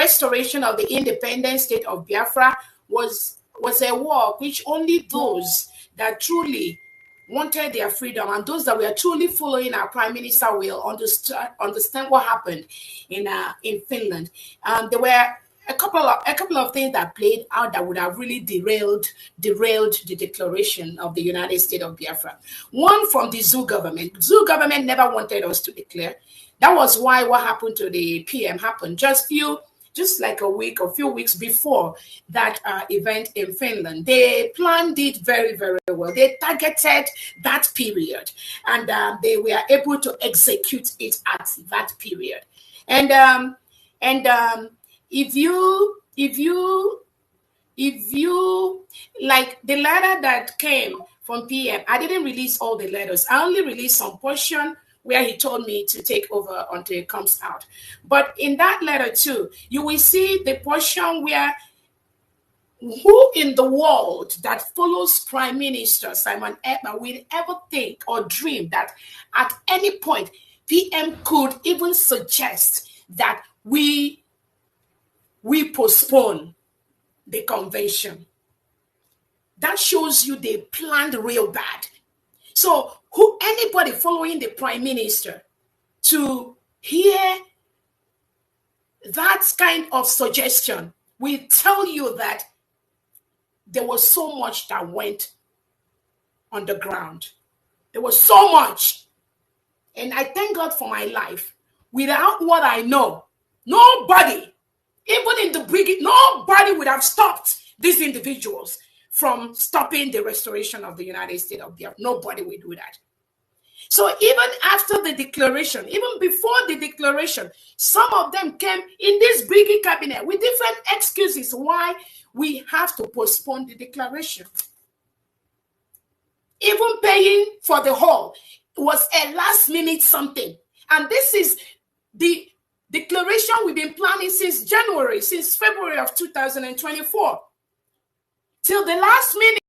restoration of the independent state of Biafra was a war which only those that truly wanted their freedom and those that were truly following our prime minister will understand what happened in Finland. There were a couple of things that played out that would have really derailed the declaration of the United States of Biafra. One, from the Zoo government. Zoo government never wanted us to declare. That was why what happened to the PM happened just like a few weeks before that event in Finland. They planned it very, very well. They targeted that period, and they were able to execute it at that period. And if you like the letter that came from PM, I didn't release all the letters. I only released some portion where he told me to take over until it comes out. But in that letter too, you will see the portion where who in the world that follows Prime Minister Simon Ekpa will ever think or dream that at any point PM could even suggest that we postpone the convention. That shows you they planned real bad. So anybody following the prime minister to hear that kind of suggestion will tell you that there was so much that went on the ground. There was so much. And I thank God for my life. Without what I know, nobody, even in the brigade, nobody would have stopped these individuals from stopping the restoration of the United States of Biafra. Nobody will do that. So even after the declaration, even before the declaration, some of them came in this brigade cabinet with different excuses why we have to postpone the declaration. Even paying for the hall was a last minute something. And this is the declaration we've been planning since February of 2024. Till the last minute.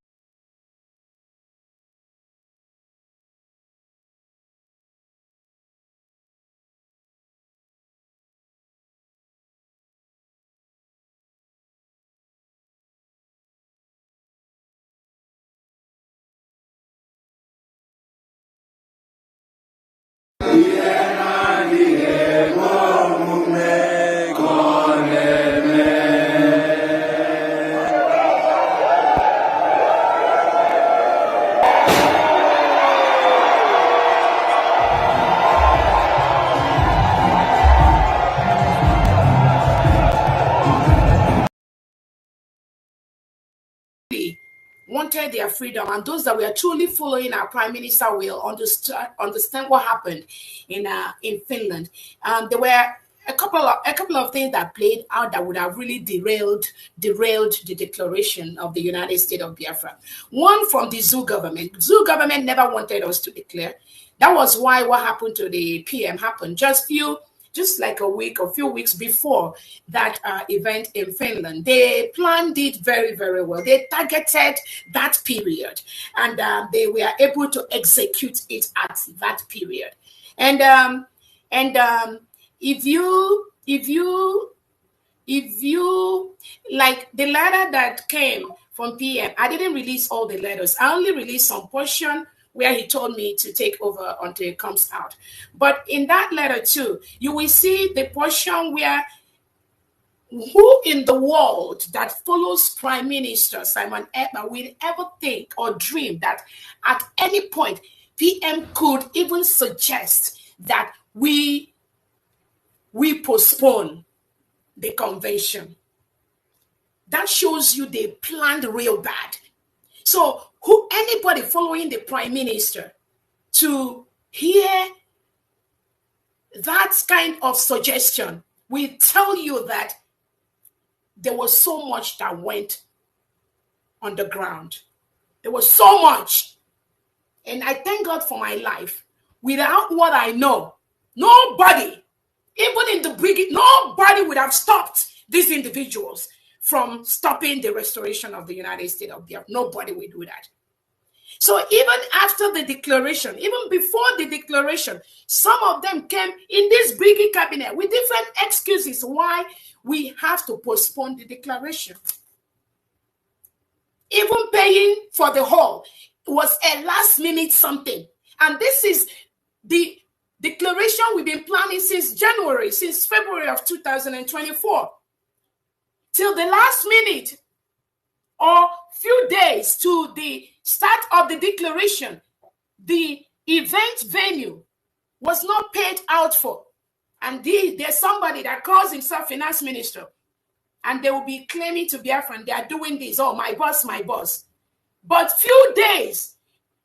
Wanted their freedom, and those that were truly following our prime minister will understand what happened in Finland. There were a couple of things that played out that would have really derailed the declaration of the United States of Biafra. One, from the Zoo government. Zoo government never wanted us to declare. That was why what happened to the PM happened just like a few weeks before that event in Finland. They planned it very, very well. They targeted that period, and they were able to execute it at that period. And if you like the letter that came from PM, I didn't release all the letters. I only released some portion where he told me to take over until it comes out. But in that letter too, you will see the portion where who in the world that follows Prime Minister Simon Ekpa will ever think or dream that at any point PM could even suggest that we postpone the convention. That shows you they planned real bad. So anybody following the prime minister to hear that kind of suggestion will tell you that there was so much that went on the ground. There was so much. And I thank God for my life. Without what I know, nobody, even in the brigade, nobody would have stopped these individuals from stopping the restoration of the United States of Biafra. Nobody will do that. So even after the declaration, even before the declaration, some of them came in this brigade cabinet with different excuses why we have to postpone the declaration. Even paying for the hall was a last minute something. And this is the declaration we've been planning since February of 2024. Till the last minute or few days to the start of the declaration, the event venue was not paid out for. And there's somebody that calls himself finance minister, and they will be claiming to be Bafra, they are doing this. Oh, my boss, my boss. But few days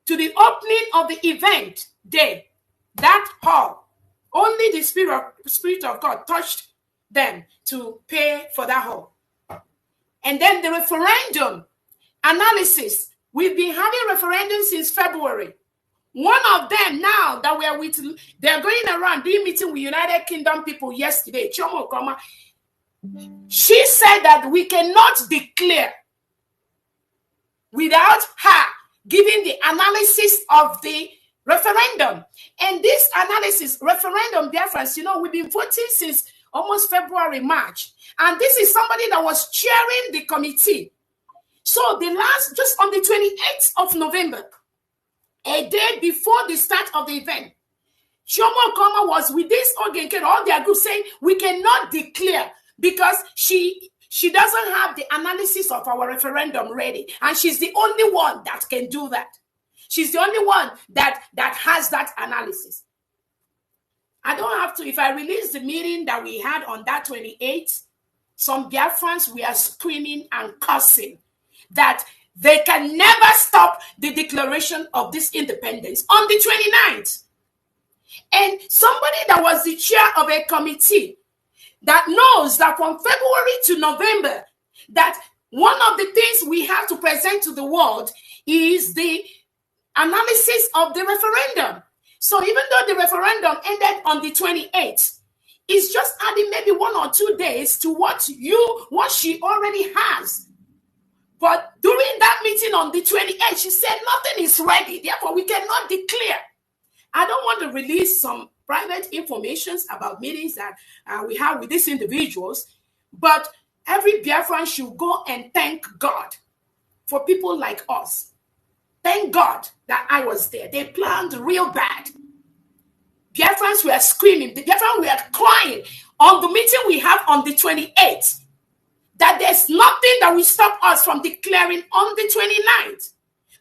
to the opening of the event day, that hall, only the Spirit of God touched them to pay for that hall. And then the referendum analysis. We've been having referendums since February. One of them now that we are with, they're going around doing meeting with United Kingdom people yesterday. Chomo Koma. She said that we cannot declare without her giving the analysis of the referendum. And this analysis, referendum difference, we've been voting since almost February, March. And this is somebody that was chairing the committee. So just on the 28th of November, a day before the start of the event, Chomo Koma was with this organ, all their group saying we cannot declare because she doesn't have the analysis of our referendum ready. And she's the only one that can do that. She's the only one that has that analysis. I don't have to, if I release the meeting that we had on that 28th, some Biafrans were screaming and cursing that they can never stop the declaration of this independence on the 29th. And somebody that was the chair of a committee that knows that from February to November, that one of the things we have to present to the world is the analysis of the referendum. So even though the referendum ended on the 28th, it's just adding maybe 1 or 2 days to what she already has. But during that meeting on the 28th, she said nothing is ready. Therefore, we cannot declare. I don't want to release some private information about meetings that we have with these individuals, but every Biafran should go and thank God for people like us. Thank God that I was there. They planned real bad. Biafrans were screaming. The Biafrans were crying on the meeting we have on the 28th. That there's nothing that will stop us from declaring on the 29th.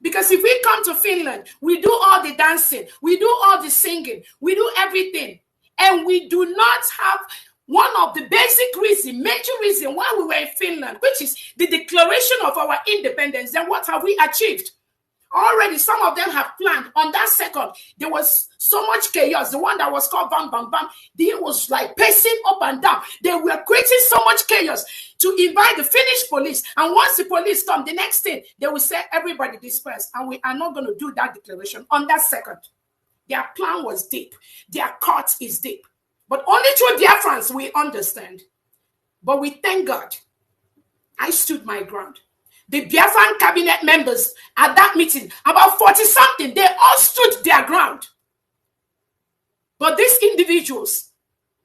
Because if we come to Finland, we do all the dancing, we do all the singing, we do everything. And we do not have one of the basic reasons, major reason why we were in Finland, which is the declaration of our independence. Then what have we achieved? Already, some of them have planned. On that second, there was so much chaos. The one that was called Bam Bam Bam, they was like pacing up and down. They were creating so much chaos to invite the Finnish police. And once the police come, the next thing, they will say, everybody disperse. And we are not going to do that declaration on that second. Their plan was deep. Their cut is deep. But only through Biafrans we understand. But we thank God. I stood my ground. The Biafran cabinet members at that meeting, about 40-something, they all stood their ground. But these individuals,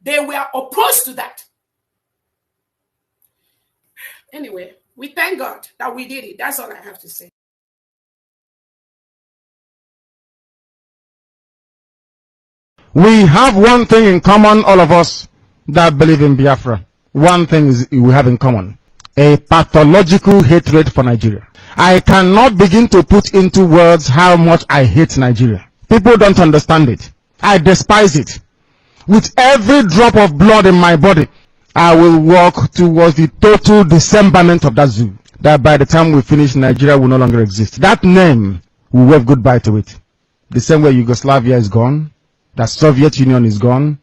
they were opposed to that. Anyway, we thank God that we did it. That's all I have to say. We have one thing in common, all of us that believe in Biafra. One thing is we have in common. A pathological hatred for Nigeria. I cannot begin to put into words how much I hate Nigeria. People don't understand it. I despise it. With every drop of blood in my body, I will walk towards the total dismemberment of that zoo. That by the time we finish, Nigeria will no longer exist. That name, we wave goodbye to it. The same way Yugoslavia is gone, the Soviet Union is gone,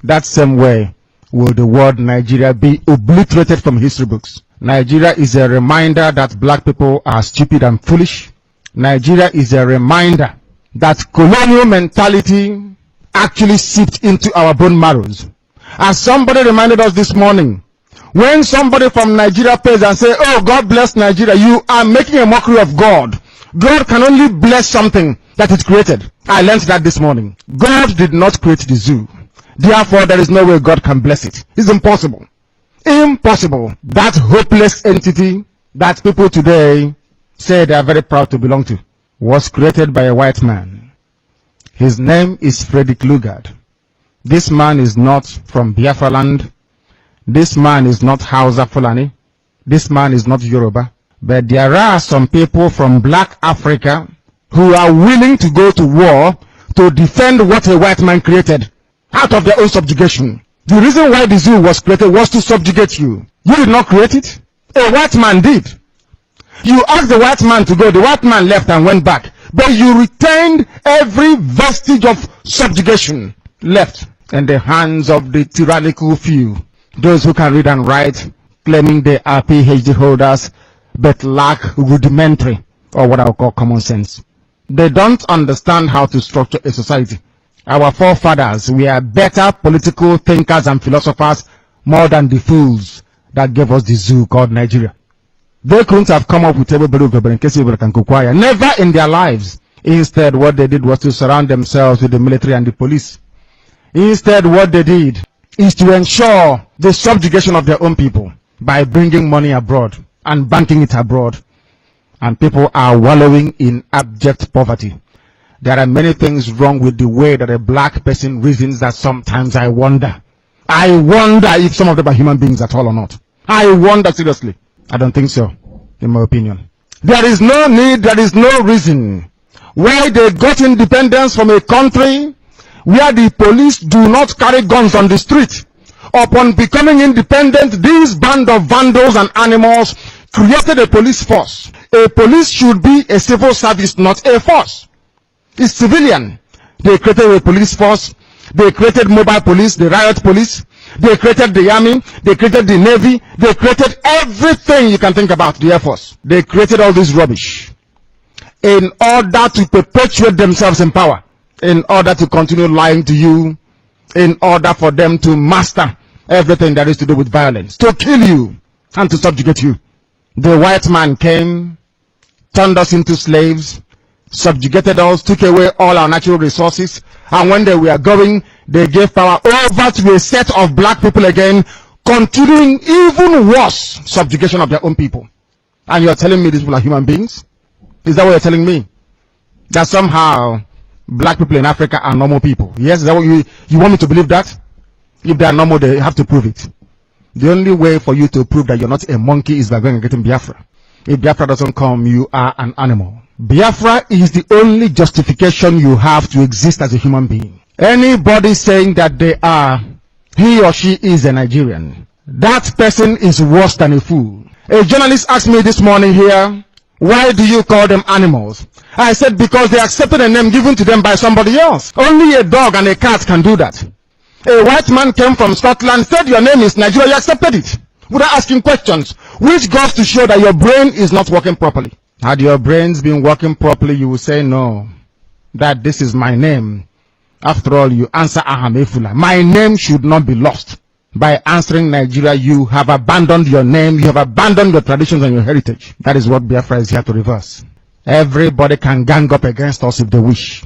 that same way will the word Nigeria be obliterated from history books. Nigeria is a reminder that black people are stupid and foolish. Nigeria is a reminder that colonial mentality actually seeped into our bone marrows. As somebody reminded us this morning, when somebody from Nigeria pays and says, oh, God bless Nigeria, you are making a mockery of God. God can only bless something that is created. I learned that this morning. God did not create the zoo. Therefore, there is no way God can bless it. It's impossible. Impossible. That hopeless entity that people today say they are very proud to belong to was created by a white man. His name is Frederick Lugard. This man is not from Biafra land. This man is not Hausa Fulani. This man is not Yoruba. But there are some people from black Africa who are willing to go to war to defend what a white man created out of their own subjugation. The reason why the zoo was created was to subjugate you. You did not create it. A white man did. You asked the white man to go. The white man left and went back. But you retained every vestige of subjugation left in the hands of the tyrannical few. Those who can read and write, claiming they are PhD holders, but lack rudimentary, or what I would call common sense. They don't understand how to structure a society. Our forefathers were better political thinkers and philosophers more than the fools that gave us the zoo called Nigeria. They couldn't have come up with never in their lives. Instead, what they did was to surround themselves with the military and the police. Instead, what they did is to ensure the subjugation of their own people by bringing money abroad and banking it abroad. And people are wallowing in abject poverty. There are many things wrong with the way that a black person reasons that sometimes I wonder. I wonder if some of them are human beings at all or not. I wonder seriously. I don't think so, in my opinion. There is no need, there is no reason why they got independence from a country where the police do not carry guns on the street. Upon becoming independent, these band of vandals and animals created a police force. A police should be a civil service, not a force. It's civilian. They created a police force. They created mobile police, the riot police. They created the army. They created the navy. They created everything you can think about, the Air Force. They created all this rubbish in order to perpetuate themselves in power, in order to continue lying to you, in order for them to master everything that is to do with violence, to kill you and to subjugate you. The white man came, turned us into slaves, subjugated us, took away all our natural resources, and when they were going, they gave power over to a set of black people again, continuing even worse subjugation of their own people. And you're telling me these people are human beings? Is that what you're telling me? That somehow black people in Africa are normal people? Yes, is that what you want me to believe that? If they are normal, they have to prove it. The only way for you to prove that you're not a monkey is by going and getting Biafra. If Biafra doesn't come, you are an animal. Biafra is the only justification you have to exist as a human being. Anybody saying that he or she is a Nigerian, that person is worse than a fool. A journalist asked me this morning here, why do you call them animals? I said, because they accepted a name given to them by somebody else. Only a dog and a cat can do that. A white man came from Scotland, said your name is Nigeria, you accepted it without asking questions, which goes to show that your brain is not working properly. Had your brains been working properly, you would say no, that this is my name. After all, you answer Aham Efula. My name should not be lost. By answering Nigeria, you have abandoned your name, you have abandoned your traditions and your heritage. That is what Biafra is here to reverse. Everybody can gang up against us if they wish.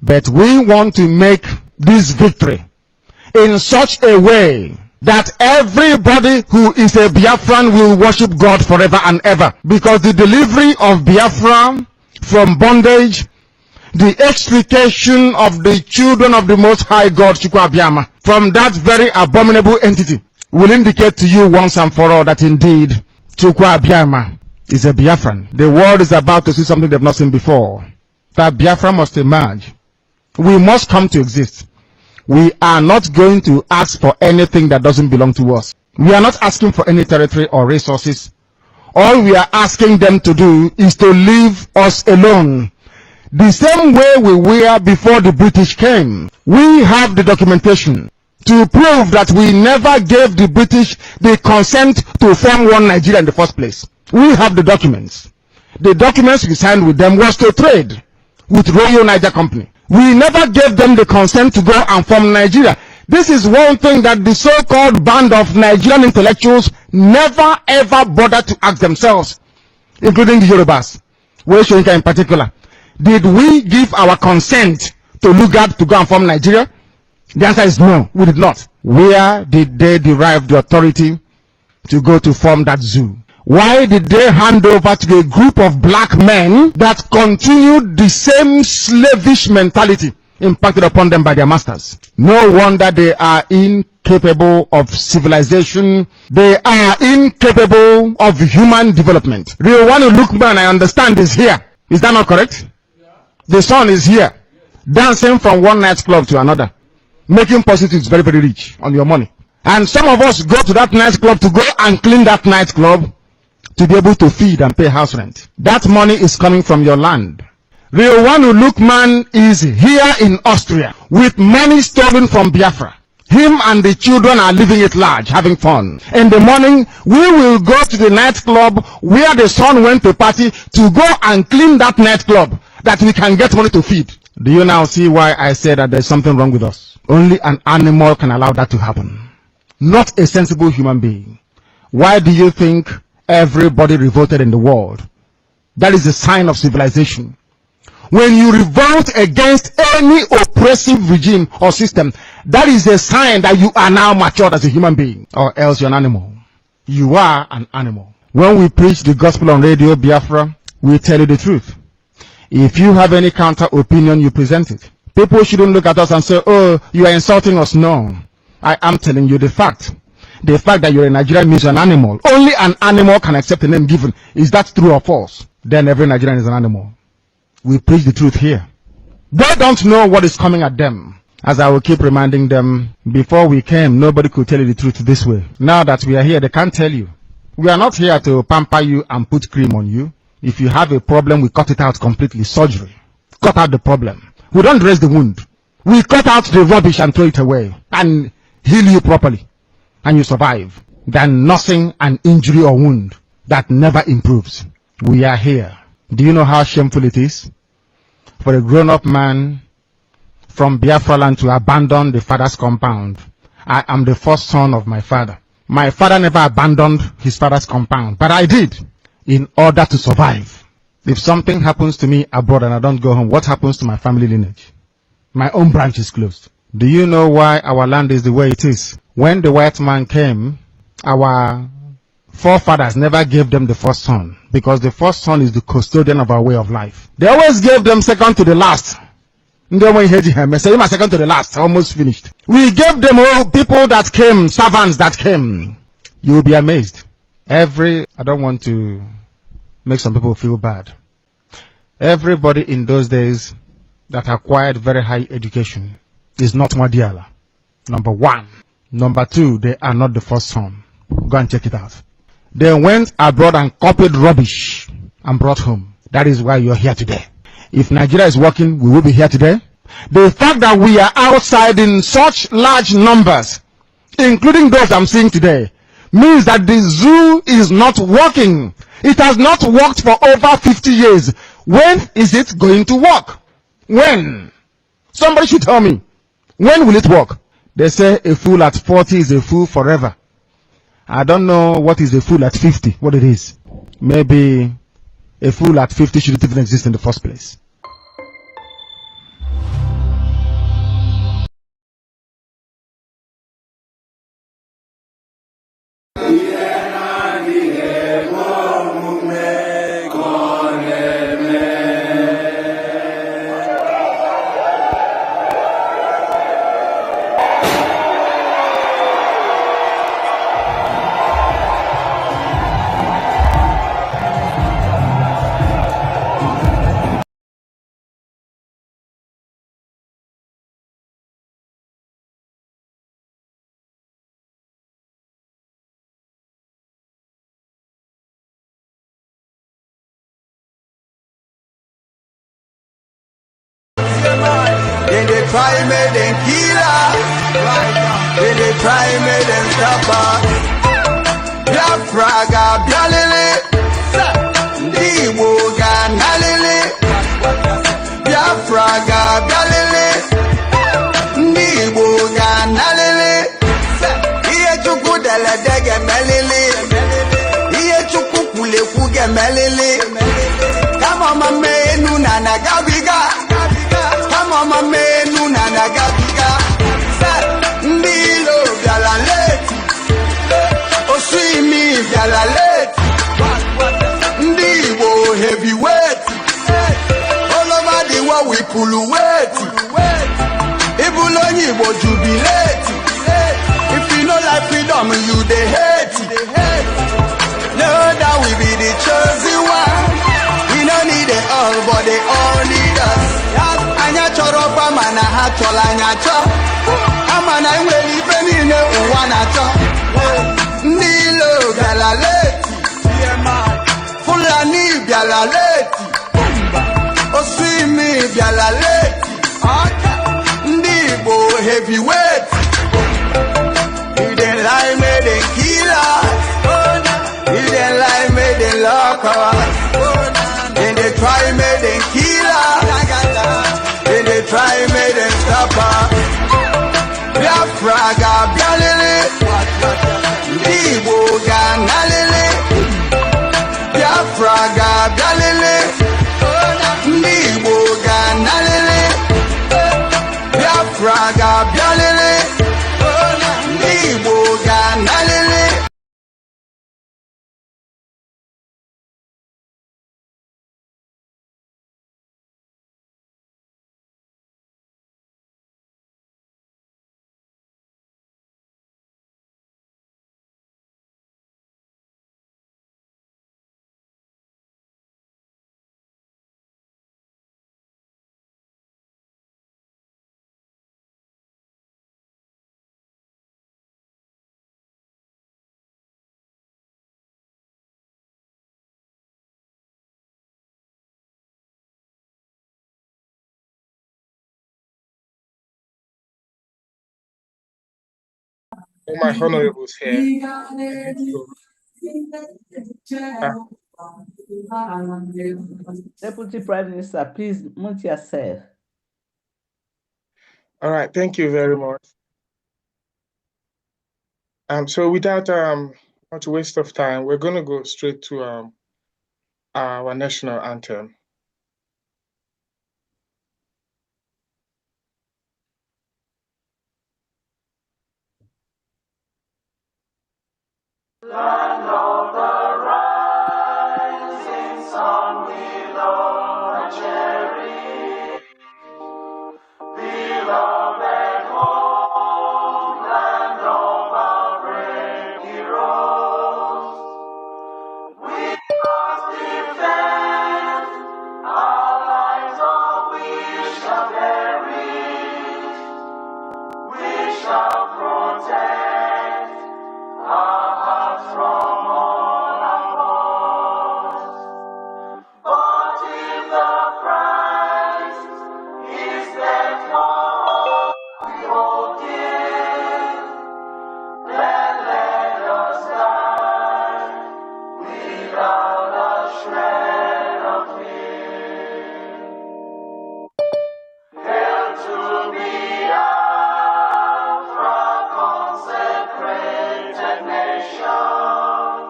But we want to make this victory in such a way that everybody who is a Biafran will worship God forever and ever. Because the delivery of Biafra from bondage, the extrication of the children of the Most High God, Chukwu Abiyama, from that very abominable entity, will indicate to you once and for all that indeed Chukwu Abiyama is a Biafran. The world is about to see something they've not seen before. That Biafra must emerge. We must come to exist. We are not going to ask for anything that doesn't belong to us. We are not asking for any territory or resources. All we are asking them to do is to leave us alone. The same way we were before the British came. We have the documentation to prove that we never gave the British the consent to form one Nigeria in the first place. We have the documents. The documents we signed with them was to trade with Royal Niger Company. We never gave them the consent to go and form Nigeria. This is one thing that the so-called band of Nigerian intellectuals never ever bothered to ask themselves, including the Yorubas, Weshoinka in particular. Did we give our consent to Lugard to go and form Nigeria? The answer is no, we did not. Where did they derive the authority to go to form that zoo? Why did they hand over to a group of black men that continued the same slavish mentality impacted upon them by their masters? No wonder they are incapable of civilization. They are incapable of human development. Riowanu Lukman, I understand, is here. Is that not correct? Yeah. The son is here, dancing from one nightclub to another, making prostitutes very, very rich on your money. And some of us go to that nightclub to go and clean that nightclub to be able to feed and pay house rent. That money is coming from your land. Riowanu Lukman is here in Austria with money stolen from Biafra. Him and the children are living it large, having fun. In the morning, we will go to the nightclub where the son went to party to go and clean that nightclub that we can get money to feed. Do you now see why I say that there's something wrong with us? Only an animal can allow that to happen, not a sensible human being. Why do you think everybody revolted in the world? That is a sign of civilization. When you revolt against any oppressive regime or system, that is a sign that you are now matured as a human being, or else you're an animal. You are an animal. When we preach the gospel on Radio Biafra, we tell you the truth. If you have any counter opinion, you present it. People shouldn't look at us and say, oh, you are insulting us. No, I am telling you the fact. The fact that you're a Nigerian means you're an animal. Only an animal can accept a name given. Is that true or false? Then every Nigerian is an animal. We preach the truth here. They don't know what is coming at them. As I will keep reminding them, before we came, nobody could tell you the truth this way. Now that we are here, they can't tell you. We are not here to pamper you and put cream on you. If you have a problem, we cut it out completely. Surgery. Cut out the problem. We don't dress the wound. We cut out the rubbish and throw it away and heal you properly. And you survive. Than nursing an injury or wound that never improves. We are here. Do you know how shameful it is for a grown-up man from Biafra land to abandon the father's compound? I am the first son of my father. My father never abandoned his father's compound, but I did in order to survive. If something happens to me abroad and I don't go home, what happens to my family lineage? My own branch is closed. Do you know why our land is the way it is? When the white man came, our forefathers never gave them the first son, because the first son is the custodian of our way of life. They always gave them second to the last. Second to the last, almost finished. We gave them all people that came, servants that came. You will be amazed. I don't want to make some people feel bad. Everybody in those days that acquired very high education is not Madiala. Number one. Number two, they are not the first son. Go and check it out. They went abroad and copied rubbish and brought home. That is why you're here today. If Nigeria is working, we will be here today. The fact that we are outside in such large numbers, including those I'm seeing today, means that the zoo is not working. It has not worked for over 50 years. When is it going to work? When? Somebody should tell me. When will it work? They say a fool at 40 is a fool forever. I don't know what is a fool at 50, what it is. Maybe a fool at 50 shouldn't even exist in the first place. Then they try me, then kill her. Then they try me, then stop her. Bafra ga bialele, Ndiwo ga nalele. Bafra ga bialele, Ndiwo ga nalele. Iye chuku dele dege melele, iye chuku kule kuge melele. Kama mame nuna na gabiga. Mama menu na nagabiga ndilo byala leti oswimi galalate. Ndibo heavyweight. All over the world we pull weight. Ibulonyi will jubilate. If you know like freedom, you they hate. Know that we be the chosen one. We don't need it all, but they all need us. Anya choro pa mana ha chola anya cho. Amana imwe lipe nine uwana cho. Ndilo galaleti. Fulani galaleti. Oswimi galaleti. Ndibo heavyweight. He didn't lie, made them kill us. He didn't lie, made them lock us. Then they try, made them kill us. Then they try, made them stop us. Bafra ga bialele. Ndibo ga nalele. Bafra ga bialele. Ndibo ga nalele. Bafra ga bialele. Ndibo ga nalele. All my honorables here. Deputy Prime Minister, please mute yourself. All right, thank you very much. So without much waste of time, we're going to go straight to our national anthem. Land of the rising sun, willow and cherry, beloved homeland of our brave heroes. We must defend our lives, or we shall perish. We shall protect our hearts from all our foes. But if the price is that all we will give, then let us die without a shred of fear. Hail to Biafra, consecrated nation.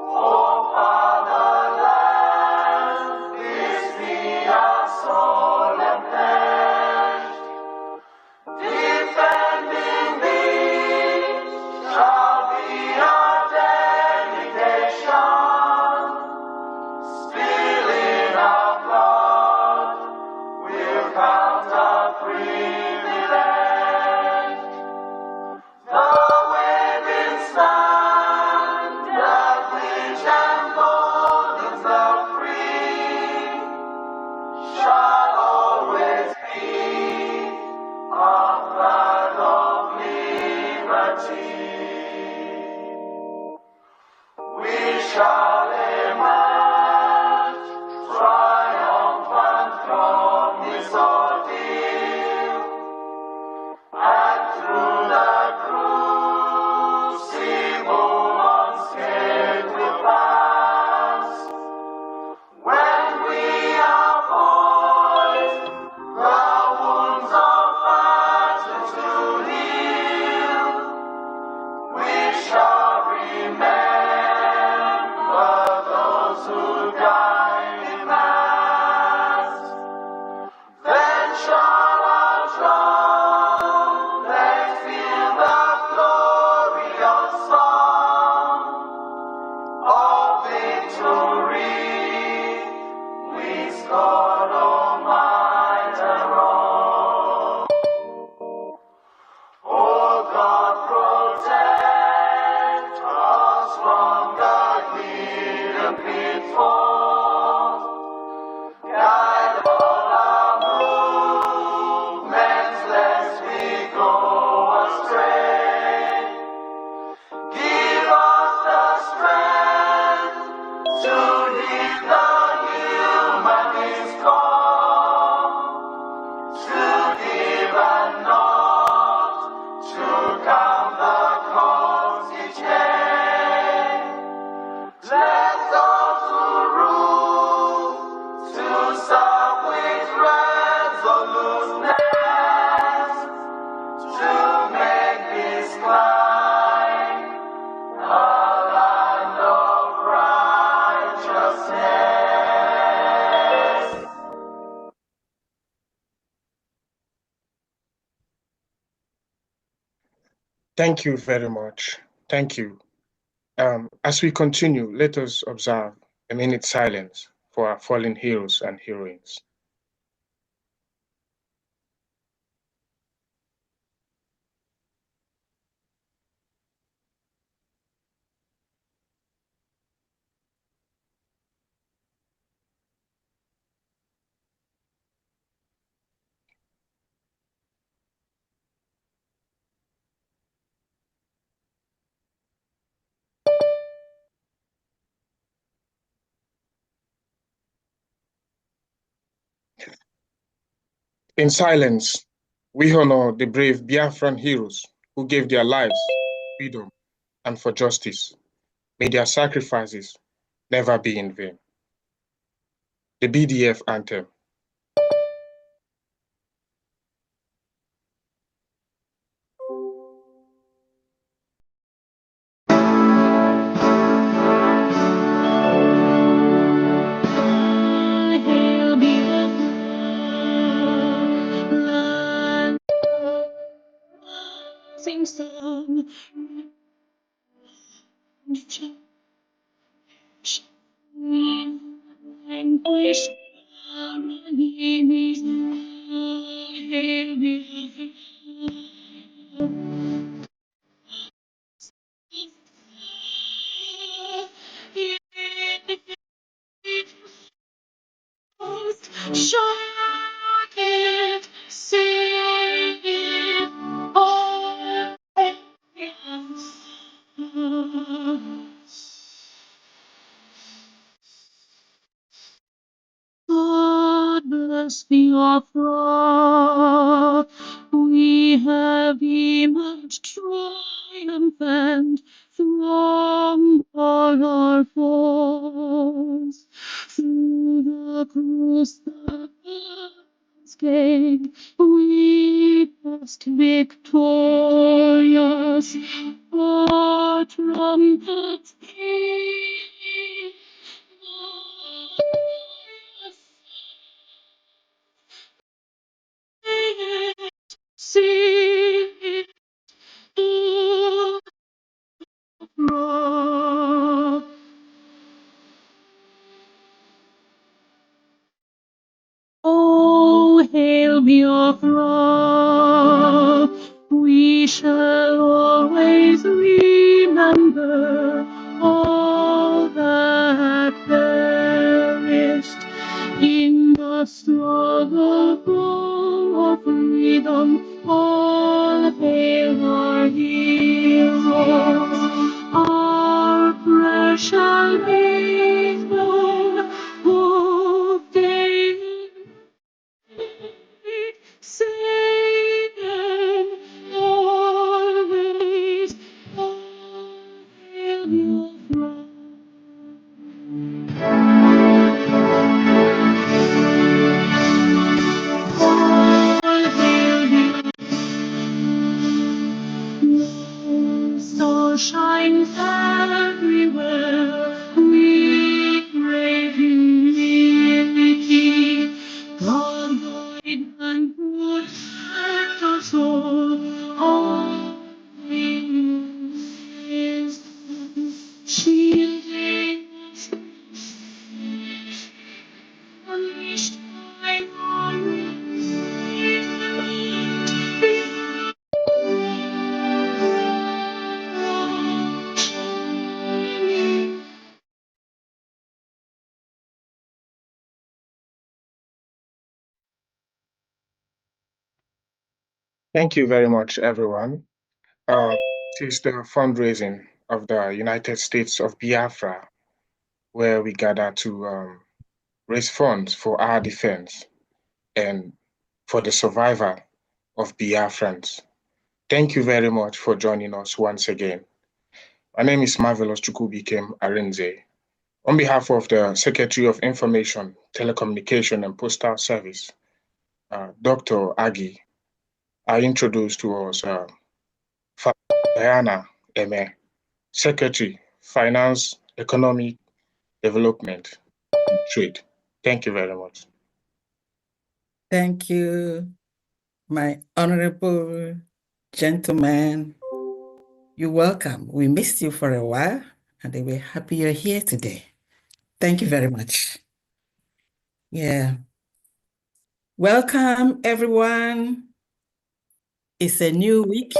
Oh, fatherland, this be our solemn pledge. Defending thee shall be our dedication. Spilling our blood will count our privilege. The waving standard which emboldens the free shall always be our flag of liberty. We shall emerge triumphant from this ordeal, and through the crucible unscathed we'll pass. When we are poised, the wounds of battle to heal, we shall remember those Let's all to rule, to serve with resoluteness, to make this climb a land of righteousness. Thank you very much. Thank you. As we continue, let us observe a minute silence for our fallen heroes and heroines. In silence, we honor the brave Biafran heroes who gave their lives for freedom and for justice. May their sacrifices never be in vain. The BDF anthem. Sing song. Anguish. Shout it, sing it, all God bless the Bafra. We have emerged triumphant from all our foes. Through the cross the gate, we passed victorious. Our trumpets keep. See it, rock. Oh, hail Biafra! We shall always remember all that perished in the struggle for freedom. All hail our heroes, our precious nation, who gave sing always, hail Biafra. All hail Biafra. Star shines everywhere. We crave unity. God guide and protect us all always. Shielding us, unleashed by Thank you very much, everyone. This is the fundraising of the United States of Biafra, where we gather to raise funds for our defense and for the survival of Biafrans. Thank you very much for joining us once again. My name is Marvelous Chukwubikem Arinze. On behalf of the Secretary of Information, Telecommunication and Postal Service, Dr. Agi, I introduce to us Diana Eme, Secretary, Finance, Economic Development, and Trade. Thank you very much. Thank you, my honorable gentleman. You're welcome. We missed you for a while, and we're happy you're here today. Thank you very much. Yeah. Welcome, everyone. It's a new week,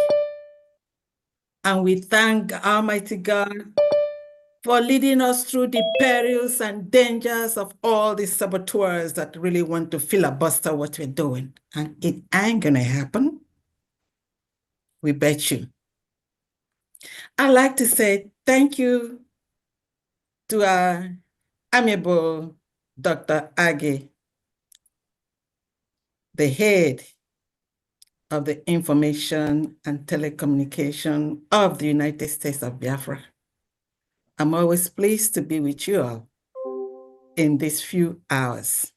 and we thank Almighty God for leading us through the perils and dangers of all these saboteurs that really want to filibuster what we're doing. And it ain't gonna happen. We bet you. I'd like to say thank you to our amiable Dr. Agi, the head of the Information and Telecommunication of the United States of Biafra. I'm always pleased to be with you all in these few hours.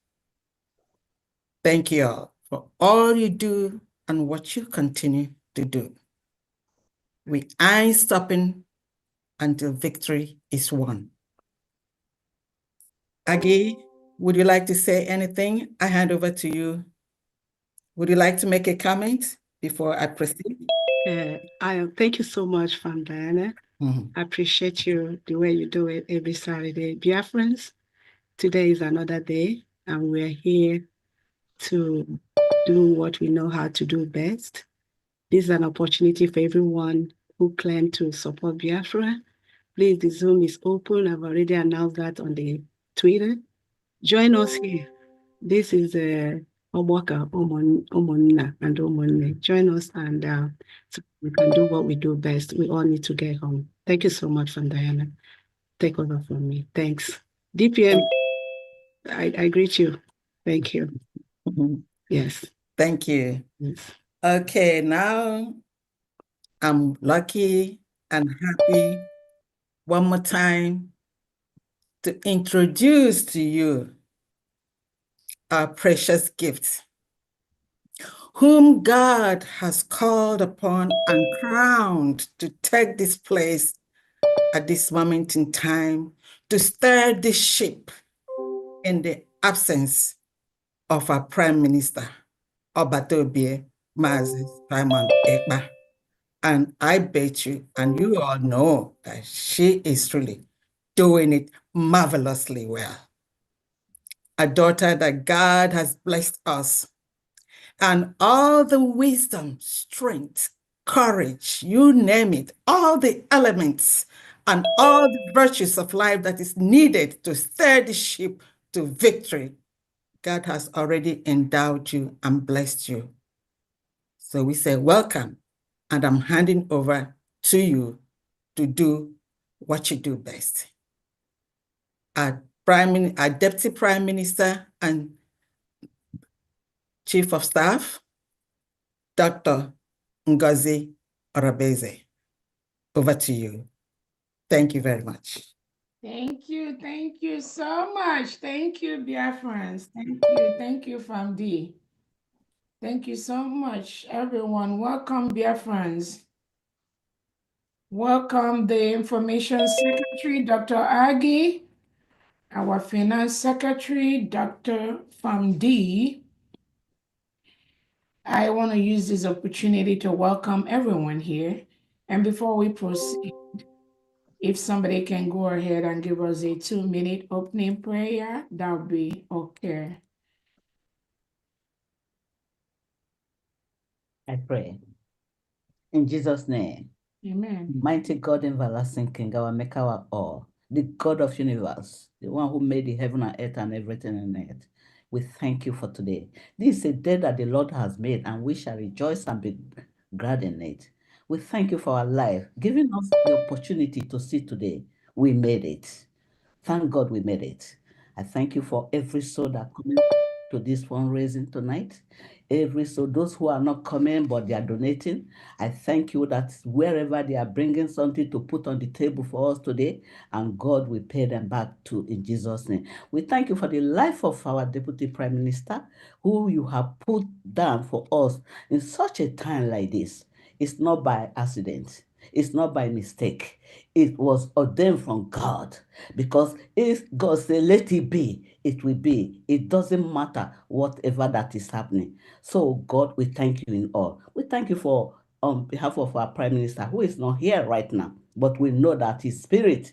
Thank you all for all you do and what you continue to do. We ain't stopping until victory is won. Agi, would you like to say anything? I hand over to you. Would you like to make a comment before I proceed? Thank you so much, Diana. I appreciate you the way you do it every Saturday. Biafrans, today is another day, and we're here to do what we know how to do best. This is an opportunity for everyone who claim to support Biafra. Please, the Zoom is open. I've already announced that on the Twitter. Join us here. This is Obwaka, Omonna, and Omonne. Join us, and so we can do what we do best. We all need to get home. Thank you so much, Diana. Take over from me. Thanks. DPM, I greet you. Thank you. Yes. Thank you. Yes. Okay, now I'm lucky and happy one more time to introduce to you our precious gift, whom God has called upon and crowned to take this place at this moment in time, to steer this ship in the absence of our Prime Minister, Obatobie Mazi Simon Ekpa. And I bet you, and you all know, that she is really doing it marvelously well. A daughter that God has blessed us, and all the wisdom, strength, courage, you name it, all the elements and all the virtues of life that is needed to steer the ship to victory, God has already endowed you and blessed you. So we say welcome, and I'm handing over to you to do what you do best. Our Deputy Prime Minister and Chief of Staff, Dr. Ngozi Orabeze. Over to you. Thank you very much. Thank you so much. Thank you, Biafrans. Thank you, FAMD. Thank you so much, everyone. Welcome, Biafrans. Welcome the Information Secretary, Dr. Agi, our Finance Secretary, Dr. FAMD. I want to use this opportunity to welcome everyone here. And before we proceed, if somebody can go ahead and give us a 2-minute opening prayer, that would be okay. I pray. In Jesus' name. Amen. Mighty God, everlasting King, our maker of all, the God of universe, the one who made the heaven and earth and everything in it. We thank you for today. This is a day that the Lord has made, and we shall rejoice and be glad in it. We thank you for our life, giving us the opportunity to see today. We made it. Thank God we made it. I thank you for every soul that coming to this fundraising tonight. So those who are not coming, but they are donating, I thank you that wherever they are bringing something to put on the table for us today, and God will pay them back too in Jesus' name. We thank you for the life of our Deputy Prime Minister, who you have put down for us in such a time like this. It's not by accident. It's not by mistake. It was ordained from God, because if God said, let it be, it will be. It doesn't matter whatever that is happening. So God, we thank you in all. We thank you for, on behalf of our Prime Minister, who is not here right now, but we know that his spirit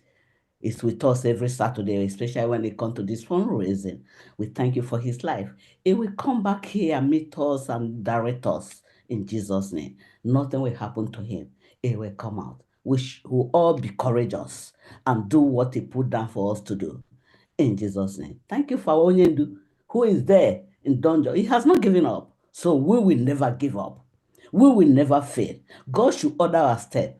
is with us every Saturday, especially when it comes to this fundraising. We thank you for his life. He will come back here and meet us and direct us in Jesus' name. Nothing will happen to him. He will come out. We will all be courageous and do what he put down for us to do. In Jesus' name. Thank you for Onyendu, who is there in dungeon. He has not given up. So we will never give up. We will never fail. God should order our step.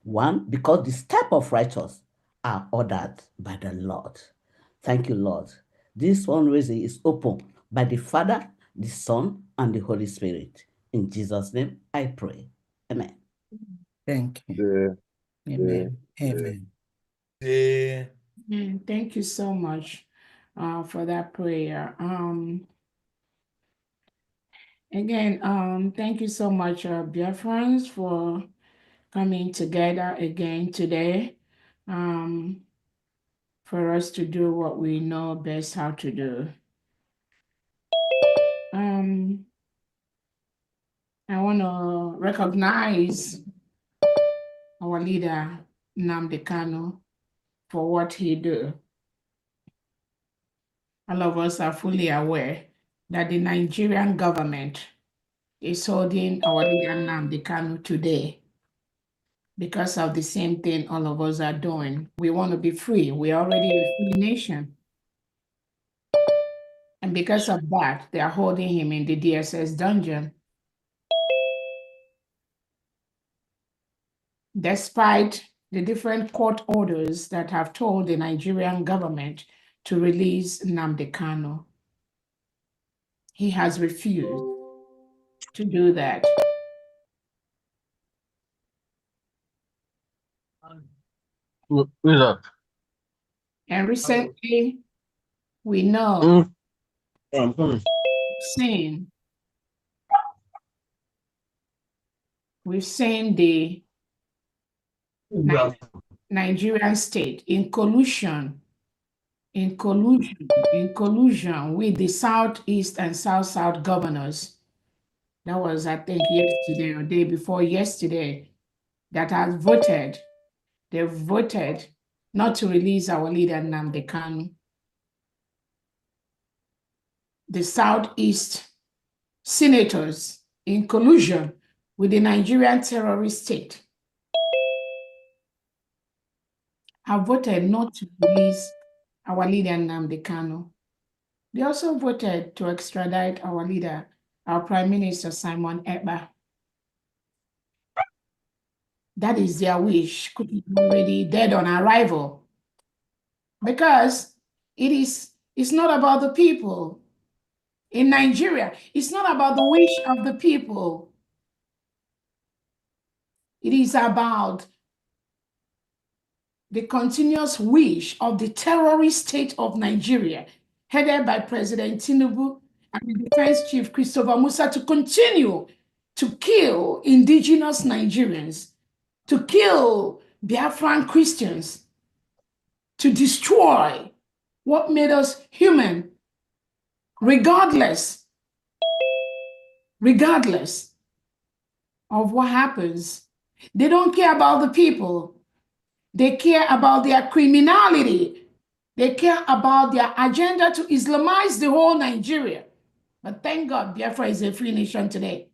One, because the step of righteous are ordered by the Lord. Thank you, Lord. This fundraising is open by the Father, the Son, and the Holy Spirit. In Jesus' name, I pray. Amen. Thank you. Amen. Amen. Thank you so much for that prayer. Again, thank you so much, Biafrans, for coming together again today for us to do what we know best how to do. I want to recognize our leader, Nnamdi Kanu, for what he do. All of us are fully aware that the Nigerian government is holding our leader Nnamdi Kanu today because of the same thing all of us are doing. We want to be free. We're already a free nation. And because of that, they are holding him in the DSS dungeon. Despite the different court orders that have told the Nigerian government to release Nnamdi Kanu, he has refused to do that. Who is that? And recently, we know, I'm coming. we've seen the Nigerian state in collusion with the Southeast and South governors. That was, I think, yesterday or day before yesterday, that has voted. They voted not to release our leader Nnamdi Kanu. The Southeast senators in collusion with the Nigerian terrorist state have voted not to release our leader Nnamdi Kanu. They also voted to extradite our leader, our Prime Minister Simon Ekpa. That is their wish, could be already dead on arrival. Because it's not about the people. In Nigeria, it's not about the wish of the people. It is about the continuous wish of the terrorist state of Nigeria, headed by President Tinubu and the Defense Chief Christopher Musa, to continue to kill indigenous Nigerians, to kill Biafran Christians, to destroy what made us human, regardless of what happens. They don't care about the people. They care about their criminality. They care about their agenda to Islamize the whole Nigeria. But thank God, Biafra is a free nation today.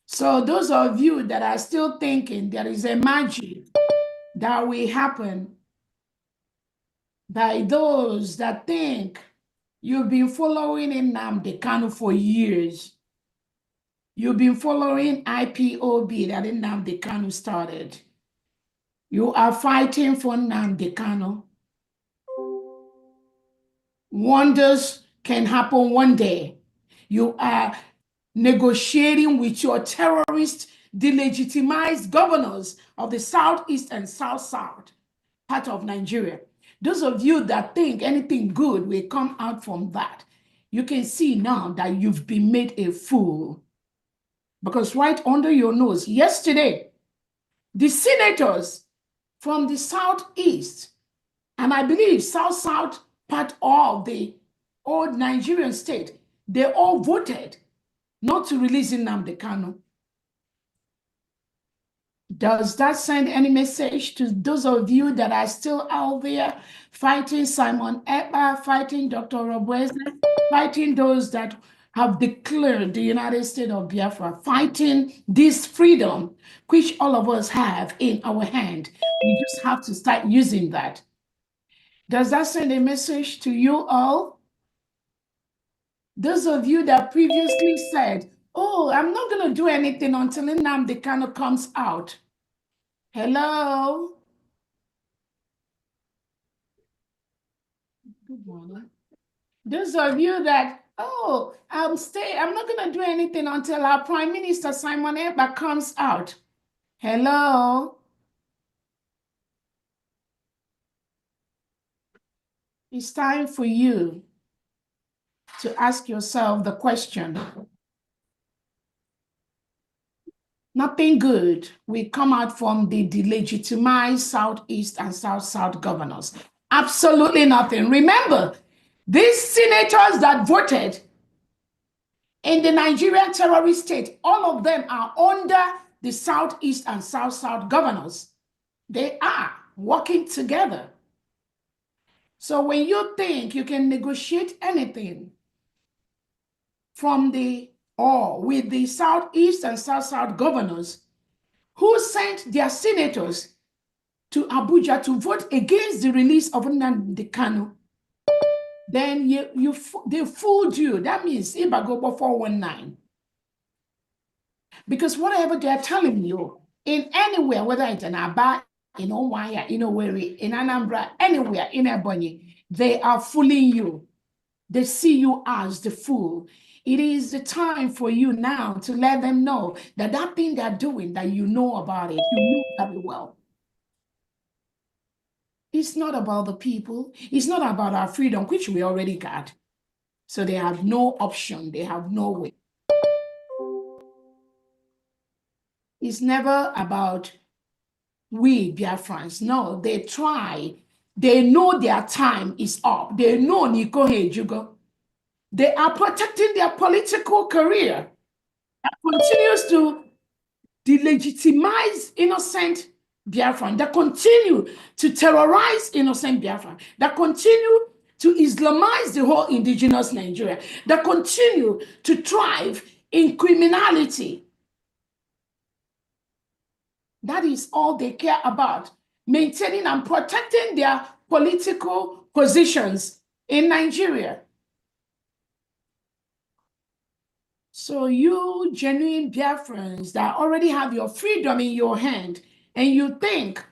So those of you that are still thinking there is a magic that will happen by those that think you've been following Nnamdi Kanu for years. You've been following IPOB that Nnamdi Kanu started. You are fighting for Nnamdi Kanu. Wonders can happen one day. You are negotiating with your terrorist, delegitimized governors of the Southeast and South part of Nigeria. Those of you that think anything good will come out from that, you can see now that you've been made a fool. Because right under your nose, yesterday, the senators from the Southeast, and I believe South part of the old Nigerian state, they all voted not to release Nnamdi Kanu. Does that send any message to those of you that are still out there fighting Simon Ekpa, fighting Dr. Robweze, fighting those that have declared the United States of Biafra, fighting this freedom, which all of us have in our hand? We just have to start using that. Does that send a message to you all? Those of you that previously said, oh, I'm not going to do anything until Nnamdi Kanu comes out. Hello? Good morning. Those of you that, oh, I'm not going to do anything until our Prime Minister Simon Ekpa comes out. Hello? It's time for you to ask yourself the question. Nothing good will come out from the delegitimized Southeast and South governors. Absolutely nothing. Remember, these senators that voted in the Nigerian terrorist state, all of them are under the Southeast and South governors. They are working together. So when you think you can negotiate anything from with the Southeast and South governors who sent their senators to Abuja to vote against the release of Nnamdi Kanu, then they fooled you. That means Ibagobo 419. Because whatever they're telling you, in anywhere, whether it's in Aba, in Onwaya, in Owerri, in Anambra, anywhere, in Ebonyi, they are fooling you. They see you as the fool. It is the time for you now to let them know that that thing they're doing, that you know about it, you know very well. It's not about the people. It's not about our freedom, which we already got. So they have no option. They have no way. It's never about we Biafrans. No, they try. They know their time is up. They know Niko Hejugo. They are protecting their political career that continues to delegitimize innocent Biafran, that continue to terrorize innocent Biafran, that continue to Islamize the whole indigenous Nigeria, that continue to thrive in criminality. That is all they care about, maintaining and protecting their political positions in Nigeria. So you genuine Biafrans that already have your freedom in your hand, and you think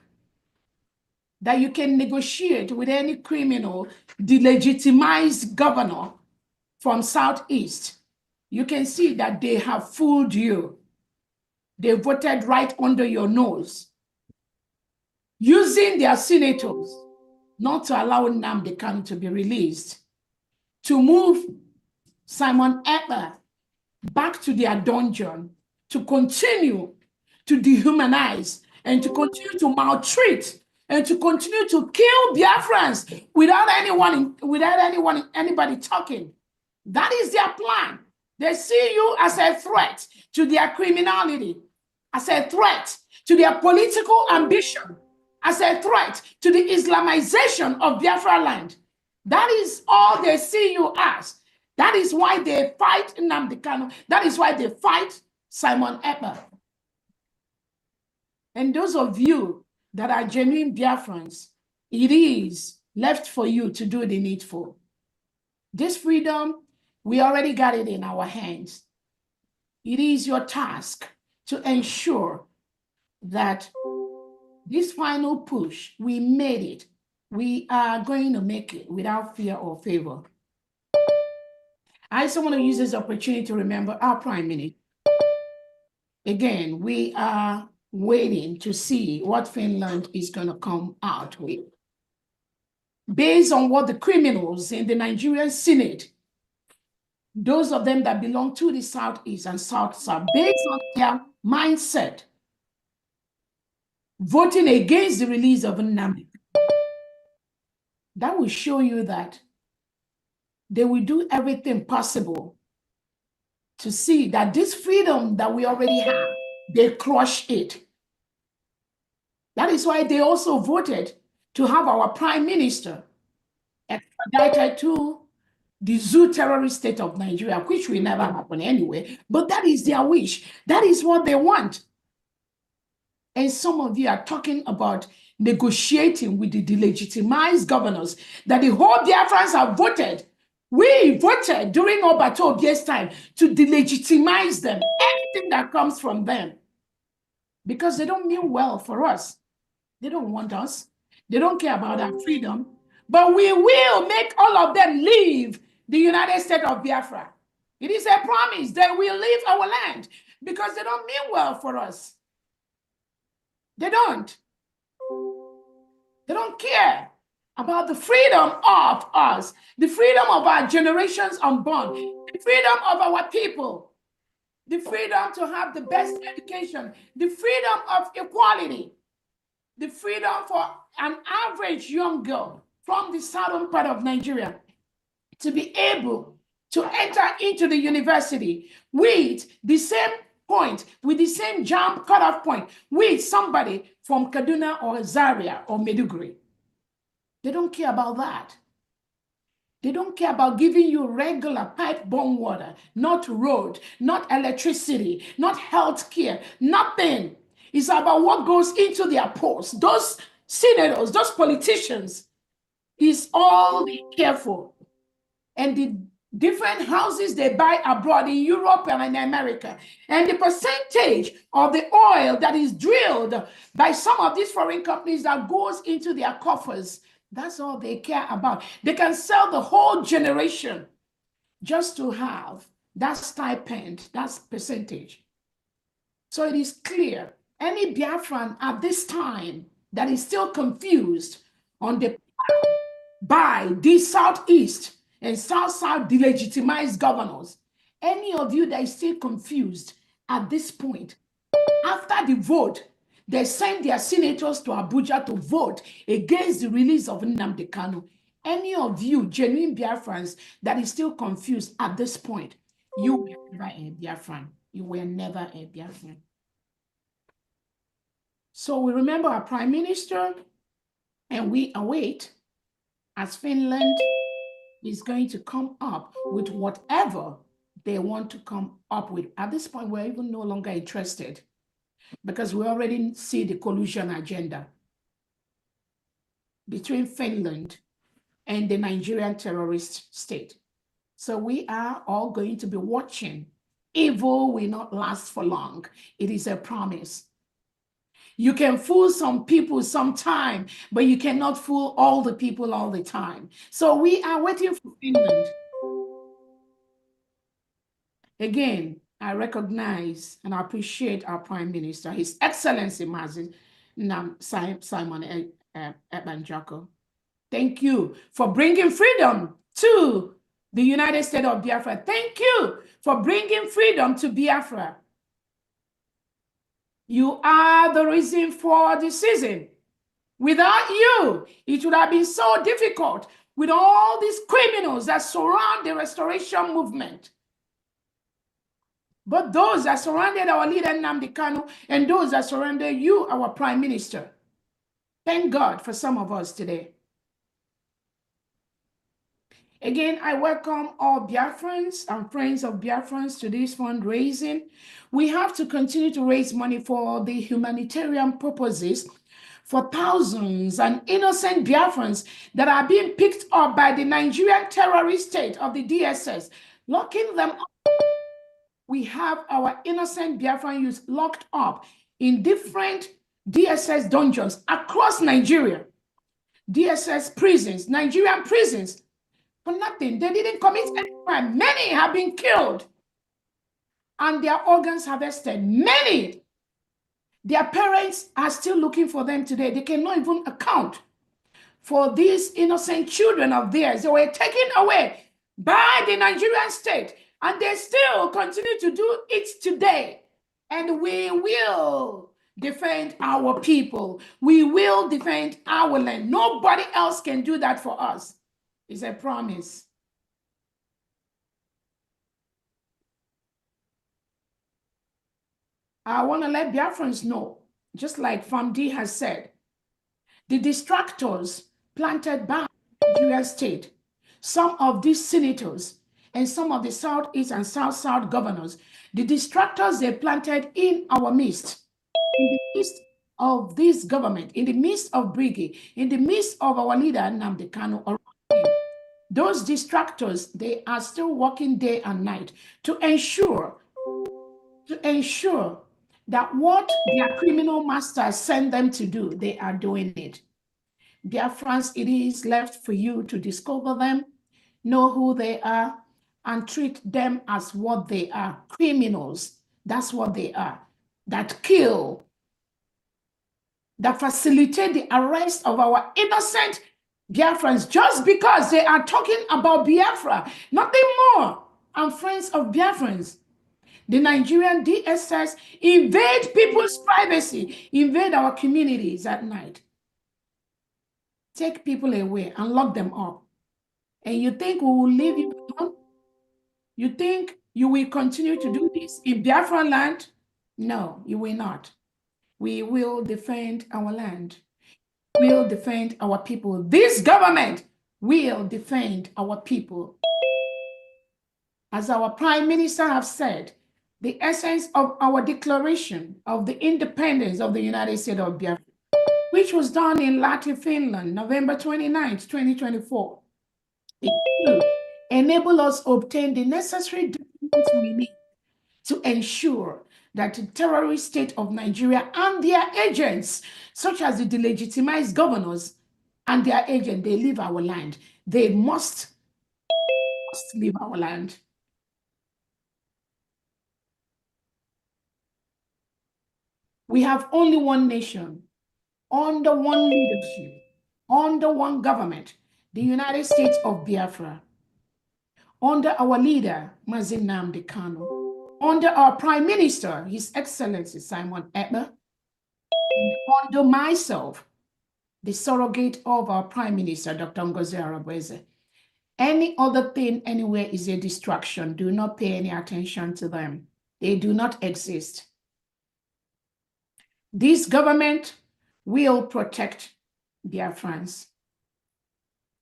that you can negotiate with any criminal, delegitimized governor from Southeast, you can see that they have fooled you. They voted right under your nose, using their senators not to allow Nnamdi Kanu to be released, to move Simon Ekpa back to their dungeon, to continue to dehumanize and to continue to maltreat and to continue to kill Biafrans without anybody talking. That is their plan. They see you as a threat to their criminality, as a threat to their political ambition, as a threat to the Islamization of Biafra land. That is all they see you as. That is why they fight Nnamdi Kanu. That is why they fight Simon Ekpa. And those of you that are genuine Biafrans, it is left for you to do the needful. This freedom, we already got it in our hands. It is your task to ensure that this final push, we made it. We are going to make it without fear or favor. I also want to use this opportunity to remember our Prime Minister. Again, we are waiting to see what Finland is going to come out with. Based on what the criminals in the Nigerian Senate, those of them that belong to the Southeast and South-South, based on their mindset, voting against the release of Nnamdi, that will show you that they will do everything possible to see that this freedom that we already have, they crush it. That is why they also voted to have our Prime Minister extradited to the zoo terrorist state of Nigeria, which will never happen anyway, but that is their wish. That is what they want. And some of you are talking about negotiating with the delegitimized governors that the whole Biafrans have voted. We voted during Obato Obi's time to delegitimize them, anything that comes from them, because they don't mean well for us. They don't want us. They don't care about our freedom. But we will make all of them leave the United States of Biafra. It is a promise they will leave our land because they don't mean well for us. They don't. They don't care about the freedom of us, the freedom of our generations unborn, the freedom of our people, the freedom to have the best education, the freedom of equality, the freedom for an average young girl from the southern part of Nigeria to be able to enter into the university with the same point, with the same jump cutoff point, with somebody from Kaduna or Zaria or Maiduguri. They don't care about that. They don't care about giving you regular pipe-borne water, not road, not electricity, not health care, nothing. It's about what goes into their posts. Those senators, those politicians, is all they care for. And the different houses they buy abroad in Europe and in America, and the percentage of the oil that is drilled by some of these foreign companies that goes into their coffers, that's all they care about. They can sell the whole generation just to have that stipend, that percentage. So it is clear, any Biafran at this time that is still confused on the by the Southeast and South-South delegitimized governors, any of you that is still confused at this point, after the vote, they send their senators to Abuja to vote against the release of Nnamdi Kanu. Any of you genuine Biafrans that is still confused at this point, you were never a Biafran. You were never a Biafran. So we remember our Prime Minister, and we await as Finland is going to come up with whatever they want to come up with. At this point, we're even no longer interested because we already see the collusion agenda between Finland and the Nigerian terrorist state. So we are all going to be watching. Evil will not last for long. It is a promise. You can fool some people sometime, but you cannot fool all the people all the time. So we are waiting for Finland. Again, I recognize and appreciate our Prime Minister, His Excellency Simon Ekpa-Njoko. Thank you for bringing freedom to the United States of Biafra. Thank you for bringing freedom to Biafra. You are the reason for the season. Without you, it would have been so difficult with all these criminals that surround the restoration movement. But those that surrounded our leader Nnamdi Kanu and those that surrounded you, our Prime Minister, thank God for some of us today. Again, I welcome all Biafrans and friends of Biafrans to this fundraising. We have to continue to raise money for the humanitarian purposes for thousands and innocent Biafrans that are being picked up by the Nigerian terrorist state of the DSS, locking them up. We have our innocent Biafran youth locked up in different DSS dungeons across Nigeria, DSS prisons, Nigerian prisons, for nothing. They didn't commit any crime. Many have been killed and their organs harvested. Many. Their parents are still looking for them today. They cannot even account for these innocent children of theirs. They were taken away by the Nigerian state, and they still continue to do it today. And we will defend our people. We will defend our land. Nobody else can do that for us. It's a promise. I want to let Biafrans know, just like FAMD has said, the distractors planted by the Nigerian state, some of these senators, and some of the Southeast and South governors, the distractors they planted in our midst, in the midst of this government, in the midst of Briggy, in the midst of our leader, Nnamdi Kanu, those distractors, they are still working day and night to ensure that what their criminal masters send them to do, they are doing it. Biafrans, it is left for you to discover them, know who they are, and treat them as what they are, criminals. That's what they are, that kill, that facilitate the arrest of our innocent Biafrans just because they are talking about Biafra, nothing more. I'm friends of Biafrans. The Nigerian DSS invade people's privacy, invade our communities at night, take people away and lock them up. And you think we will leave you alone? You think you will continue to do this in Biafra land? No, you will not. We will defend our land. We will defend our people. This government will defend our people. As our Prime Minister has said, the essence of our declaration of the independence of the United States of Biafra, which was done in Lahti, Finland, November 29th, 2024, it will enable us to obtain the necessary documents we need to ensure that the terrorist state of Nigeria and their agents, such as the delegitimized governors and their agents, they leave our land. They must leave our land. We have only one nation, under one leadership, under one government, the United States of Biafra, under our leader, Mazi Nnamdi Kanu, under our Prime Minister, His Excellency Simon Ekpa, and under myself, the surrogate of our Prime Minister, Dr. Ngozi Arabweze. Any other thing anywhere is a distraction. Do not pay any attention to them. They do not exist. This government will protect Biafrans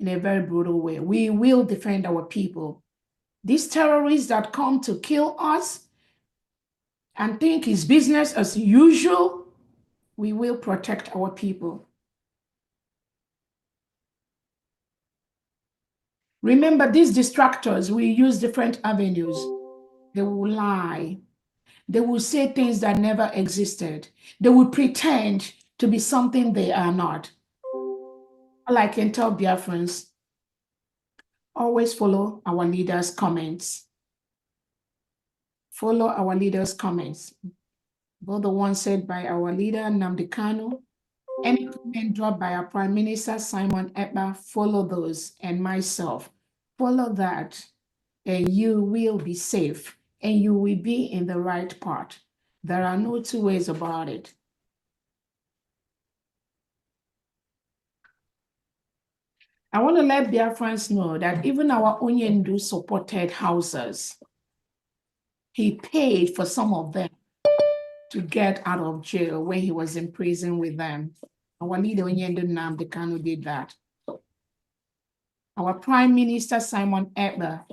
in a very brutal way. We will defend our people. These terrorists that come to kill us and think it's business as usual, we will protect our people. Remember, these distractors will use different avenues. They will lie. They will say things that never existed. They will pretend to be something they are not. All I can tell Biafrans, always follow our leaders' comments. Follow our leaders' comments. Both the ones said by our leader, Nnamdi Kanu, any comment dropped by our Prime Minister, Simon Ekpa, follow those, and myself. Follow that, and you will be safe. And you will be in the right part. There are no two ways about it. I want to let Biafrans know that even our Onyendu supported houses. He paid for some of them to get out of jail when he was in prison with them. Our leader Onyendu Nnamdi Kanu did that. Our Prime Minister Simon Ekpa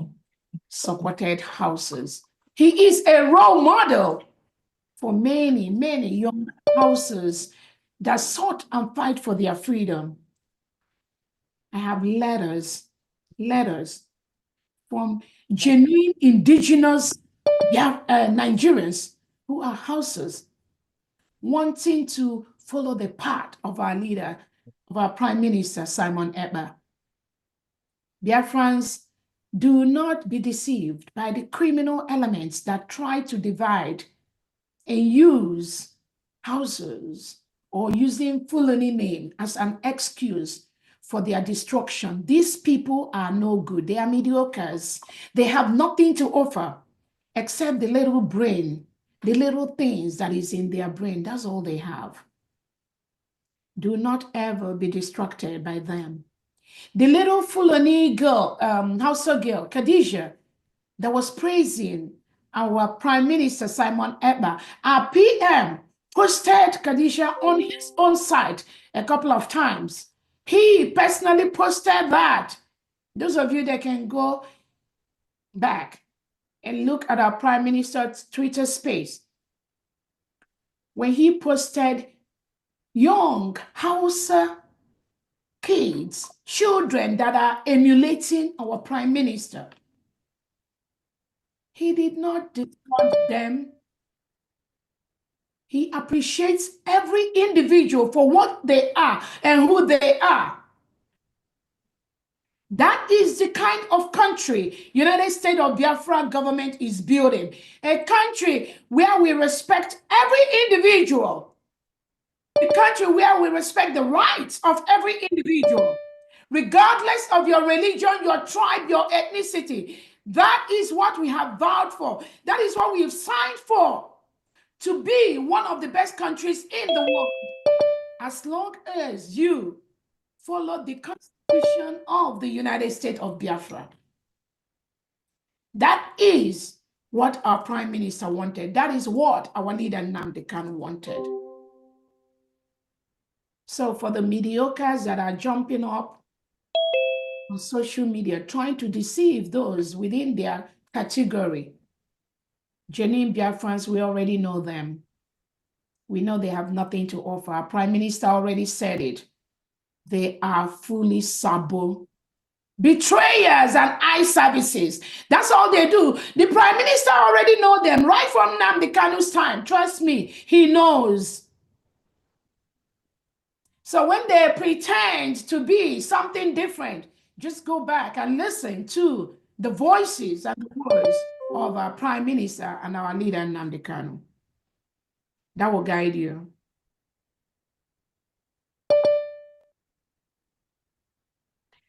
supported houses. He is a role model for many, many young houses that sought and fight for their freedom. I have letters from genuine indigenous Nigerians who are houses wanting to follow the path of our leader, of our Prime Minister, Simon Ekpa. Biafrans, Do not be deceived by the criminal elements that try to divide and use houses or using Fulani name as an excuse for their destruction. These people are no good. They are mediocres. They have nothing to offer except the little brain, the little things that is in their brain. That's all they have. Do not ever be distracted by them. The little Fulani girl, Hausa girl, Khadija, that was praising our Prime Minister Simon Ekpa, our PM posted Khadija on his own site a couple of times. He personally posted that. Those of you that can go back and look at our Prime Minister's Twitter space, when he posted young Hausa kids, children that are emulating our Prime Minister. He did not discard them. He appreciates every individual for what they are and who they are. That is the kind of country United States of Biafra government is building. A country where we respect every individual. A country where we respect the rights of every individual, regardless of your religion, your tribe, your ethnicity. That is what we have vowed for. That is what we have signed for, to be one of the best countries in the world. As long as you follow the Constitution of the United States of Biafra. That is what our Prime Minister wanted. That is what our leader Nnamdi Kanu wanted. So for the mediocres that are jumping up on social media, trying to deceive those within their category, genuine Biafrans, we already know them. We know they have nothing to offer. Our Prime Minister already said it. They are fully sabo betrayers and eye services. That's all they do. The Prime Minister already know them right from Nnamdi Kanu's time. Trust me, he knows. So when they pretend to be something different, just go back and listen to the voices and the words of our Prime Minister and our leader Nnamdi Kanu. That will guide you.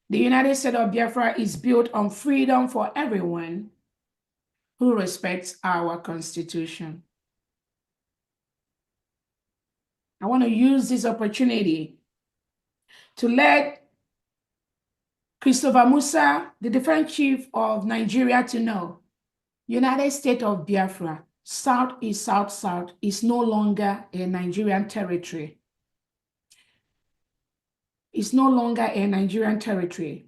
The United States of Biafra is built on freedom for everyone who respects our Constitution. I want to use this opportunity to let Christopher Musa, the Defense Chief of Nigeria, to know United States of Biafra, South is South, is no longer a Nigerian territory. It's no longer a Nigerian territory.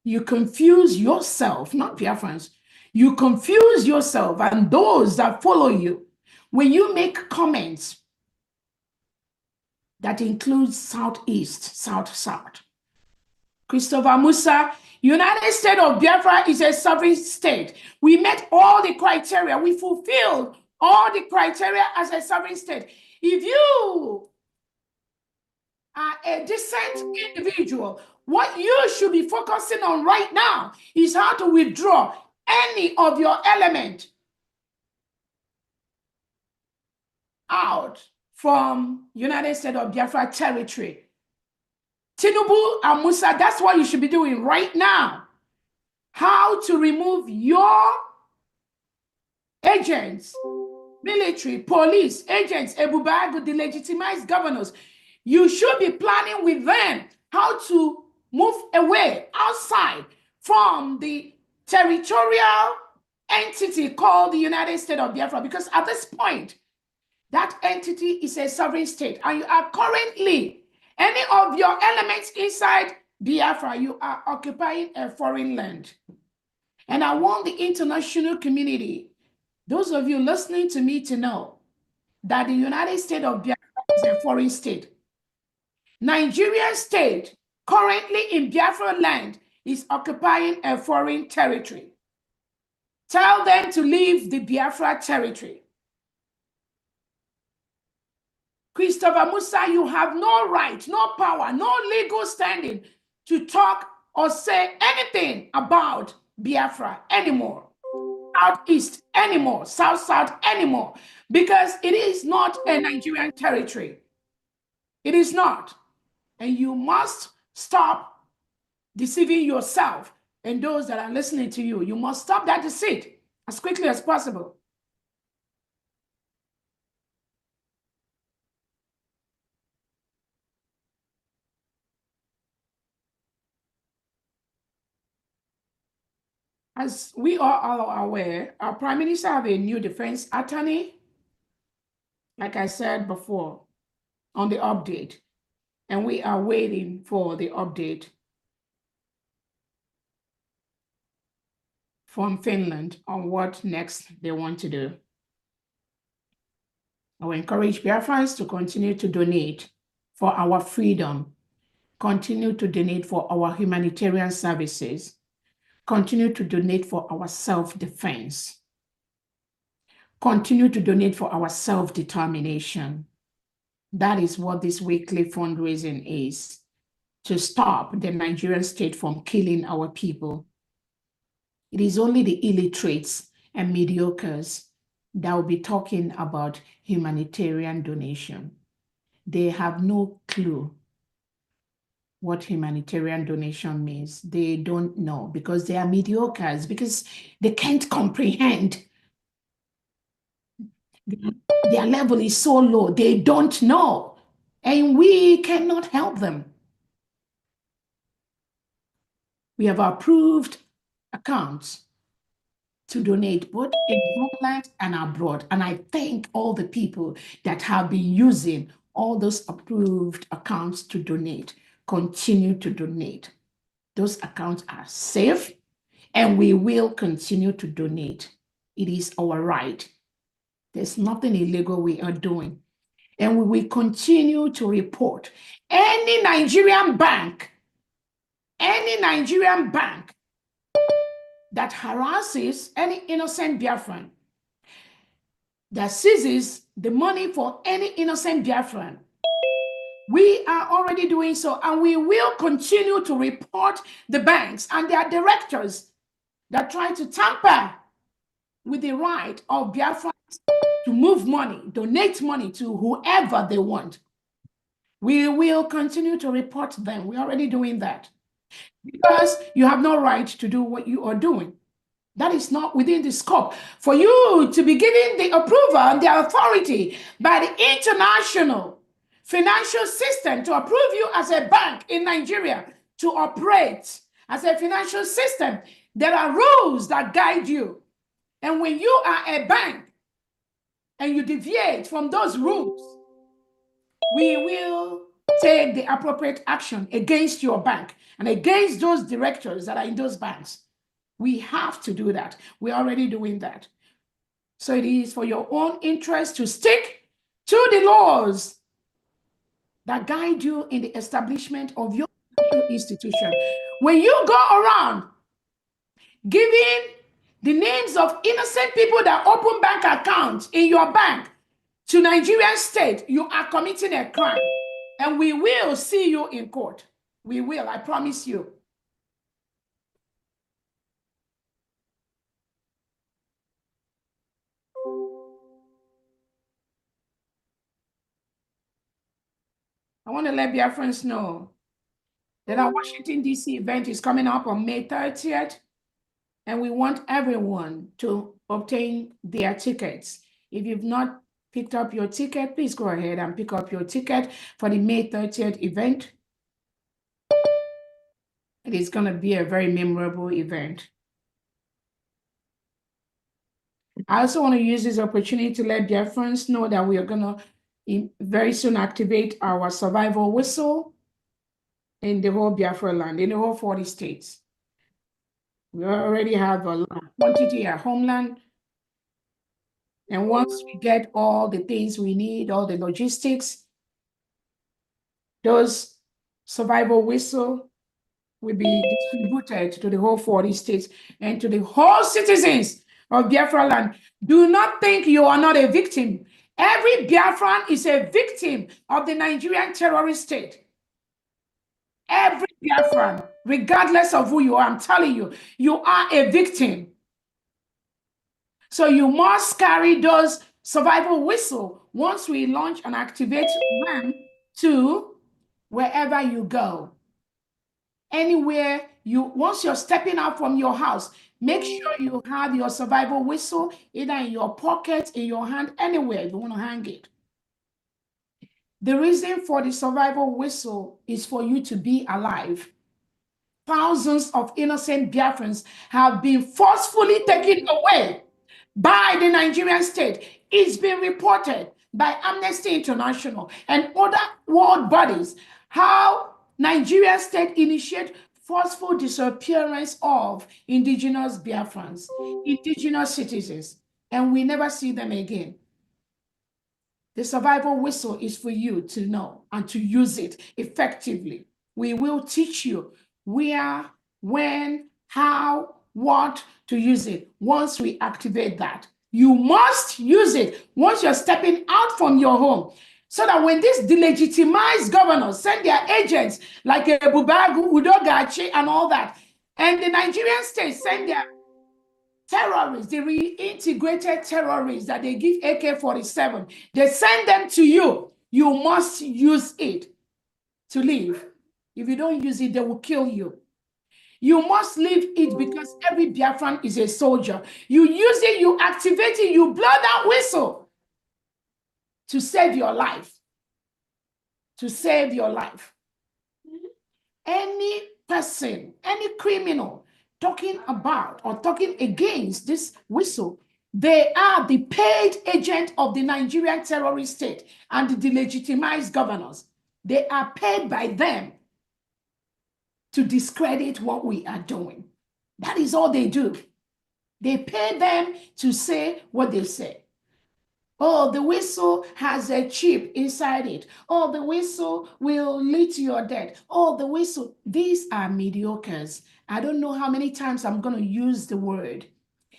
You confuse yourself, not Biafrans. You confuse yourself and those that follow you when you make comments that includes Southeast, South. Christopher Musa, United States of Biafra is a sovereign state. We met all the criteria. We fulfilled all the criteria as a sovereign state. If you are a decent individual, what you should be focusing on right now is how to withdraw any of your element out from United States of Biafra territory. Tinubu and Musa, that's what you should be doing right now. How to remove your agents, military, police, agents, Ebubagu, the legitimized governors. You should be planning with them how to move away outside from the territorial entity called the United States of Biafra, because at this point, that entity is a sovereign state, and you are currently, any of your elements inside Biafra, you are occupying a foreign land. And I want the international community, those of you listening to me, to know that the United States of Biafra is a foreign state. Nigerian state currently in Biafra land is occupying a foreign territory. Tell them to leave the Biafra territory. Christopher Musa, you have no right, no power, no legal standing to talk or say anything about Biafra anymore, Southeast anymore, South anymore, because it is not a Nigerian territory. It is not. And you must stop deceiving yourself and those that are listening to you. You must stop that deceit as quickly as possible. As we are all aware, our Prime Minister have a new defense attorney, like I said before, on the update. And we are waiting for the update from Finland on what next they want to do. I will encourage Biafrans to continue to donate for our freedom, continue to donate for our humanitarian services, continue to donate for our self-defense, continue to donate for our self-determination. That is what this weekly fundraising is, to stop the Nigerian state from killing our people. It is only the illiterates and mediocres that will be talking about humanitarian donation. They have no clue what humanitarian donation means. They don't know because they are mediocres, because they can't comprehend. Their level is so low, they don't know, and we cannot help them. We have approved accounts to donate both in homeland and abroad. And I thank all the people that have been using all those approved accounts to donate. Continue to donate. Those accounts are safe, and we will continue to donate. It is our right. There's nothing illegal we are doing. And we will continue to report any Nigerian bank that harasses any innocent Biafran, that seizes the money for any innocent Biafran. We are already doing so, and we will continue to report the banks and their directors that try to tamper with the right of Biafrans to move money, donate money to whoever they want. We will continue to report them. We're already doing that, because you have no right to do what you are doing. That is not within the scope for you to be given the approval and the authority by the international financial system to approve you as a bank in Nigeria to operate as a financial system. There are rules that guide you. And when you are a bank and you deviate from those rules, we will take the appropriate action against your bank and against those directors that are in those banks. We have to do that. We're already doing that. So it is for your own interest to stick to the laws that guide you in the establishment of your institution. When you go around giving the names of innocent people that open bank accounts in your bank to Nigerian state, you are committing a crime. And we will see you in court. We will, I promise you. I want to let Biafrans know that our Washington, D.C. event is coming up on May 30th, and we want everyone to obtain their tickets. If you've not picked up your ticket, please go ahead and pick up your ticket for the May 30th event. It is going to be a very memorable event. I also want to use this opportunity to let Biafrans know that we are going to very soon activate our survival whistle in the whole Biafra land, in the whole 40 states. We already have a quantity at homeland. And once we get all the things we need, all the logistics, those survival whistle will be distributed to the whole 40 states and to the whole citizens of Biafra land. Do not think you are not a victim. Every Biafran is a victim of the Nigerian terrorist state. Every Biafran Regardless of who you are, I'm telling you, you are a victim. So you must carry those survival whistle once we launch and activate them to wherever you go. Anywhere once you're stepping out from your house, make sure you have your survival whistle either in your pocket, in your hand, anywhere you want to hang it. The reason for the survival whistle is for you to be alive. Thousands of innocent Biafrans have been forcefully taken away by the Nigerian state. It's been reported by Amnesty International and other world bodies how Nigerian state initiate forceful disappearance of indigenous Biafrans, indigenous citizens, and we never see them again. The survival whistle is for you to know and to use it effectively. We will teach you where, when, how, what to use it. Once we activate that, you must use it once you're stepping out from your home, so that when these delegitimized governors send their agents like Ebubagu, Udogachi, and all that, and the Nigerian state send their terrorists, the reintegrated terrorists that they give AK-47, they send them to you. You must use it to live. If you don't use it, they will kill you. You must leave it because every Biafran is a soldier. You use it, you activate it, you blow that whistle to save your life. To save your life. Any person, any criminal talking about or talking against this whistle, they are the paid agent of the Nigerian terrorist state and the delegitimized governors. They are paid by them to discredit what we are doing. That is all they do. They pay them to say what they say. Oh, the whistle has a chip inside it. Oh, the whistle will lead to your death. Oh, the whistle. These are mediocres. I don't know how many times I'm going to use the word.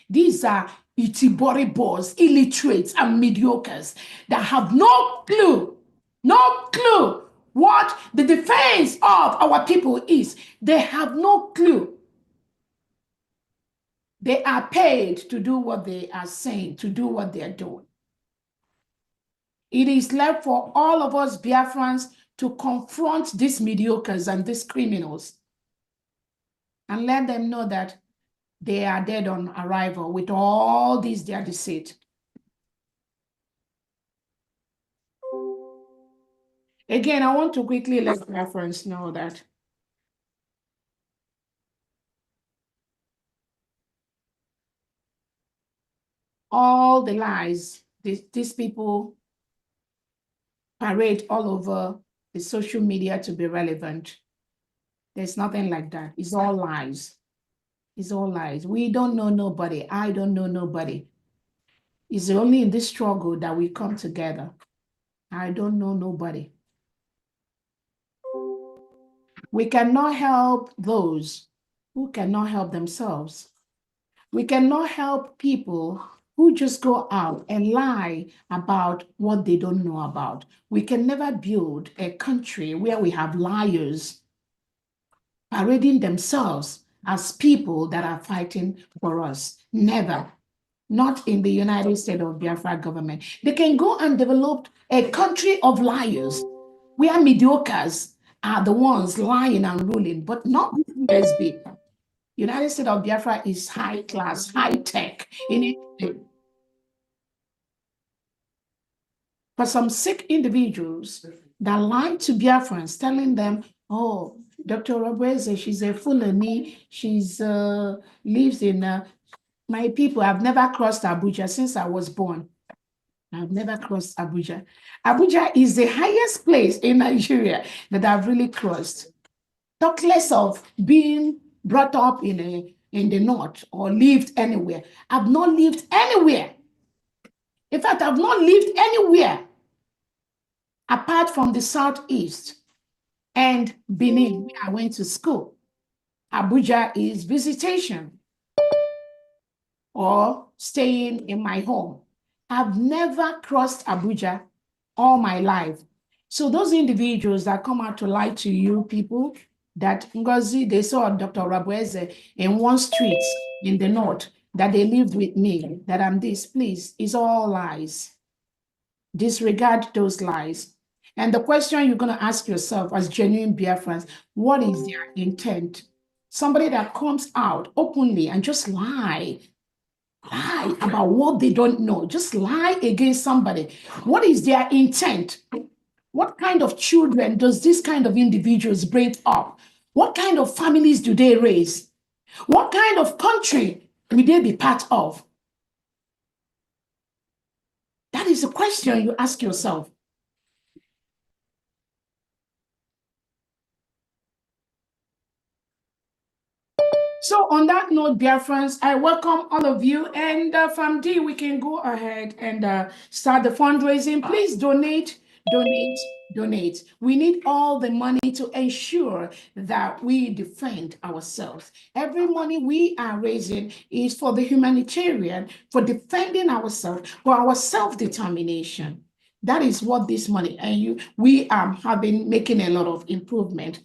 These are itiboribos, illiterates, and mediocres that have no clue what the defense of our people is. They have no clue. They are paid to do what they are saying, to do what they are doing. It is left for all of us Biafrans to confront these mediocres and these criminals and let them know that they are dead on arrival with all these their deceit. Again, I want to quickly let Biafrans know that all the lies these people parade all over the social media to be relevant, there's nothing like that. It's all lies. It's all lies. We don't know nobody. I don't know nobody. It's only in this struggle that we come together. I don't know nobody. We cannot help those who cannot help themselves. We cannot help people who just go out and lie about what they don't know about. We can never build a country where we have liars parading themselves as people that are fighting for us. Never. Not in the United States of Biafra government. They can go and develop a country of liars where mediocres are the ones lying and ruling, but not USB. United States of Biafra is high class, high tech in it. For some sick individuals that lie to Biafrans, telling them, oh, Dr. Robreze, she's a Fulani, she's lives in my people. I've never crossed Abuja since I was born. I've never crossed Abuja. Abuja is the highest place in Nigeria that I've really crossed. Talk less of being brought up in the north or lived anywhere. I've not lived anywhere. In fact, I've not lived anywhere apart from the southeast and Benin, where I went to school. Abuja is visitation or staying in my home. I've never crossed Abuja all my life. So those individuals that come out to lie to you people, that Ngozi, they saw Dr. Rabueze in one street in the north, that they lived with me, that I'm this, please, it's all lies. Disregard those lies. And the question you're going to ask yourself as genuine Biafrans, what is their intent? Somebody that comes out openly and just lie about what they don't know, just lie against somebody. What is their intent? What kind of children does this kind of individuals bring up? What kind of families do they raise? What kind of country will they be part of? That is a question you ask yourself. So on that note, dear friends, I welcome all of you. And from D, we can go ahead and start the fundraising. Please donate. We need all the money to ensure that we defend ourselves. Every money we are raising is for the humanitarian, for defending ourselves, for our self-determination. That is what this money, and we have been making a lot of improvement.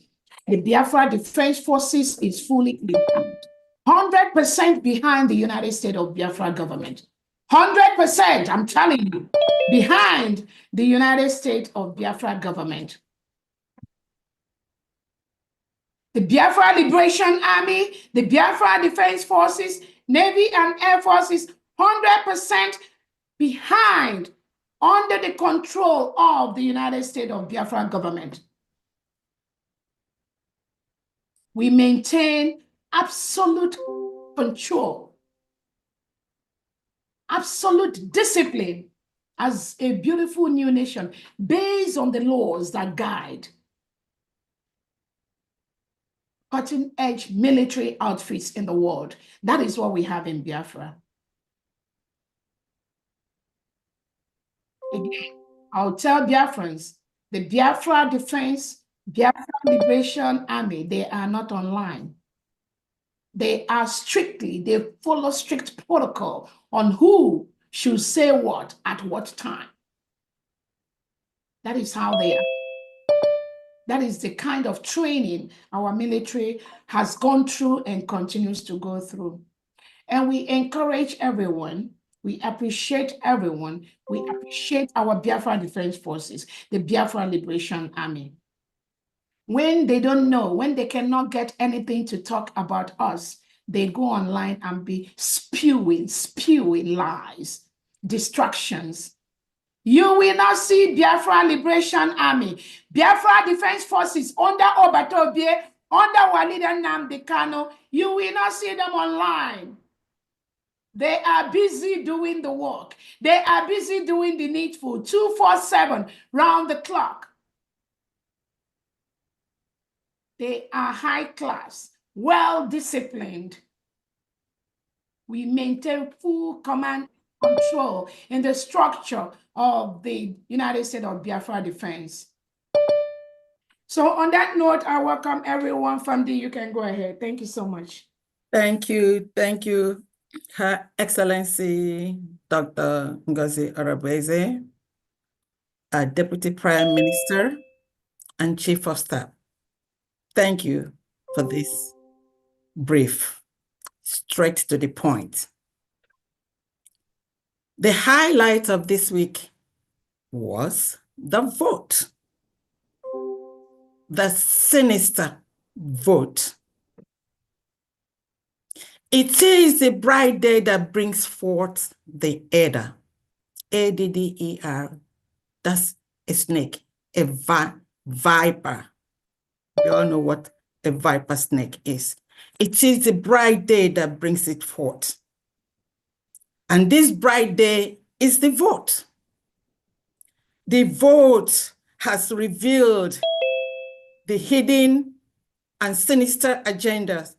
The Biafra Defense Forces is fully equipped, 100% behind the United States of Biafra government. 100%, I'm telling you, behind the United States of Biafra government. The Biafra Liberation Army, the Biafra Defense Forces, Navy and Air Forces, 100% behind, under the control of the United States of Biafra government. We maintain absolute control, absolute discipline as a beautiful new nation based on the laws that guide cutting-edge military outfits in the world. That is what we have in Biafra. Again, I'll tell Biafrans, the Biafra Defense, Biafra Liberation Army, they are not online. They follow strict protocol on who should say what at what time. That is how they are. That is the kind of training our military has gone through and continues to go through. And we encourage everyone. We appreciate everyone. We appreciate our Biafra Defense Forces, the Biafra Liberation Army. When they don't know, when they cannot get anything to talk about us, they go online and be spewing lies, distractions. You will not see Biafra Liberation Army, Biafra Defense Forces under Obatobie, under Walida Nnamdi Kanu. You will not see them online. They are busy doing the work. They are busy doing the needful 24/7, round the clock. They are high class, well-disciplined. We maintain full command control in the structure of the United States of Biafra Defense. So on that note, I welcome everyone. Famdi, you can go ahead. Thank you so much. Thank you, Her Excellency Dr. Ngozi Arabueze, our Deputy Prime Minister and Chief of Staff. Thank you for this brief, straight to the point. The highlight of this week was the vote, the sinister vote. It is the bright day that brings forth the adder, A-D-D-E-R. That's a snake, a viper. We all know what a viper snake is. It is the bright day that brings it forth. And this bright day is the vote. The vote has revealed the hidden and sinister agendas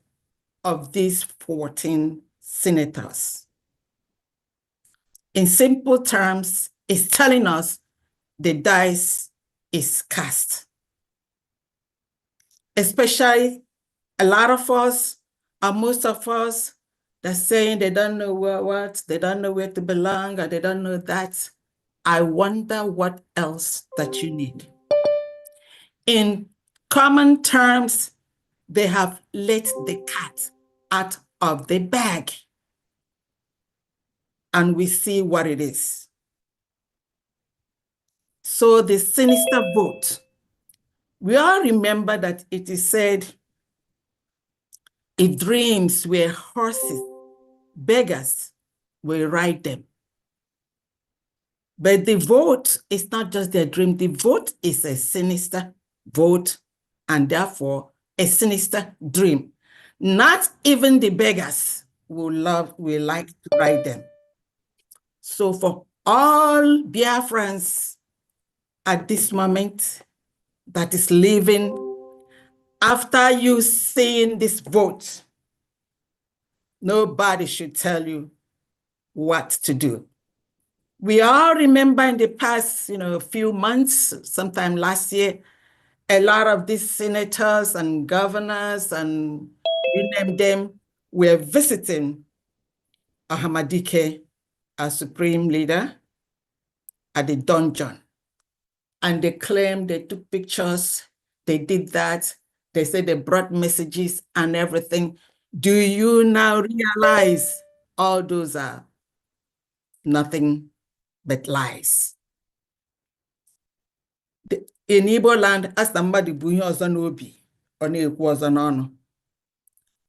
of these 14 senators. In simple terms, it's telling us the dice is cast. Especially a lot of us, or most of us, they're saying they don't know what, they don't know where to belong, or they don't know that. I wonder what else that you need. In common terms, they have let the cat out of the bag. And we see what it is. So the sinister vote. We all remember that it is said, if dreams were horses, beggars will ride them. But the vote is not just their dream. The vote is a sinister vote and therefore a sinister dream. Not even the beggars will like to ride them. So for all Biafrans at this moment that is living, after you seeing this vote, nobody should tell you what to do. We all remember in the past, a few months, sometime last year, a lot of these senators and governors and you name them were visiting Ahmadike, our supreme leader, at the dungeon. And they claimed they took pictures, they did that, they said they brought messages and everything. Do you now realize all those are nothing but lies? In Igbo land, as somebody bu ihe ọzọ n'obi, ọ na-ekwu ọzọ n'ọnụ.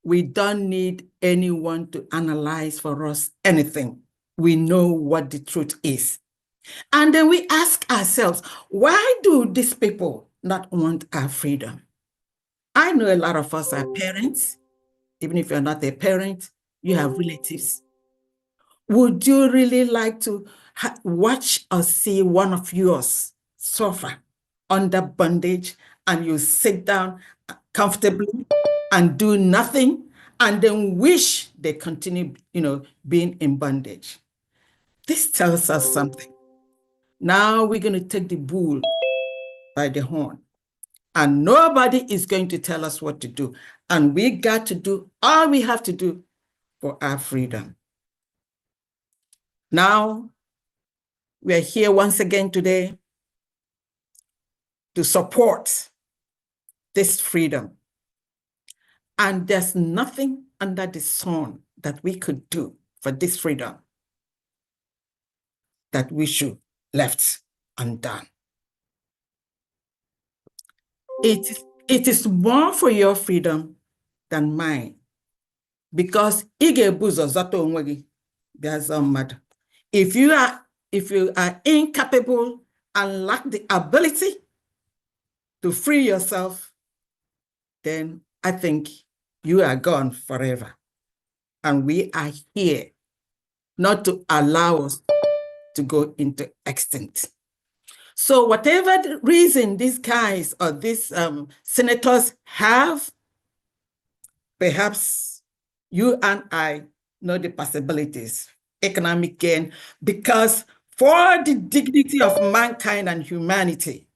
We don't need anyone to analyze for us anything. We know what the truth is. And then we ask ourselves, why do these people not want our freedom? I know a lot of us are parents. Even if you're not a parent, you have relatives. Would you really like to watch or see one of yours suffer under bondage and you sit down comfortably and do nothing and then wish they continue, being in bondage? This tells us something. Now we're going to take the bull by the horn, and nobody is going to tell us what to do. And we got to do all we have to do for our freedom. Now, we are here once again today to support this freedom. And there's nothing under the sun that we could do for this freedom that we should left undone. It is more for your freedom than mine, because if you are incapable and lack the ability to free yourself, then I think you are gone forever. And we are here not to allow us to go into extinct. So whatever the reason these guys or these senators have, perhaps you and I know the possibilities, economic gain, because for the dignity of mankind and humanity,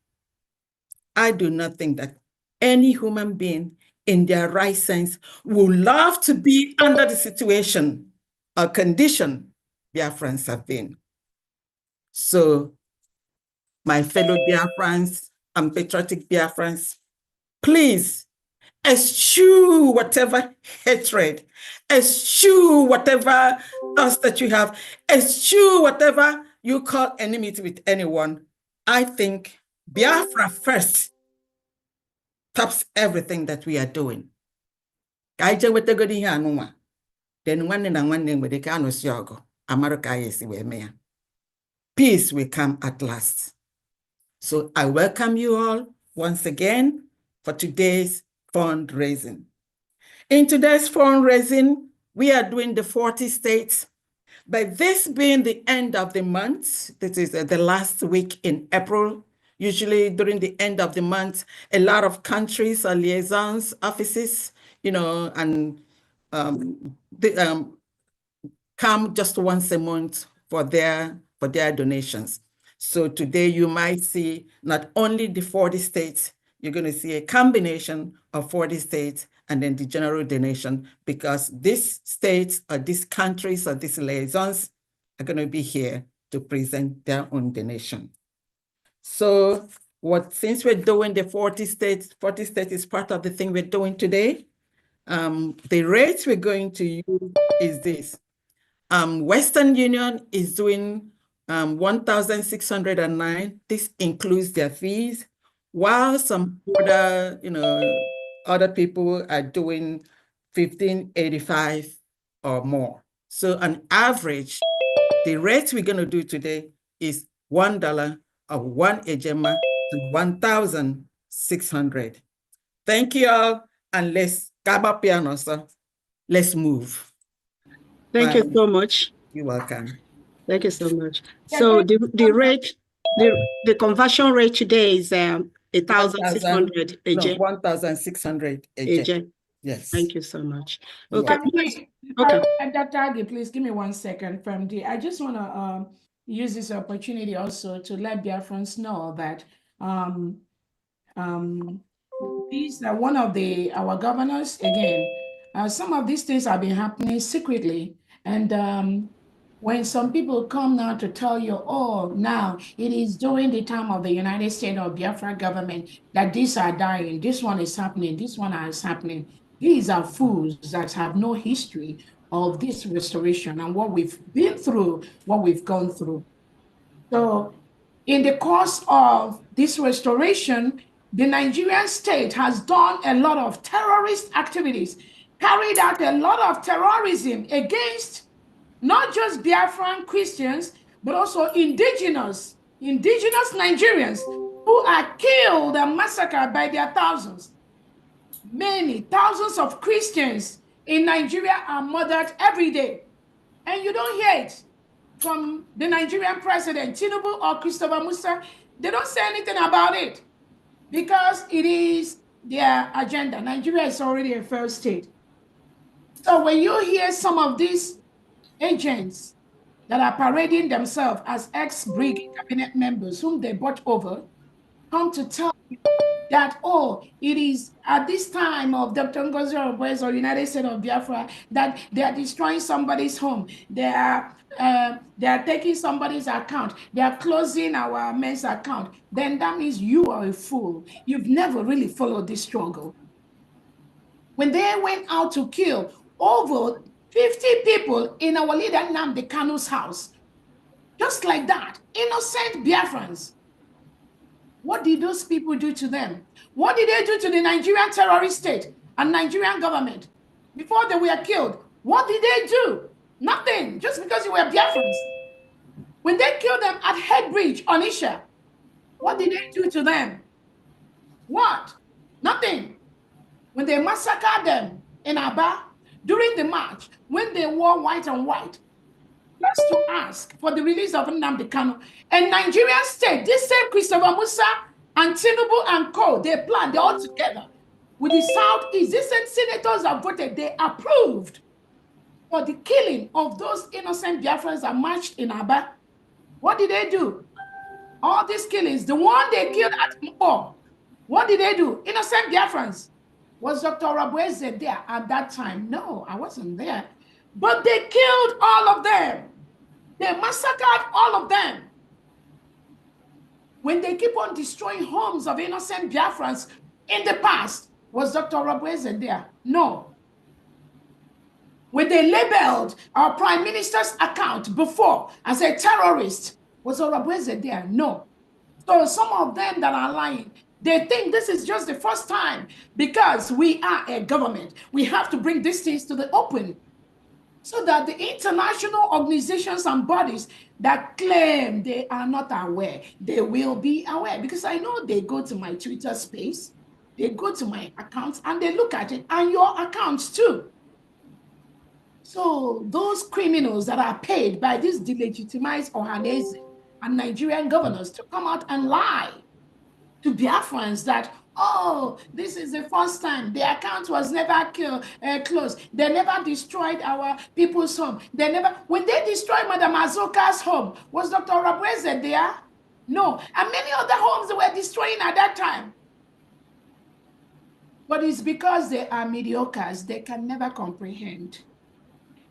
I do not think that any human being in their right sense would love to be under the situation or condition Biafrans have been. So, my fellow Biafrans and patriotic Biafrans, please eschew whatever hatred, eschew whatever else that you have, eschew whatever you call enmity with anyone. I think Biafra first tops everything that we are doing. Then peace will come at last. So I welcome you all once again for today's fundraising. In today's fundraising, we are doing the 40 states. But this being the end of the month, this is the last week in April. Usually during the end of the month, a lot of countries or liaisons offices, and come just once a month for their donations. So today you might see not only the 40 states, you're going to see a combination of 40 states and then the general donation, because these states or these countries or these liaisons are going to be here to present their own donation. So since we're doing the 40 states is part of the thing we're doing today. The rates we're going to use is this. Western Union is doing 1,609. This includes their fees, while some other, other people are doing 1,585 or more. So on average, the rate we're going to do today is $1 of one ejema to 1,600. Thank you all, and let's gaba piano, sir. Let's move. Thank you so much. You're welcome. Thank you so much. So the rate, the conversion rate today is 1,600 a No, gen. 1,600 a gen. Yes. Thank you so much. You're Okay. Okay. Dr. Agi, please give me 1 second from the. I just want to use this opportunity also to let Biafrans know that these are one of our governors again. Some of these things have been happening secretly, and when some people come now to tell you, oh, now it is during the time of the United States or Biafra government that these are dying, this one is happening, this one is happening. These are fools that have no history of this restoration and what we've been through, what we've gone through. So in the course of this restoration, the Nigerian state has done a lot of terrorist activities, carried out a lot of terrorism against not just Biafran Christians, but also indigenous Nigerians who are killed and massacred by their thousands. Many thousands of Christians in Nigeria are murdered every day. And you don't hear it from the Nigerian president, Tinubu or Christopher Musa. They don't say anything about it because it is their agenda. Nigeria is already a failed state. So when you hear some of these agents that are parading themselves as ex-Brig cabinet members whom they bought over come to tell you that, oh, it is at this time of Dr. Ngozi Oboez or United States of Biafra that they are destroying somebody's home. They are taking somebody's account. They are closing our men's account. Then that means you are a fool. You've never really followed this struggle. When they went out to kill over 50 people in our leader Nnamdi Kanu's house, just like that, innocent Biafrans. What did those people do to them? What did they do to the Nigerian terrorist state and Nigerian government before they were killed? What did they do? Nothing, just because you were Biafrans. When they killed them at Headbridge, Onisha, what did they do to them? What? Nothing. When they massacred them in Aba during the march, when they wore white and white, just to ask for the release of Nnamdi Kanu. And Nigerian state, this same Christopher Musa and Tinubu and co, they planned, they're all together. With the Southeast, these same senators have voted, they approved for the killing of those innocent Biafrans that marched in Aba. What did they do? All these killings, the one they killed at Mpo, what did they do? Innocent Biafrans. Was Dr. Oboez there at that time? No, I wasn't there. But they killed all of them. They massacred all of them. When they keep on destroying homes of innocent Biafrans in the past, was Dr. Oboez there? No. When they labeled our prime minister's account before as a terrorist, was Oboez there? No. So some of them that are lying, they think this is just the first time because we are a government. We have to bring these things to the open so that the international organizations and bodies that claim they are not aware, they will be aware. Because I know they go to my Twitter space, they go to my accounts and they look at it and your accounts too. So those criminals that are paid by these delegitimized Ohanese and Nigerian governors to come out and lie to Biafrans that, oh, this is the first time the account was never closed. They never destroyed our people's home. They never, when they destroyed Madam Azoka's home, was Dr. Oboez there? No. And many other homes they were destroying at that time. But it's because they are mediocres. They can never comprehend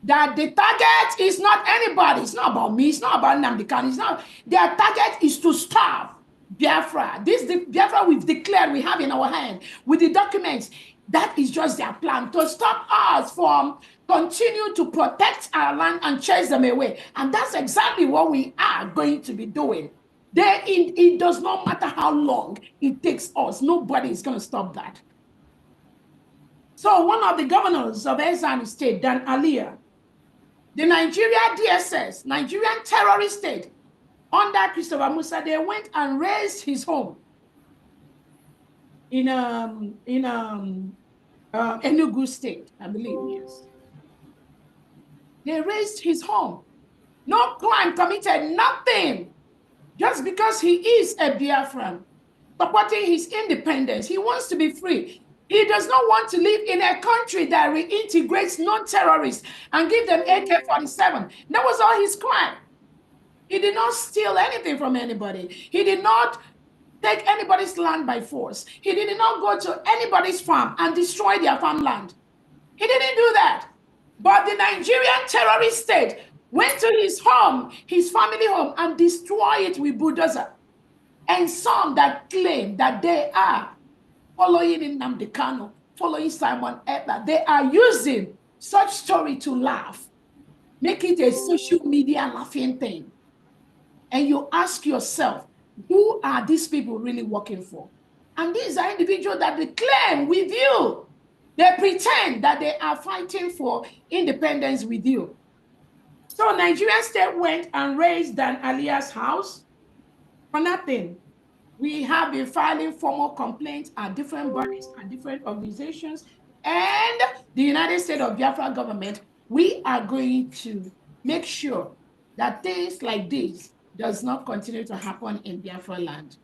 that the target is not anybody. It's not about me. It's not about Nnamdi Kanu. It's not. Their target is to starve Biafra. Biafra we've declared we have in our hand with the documents. That is just their plan to stop us from continue to protect our land and chase them away. And that's exactly what we are going to be doing. It does not matter how long it takes us. Nobody is going to stop that. So one of the governors of Ezani State, Dan Alia, the Nigeria DSS, Nigerian terrorist state, under Christopher Musa, they went and raised his home in Enugu State, I believe, yes. They raised his home. No crime committed, nothing. Just because he is a Biafran, supporting his independence. He wants to be free. He does not want to live in a country that reintegrates non-terrorists and give them AK-47. That was all his crime. He did not steal anything from anybody. He did not take anybody's land by force. He did not go to anybody's farm and destroy their farmland. He didn't do that. But the Nigerian terrorist state went to his home, his family home, and destroyed it with bulldozer. And some that claim that they are following Nnamdi Kanu, following Simon Ekpa, they are using such story to laugh, make it a social media laughing thing. And you ask yourself, who are these people really working for? And these are individuals that they claim with you. They pretend that they are fighting for independence with you. So Nigerian state went and raised Dan Alia's house for nothing. We have been filing formal complaints at different bodies and different organizations, and the United States of Biafra government. We are going to make sure that things like this does not continue to happen in Biafra land.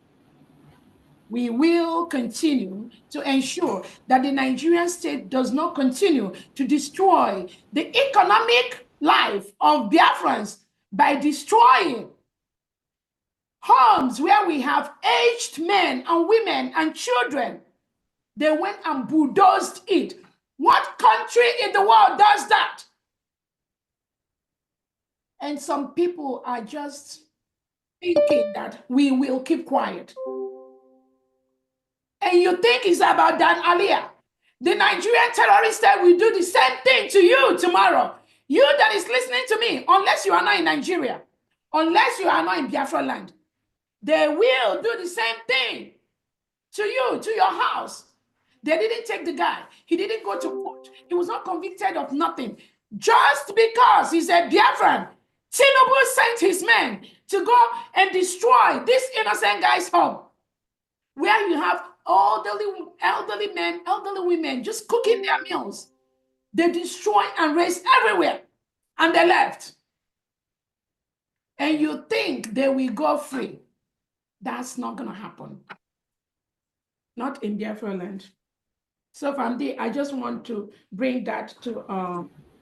We will continue to ensure that the Nigerian state does not continue to destroy the economic life of Biafrans by destroying homes where we have aged men and women and children. They went and bulldozed it. What country in the world does that? And some people are just thinking that we will keep quiet. And you think it's about Dan Alia. The Nigerian terrorist state will do the same thing to you tomorrow. You that is listening to me, unless you are not in Nigeria, unless you are not in Biafra land, they will do the same thing to you, to your house. They didn't take the guy. He didn't go to court. He was not convicted of nothing. Just because he's a Biafran, Tinubu sent his men to go and destroy this innocent guy's home, where you have elderly men, elderly women just cooking their meals. They destroy and raise everywhere, and they left. And you think they will go free. That's not going to happen. Not in Biafra land. So Famdi, I just want to bring that to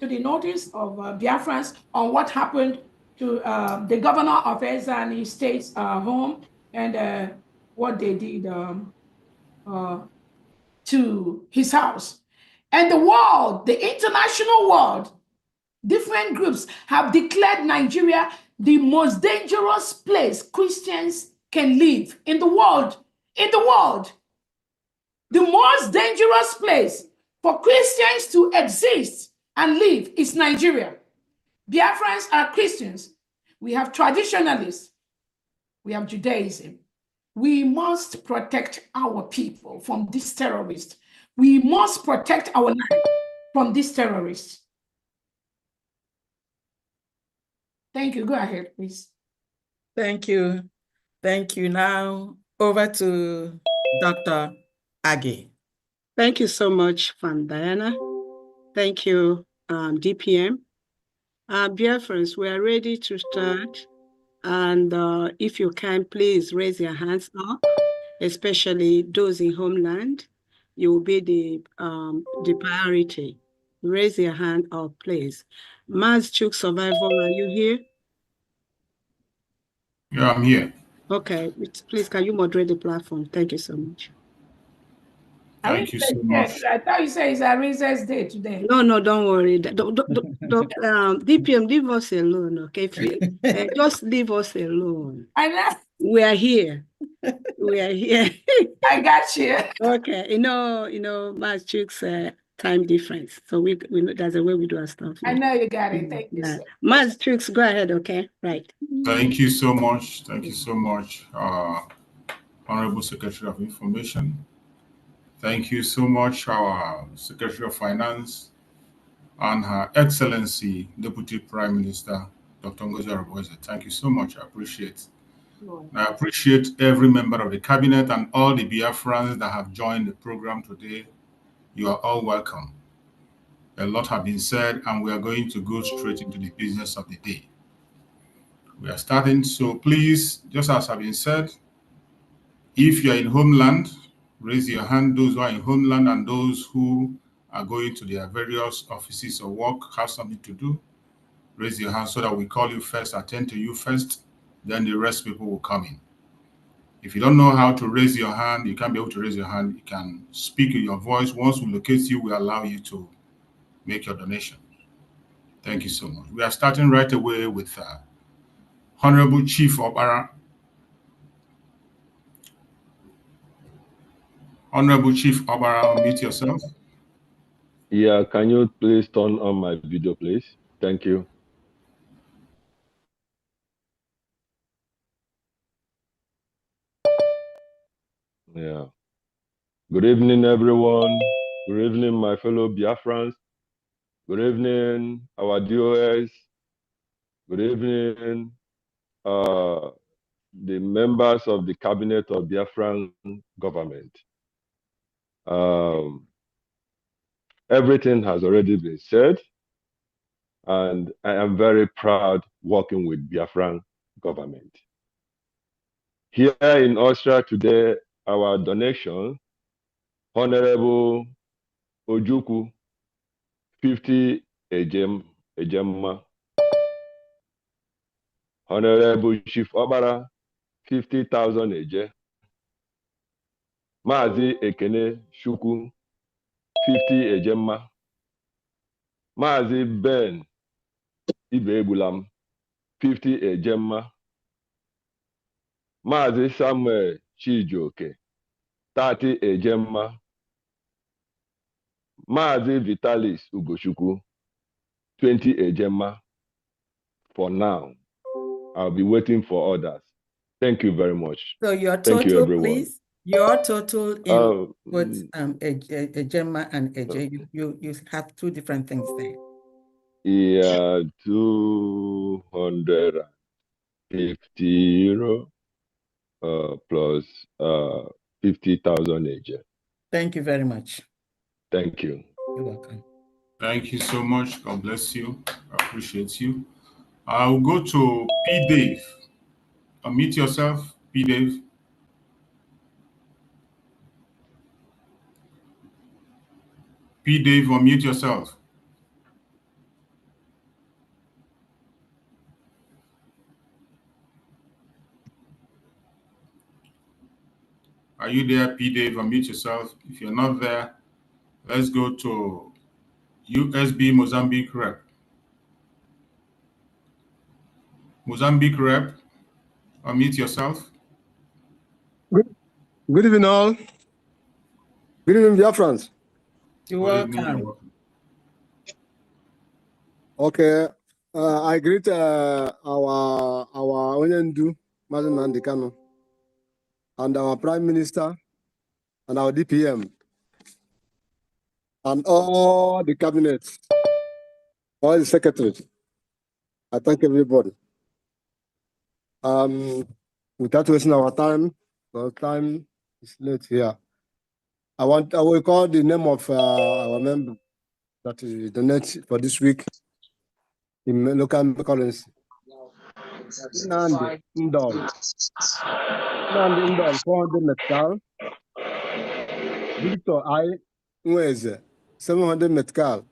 the notice of Biafrans on what happened to the governor of Ezani State's home and what they did to his house. And the world, the international world, different groups have declared Nigeria the most dangerous place Christians can live in the world. In the world, the most dangerous place for Christians to exist and live is Nigeria. Biafrans are Christians. We have traditionalists. We have Judaism. We must protect our people from these terrorists. We must protect our land from these terrorists. Thank you. Go ahead, please. Thank you. Thank you. Now, over to Dr. Agi. Thank you so much, Diana. Thank you, DPM. Dear friends, we are ready to start. And if you can, please raise your hands up, especially those in homeland. You will be the priority. Raise your hand up, please. Maz Chuk Survival, are you here? Yeah, I'm here. Okay, please, can you moderate the platform? Thank you so much. Thank you so much. I thought you said it's Ariza's day today. No, don't worry. DPM, leave us alone, okay? Just leave us alone. I know. We are here. We are here. I got you. Okay, you know, March Chuk's time difference. So we know that's the way we do our stuff. I know you got it. Thank you, sir. March Chuk's, go ahead, okay? Right. Thank you so much. Thank you so much, Honorable Secretary of Information. Thank you so much, our Secretary of Finance, and Her Excellency Deputy Prime Minister, Dr. Ngozi Arabweze. Thank you so much. I appreciate. I appreciate every member of the cabinet and all the Biafrans that have joined the program today. You are all welcome. A lot have been said, and we are going to go straight into the business of the day. We are starting, so please, just as have been said, if you are in homeland, raise your hand. Those who are in homeland and those who are going to their various offices or work, have something to do, raise your hand so that we call you first, attend to you first, then the rest people will come in. If you don't know how to raise your hand, you can't be able to raise your hand, you can speak in your voice. Once we locate you, we allow you to make your donation. Thank you so much. We are starting right away with Honorable Chief Obara. Honorable Chief Obara, unmute yourself. Yeah, can you please turn on my video, please? Thank you. Yeah. Good evening, everyone. Good evening, my fellow Biafrans. Good evening, our DOS. Good evening, the members of the cabinet of Biafran government. Everything has already been said, and I am very proud working with Biafran government. Here in Austria today, our donation, Honorable Ojuku, 50 Ejemma. Honorable Chief Obara, 50,000 Eje. Mazi Ekene Shuku, 50 Ejemma. Mazi Ben Ibebulam, 50 Ejemma. Mazi Samuel Chijoke, 30 Ejemma. Mazi Vitalis Ugochukwu, 20 Ejemma. For now, I'll be waiting for others. Thank you very much. So your Thank you, total, everyone. please. Your total in both Ejemma and Eje. You have two different things there. Yeah, 250 euro plus 50,000 Eje. Thank you very much. Thank you. You're welcome. Thank you so much. God bless you. I appreciate you. I'll go to P. Dave. Unmute yourself, P. Dave. P. Dave, unmute yourself. Are you there, P. Dave? Unmute yourself. If you're not there, let's go to USB Mozambique rep. Mozambique rep, unmute yourself. Good evening, all. Good evening, Biafrans. You're welcome. Okay, I greet our Onyendu, Mazen Nandikano, and our Prime Minister, and our DPM, and all the cabinets, all the secretaries. I thank everybody. Without wasting our time is late here. I will call the name of our member that is donate for this week in local currency. Nandi Indol, 400 Metcal. Victor I. Nweze, 700 Metcal.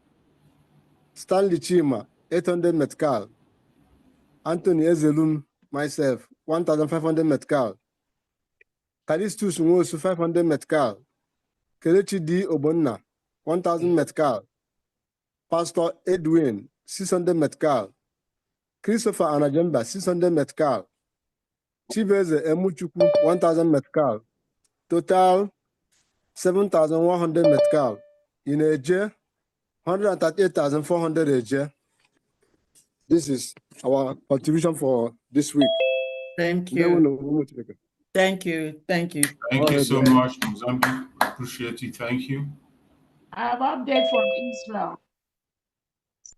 Stanley Chima, 800 Metcal. Anthony Ezelum, myself, 1,500 Metcal. Kalistus Nwosu, 500 Metcal. Kelechi D. Obonna, 1,000 Metcal. Pastor Edwin, 600 Metcal. Christopher Anajemba, 600 Metcal. Chibeze Emuchuku, 1,000 Metcal. Total, 7,100 Metcal. In Eje, 138,400 Eje. This is our contribution for this week. Thank you. Thank you. Thank you. Thank you so much, Mozambique. Appreciate it. Thank you. I have update from Israel.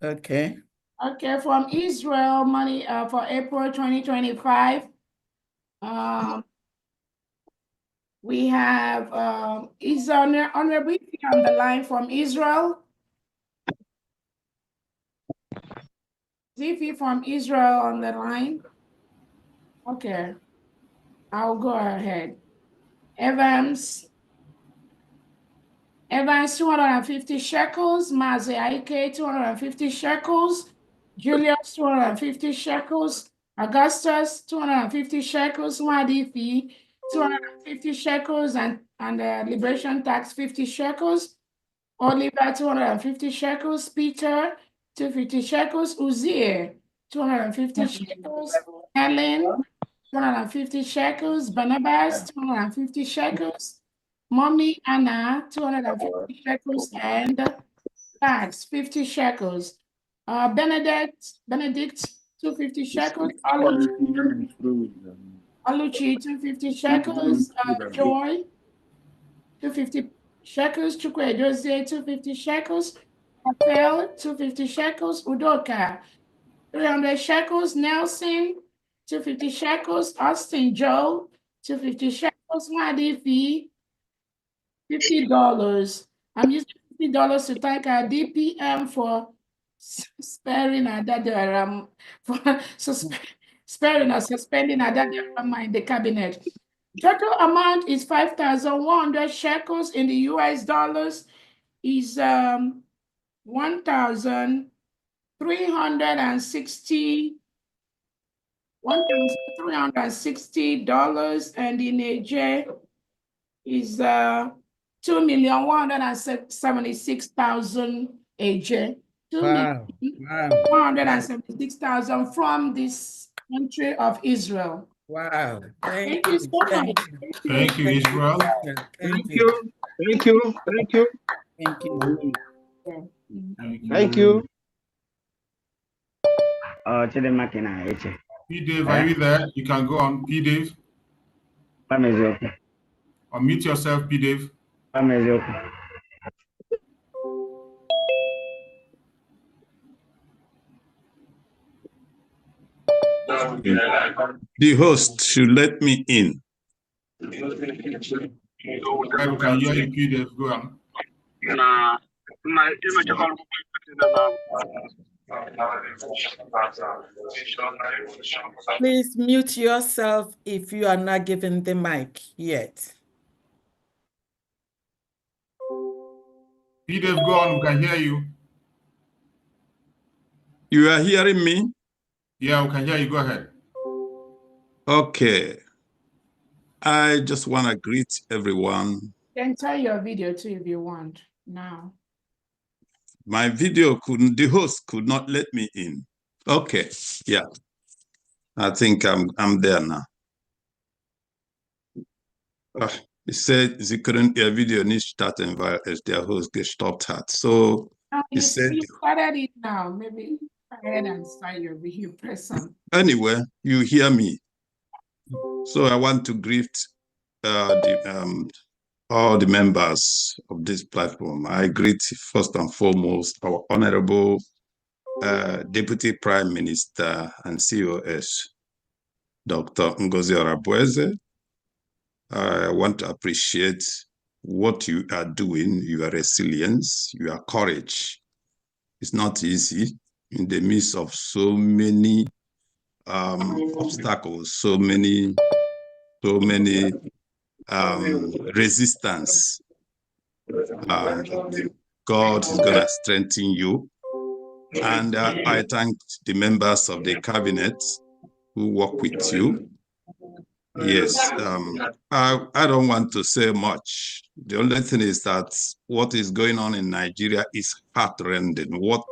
Okay. Okay, from Israel, money for April 2025. We have is Honorable on the line from Israel. Zifi from Israel on the line. Okay, I'll go ahead. Evans, 250 shekels. Maze Aike, 250 shekels. Julius, 250 shekels. Augustus, 250 shekels. Wadifi, 250 shekels, and liberation tax, 50 shekels. Oliver, 250 shekels. Peter, 250 shekels. Uzier, 250 shekels. Helen, 250 shekels. Barnabas, 250 shekels. Mommy Anna, 250 shekels. And tax, 50 shekels. Benedict, 250 shekels. Aluchi, 250 shekels. Joy, 250 shekels. Chukwedozie, 250 shekels. Rafael, 250 shekels. Udoka, 300 shekels. Nelson, 250 shekels. Austin Joe, 250 shekels. Wadifi, $50. I'm using $50 to thank our DPM for sparing Adadaram, for sparing or suspending Adadaram in the cabinet. Total amount is 5,100 shekels. In the US dollars is $1,360, and in Nigeria is 2,176,000 AJ. 2,176,000 from this country of Israel. Wow. Thank you so much. Thank you, Israel. Thank you. Thank you. Thank you. Thank you. Thank you. P. Dave, are you there? You can go on. P. Dave. Unmute yourself, P. Dave. The host should let me in. I can hear you, P. Dave. Go on. Please mute yourself if you are not given the mic yet. P. Dave, go on. We can hear you. You are hearing me? Yeah, we can hear you. Go ahead. Okay. I just want to greet everyone. You can tell your video too if you want now. My video couldn't, the host could not let me in. Okay, yeah. I think I'm there now. He said he couldn't hear video nicht starten, weil es der Host gestoppt hat. So he said, you started it now. Maybe go ahead and start your video. Press on. anyway, you hear me. So I want to greet all the members of this platform. I greet first and foremost our Honorable Deputy Prime Minister and COS, Dr. Ngozi Orabueze. I want to appreciate what you are doing, your resilience, your courage. It's not easy in the midst of so many obstacles, so many resistance. God is going to strengthen you. And I thank the members of the cabinet who work with you. Yes, I don't want to say much. The only thing is that what is going on in Nigeria is heartrending. What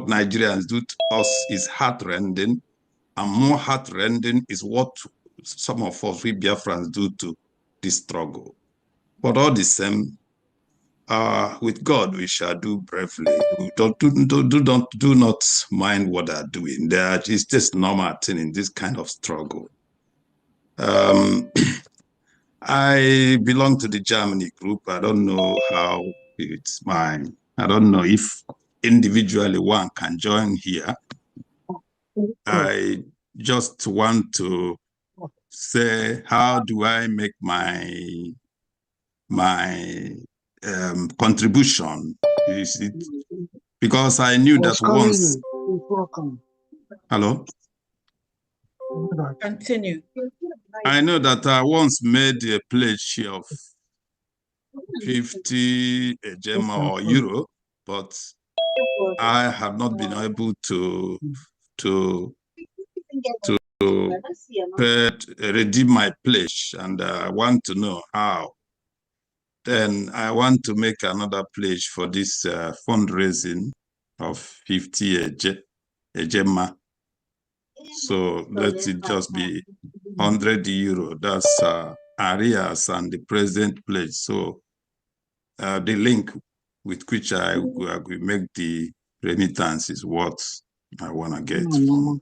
Nigerians do to us is heartrending. and more heart-rending is what some of us, we Biafrans, do to this struggle. But all the same, with God, we shall do bravely. We do not mind what they're doing. It's just normal thing in this kind of struggle. I belong to the Germany group. I don't know how it's mine. I don't know if individually one can join here. I just want to say, how do I make my contribution? Is it because I knew that once. Hello? Continue. I know that I once made a pledge of 50 Gemma or euro, but I have not been able to redeem my pledge, and I want to know how. Then I want to make another pledge for this fundraising of 50 Gemma. So let it just be 100 euro. That's Arias and the president pledge. So the link with which I will make the remittance is what I want to get from. Okay.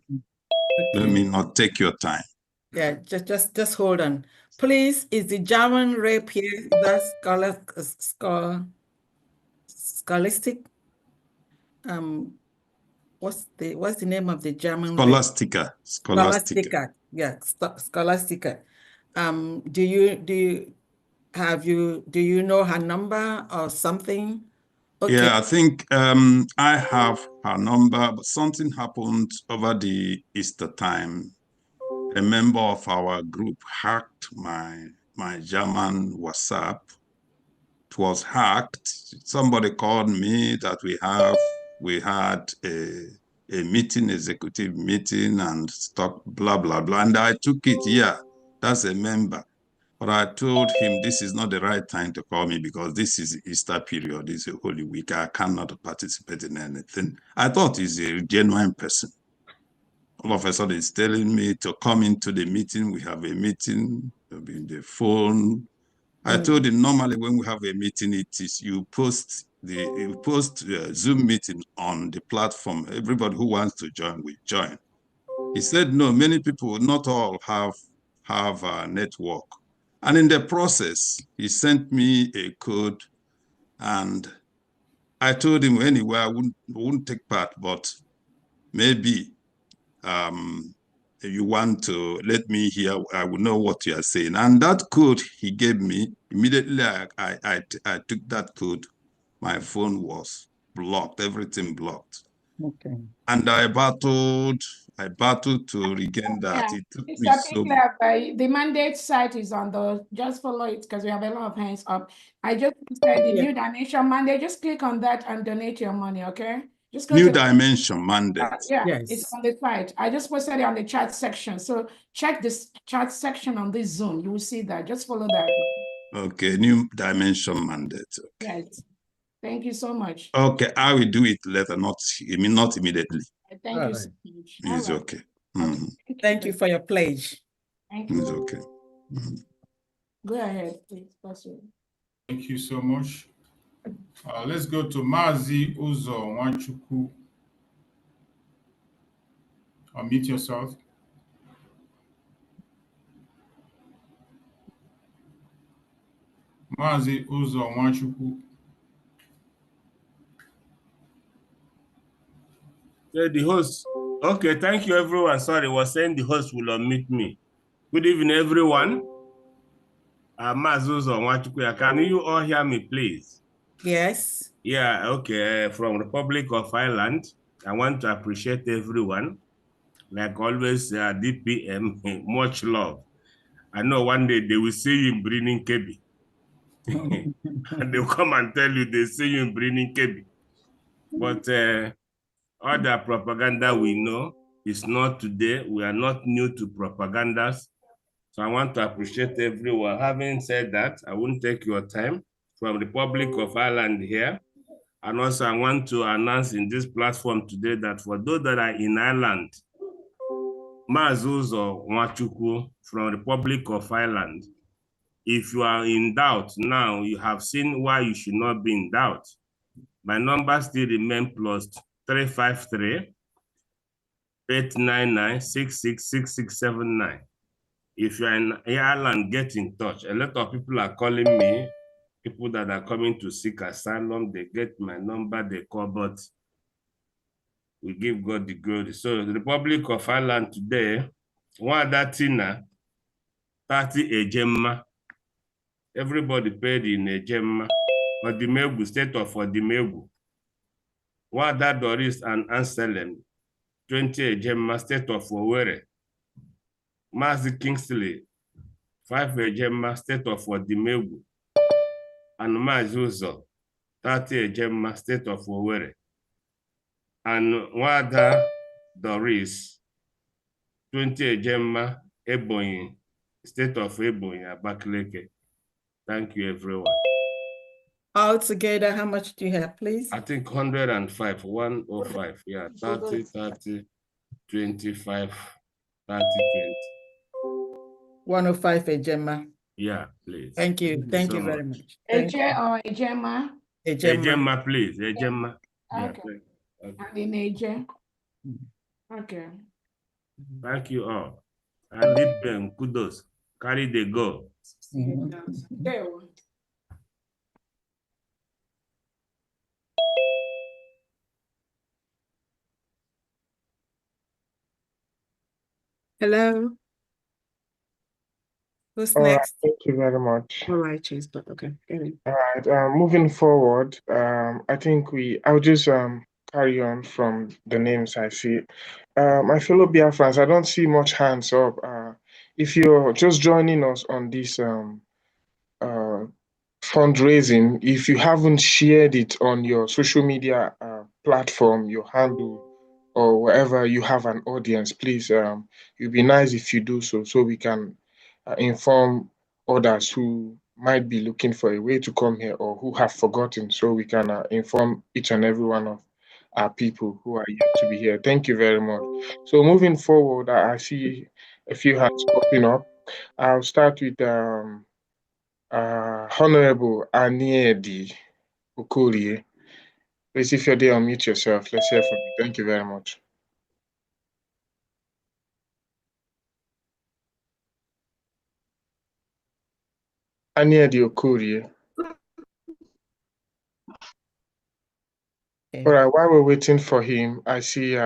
Let me not take your time. Yeah, just hold on. Please, is the German rape here, that's scholastic? What's the name of the German Scholastica. rape? Scholastica. Yeah, Scholastica. Do you know her number or something? Okay. Yeah, I think I have her number, but something happened over the Easter time. A member of our group hacked my German WhatsApp. It was hacked. Somebody called me that we had a meeting, executive meeting, and stuff, blah, blah, blah. And I took it, yeah, that's a member. But I told him this is not the right time to call me because this is Easter period, this is a Holy Week. I cannot participate in anything. I thought he's a genuine person. All of a sudden, he's telling me to come into the meeting. We have a meeting, there'll be the phone. I told him normally when we have a meeting, it is you post Zoom meeting on the platform. Everybody who wants to join will join. He said, no, many people, not all have a network. And in the process, he sent me a code, and I told him anyway, I wouldn't take part, but maybe if you want to let me hear, I will know what you are saying. And that code he gave me, immediately I took that code, my phone was blocked, everything blocked. Okay. And I battled to regain that. Yeah. It took It's me so much. the mandate site is on the, just follow it because we have a lot of hands up. I just said the new dimension mandate, just click on that and donate your money, okay? Just go New to dimension mandate. yeah, Yes. it's on the site. I just posted it on the chat section. So check this chat section on this Zoom. You will see that. Just follow that. Okay, new dimension mandate. Okay. Yes. Thank you so much. Okay, I will do it later, not immediately. Thank you so much. It's okay. Okay. Thank you for your pledge. Thank you. It's okay. Go ahead, please. Thank you so much. Let's go to Mazi Uzo Nwachukwu. Unmute yourself. Mazi Uzo Nwachukwu. Yeah, the host. Okay, thank you, everyone. Sorry, I was saying the host will unmute me. Good evening, everyone. Mazi Uzo Nwachukwu. Can you all hear me, please? Yes. Yeah, okay. From Republic of Ireland, I want to appreciate everyone. Like always, DPM, much love. I know one day they will see you in Brini Kebi. And they'll come and tell you they see you in Brini Kebi. But all the propaganda we know is not today. We are not new to propagandas. So I want to appreciate everyone. Having said that, I won't take your time. From Republic of Ireland here. And also I want to announce in this platform today that for those that are in Ireland, Mazuzo Nwachukwu from Republic of Ireland. If you are in doubt now, you have seen why you should not be in doubt. My number still remains +353 899 666679. If you're in Ireland, get in touch. A lot of people are calling me, people that are coming to seek asylum, they get my number, they call, but we give God the glory. So the Republic of Ireland today, one that Tina, 30 Ejemma. Everybody paid in Ejemma. Odimegwu, state of Odimegwu. One that Doris and Anselm, 20 Ejemma, state of Owerri. Mazi Kingsley, 5 Ejemma, state of Odimegwu. And Mazi Uzo, 30 Ejemma, state of Owerri. And Wada Doris, 20 Ejemma, Ebonyi, state of Ebonyi, Abakaliki. Thank you, everyone. Altogether, how much do you have, please? I think 105, 105. Yeah, 30, 30, 25, 30, 20. 105 Ejemma. Yeah, please. Thank you. Thank you very much. Thank you. Ejemma? Ejemma, please. Ejemma. Yeah, Okay. please. Okay. And in Eje. Okay. Thank you all. And deep kudos. Carry the go. There. Hello. Who's All right, next? thank you very much. All right, Chase, but okay. All right, moving forward, I think I'll just carry on from the names I see. My fellow Biafrans, I don't see much hands up. If you're just joining us on this fundraising, if you haven't shared it on your social media platform, your handle, or wherever you have an audience, please, it'd be nice if you do so we can inform others who might be looking for a way to come here or who have forgotten, so we can inform each and every one of our people who are yet to be here. Thank you very much. So moving forward, I see a few hands popping up. I'll start with Honorable Aniedi Okorie. Please, if you're there, unmute yourself. Let's hear from you. Thank you very much. Aniedi Okorie. Okay. All right, while we're waiting for him, I see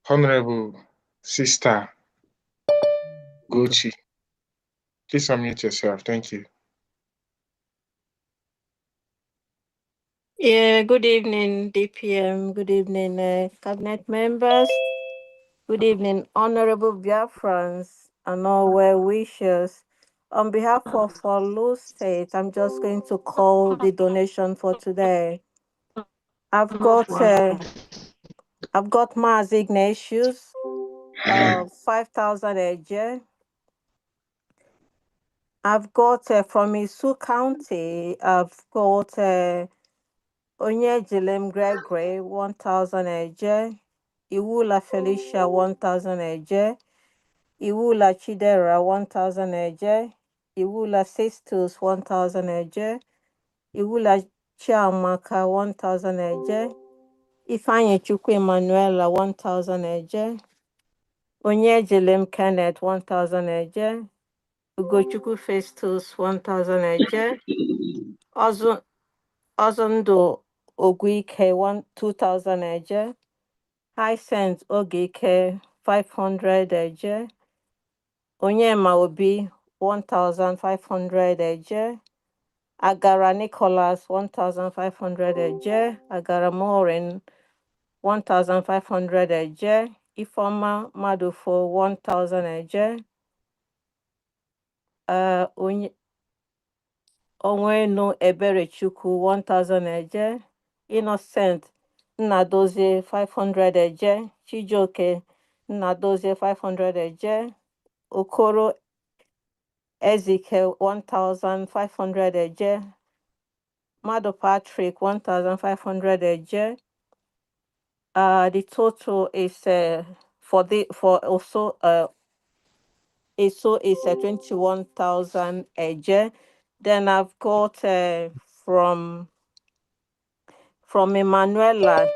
Honorable Sister Gochi. Please unmute yourself. Thank you. Yeah, good evening, DPM. Good evening, cabinet members. Good evening, honorable Biafrans and all well wishers. On behalf of Olu State, I'm just going to call the donation for today. I've got Maz Ignatius, 5,000 AJ. I've got from Isu County, I've got Onyejilem Gregory, 1,000 AJ. Iwula Felicia, 1,000 AJ. Iwula Chidera, 1,000 AJ. Iwula Sistus, 1,000 AJ. Iwula Chiamaka, 1,000 AJ. Ifeanyi Chukwu Emanuela, 1,000 AJ. Onyejilem Kenneth, 1,000 AJ. Ugochukwu Festus, 1,000 AJ. Ozundo Ogwike, 2,000 AJ. Hyacinth Ogike, 500 AJ. Onyema Obi, 1,500 AJ. Agara Nicholas, 1,500 AJ. Agara Maureen, 1,500 AJ. Ifoma Madufo, 1,000 AJ. Onwenu Eberechukwu, 1,000 AJ. Innocent Nnadozie, 500 AJ. Chijoke Nnadozie, 500 AJ. Okoro Ezekiel, 1,500 AJ. Mado Patrick, 1,500 AJ. The total is for also it's 21,000 AJ. Then I've got from Emanuela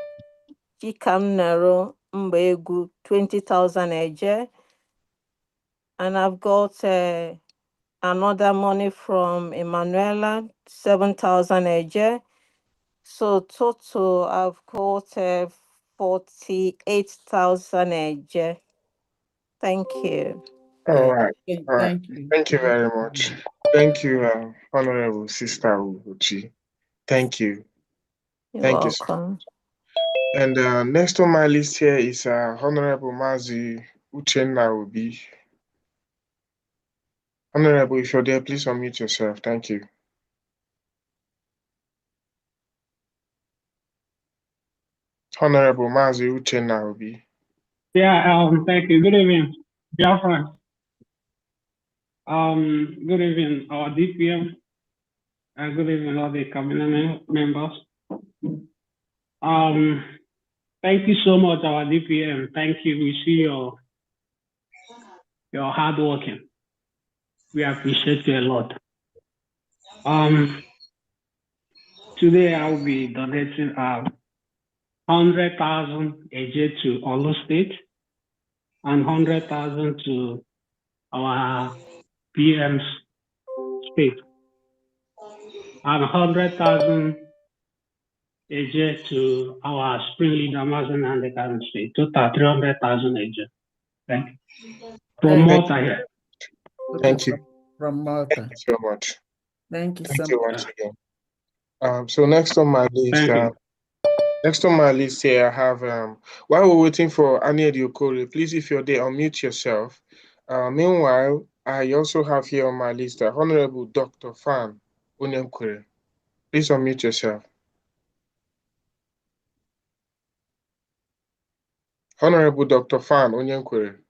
Chikamnero Mbegu 20,000 AJ. And I've got another money from Emanuela 7,000 AJ. So total I've got 48,000 AJ. Thank you. All right. All right. Thank you. Thank you very much. Thank you, Honorable Sister Uchi. Thank you. You're Thank you so welcome. much. And next on my list here is Honorable Mazi Uchenna Obi. Honorable, if you're there, please unmute yourself. Thank you. Honorable Mazi Uchenna Obi. Yeah, thank you. Good evening, dear friends. Good evening, our DPM, and good evening, all the cabinet members. Thank you so much, our DPM. Thank you. We see your hard working. We appreciate you a lot. Today I will be donating 100,000 AJ to Olo State and 100,000 to our PM's state and 100,000 AJ to our spring leader Amazon and the current state. Total 300,000 AJ. Thank you. From Malta here. Thank you. From Malta. Thank you so much. Thank you Thank so you much. once again. So next on my list, here I have while we're waiting for Annie Diokore, please, if you're there, unmute yourself. Meanwhile, I also have here on my list Honorable Dr. Fan Onyemkwere. Please unmute yourself. Honorable Dr. Fan Onyemkwere.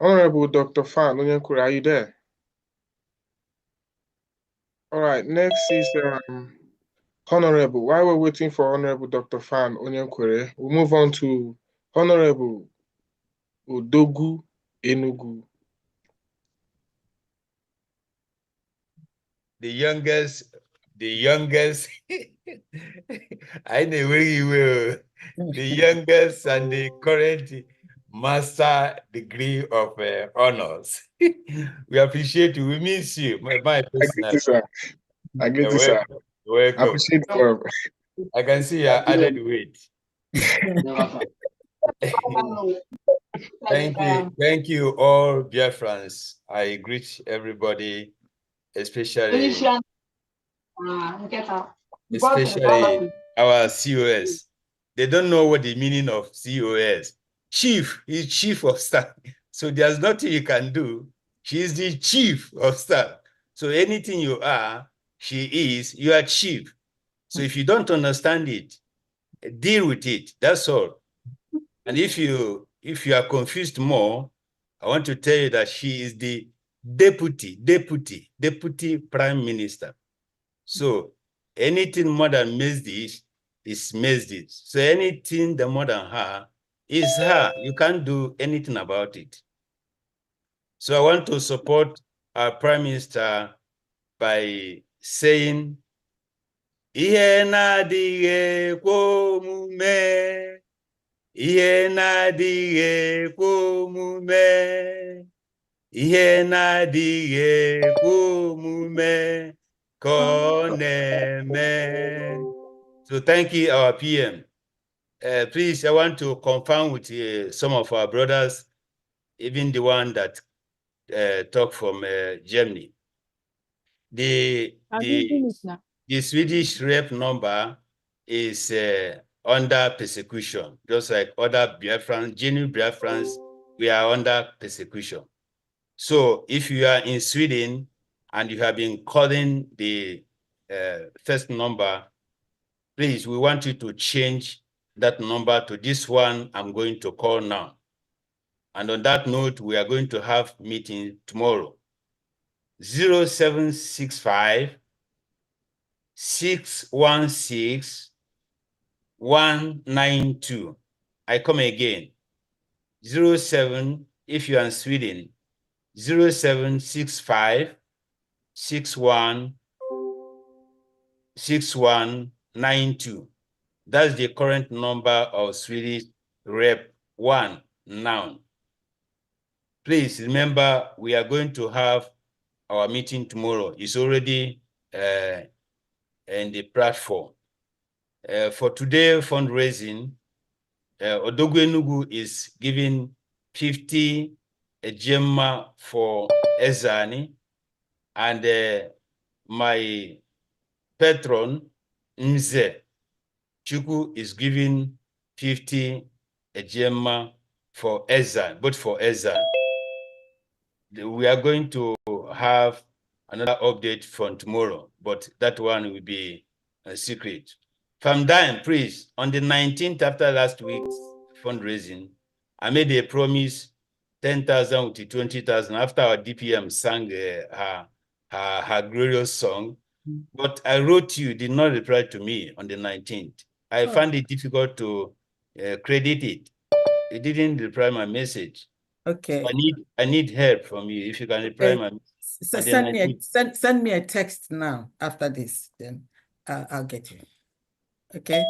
Honorable Dr. Fan Onyemkwere, are you there? All right, next is Honorable. While we're waiting for Honorable Dr. Fan Onyemkwere, we'll move on to Honorable Odogu Enugu. The youngest, I know where you were, the youngest and the current master degree of honors. We appreciate you. We miss you. My personal. I get this, sir. Welcome. I appreciate you. I can see you added weight. Thank you all, dear friends. I greet everybody, especially our COS. They don't know what the meaning of COS. Chief is chief of staff. So there's nothing you can do. She is the chief of staff. So anything you are, she is, you are chief. So if you don't understand it, deal with it. That's all. And if you are confused more, I want to tell you that she is the deputy prime minister. So anything more than this is this. So anything the more than her is her. You can't do anything about it. So I want to support our prime minister by saying, ihe na-adịghị ekwe omume, ihe na-adịghị ekwe omume, ihe na-adịghị ekwe omume ka ọ na-eme. So thank you, our PM. Please, I want to confirm with some of our brothers, even the one that talk from Germany. The Swedish rep number is under persecution, just like other Biafrans, genuine Biafrans, we are under persecution. So if you are in Sweden and you have been calling the first number, please, we want you to change that number to this one I'm going to call now. And on that note, we are going to have meeting tomorrow. 0765 616 192. I come again. 07, if you are in Sweden, 0765 61 6192. That's the current number of Swedish Rep 1 now. Please remember, we are going to have our meeting tomorrow. It's already in the platform. For today fundraising, Odogwu Enugu is giving 50 Gemma for Ezani, and my patron, Nze Chuku, is giving 50 Gemma for Ezan, but for Ezan. We are going to have another update from tomorrow, but that one will be a secret. Famdine, please, on the 19th after last week's fundraising, I made a promise 10,000 to 20,000 after our DPM sang her glorious song. But I wrote you, did not reply to me on the 19th. I found it difficult to credit it. You didn't reply my message. Okay. So I need help from you. If you can reply my so send me a text now after this, then I'll get you. Okay.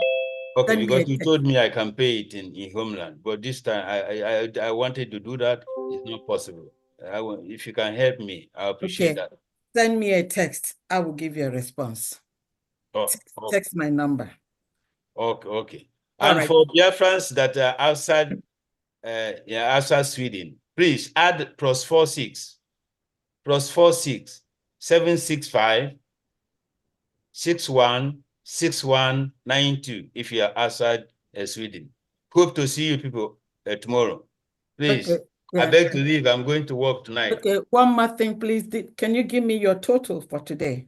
Okay, Send because you told me I can pay it in Homeland, but this time I wanted to do that. It's not possible. If you can help me, I appreciate that. Send me a text. I will give you a response. Text my number. Okay. And for Biafrans that are outside, outside Sweden, please add +46 765 61 6192 if you are outside Sweden. Hope to see you people tomorrow. Please, I beg to leave. I'm going to work tonight. Okay, one more thing, please. Can you give me your total for today?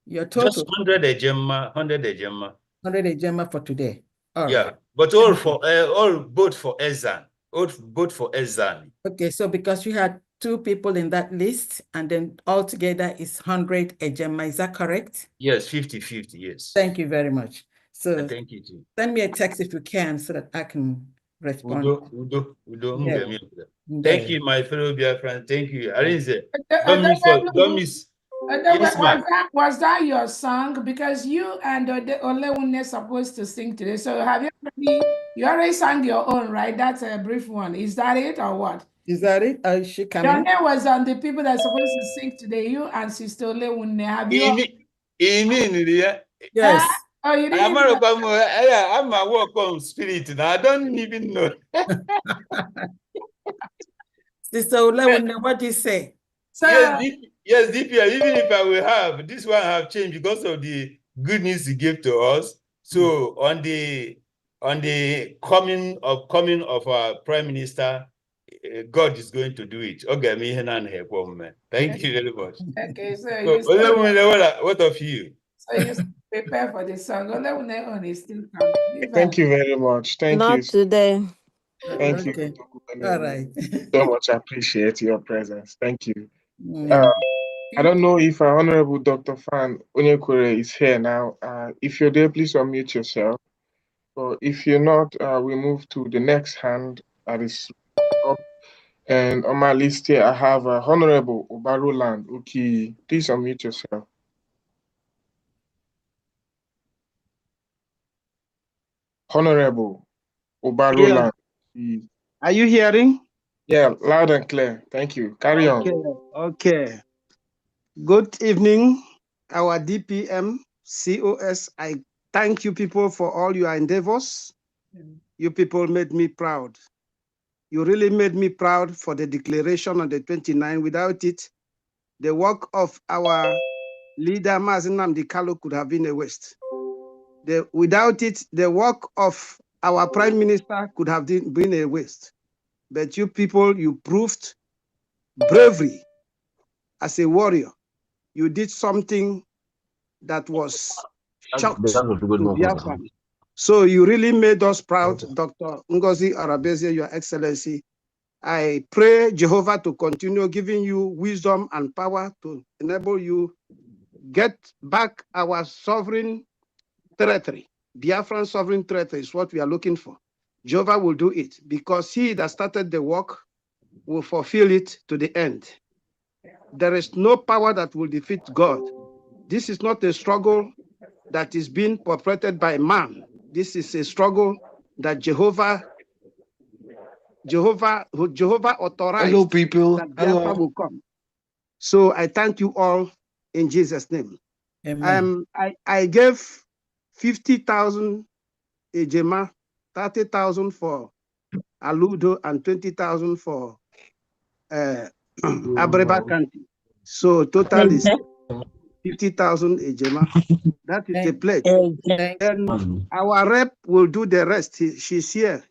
Your total. Just 100 Ejema, 100 Ejema. 100 Ejema for today. All yeah, right. But all for both for Ezan. Both for Ezan. Okay, so because you had 2 people in that list, and then altogether is 100 Ejema, is that correct? Yes, 50-50, yes. Thank you very much. So thank you too. Send me a text if you can so that I can respond. Udo. Yeah. Thank you, my fellow Biafran. Thank you. Arinze, Don't miss. Was that your song? Because you and Olewune are supposed to sing today. So have you already sang your own, right? That's a brief one. Is that it or what? Is that it? Is she coming? Your name was on the people that are supposed to sing today. You and Sister Olewune. Have you? Yes. Oh, you didn't. I'm a work on spirit now. I don't even know. Sister Olewune, what do you say? So, yes, DPR, even if I will have, this one have changed because of the good news he gave to us. So on the coming of our Prime Minister, God is going to do it. Okay, me and thank you very much. Okay, so what of you? So you prepare for the song. Olewune is still coming. Thank you very much. Thank you. Not today. Thank Okay. you. All right. So much appreciate your presence. Thank you. Mm. I don't know if our Honorable Dr. Fan Onyekwere is here now. If you're there, please unmute yourself. But if you're not, we move to the next hand that is up. And on my list here, I have Honorable Obaroland Uki. Please unmute yourself. Honorable Obaroland. Yeah. Are you hearing? Yeah, loud and clear. Thank you. Carry on. Okay. Good evening, our DPM, COS. I thank you people for all your endeavors. You people made me proud. You really made me proud for the declaration on the 29th. Without it, the work of our leader, Mazen Nnamdi Kanu, could have been a waste. Without it, the work of our Prime Minister could have been a waste. But you people, you proved bravery as a warrior. You did something that was shocked to Biafra. So you really made us proud, Dr. Ngozi Arabezie, Your Excellency. I pray Jehovah to continue giving you wisdom and power to enable you get back our sovereign territory. Biafran sovereign territory is what we are looking for. Jehovah will do it, because he that started the work will fulfill it to the end. There is no power that will defeat God. This is not a struggle that is being perpetrated by man. This is a struggle that Jehovah authorized. Hello, people. That Biafra Hello. will come. So I thank you all in Jesus' name. Amen. I gave 50,000 Ejema, 30,000 for Aludo, and 20,000 for Abreba County. So total is 50,000 Ejema. That is the pledge. And our rep will do the rest. She's here.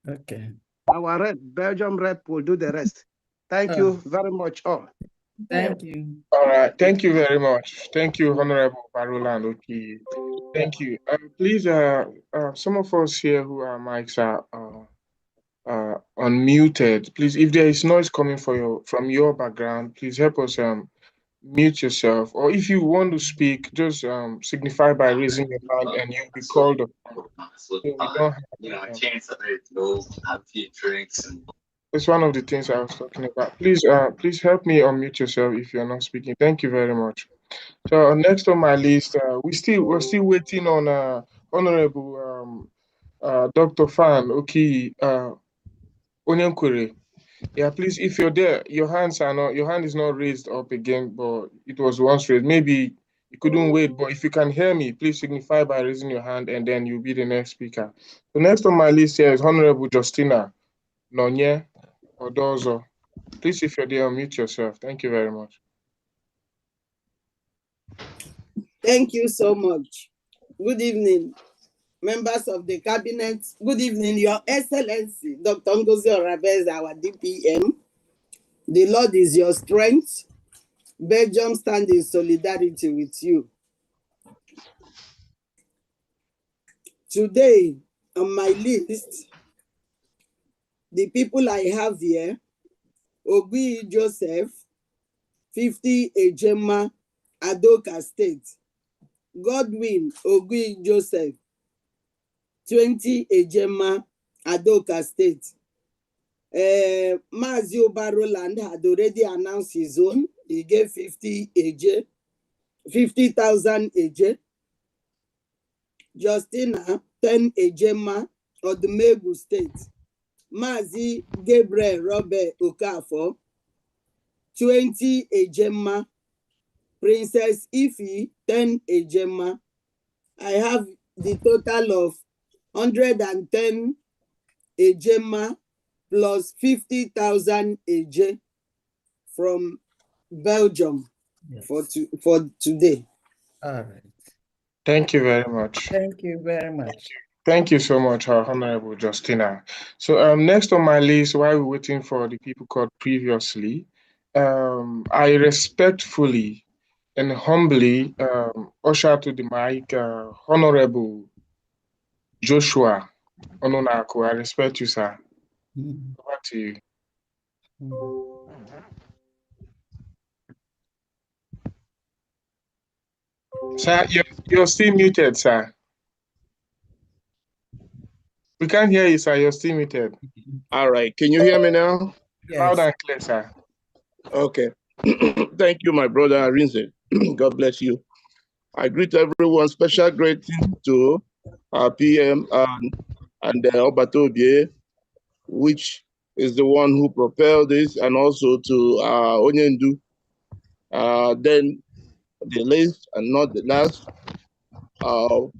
Okay. Our rep, Belgium rep, will do the rest. Thank you very much all. Thank you. All right. Thank you very much. Thank you, Honorable Barola and Oki. Thank you. Please, some of us here who are mics are unmuted. Please, if there is noise coming from your background, please help us mute yourself. Or if you want to speak, just signify by raising your hand and you'll be called upon. So we don't have, have a few drinks and it's one of the things I was talking about. Please, please help me unmute yourself if you're not speaking. Thank you very much. So next on my list, we're still waiting on Honorable Dr. Fan Oki Onyenkwere. Yeah, please, if you're there, your hand is not raised up again, but it was once raised. Maybe you couldn't wait, but if you can hear me, please signify by raising your hand, and then you'll be the next speaker. So next on my list here is Honorable Justina Nonye Odozo. Please, if you're there, unmute yourself. Thank you very much. Thank you so much. Good evening, members of the cabinet. Good evening, Your Excellency, Dr. Ngozi Orabez, our DPM. The Lord is your strength. Belgium stands in solidarity with you. Today, on my list, the people I have here, Ogui Joseph, 50 Ejema, Adoka State. Godwin Ogui Joseph, 20 Ejema, Adoka State. Mazi Obaroland had already announced his own. He gave 50,000 AJ. Justina, 10 Ejema, Odumegu State. Mazi Gabriel Robert Okafor, 20 Ejema. Princess Ifi, 10 Ejema. I have the total of 110 Ejema plus 50,000 AJ from Belgium. Yes. for today. All right. Thank you very much. Thank you very much. Thank you so much, Honorable Justina. So next on my list, while we're waiting for the people called previously, I respectfully and humbly usher to the mic Honorable Joshua Ononako. I respect you, sir. Over to you. Sir, you're still muted, sir. We can't hear you, sir. You're still muted. All right. Can you hear me now? Yes. Loud and clear, sir. Okay. Thank you, my brother Arinze. God bless you. I greet everyone. Special greeting to our PM and Obatobie, which is the one who propelled this, and also to Onyendu. Then the last and not the last, our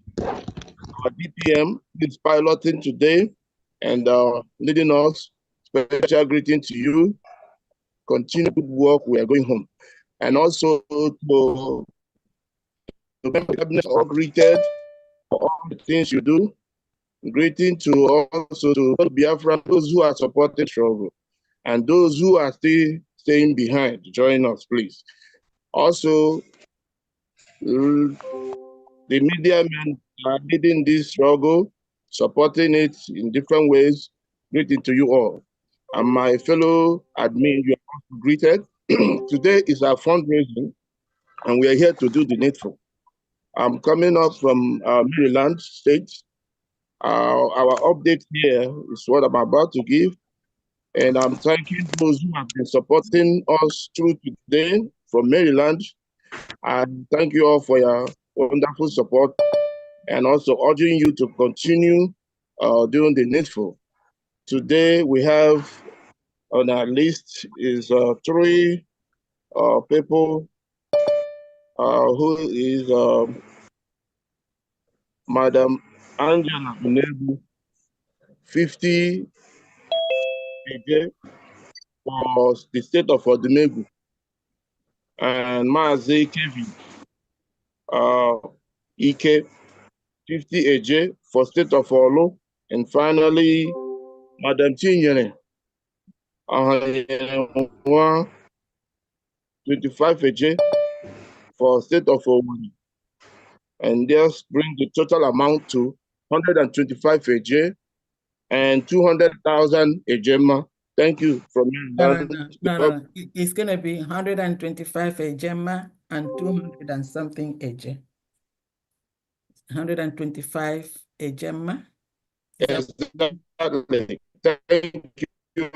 DPM is piloting today and leading us. Special greeting to you. Continue good work. We are going home. And also to the cabinet, all greeted for all the things you do. Greeting to also to Biafra, those who are supporting struggle, and those who are still staying behind. Join us, please. Also, the media men are leading this struggle, supporting it in different ways. Greeting to you all. And my fellow admin, you are also greeted. Today is our fundraising, and we are here to do the needful. I'm coming up from Maryland State, Our update here is what I'm about to give. And I'm thanking those who have been supporting us through today from Maryland. And thank you all for your wonderful support, and also urging you to continue doing the needful. Today we have on our list is 3 people who is Madam Angela Unebu, 50 AJ for the state of Odumegu, and Mazi Kevin Ike, 50 AJ for state of Olo, and finally Madam Chinyere 25 AJ for state of Ogun, and this brings the total amount to 125 AJ and 200,000 AJ. Thank you from me. No. It's going to be 125 a Gemma and 200 and something a J. 125 a Gemma. Yes, exactly. Thank you.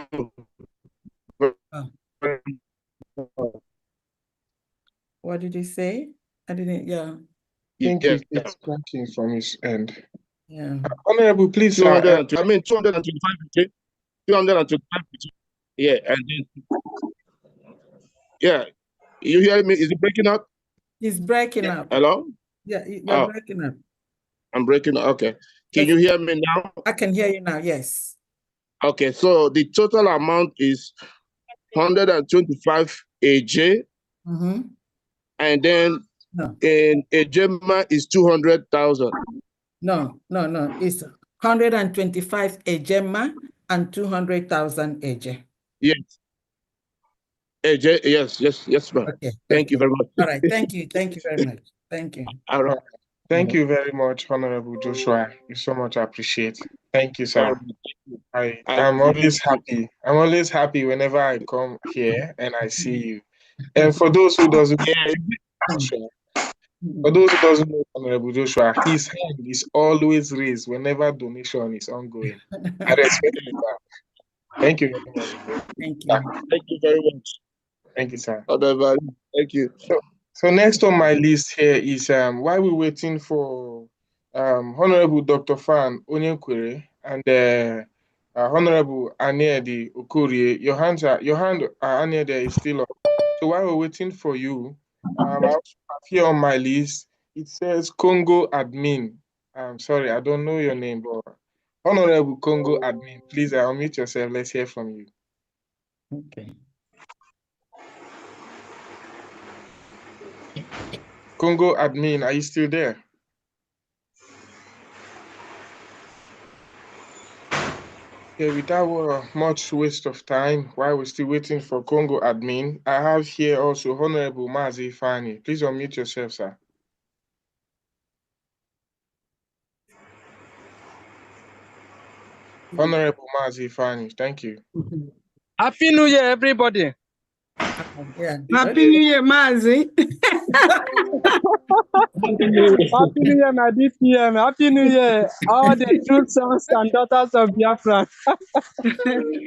What did you say? I didn't, yeah. I think it's cracking from his end. Yeah. Honorable, please. 225. 225. Yeah, and then, yeah. You hear me? Is it breaking up? It's breaking up. Hello? Yeah, you're breaking up. I'm breaking up. Okay. Can you hear me now? I can hear you now, yes. Okay, so the total amount is 125 AJ. Mm-hmm. And then in AJ is 200,000. No. It's 125 a Gemma and 200,000 AJ. Yes. AJ, yes, ma'am. Okay. Thank you very much. All right. Thank you very much. Thank you. All right. Thank you very much, Honorable Joshua. We so much appreciate. Thank you, sir. I'm always happy. I'm always happy whenever I come here and I see you. And for those who doesn't know, Honorable Joshua, his hand is always raised whenever donation is ongoing. I respect you, sir. Thank you very much. Thank you. Thank you very much. Thank you, sir. Thank you. So next on my list here is while we're waiting for Honorable Dr. Fan Onyenkwere and Honorable Aniedi Okorie, your hand, Aniedi, is still up. So while we're waiting for you, I also have here on my list, it says Congo Admin. I'm sorry, I don't know your name, but Honorable Congo Admin, please unmute yourself. Let's hear from you. Okay. Congo Admin, are you still there? Okay, without much waste of time, while we're still waiting for Congo Admin, I have here also Honorable Mazi Fani. Please unmute yourself, sir. Honorable Mazi Fani, thank you. Happy New Year, everybody. Yeah. Happy New Year, Mazi. Happy New Year, my DPM. Happy New Year, all the true sons and daughters of Biafra.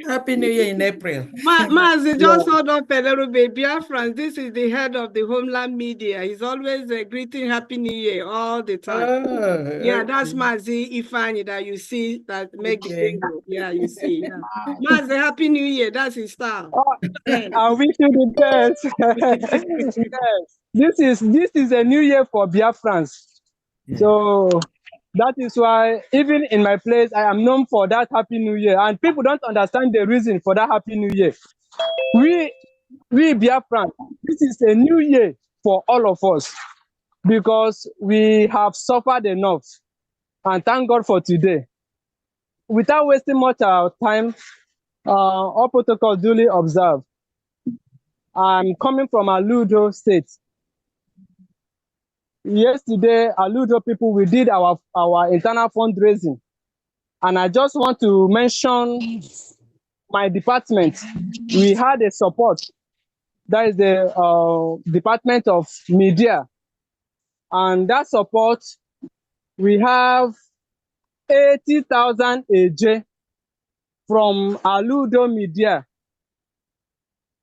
Happy New Year in April. Mazi, just hold up a little bit. Biafrans, this is the head of the Homeland Media. He's always greeting Happy New Year all the time. Yeah, that's Mazi Ifani that you see that make the jingle. Yeah, you see. Yeah. Mazi, Happy New Year. That's his style. I wish you the best. Yes. This is a new year for Biafrans. Yeah. So that is why even in my place, I am known for that Happy New Year. And people don't understand the reason for that Happy New Year. We Biafrans, this is a new year for all of us because we have suffered enough. And thank God for today. Without wasting much of time, all protocols duly observed. I'm coming from Aludo State. Yesterday, Aludo people, we did our internal fundraising. And I just want to mention my department. We had a support. That is the Department of Media. And that support, we have 80,000 AJ from Aludo Media.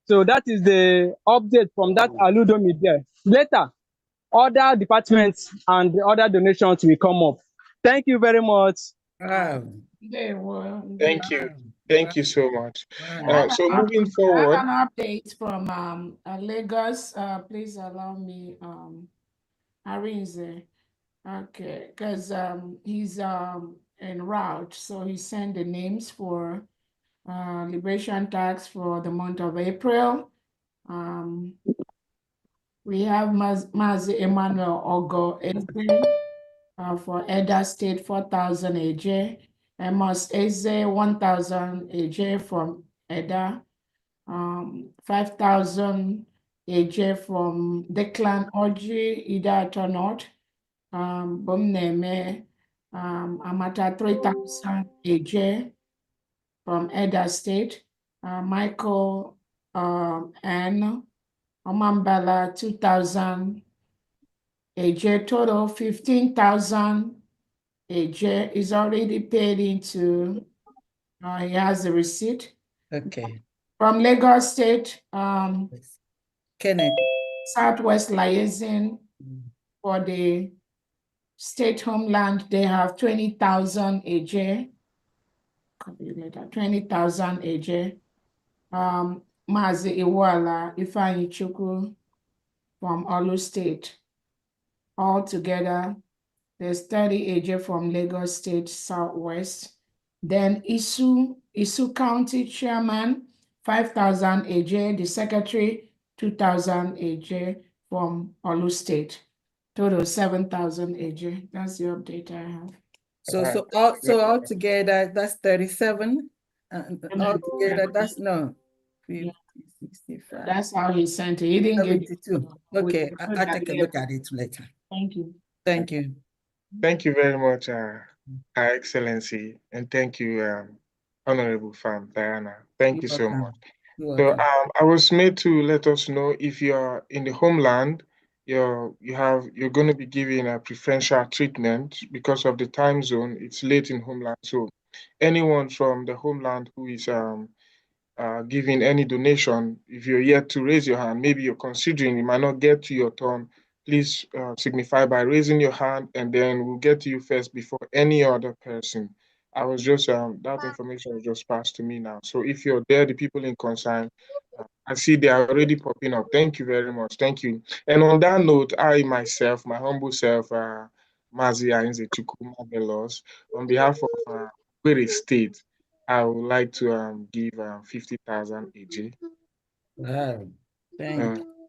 So that is the update from that Aludo Media. Later, other departments and the other donations will come up. Thank you very much. Thank you. Thank you so much. So I moving forward. have an update from Lagos. Please allow me, Arinze. Okay, because he's en route, so he sent the names for liberation tax for the month of April. We have Mazi Emmanuel Ogo Eze for Eda State 4,000 AJ, Amos Eze 1,000 AJ from Eda, 5,000 AJ from Declan Oji Ida Tonot, Bomneme Amata 3,000 AJ from Eda State, Michael N. Omambala 2,000 AJ, total 15,000 AJ is already paid into, he has the receipt. Okay. From Lagos State, Kenneth. Southwest Liaison for the state homeland, they have 20,000 AJ. 20,000 AJ. Mazi Iwala Ifeanyi Chukwu from Olu State. All together, there's 30 AJ from Lagos State Southwest. Then Isu County Chairman, 5,000 AJ. The Secretary, 2,000 AJ from Olu State. Total 7,000 AJ. That's the update I have. So altogether, that's 37. Altogether, that's no. 50, 65. That's how he sent it. He didn't give 72. Okay, I'll take a look at it later. Thank you. Thank you. Thank you very much, Her Excellency, and thank you, Honorable Fam Diana. Thank you so much. So I was made to let us know if you're in the homeland, you're going to be given a preferential treatment because of the time zone. It's late in homeland, so anyone from the homeland who is giving any donation, if you're yet to raise your hand, maybe you're considering, it might not get to your turn, please signify by raising your hand, and then we'll get to you first before any other person. I was just, that information was just passed to me now. So if you're there, the people in concern, I see they are already popping up. Thank you very much. Thank you. And on that note, I myself, my humble self, Mazi Ainze Chukwu Mabelos, on behalf of Owerri State, I would like to give 50,000 AJ. Wow.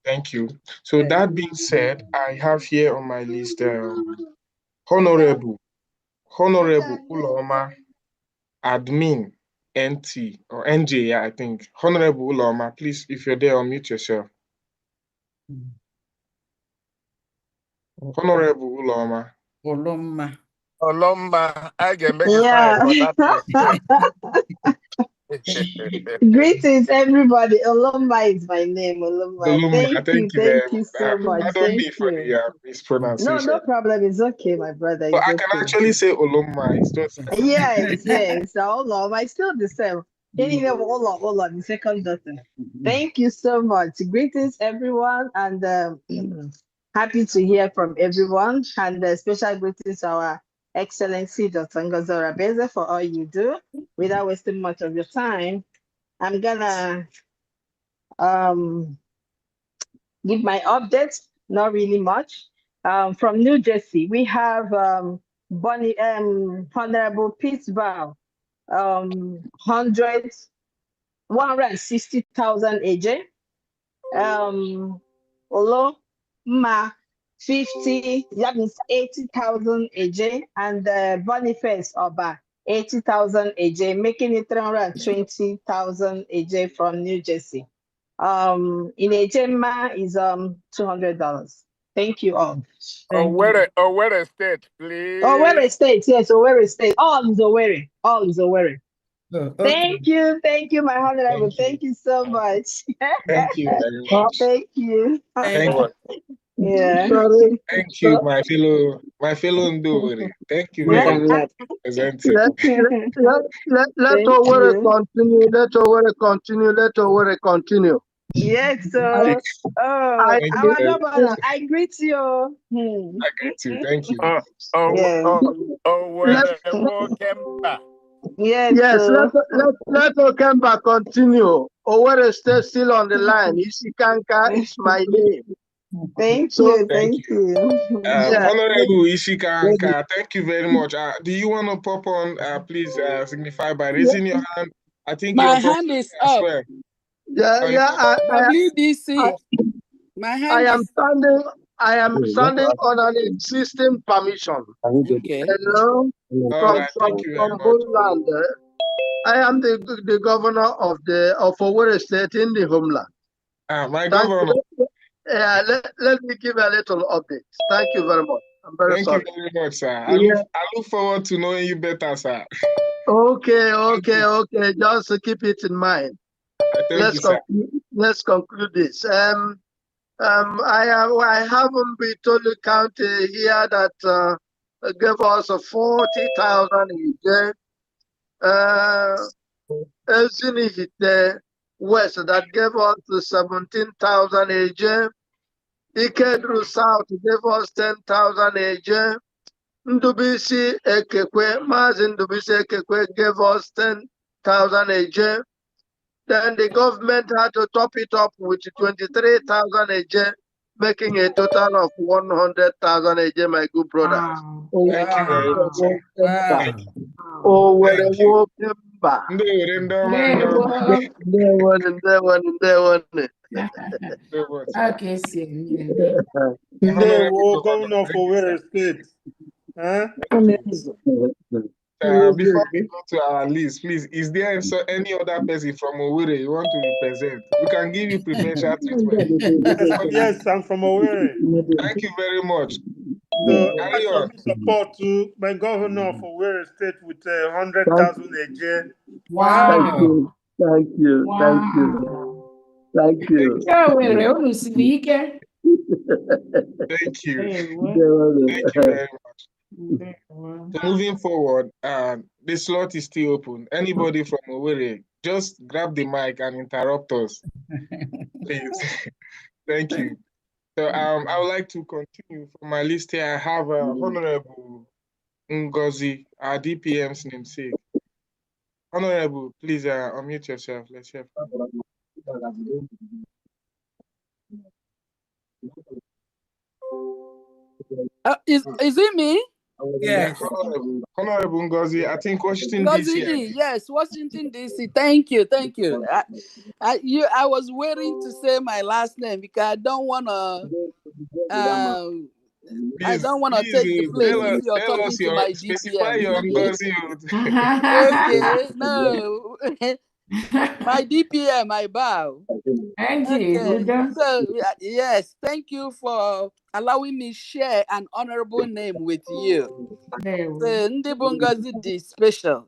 Thank you. So that being said, I have here on my list Honorable Uloma Admin NT or NJ, yeah, I think. Honorable Uloma, please, if you're there, unmute yourself. Honorable Uloma. Oloma, I can make it fine for that. Greetings, everybody. Oloma is my name. Oloma. Thank you very you so much. Pardon me for the mispronunciation. No problem. It's okay, my brother. But I can actually say Oloma. It's just yes. Oloma. It's still the same. Anyway, Ola, the second daughter. Thank you so much. Greetings, everyone, and happy to hear from everyone. And special greetings to our Excellency Dr. Ngozi Orabeze for all you do. Without wasting much of your time, I'm gonna give my updates. Not really much. From New Jersey, we have Bonnie, Honorable Pittsburgh, 160,000 AJ. Olo Ma 50, that means 80,000 AJ, and Boniface Oba 80,000 AJ, making it 320,000 AJ from New Jersey. In AJ is $200. Thank you all. Owerri State, please. Owerri State, yes, Owerri State. All is Owerri. Okay. Thank you, my honorable. Thank you so much. Thank you very much. Thank you. Thank you. Yeah. Thank you, my fellow Ndori. Thank you very much for presenting. Let Owere continue. Let Owere continue. Let Owere continue. Yes, sir. Oh, Thank you our very governor, much. I greet you. I greet you. Thank you. Yes, Yes, sir. let Okemba continue. Owere stay still on the line. Isikanka is my name. Thank you. Thank you. Yeah. Honorable Isikanka, thank you very much. Do you want to pop on, please signify by raising your hand? I think My your hand is as up. well. Yeah. WDC. My hand is I am standing on an existing permission. okay. Hello, All right, thank you very from much. Homeland. I am the governor of Owerri State in the homeland. My governor. Let me give a little update. Thank you very much. I'm very Thank sorry. you very much, sir. Yeah. I look forward to knowing you better, sir. Okay. Just keep it in mind. Thank you, sir. Let's conclude this. I haven't been told the county here that gave us 40,000 a day. Ezinihite West that gave us 17,000 a year. Ikedru South gave us 10,000 a year. Ndubisi Ekekwe, Mazin Ndubisi Ekekwe gave us 10,000 a year. Then the government had to top it up with 23,000 a year, making a total of 100,000 a year, my good brother. Thank you very much, sir. Thank you. Okay, see. Ndewo, Governor of Owerri State. Before we go to our list, please, is there any other person from Owerri you want to represent? We can give you preferential treatment. Yes, I'm from Owerri. Thank you very much. So I submit support to my governor of Owerri State with 100,000 a year. Wow. Thank you. Thank you. Thank you very much. So moving forward, the slot is still open. Anybody from Owerri, just grab the mic and interrupt us, please. Thank you. So I would like to continue from my list here. I have Honorable Ngozi, our DPM's namesake. Honorable, please unmute yourself. Let's hear from you. Is it me? Yes. Honorable Ngozi, I think Washington DC. Yes, Washington DC. Thank you. I was waiting to say my last name because I don't want to. I don't want to take the place if you're talking to my specify DPM. your Ngozi. Okay, no. My DPM, I bow. Thank you. So, yes, thank you for allowing me share an honorable name with you. So, Ndibungazi D special.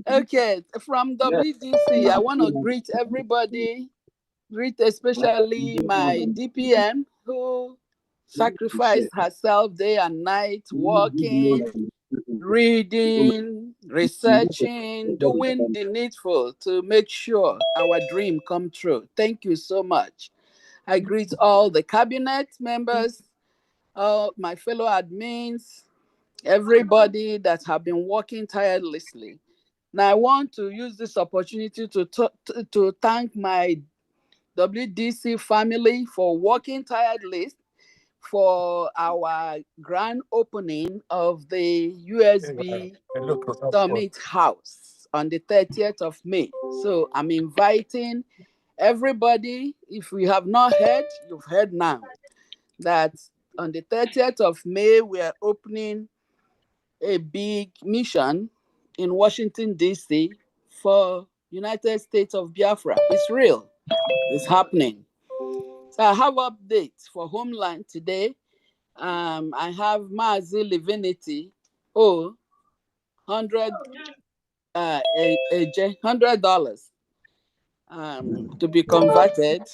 Okay, from WDC, I want to greet everybody, especially my DPM who sacrificed herself day and night, working, reading, researching, doing the needful to make sure our dream come true. Thank you so much. I greet all the cabinet members, all my fellow admins, everybody that have been working tirelessly. Now, I want to use this opportunity to thank my WDC family for working tirelessly for our grand opening of the USB Summit House on the 30th of May. So I'm inviting everybody, if we have not heard, you've heard now, that on the 30th of May, we are opening a big mission in Washington, D.C. for United States of Biafra. It's real. It's happening. So I have updates for Homeland today. I have Mazi Livinity, $100 to be converted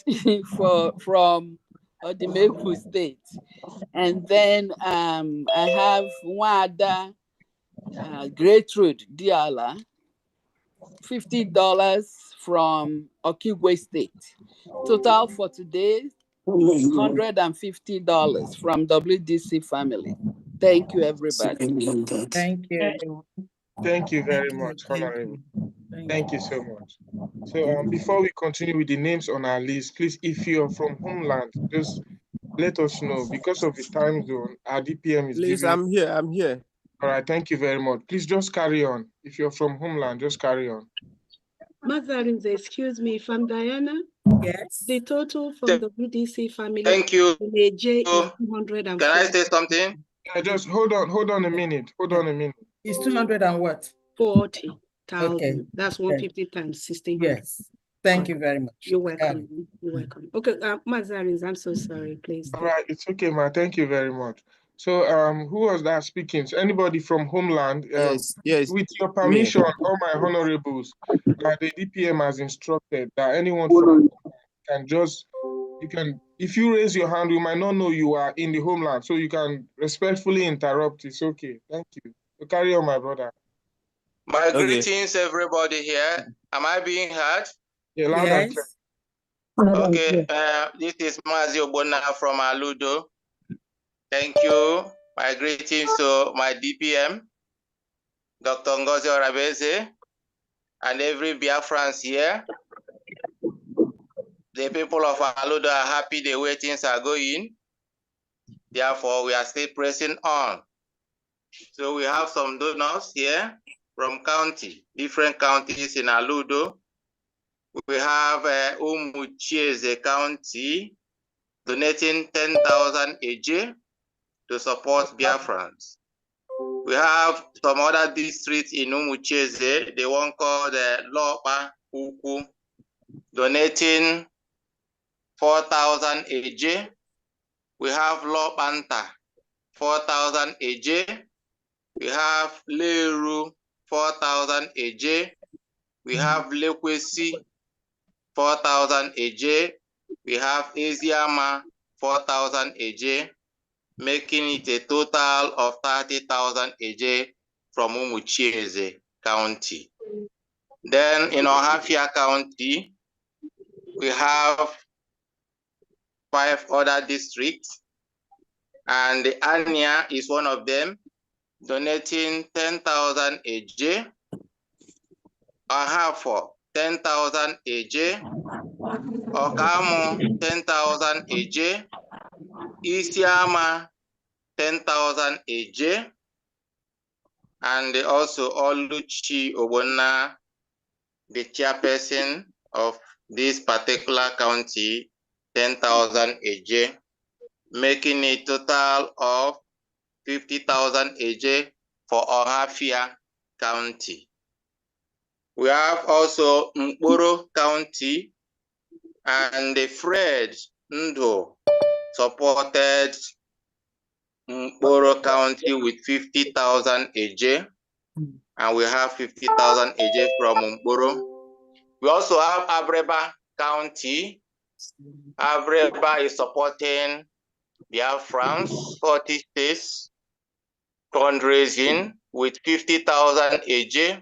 from Odimeku State. And then I have Wada Gertrude Diala, $50 from Okigwe State. Total for today, $150 from WDC family. Thank you, everybody. Thank you. Thank you very much, Honorable. Thank you so much. So before we continue with the names on our list, please, if you're from homeland, just let us know. Because of the time zone, our DPM is Please, giving. I'm here. All right, thank you very much. Please just carry on. If you're from homeland, just carry on. Mazarins, excuse me, if I'm Diana. Yes. The total from the WDC family. Thank you. Is 240. Can I say something? Just hold on a minute. It's 200 and what? 40,000. Okay. That's 150 times 16. Yes. Thank you very much. You're welcome. You're welcome. Okay, Mazarins, I'm so sorry, please. All right, it's okay, ma. Thank you very much. So, who was that speaking? So anybody from homeland? Yes. With your permission, all my honorables, the DPM has instructed that anyone from can just, if you raise your hand, we might not know you are in the homeland, so you can respectfully interrupt. It's okay. Thank you. So carry on, my brother. My greetings, everybody here. Am I being heard? Yeah, loud and clear. Okay, this is Mazi Obona from Aludo. Thank you. My greetings to my DPM, Dr. Ngozi Orabeze, and every Biafrans here. The people of Aludo are happy the way things are going. Therefore, we are still pressing on. So we have some donors here from different counties in Aludo. We have Umuchieze County donating 10,000 AJ to support Biafrans. We have some other districts in Umuchieze, the one called Lopa Uku, donating 4,000 AJ. We have Lopanta, 4,000 AJ. We have Leru, 4,000 AJ. We have Lekwesi, 4,000 AJ. We have Eziama, 4,000 AJ, making it a total of 30,000 AJ from Umuchieze County. Then in Ohafia County, we have 5 other districts, and the Anya is one of them, donating 10,000 AJ. Ahafo, 10,000 AJ. Okamo, 10,000 AJ. Isiama, 10,000 AJ. And also Oluchi Obona, the chairperson of this particular county, 10,000 AJ, making a total of 50,000 AJ for Ohafia County. We have also Mkporo County, and the Fred Ndo supported Mkporo County with 50,000 AJ, and we have 50,000 AJ from Mkporo. We also have Abreba County. Abreba is supporting Biafrans, 40 states, fundraising with 50,000 AJ.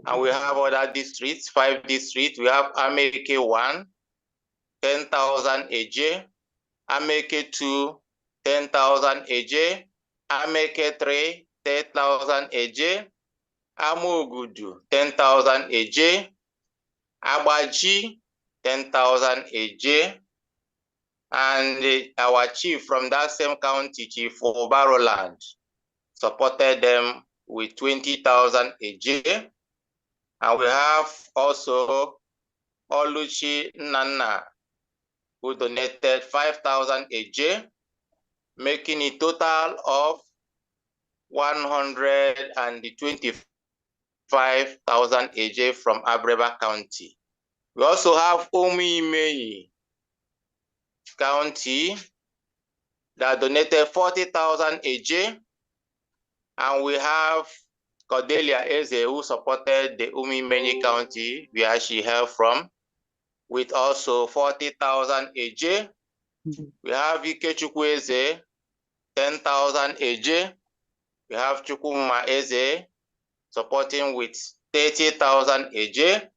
And we have other districts, 5 districts. We have Ameke 1, 10,000 AJ. Ameke 2, 10,000 AJ. Ameke 3, 10,000 AJ. Amogudu, 10,000 AJ. Abaji, 10,000 AJ. And our chief from that same county, Chief Obaroland, supported them with 20,000 AJ. And we have also Oluchi Nana, who donated 5,000 AJ, making a total of 125,000 AJ from Abreba County. We also have Omiimei County that donated 40,000 AJ, and we have Cordelia Eze, who supported the Umiimei County, where she hailed from, with also 40,000 AJ. We have Ikechukwu Eze, 10,000 AJ. We have Chukwuma Eze supporting with 30,000 AJ.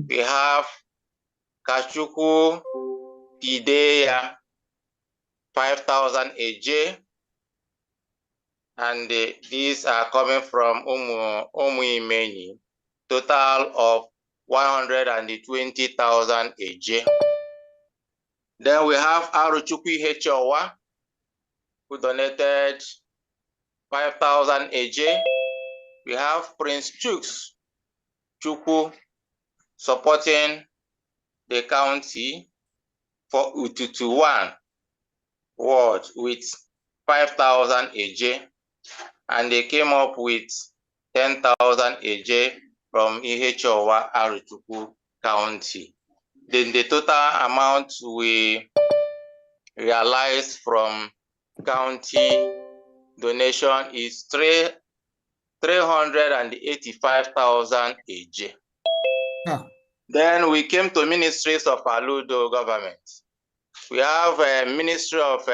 We have Kachuku Pideya, 5,000 AJ. And these are coming from Umu Imeni, total of 120,000 AJ. Then we have Aruchukwu Hechowa, who donated 5,000 AJ. We have Prince Chooks Chukwu supporting the county for Ututu 1 ward with 5,000 AJ, and they came up with 10,000 AJ from Ihechowa Aruchukwu County. Then the total amount we realized from county donation is 385,000 AJ. Huh. Then we came to ministries of Aludo government. We have a Ministry of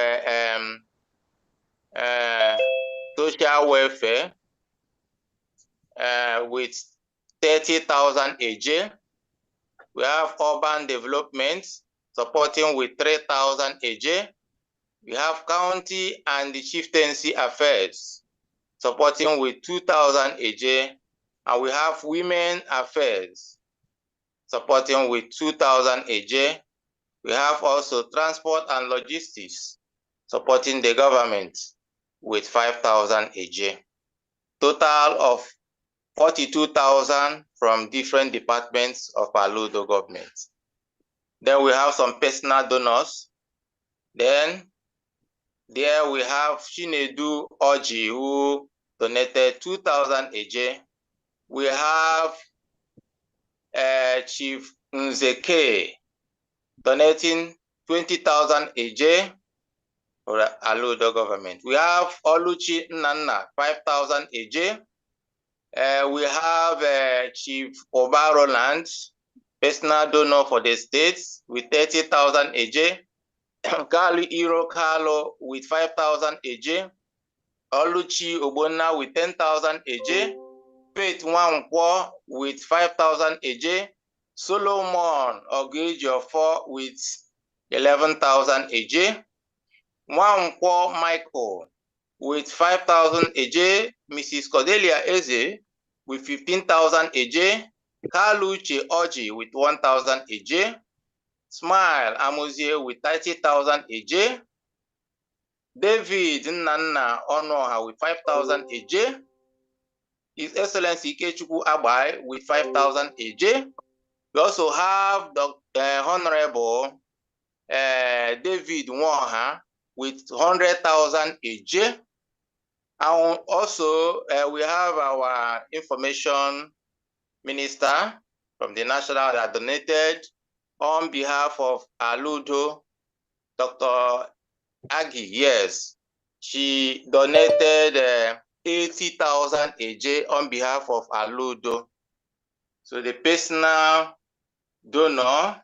Social Welfare with 30,000 AJ. We have Urban Development supporting with 3,000 AJ. We have County and the Chieftaincy Affairs supporting with 2,000 AJ. And we have Women Affairs supporting with 2,000 AJ. We have also Transport and Logistics supporting the government with 5,000 AJ. Total of 42,000 from different departments of Aludo government. Then we have some personal donors. Then there we have Chinedu Oji, who donated 2,000 AJ. We have Chief Nzeke donating 20,000 AJ for Aludo government. We have Oluchi Nana, 5,000 AJ. We have Chief Obaro Land, personal donor for the states with 30,000 AJ. Kalu Iro Kalo with 5,000 AJ. Oluchi Obona with 10,000 AJ. Faith Wankwo with 5,000 AJ. Solomon Ogejo 4 with 11,000 AJ. Wankwo Michael with 5,000 AJ. Mrs. Cordelia Eze with 15,000 AJ. Kaluche Oji with 1,000 AJ. Smile Amuzie with 30,000 AJ. David Nana Onoha with 5,000 AJ. His Excellency Ikechukwu Abai with 5,000 AJ. We also have the Honorable David Nwaha with 100,000 AJ. And also we have our information minister from the national that donated on behalf of Aludo, Dr. Agi, yes. She donated 80,000 AJ on behalf of Aludo. So the personal donor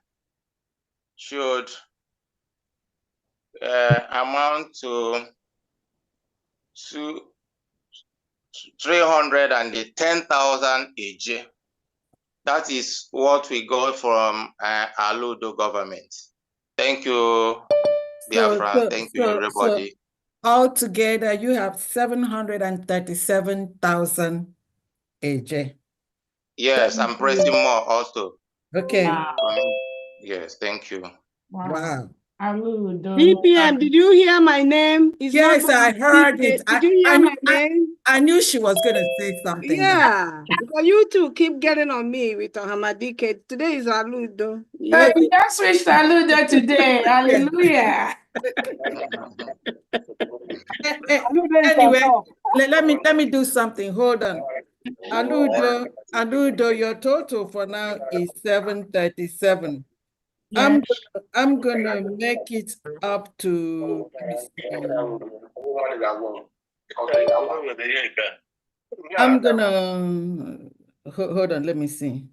should amount to 310,000 AJ. That is what we got from Aludo government. Thank you, Biafra. Thank you, everybody. So altogether, you have 737,000 AJ. Yes, I'm pressing more also. Okay. Wow. Yes, thank you. Wow. DPM, did you hear my name? It's yes, I heard it. Did you hear my name? I knew she was going to say something. Yeah, because you two keep getting on me with Hamadike. Today is Aludo. Yeah. You just switched Aludo today. Hallelujah. Anyway, let me do something. Hold on. Aludo, your total for now is 737. Yes. I'm gonna make it up to, let me see. I'm gonna hold on, let me see.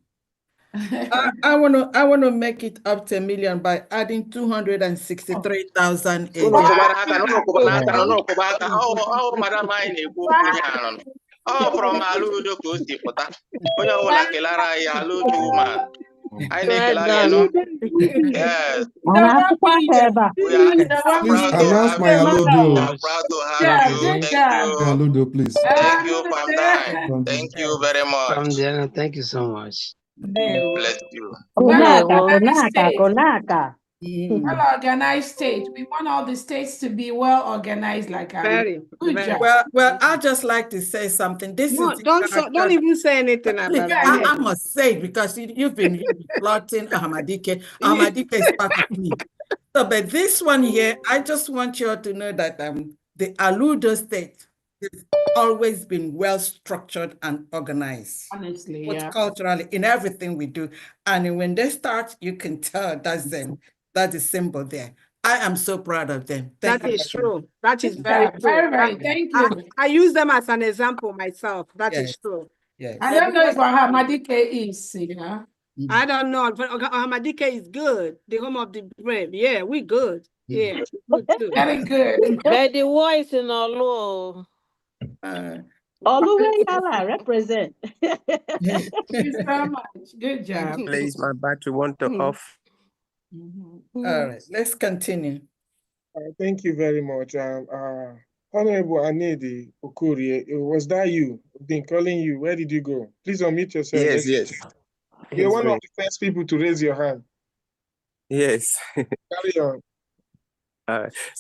I want to make it up to 1 million by adding 263,000 a Unu day. kwubara aka na unu kwubara aka na unu kwubara aka. Ọ madam anyị na-ekwu okwu ihe anọ. Ọ from ala udo ka o si pụta. Onye ọbụla kelara anyị ala udo woman. Anyị na-ekele gị nụ. Yes. We are proud Announce to my have you. Alodo. We are proud to have you. Thank you. Alodo, please. Thank you, FUNDRAI. Thank you very much. Thank you so much. Bless you. Konaka. Well-organized state. We want all the states to be well organized, like Very, good very. job. Well, I just like to say something. This No, is the don't character- even say anything Please, about that. I must say it because you've been plotting Ahmadike. Ahmadike is part of me. So, but this one here, I just want you all to know that the Aludo state has always been well structured and organized. Honestly, Both yeah. culturally in everything we do. And when they start, you can tell that's them. That's the symbol there. I am so proud of them. Thank That you. is true. That is Good very job. true. Very, thank you. I use them as an example myself. That is Yes. true. Yes. I don't know if Ahmadike is, yeah. I don't know. But Ahmadike is good. The home of the brave. Yeah, we good. Yeah, good too. Very good. But the voice in Olu. Oluwayala represent. Thank you so much. Good job. Please, my battery want to off. All right, let's continue. Thank you very much. Honorable Anedi Okurie, was that you? I've been calling you. Where did you go? Please unmute yourself. Yes. You're one of the first people to raise your hand. Yes. Carry on.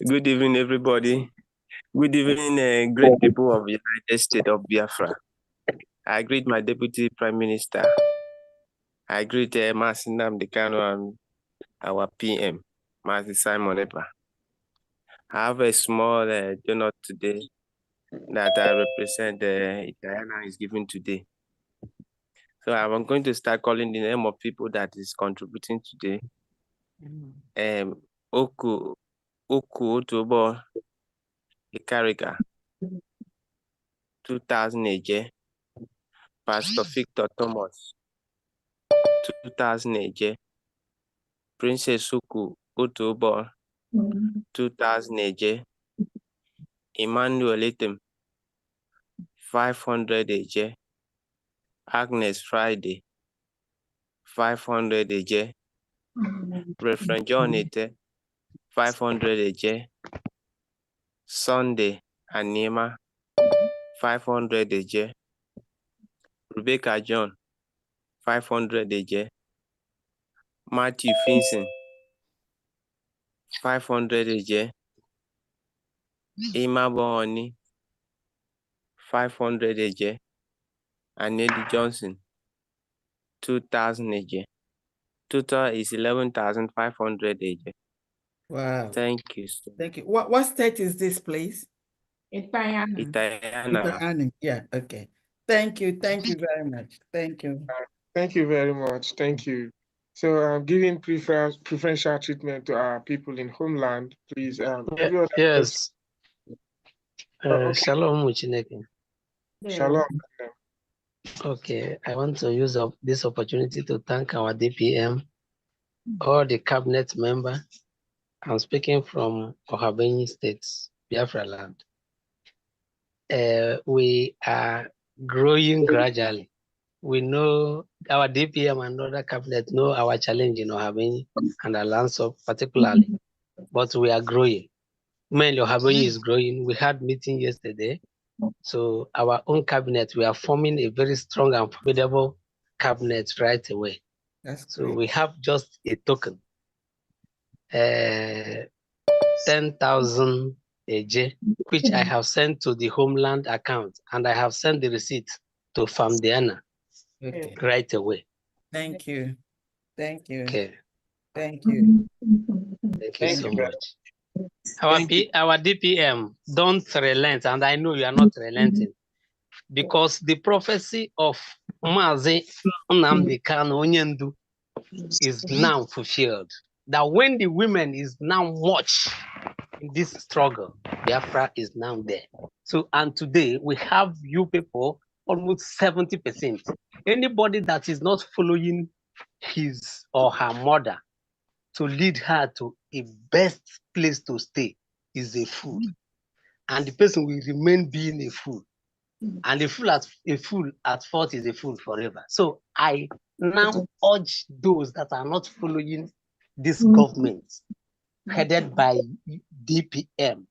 Good evening, everybody. Good evening, great people of the United States of Biafra. I greet my Deputy Prime Minister. I greet Masinam Dekano and our PM, Master Simon Epa. I have a small donut today that I represent Diana is giving today. So I'm going to start calling the name of people that is contributing today. Oku Otobo Ikarika, 2,000 AJ. Pastor Victor Thomas, 2,000 AJ. Princess Suku Otobo, 2,000 AJ. Emmanuel Etem, 500 AJ. Agnes Friday, 500 AJ. Reverend John Ete, 500 AJ. Sunday Anima, 500 AJ. Rebecca John, 500 AJ. Matthew Finson, 500 AJ. Emma Bohoni, 500 AJ. And Eddie Johnson, 2,000 AJ. Total is 11,500 AJ. Wow. Thank you. Thank you. What state is this, please? Itayana. Yeah, okay. Thank you very much. Thank you. Thank you very much. Thank you. So I'm giving preferential treatment to our people in homeland, please. Yes. Okay. Shalom, Chineke. Shalom. Okay, I want to use this opportunity to thank our DPM, all the cabinet members. I'm speaking from Ohabeni State, Biafra land. We are growing gradually. We know our DPM and other cabinet know our challenge in Ohabeni and Alanso particularly, but we are growing. Mainly Ohabeni is growing. We had meeting yesterday. So our own cabinet, we are forming a very strong and formidable cabinet right away. So we have just a token, 10,000 AJ, which I have sent to the homeland account, and I have sent the receipt to FAMDIANA right away. Thank you. Thank you. Okay. Thank you. Thank you so much. Our DPM, don't relent, and I know you are not relenting, because the prophecy of Mazi Nnamdi Kanu Onyendu is now fulfilled. That when the women is now much in this struggle, Biafra is now there. So, and today we have you people almost 70%. Anybody that is not following his or her mother to lead her to a best place to stay is a fool. And the person will remain being a fool. And a fool at fault is a fool forever. So I now urge those that are not following this government, headed by DPM,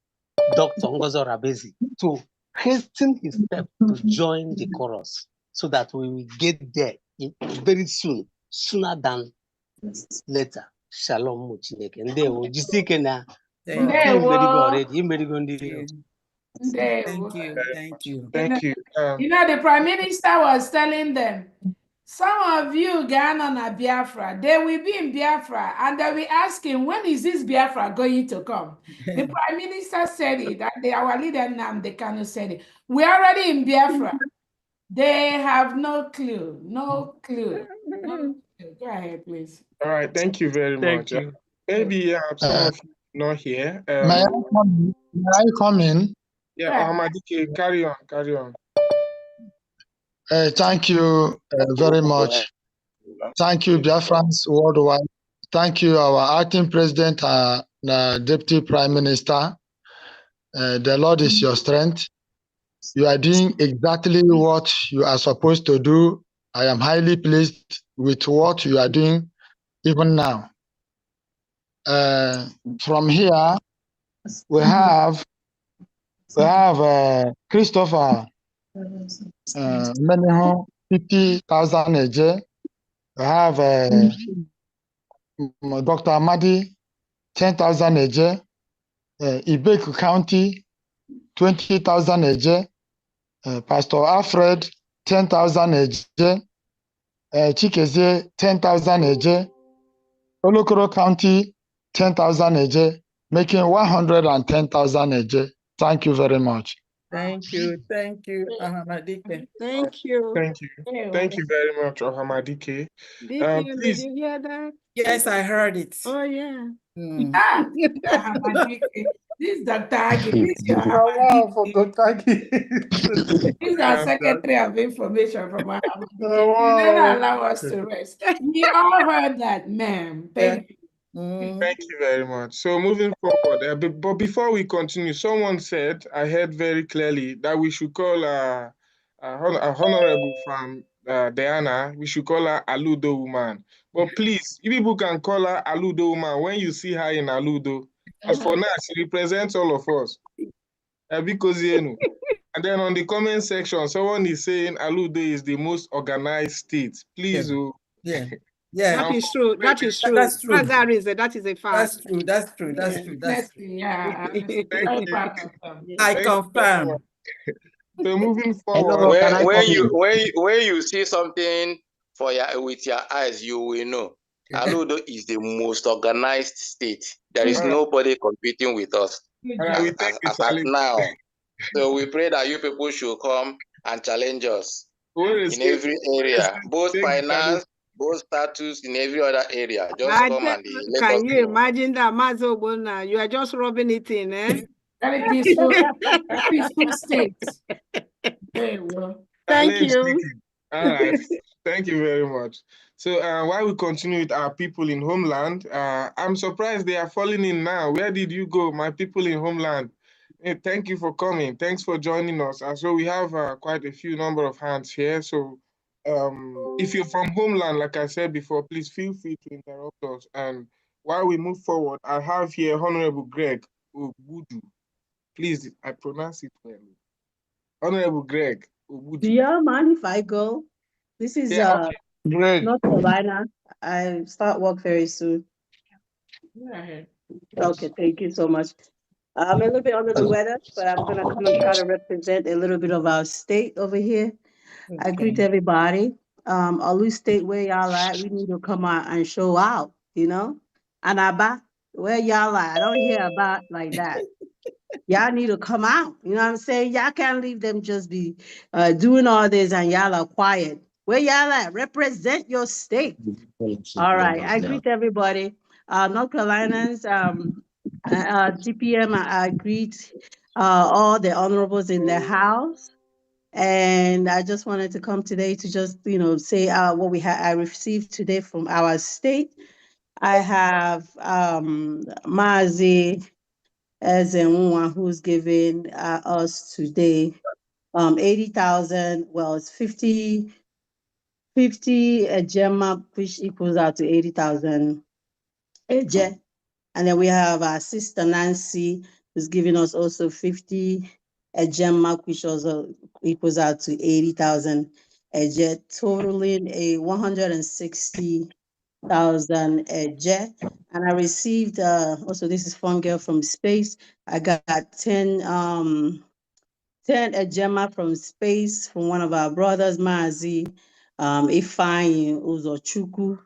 Dr. Ngozo Rabezi, to hasten his step to join the chorus so that we will get there very soon, sooner than later. Shalom Chineke. And they will just take na already. Thank you. Thank you. Thank you. You know, the Prime Minister was telling them, some of you Ghana and Biafra, they will be in Biafra, and they will ask him, when is this Biafra going to come? The Prime Minister said it, and our leader Nnamdi Kanu said it. We're already in Biafra. They have no clue. No clue. No clue. Go ahead, please. All right, thank you very much. you. Maybe some of you not here. May I come in? Yeah, Ohamadike, carry on, carry on. Thank you very much. Thank you, Biafrans worldwide. Thank you, our acting president and deputy prime minister. The Lord is your strength. You are doing exactly what you are supposed to do. I am highly pleased with what you are doing even now. From here, we have Christopher Meneho, 50,000 a day. We have Dr. Amadi, 10,000 a day. Ibeku County, 20,000 a day. Pastor Alfred, 10,000 a day. Chikezie, 10,000 a day. Olokoro County, 10,000 a day, making 110,000 a day. Thank you very much. Thank you. Thank you, Ohamadike. Thank you. Thank you. Thank you very much, Ohamadike. DPM, did Please. you hear that? Yes, I heard it. Oh, yeah. This Dr. Agi, this your Wow, for Dr. Agi. this is our Secretary of Information from our wow. You never allow us to rest. We all heard that, ma'am. Thank you. Thank you very much. So moving forward, but before we continue, someone said, I heard very clearly that we should call a honorable from Diana, we should call her Aludo woman. But please, if people can call her Aludo woman when you see her in Aludo, as for now, she represents all of us. Because and then on the comment section, someone is saying Aludo is the most organized state. Please, yeah. That is true. That is true. That's true. That is a fact. That's true. That's true. That's true. That's true. Yeah. I confirm. So moving forward, when you see something with your eyes, you will know. Aludo is the most organized state. There is nobody competing with us as at now. So we pray that you people should come and challenge us in every area, both finance, both status, in every other area. Just come and let us Can you know. imagine that, Mazobona? You are just rubbing it in, eh? Very peaceful, peaceful state. Very well. Thank you. All right. Thank you very much. So while we continue with our people in homeland, I'm surprised they are falling in now. Where did you go, my people in homeland? Hey, thank you for coming. Thanks for joining us. And so we have quite a few number of hands here. So if you're from homeland, like I said before, please feel free to interrupt us. And while we move forward, I have here Honorable Greg Obudu. Please, I pronounce it well. Honorable Greg Obudu. Do you mind if I go? This is North Carolina. I start work very soon. Okay, thank you so much. I'm a little bit under the weather, but I'm gonna come and try to represent a little bit of our state over here. I greet everybody. Olu State, where y'all at? We need to come out and show out, you know? Anaba, where y'all at? I don't hear about like that. Y'all need to come out. You know what I'm saying? Y'all can't leave them just be doing all this and y'all are quiet. Where y'all at? Represent your state. All right. I greet everybody. North Carolinians, TPM, I greet all the honorables in the house. And I just wanted to come today to just, say what I received today from our state. I have Mazi Ezenwa, who's giving us today 80,000. Well, it's 50 a gemma, which equals out to 80,000 a jet. And then we have our sister Nancy, who's giving us also 50 a gemma, which also equals out to 80,000 a jet, totaling a 160,000 a jet. And I received also, this is Fun Girl from Space. I got 10 a gemma from Space from one of our brothers, Mazi Ifeanyi Uzochukwu.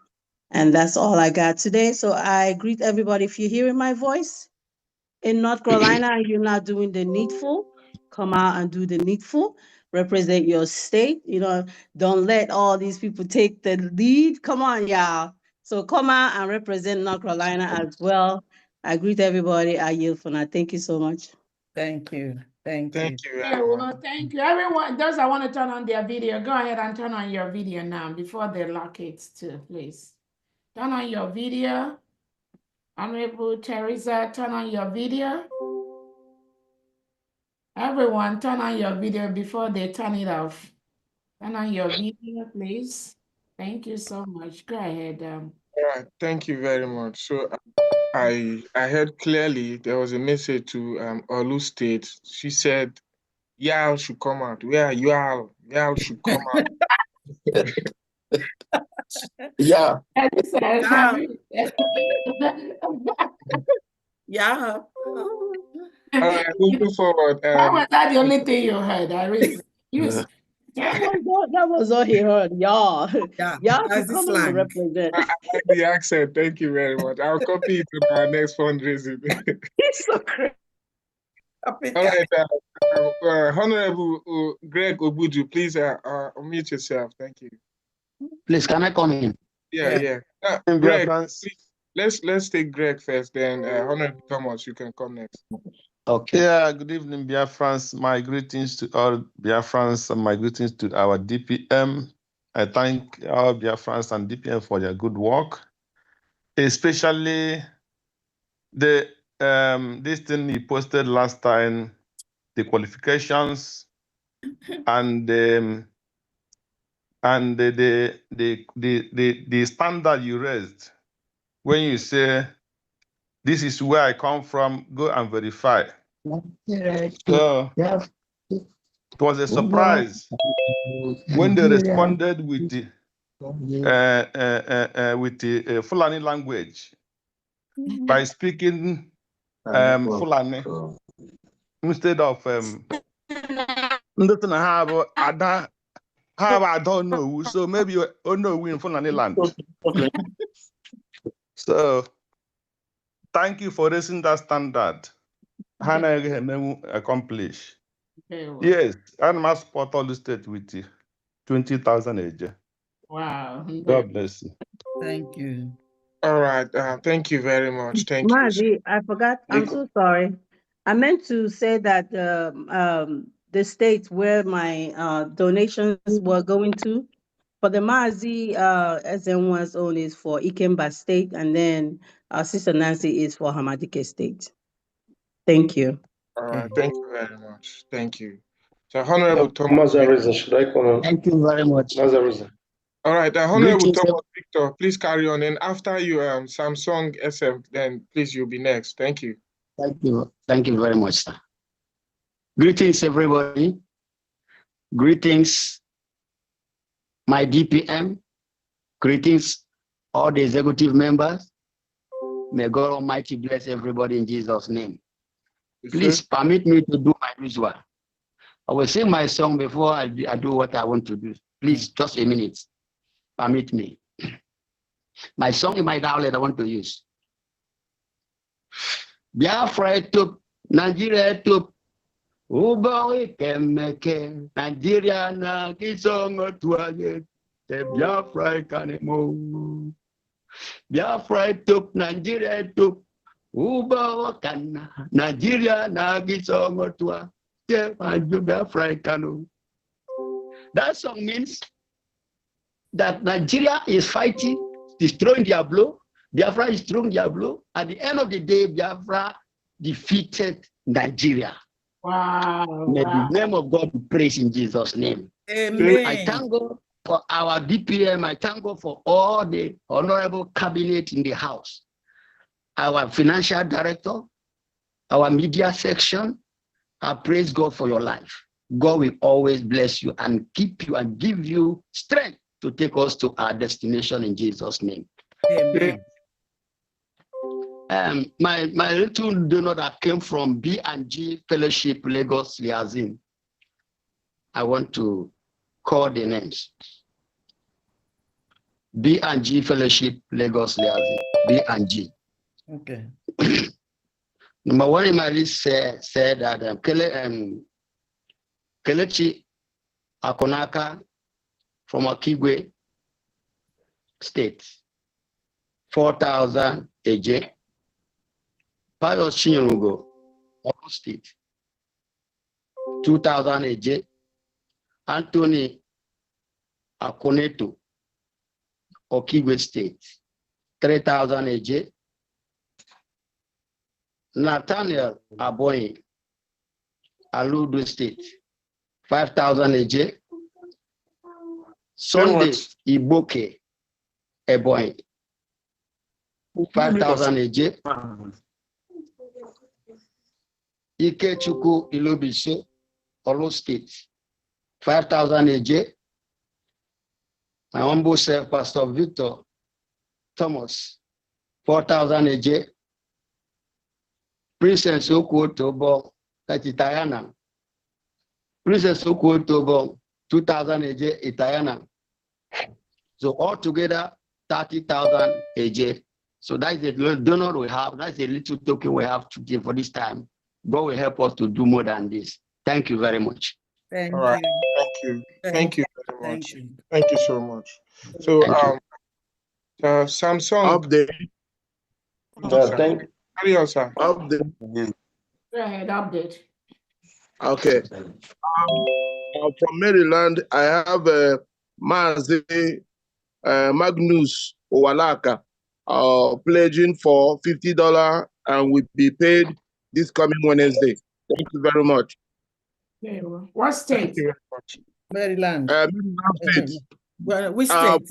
And that's all I got today. So I greet everybody. If you're hearing my voice in North Carolina and you're not doing the needful, come out and do the needful. Represent your state. Don't let all these people take the lead. Come on, y'all. So come out and represent North Carolina as well. I greet everybody. I yield for now. Thank you so much. Thank you. Thank you. Well, thank you. Everyone, those that want to turn on their video, go ahead and turn on your video now before they lock it too, please. Turn on your video. Honorable Teresa, turn on your video. Everyone, turn on your video before they turn it off. Turn on your video, please. Thank you so much. Go ahead. All right, thank you very much. So I heard clearly there was a message to Olu State. She said, Y'all should come out. Where are y'all? Y'all should come out. Yeah. Yeah. All right, moving forward. Was that the only thing you heard? That was all he heard, y'all. Yeah, y'all should come and represent. I like the accent. Thank you very much. I'll copy it to our next fundraising. It's so crazy. All right, Honorable Greg Obudu, please unmute yourself. Thank you. Please, can I come in? Yeah. Greg, please, let's take Greg first, then Honorable Thomas, you can come next. Okay. Yeah, good evening, Biafrans. My greetings to all Biafrans and my greetings to our DPM. I thank all Biafrans and DPM for their good work, especially the this thing he posted last time, the qualifications and the standard you raised when you say this is where I come from, go and verify. So it was a surprise when they responded with the Fulani language by speaking Fulani instead of I don't know, so maybe you know we in Fulani land. So thank you for raising that standard. Hana accomplish. Yes, and must support all the state with 20,000 a year. Wow. God bless you. Thank you. All right. Thank you very much. Thank you. I forgot. I'm so sorry. I meant to say that the states where my donations were going to, for the Mazi SN1's own is for Ikemba State, and then our sister Nancy is for Hamadike State. Thank you. All right. Thank you very much. Thank you. So, Honorable Thomas. Should I come on? Thank you very much. All right. Honorable Thomas Victor, please carry on. And after you, Samsung SM, then please, you'll be next. Thank you. Thank you. Thank you very much, sir. Greetings, everybody. Greetings, my DPM. Greetings, all the executive members. May God Almighty bless everybody in Jesus' name. Please permit me to do my usual. I will sing my song before I do what I want to do. Please, just a minute. Permit me. My song in my dialect I want to use. Biafra took Nigeria took Ubari Kemeke Nigeria na kisongo tuaye te Biafra kanemo. Biafra took Nigeria took Ubari kana Nigeria na kisongo tuaye te Biafra kanu. That song means that Nigeria is fighting, destroying Diablo. Biafra is destroying Diablo. At the end of the day, Biafra defeated Nigeria. Wow. May the name of God be praised in Jesus' name. Amen. I thank God for our DPM. I thank God for all the honorable cabinet in the house. Our financial director, our media section. I praise God for your life. God will always bless you and keep you and give you strength to take us to our destination in Jesus' name. Amen. My little donor that came from B&G Fellowship Lagos Liaison. I want to call the names. B&G Fellowship Lagos Liaison. B&G. Okay. Number one in my list said that Kelechi Akonaka from Okigwe State, 4,000 AJ. Pius Chinyugo, Ogun State, 2,000 AJ. Anthony Akoneto, Okigwe State, 3,000 AJ. Nathaniel Aboy, Aludu State, 5,000 AJ. Sunday Iboke, Eboy, 5,000 AJ. Ikechukwu Ilobise, Olu State, 5,000 AJ. My humble self, Pastor Victor Thomas, 4,000 AJ. Princess Okuotobo, that's Itayana. Princess Okuotobo, 2,000 AJ, Itayana. So altogether, 30,000 AJ. So that's the donor we have. That's a little token we have to give for this time. God will help us to do more than this. Thank you very much. Thank All right. you. Thank you very Thank much. you. Thank you so much. So Samsung Update. Carry on, sir. Update. Go ahead, update. Okay. From Maryland, I have Mazi Magnus Owalaka pledging for $50 and will be paid this coming Wednesday. Thank you very much. What state? Thank you very much. Maryland. Maryland State. Well, which state?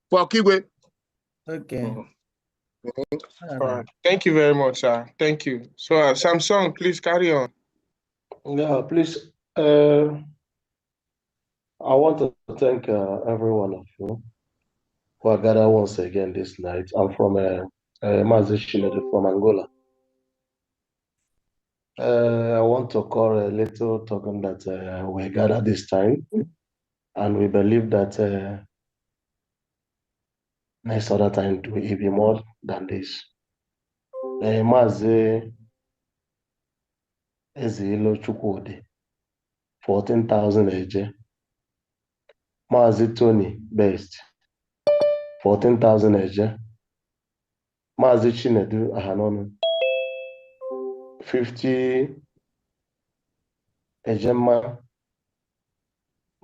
For Okigwe. Okay. All right. Thank you very much, sir. Thank you. So Samsung, please carry on. Yeah, please. I want to thank every one of you for gathering once again this night. I'm from Mazi from Angola. I want to call a little token that we gather this time, and we believe that next other time it will be more than this. Mazi Ezilo Chukwudi, 14,000 AJ. Mazi Tony Best, 14,000 AJ. Mazi Chinedu Ahanonu, 50 Ejema.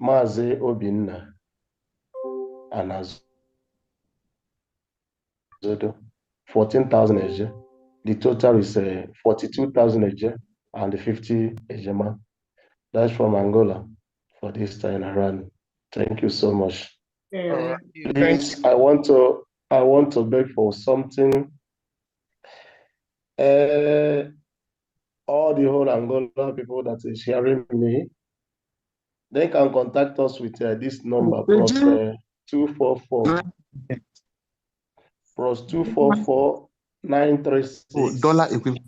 Mazi Obinna Anazodo, 14,000 AJ. The total is 42,000 AJ and the 50 Ejema. That's from Angola for this time around. Thank you so much. Yeah. Please, I want to beg for something. All the whole Angola people that is hearing me, they can contact us with this number plus 244 plus 244 936 dollar equivalent.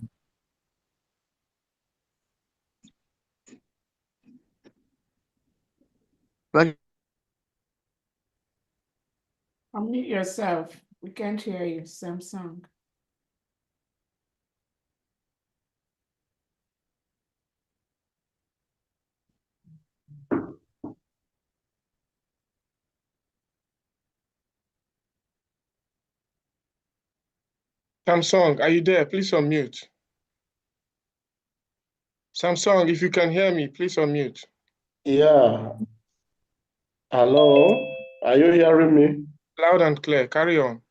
Unmute yourself. We can't hear you, Samsung. Samsung, are you there? Please unmute. Samsung, if you can hear me, please unmute. Yeah, Hello, are you hearing me? Loud and clear. Carry on.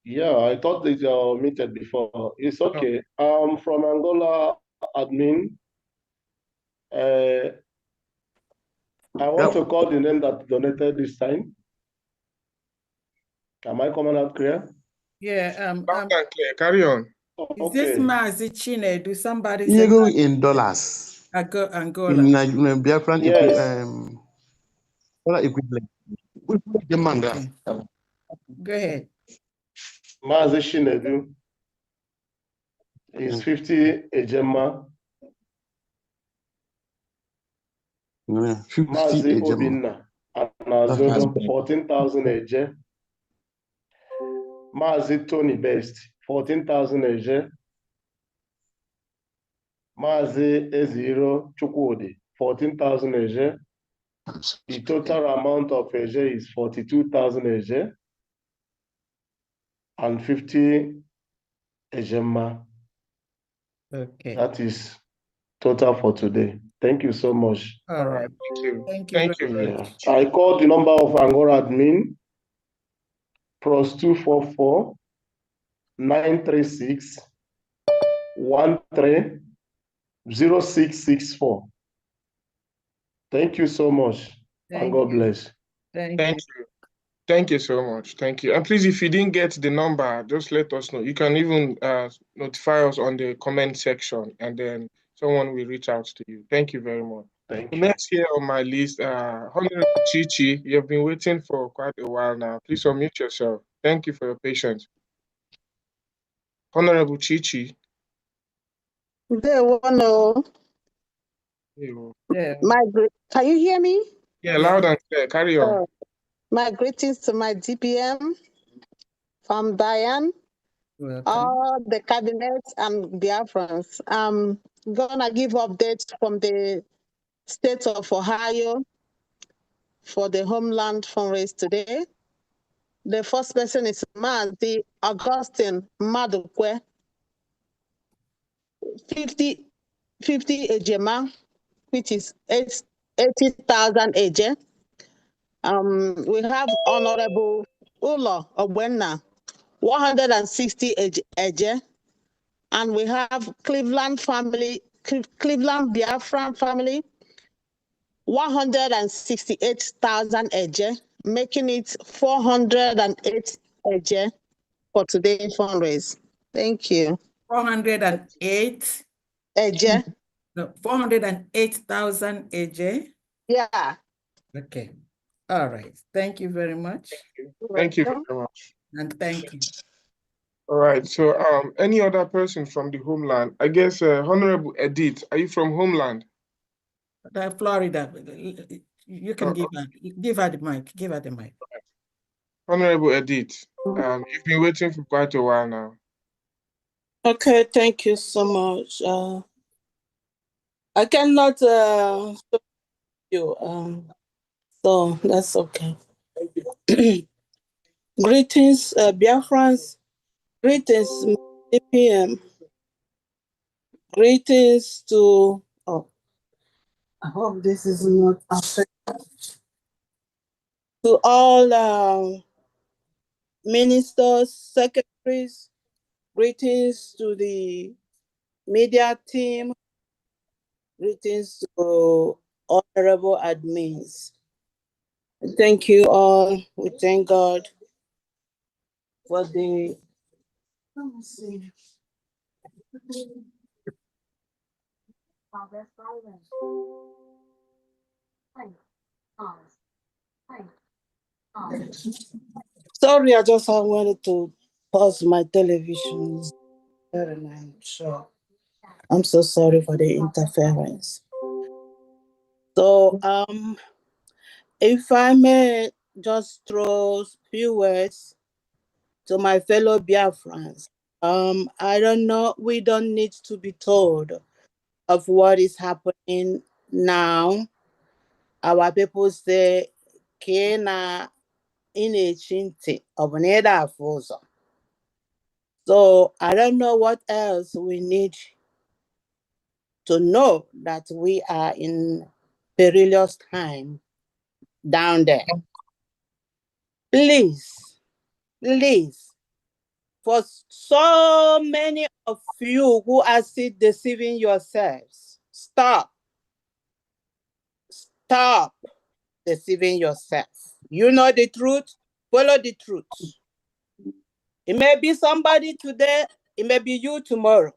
Yeah, I thought that you muted before. It's okay. From Angola admin. I want to call the name that donated this time. Am I coming out clear? Yeah. Loud and clear. Carry on. Is this Okay. Mazi Chinedu? Somebody said Diego in dollars. Angola. In Biafran Yes. dollar equivalent. Okay. Go ahead. Mazi Shinedu is 50 Ejema. 50 Mazi Ejema. Obinna Anazodo, 14,000 Eje. Mazi Tony Best, 14,000 Eje. Mazi Eziro Chukwudi, 14,000 Eje. The total amount of Eje is 42,000 Eje and 50 Ejema. Okay. That is total for today. Thank you so much. All right. Thank you. Thank you Thank very you. much. I called the number of Angola admin +244 936 130664. Thank you so much. Thank And God you. bless. Thank Thank you. you. Thank you so much. Thank you. And please, if you didn't get the number, just let us know. You can even notify us on the comment section, and then someone will reach out to you. Thank you very much. Thank you. Next here on my list, Honorable Chichi. You have been waiting for quite a while now. Please unmute yourself. Thank you for your patience. Honorable Chichi. They want to. Yeah, Can you hear me? yeah, loud and clear. Carry on. My greetings to my DPM from Diane, all the cabinets and Biafrans. I'm gonna give updates from the state of Ohio for the Homeland Fundraise today. The first person is Mazi Augustine Madukwe, 50 Ejema, which is 80,000 Eje. We have Honorable Ulo Ogbenna, 160 Eje. And we have Cleveland Biafran family, 168,000 Eje, making it 408 Eje for today's fundraise. Thank you. 408 Eje. No, 408,000 AJ. Yeah. Okay. All right. Thank you very much. Thank you very much. And thank you. All right. So, any other person from the homeland? I guess Honorable Edith. Are you from homeland? Florida. You can give her the mic. Give her the mic. Honorable Edith, you've been waiting for quite a while now. Okay, thank you so much. I cannot show you, so that's okay. Greetings, Biafrans. Greetings, DPM. Greetings to, I hope this is not affected. To all ministers, secretaries, greetings to the media team, greetings to honorable admins. Thank you all. We thank God for the, let me see. Sorry, I just wanted to pause my television. Sure. I'm so sorry for the interference. So, if I may just throw a few words to my fellow Biafrans. I don't know, we don't need to be told of what is happening now. Our people say, Kena inechinti oboneda afuzo. So I don't know what else we need to know that we are in perilous time down there. Please, please, for so many of you who are still deceiving yourselves, stop. Stop deceiving yourself. You know the truth, follow the truth. It may be somebody today, it may be you tomorrow.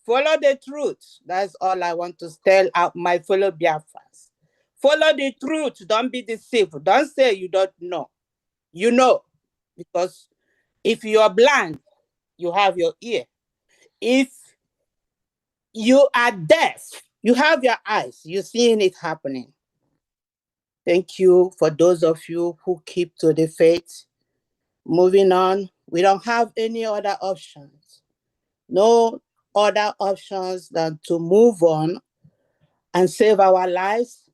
Follow the truth. That's all I want to tell out my fellow Biafrans. Follow the truth. Don't be deceived. Don't say you don't know. You know. Because if you are blind, you have your ear. If you are deaf, you have your eyes. You're seeing it happening. Thank you for those of you who keep to the faith. Moving on, we don't have any other options. No other options than to move on and save our lives,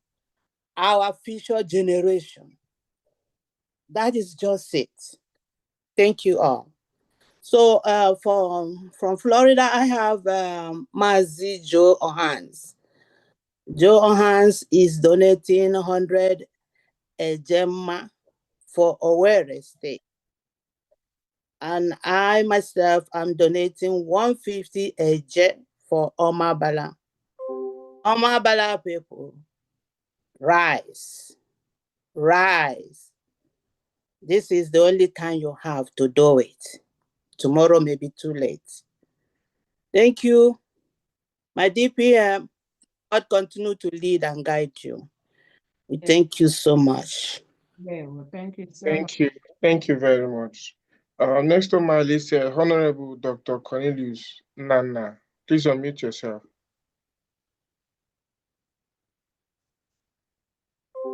our future generation. That is just it. Thank you all. So from Florida, I have Mazi Joe Ohans. Joe Ohans is donating 100 Gemma for Owerri State. And I myself am donating 150 Eje for Omabala. Omabala people, rise, rise. This is the only time you have to do it. Tomorrow may be too late. Thank you. My DPM, God continue to lead and guide you. We thank you so much. Yeah, well, thank you so Thank you. Thank you very much. Next on my list, Honorable Dr. Cornelius Nana. Please unmute yourself.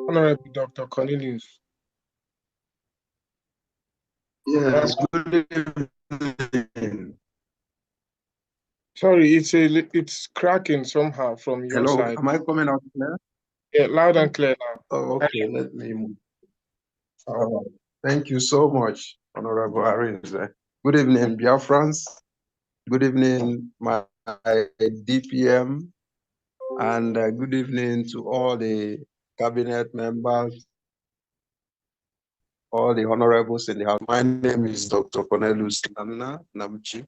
Honorable Dr. Cornelius. Yes, good evening. Sorry, it's cracking somehow from your Hello, side. am I coming out clear? Yeah, loud and clear now. Oh, okay, let me move. Thank you so much, Honorable Arinze. Good evening, Biafrans. Good evening, my DPM, and good evening to all the cabinet members, all the honorables in the house. My name is Dr. Cornelius Nana Namchi.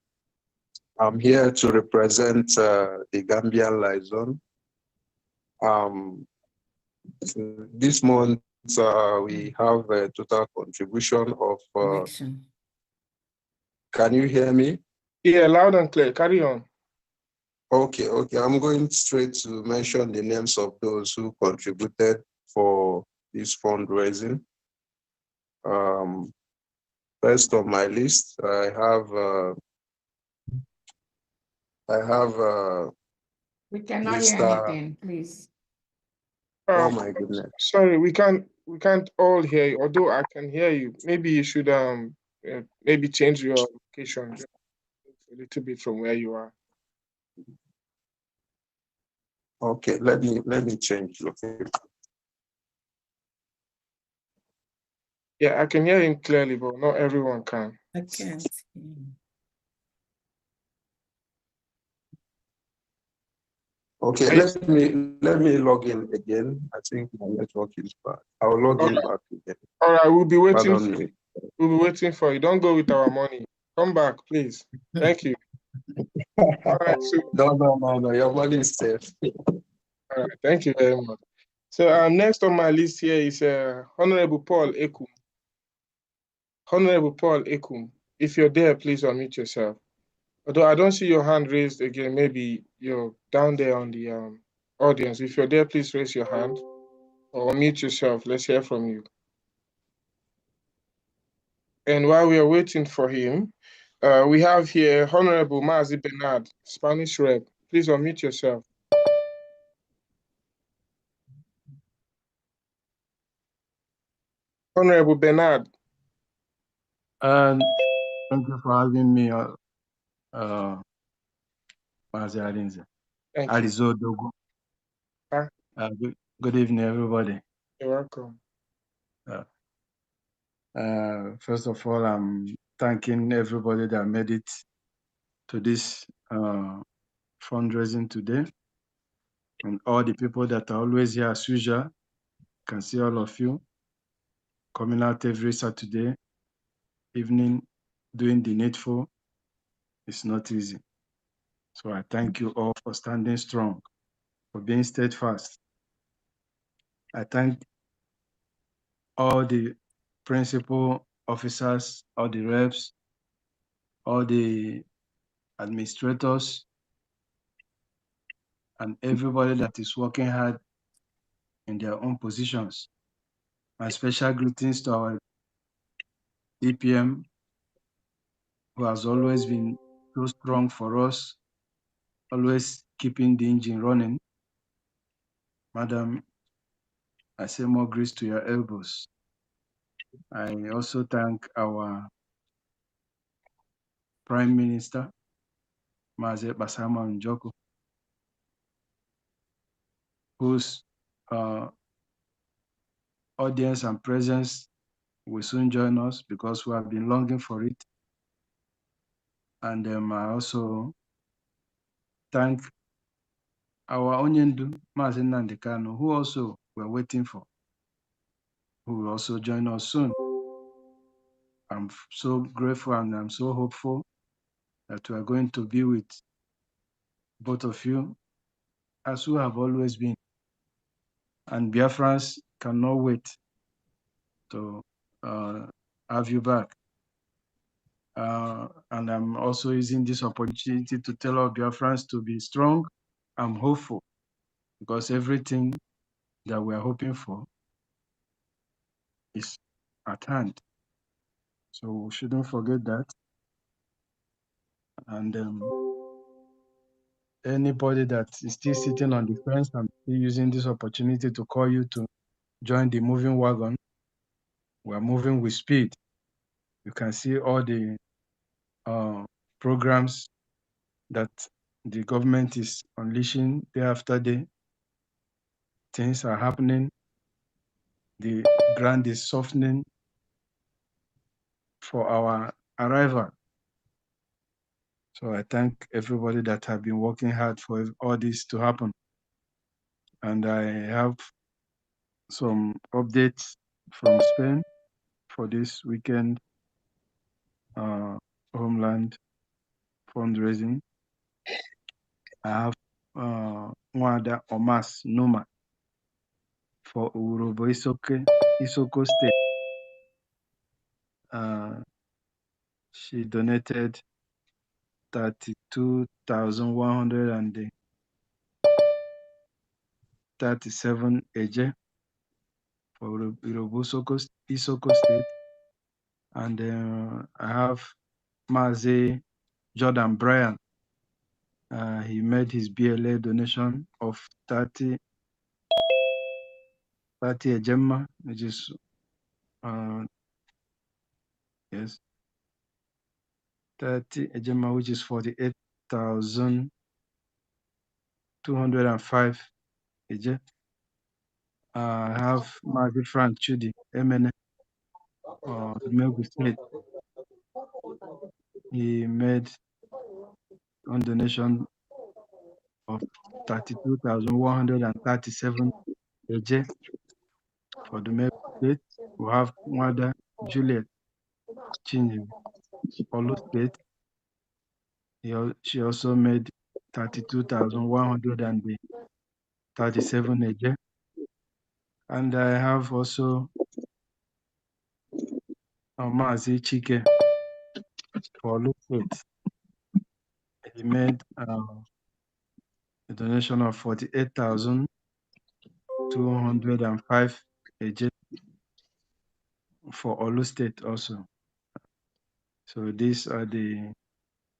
I'm here to represent the Gambian liaison. This month, we have a total contribution of. Can you hear me? Yeah, loud and clear. Carry on. Okay. I'm going straight to mention the names of those who contributed for this fundraising. First on my list, I have. We cannot Mr. hear anything, please. Oh my goodness. Sorry, we can't all hear you, although I can hear you. Maybe you should maybe change your location a little bit from where you are. Okay, let me change location. Yeah, I can hear him clearly, but not everyone can. I can't. Okay, let me log in again. I think my network is bad. I'll log in back again. All right, we'll be waiting. Pardon me. We'll be waiting for you. Don't go with our money. Come back, please. Thank you. All right, so, No. Your money is safe. All right, thank you very much. So next on my list here is Honorable Paul Ekum. Honorable Paul Ekum, if you're there, please unmute yourself. Although I don't see your hand raised again, maybe you're down there on the audience. If you're there, please raise your hand or unmute yourself. Let's hear from you. And while we are waiting for him, we have here Honorable Mazi Bernard, Spanish rep. Please unmute yourself. Honorable Bernard. Thank you for having me, Mazi Arinze. Thank you. Alizo Dogo. Good evening, everybody. You're welcome. First of all, I'm thanking everybody that made it to this fundraising today. and all the people that are always here as usual. Can see all of you coming out every Saturday evening doing the needful. It's not easy. So I thank you all for standing strong, for being steadfast. I thank all the principal officers, all the reps, all the administrators, and everybody that is working hard in their own positions. My special greetings to our DPM, who has always been so strong for us, always keeping the engine running. Madam, I say more grace to your elbows. I also thank our Prime Minister, Maze Basama Njoko, whose audience and presence will soon join us because we have been longing for it. And I also thank our Onyendu, Maze Nandekano, who also we're waiting for, who will also join us soon. I'm so grateful and I'm so hopeful that we are going to be with both of you as we have always been. And Biafrans cannot wait to have you back. And I'm also using this opportunity to tell our Biafrans to be strong and hopeful, because everything that we are hoping for is at hand. So we shouldn't forget that. And anybody that is still sitting on the fence, I'm still using this opportunity to call you to join the moving wagon. We're moving with speed. You can see all the programs that the government is unleashing day after day. Things are happening. The ground is softening for our arrival. So I thank everybody that have been working hard for all this to happen. And I have some updates from Spain for this weekend homeland fundraising. I have Nwada Omas Numa for Urobo Isoko State. She donated 32,137 eje for Urobo Isoko State. And I have Maze Jordan Bryan. He made his BLA donation of 30 ejema, which is yes, 30 ejema, which is 48,205 eje. I have Mazi Frank Chudi Emene of Melbourne State. He made a donation of 32,137 eje for the Melbourne State. We have Mwada Juliet Chinji, Olu State. She also made 32,137 eje. And I have also Mazi Chike for Olu State. He made a donation of 48,205 eje for Olu State also. So these are the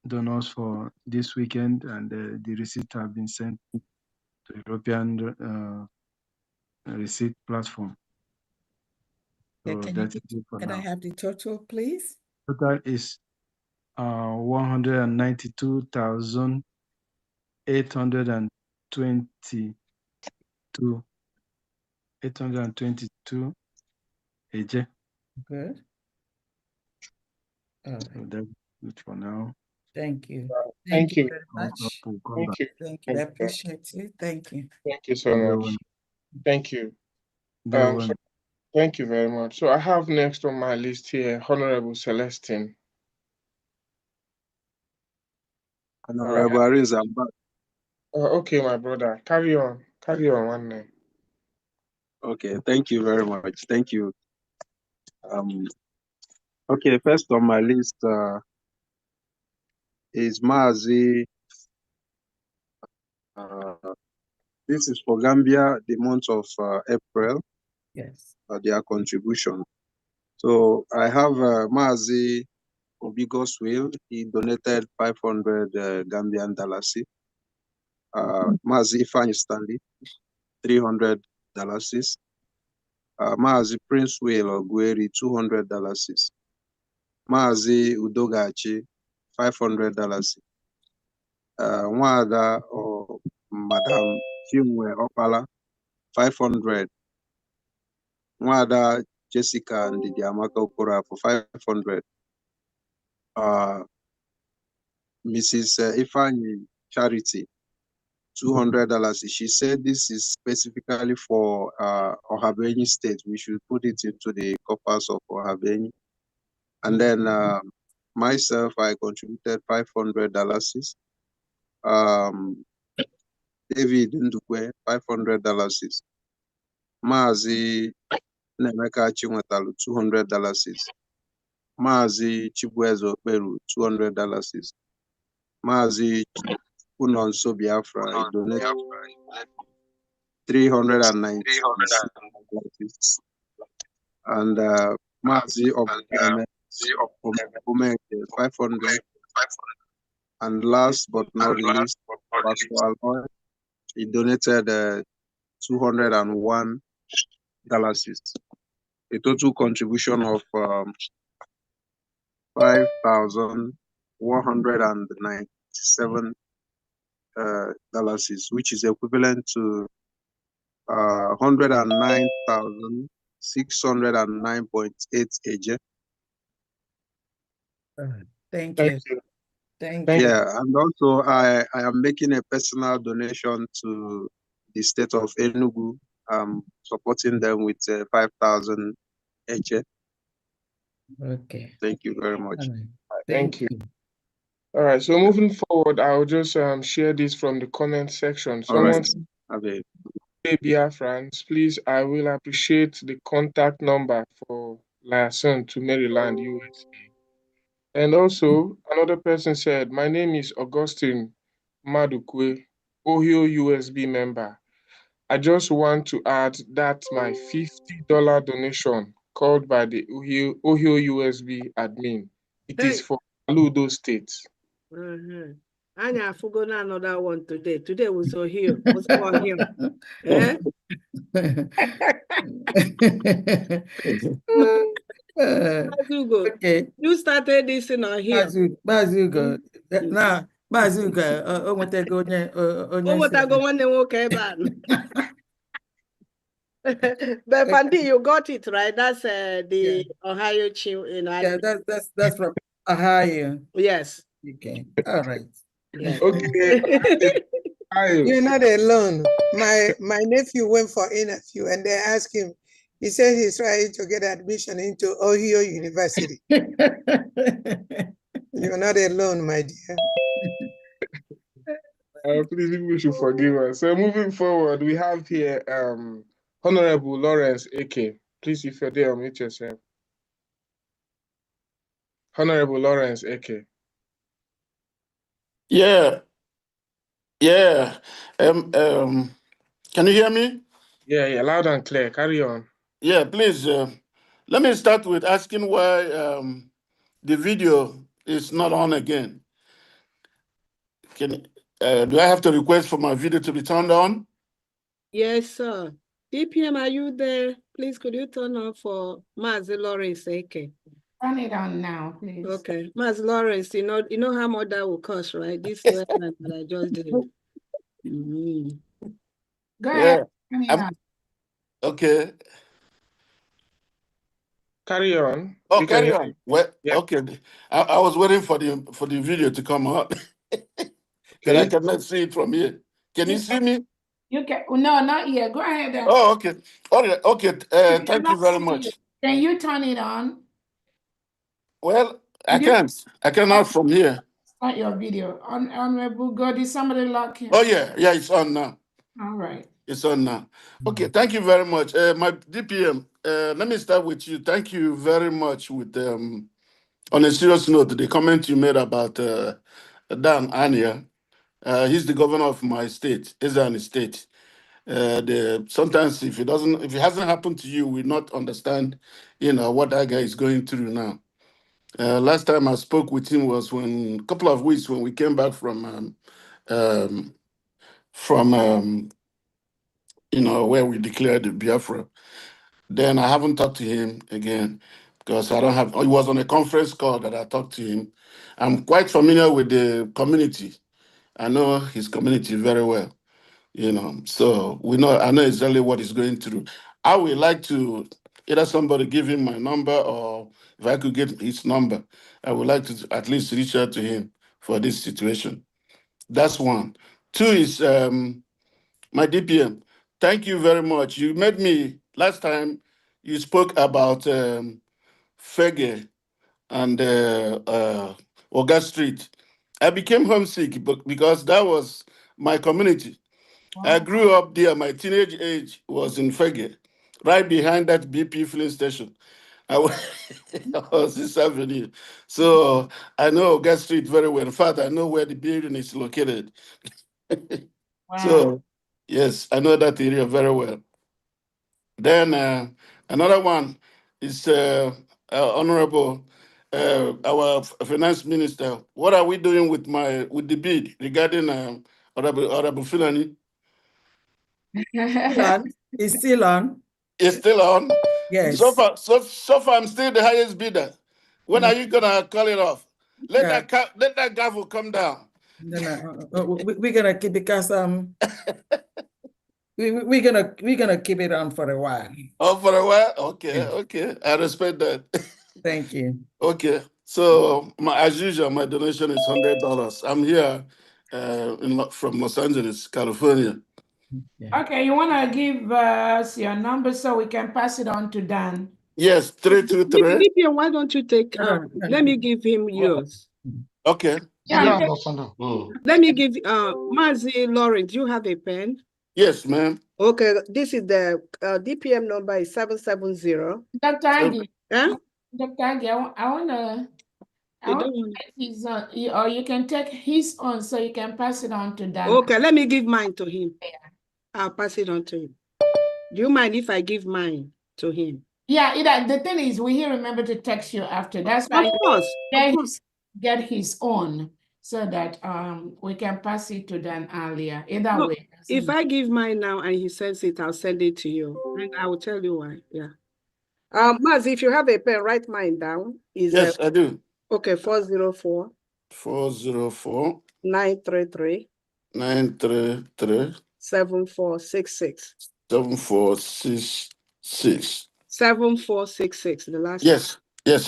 donors for this weekend, and the receipts have been sent to European receipt platform. So Can that is it for now. I have the total, please? Total is 192,822 eje. Good. All right. So that's it for now. Thank you. Thank you. Very much. Thank you. Thank you. I appreciate you. Thank you. Thank you so much. Thank you. So thank you very much. So I have next on my list here, Honorable Celestine. Honorable Arinze, I'm back. Okay, my brother. Carry on. Carry on one name. Okay, thank you very much. Thank you. Okay, first on my list is Mazi. This is for Gambia, the month of April. Yes. Their contribution. So I have Mazi Obigos Will. He donated 500 Gambian dollars. Mazi Ifani Stanley, $300. Mazi Prince Will Ogueri, $200. Mazi Udogachi, $500. Nwada or Madam Chinwe Opala, 500. Nwada Jessica Ndidiamaka Okora for 500. Mrs. Ifani Charity, $200. She said this is specifically for Ohabeni State. We should put it into the coffers of Ohabeni. And then myself, I contributed $500. David Ndukwe, $500. Mazi Nemeka Chinwetalu, $200. Mazi Chibuezo Peru, $200. Mazi Unonso Biafra, he donated $390. And Mazi Omeke, 500. And last but not least, Pastor Aloy, he donated $201. A total contribution of $5,197, which is equivalent to 109,609.8 AJ. Thank you. Thank you. Yeah, and also I am making a personal donation to the state of Enugu. Supporting them with 5,000 AJ. Okay. Thank you very much. Thank you. All right, so moving forward, I'll just share this from the comment section. Someone Okay. Hey, Biafrans, please, I will appreciate the contact number for Liaison to Maryland, USA. And also, another person said, my name is Augustine Madukwe, Ohio USB member. I just want to add that my $50 donation called by the Ohio USB admin. It is for Aludo State. Anya forgot another one today. Today was Ohio. What's for him? Eh? Mazugo. Okay. You started this in Ohio. Mazugo. Now, Mazugo, But Fandi, you got it right. That's the Ohio chill in Yeah, that's from Ohio. Yes. Okay. All right. Yes. Okay. You're not alone. My nephew went for interview and they asked him. He said he's trying to get admission into Ohio University. You're not alone, my dear. Please, we should forgive us. So moving forward, we have here Honorable Lawrence Eke. Please, if you're there, unmute yourself. Honorable Lawrence Eke. Yeah. Can you hear me? Yeah, loud and clear. Carry on. Yeah, please. Let me start with asking why the video is not on again. Do I have to request for my video to be turned on? Yes, sir. DPM, are you there? Please, could you turn on for Mazi Lawrence Eke? Turn it on now, please. Okay. Mazi Lawrence, you know how much that will cost, right? This that I just did. Go ahead. Okay. Carry on. Oh, We can carry hear on. you. Well, Yeah. okay. I was waiting for the video to come out. Because I Okay. cannot see it from here. Can you see me? You can no, not yet. Go ahead. Oh, okay. All right. Okay. Thank you very much. Can you turn it on? Well, I You can't. I cannot from here. start your video. Honorable God, is somebody lock him? Oh, yeah. Yeah, it's on now. All right. It's on now. Okay. Thank you very much. My DPM, let me start with you. Thank you very much with, on a serious note, the comment you made about Dan Anya. He's the governor of my state, Ezani State. Sometimes if it hasn't happened to you, we not understand, what that guy is going through now. Last time I spoke with him was a couple of weeks when we came back from where we declared the Biafra. Then I haven't talked to him again because I don't have. It was on a conference call that I talked to him. I'm quite familiar with the community. I know his community very well. So I know exactly what he's going through. I would like to either somebody give him my number, or if I could get his number, I would like to at least reach out to him for this situation. That's one. Two is my DPM. Thank you very much. You made me, last time you spoke about Fege and Oga Street. I became homesick because that was my community. I grew up there. My teenage age was in Fege, right behind that BP filling station. I was this avenue. So I know Oga Street very well. In fact, I know where the building is located. So, yes, I know that area very well. Then another one is Honorable, our finance minister. What are we doing with the bid regarding Honorable Filani? It's still on. It's still on. Yes. So far, I'm still the highest bidder. When are you gonna call it off? Let that gavel come down. We're gonna keep, because we're gonna keep it on for a while. Oh, for a while? Okay. I respect that. Thank you. Okay. So as usual, my donation is $100. I'm here from Los Angeles, California. Okay, you want to give us your number so we can pass it on to Dan? Yes, 323. DPM, why don't you take, let me give him yours. Okay. Yeah. Let me give, Mazi Lauren, do you have a pen? Yes, ma'am. Okay, this is the DPM number is 770. Dr. Aggie. Huh? Dr. Aggie, I want to his on, or you can take his on so you can pass it on to Dan. Okay, let me give mine to him. I'll pass it on to him. Do you mind if I give mine to him? Yeah, the thing is, we remember to text you after. That's why of course. Get his own so that we can pass it to Dan earlier. Either No, way. if I give mine now and he sends it, I'll send it to you. And I will tell you why. Yeah. Maz, if you have a pen, write mine down. Yes, I do. Okay, 404. 404. 933. 933. 7466. 7466. 7466, the last. Yes,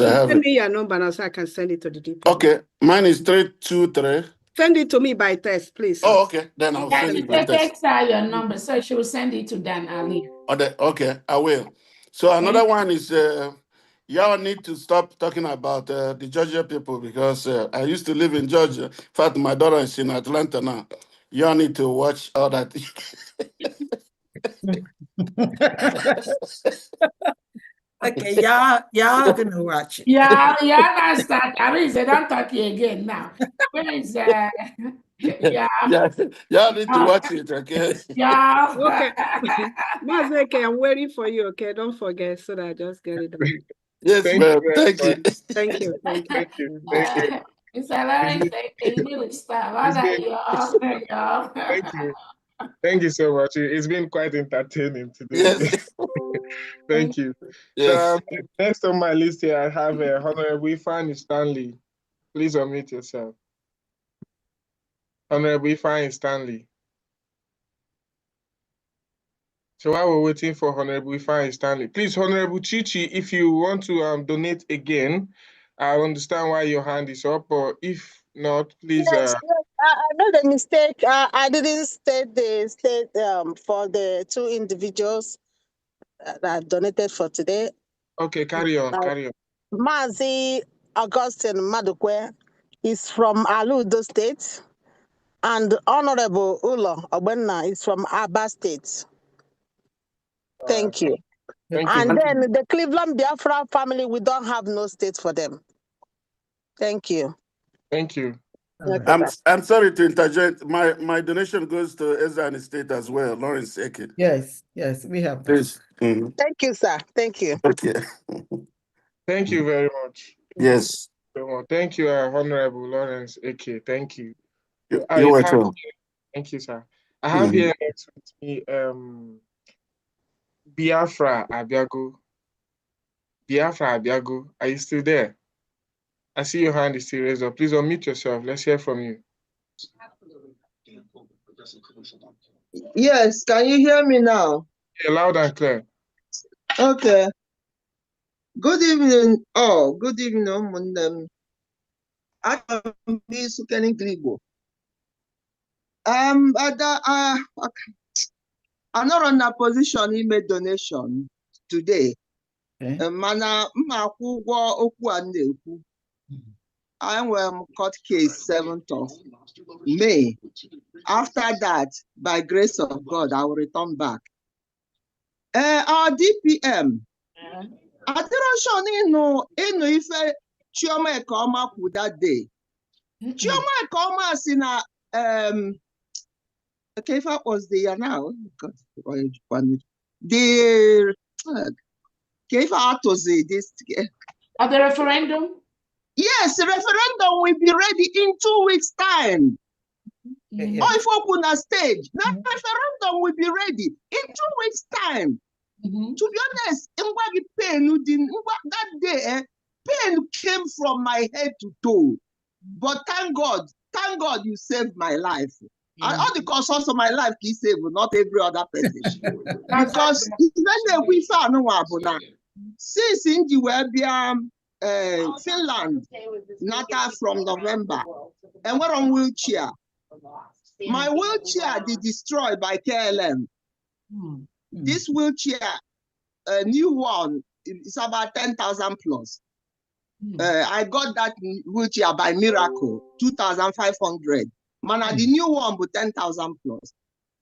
I have it. Send me your number now so I can send it to the DP. Okay, mine is 323. Send it to me by text, please. Oh, okay. Then I'll send it by text. Text her your number so she will send it to Dan Ali. Okay, I will. So another one is y'all need to stop talking about the Georgia people, because I used to live in Georgia. In fact, my daughter is in Atlanta now. Y'all need to watch all that. Okay, y'all gonna watch it. Yeah, that's that. I mean, they don't talk to you again now. Where is y'all need to watch it, okay? Yeah. Okay. Mazeke, I'm waiting for you, okay? Don't forget, so that I just get it done. Yes, ma'am. Thank you. Thank you. It's a lot of English stuff. Thank you. Thank you so much. It's been quite entertaining today. Yes. Thank you. Yes. So next on my list here, I have Honorable Ifeanyi Stanley. Please unmute yourself. Honorable Ifeanyi Stanley. So while we're waiting for Honorable Ifeanyi Stanley, please, Honorable Chichi, if you want to donate again, I understand why your hand is up, but if not, please. Yes, I made a mistake. I didn't state the state for the two individuals that donated for today. Okay, carry on. Mazi Augustine Madukwe is from Aludo State, and Honorable Ulo Obenna is from Aba State. Thank you. Thank and you. then the Cleveland Biafra family, we don't have no state for them. Thank you. Thank you. Okay, I'm sorry to interject. My donation goes to Ezra and State as well, Lawrence Eke. Yes, we have that. Please. Thank you, sir. Thank you. Okay. Thank you very much. Yes. Thank you, Honorable Lawrence Eke. Thank you. You're welcome. Thank you, sir. I have here next with me Biafra Abiago. Biafra Abiago, are you still there? I see your hand is still raised up. Please unmute yourself. Let's hear from you. Yes, can you hear me now? Yeah, loud and clear. Okay. Good evening. Oh, good evening. I'm not in a position to make donation today. Mana mmakwụ ụgwọ okwu a na-ekwu. I am court case 7th of May. After that, by grace of God, I will return back. Our DPM, Adirashon inu ife Chioma Ekoma kwụ that day. Chioma Ekoma si na okay, if I was the now, the if I had to say this at the referendum. Yes, the referendum will be ready in 2 weeks' time. Or if we open a stage, the referendum will be ready in 2 weeks' time. To be honest, that day, pain came from my head to toe. But thank God you saved my life. And all the concerns of my life he saved, not every other person. Because even we found no since in the Finland, Nata from November, and we're on wheelchair. My wheelchair is destroyed by KLM. This wheelchair, a new one, is about 10,000 plus. I got that wheelchair by miracle, 2,500. Man, the new one with 10,000 plus.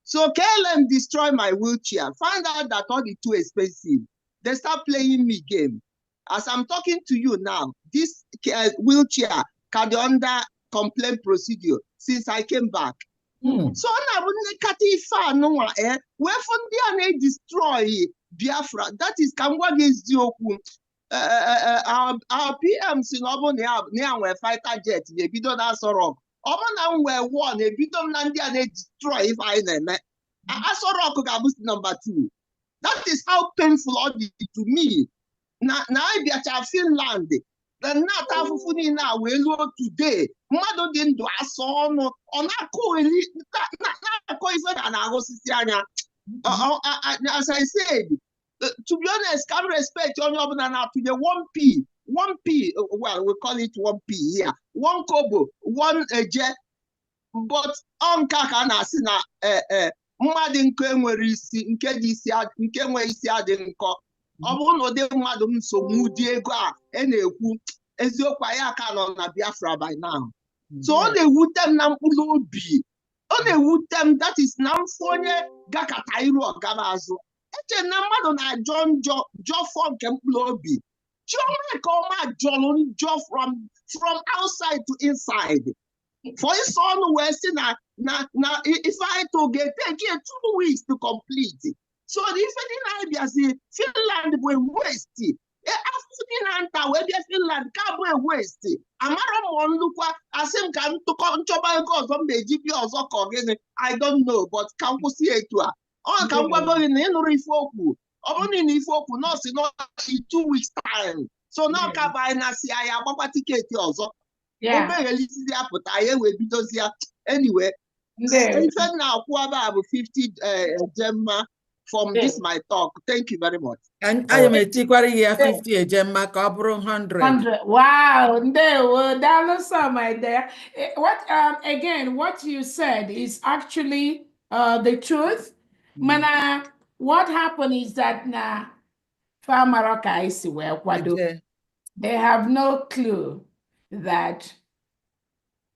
So KLM destroyed my wheelchair. Find out that all the too expensive. They start playing me game. As I'm talking to you now, this wheelchair can be under complaint procedure since I came back. So I wouldn't where Fundraising destroy Biafra. That is our PMs in near fighter jet. They be done as rock. Oman were one. They be done and destroy if I name it. Number 2. That is how painful all this to me. Now I be at Finland. The not half of now we look today. Mother didn't do a song on a cool as I said, to be honest, can respect on your banana to the 1p. 1p, well, we call it 1p here. 1 kobo, 1 jet. But on Kakana Sina, mmadụ nke nwere isi nke dị isi nke nwere isi adị nkọ ọ bụrụ na ụdị mmadụ nsogbu dị ego a na-ekwu eziokwu anyị aka nọ na Biafra by now. So ọ na-ewute m na mkpụrụ obi, ọ na-ewute m, that is na mfụ onye gakata iru ọgaba azụ eche na mmadụ na-ajọ njọ jọfọ nke mkpụrụ obi. Chioma Ekoma jọrọ njọ from outside to inside. For his son, we're saying now if I to get take 2 weeks to complete. So if I didn't Finland will waste. After Finland can't waste. Amara Monlukwa, Asim can to come to from the GP or I don't know, but can we see it to her? Oh, can we go in Rifoku? Only in Rifoku, not in 2 weeks' time. So now Kabina see I have a ticket also. Yeah. Anyway, even now, 50 Gemma, from this my talk. Thank you very much. And I am a tikwari here 50 a gemma cobro 100. Wow, no, that was some idea. What again? What you said is actually the truth. Mana, what happened is that na Farmaroka is where they have no clue that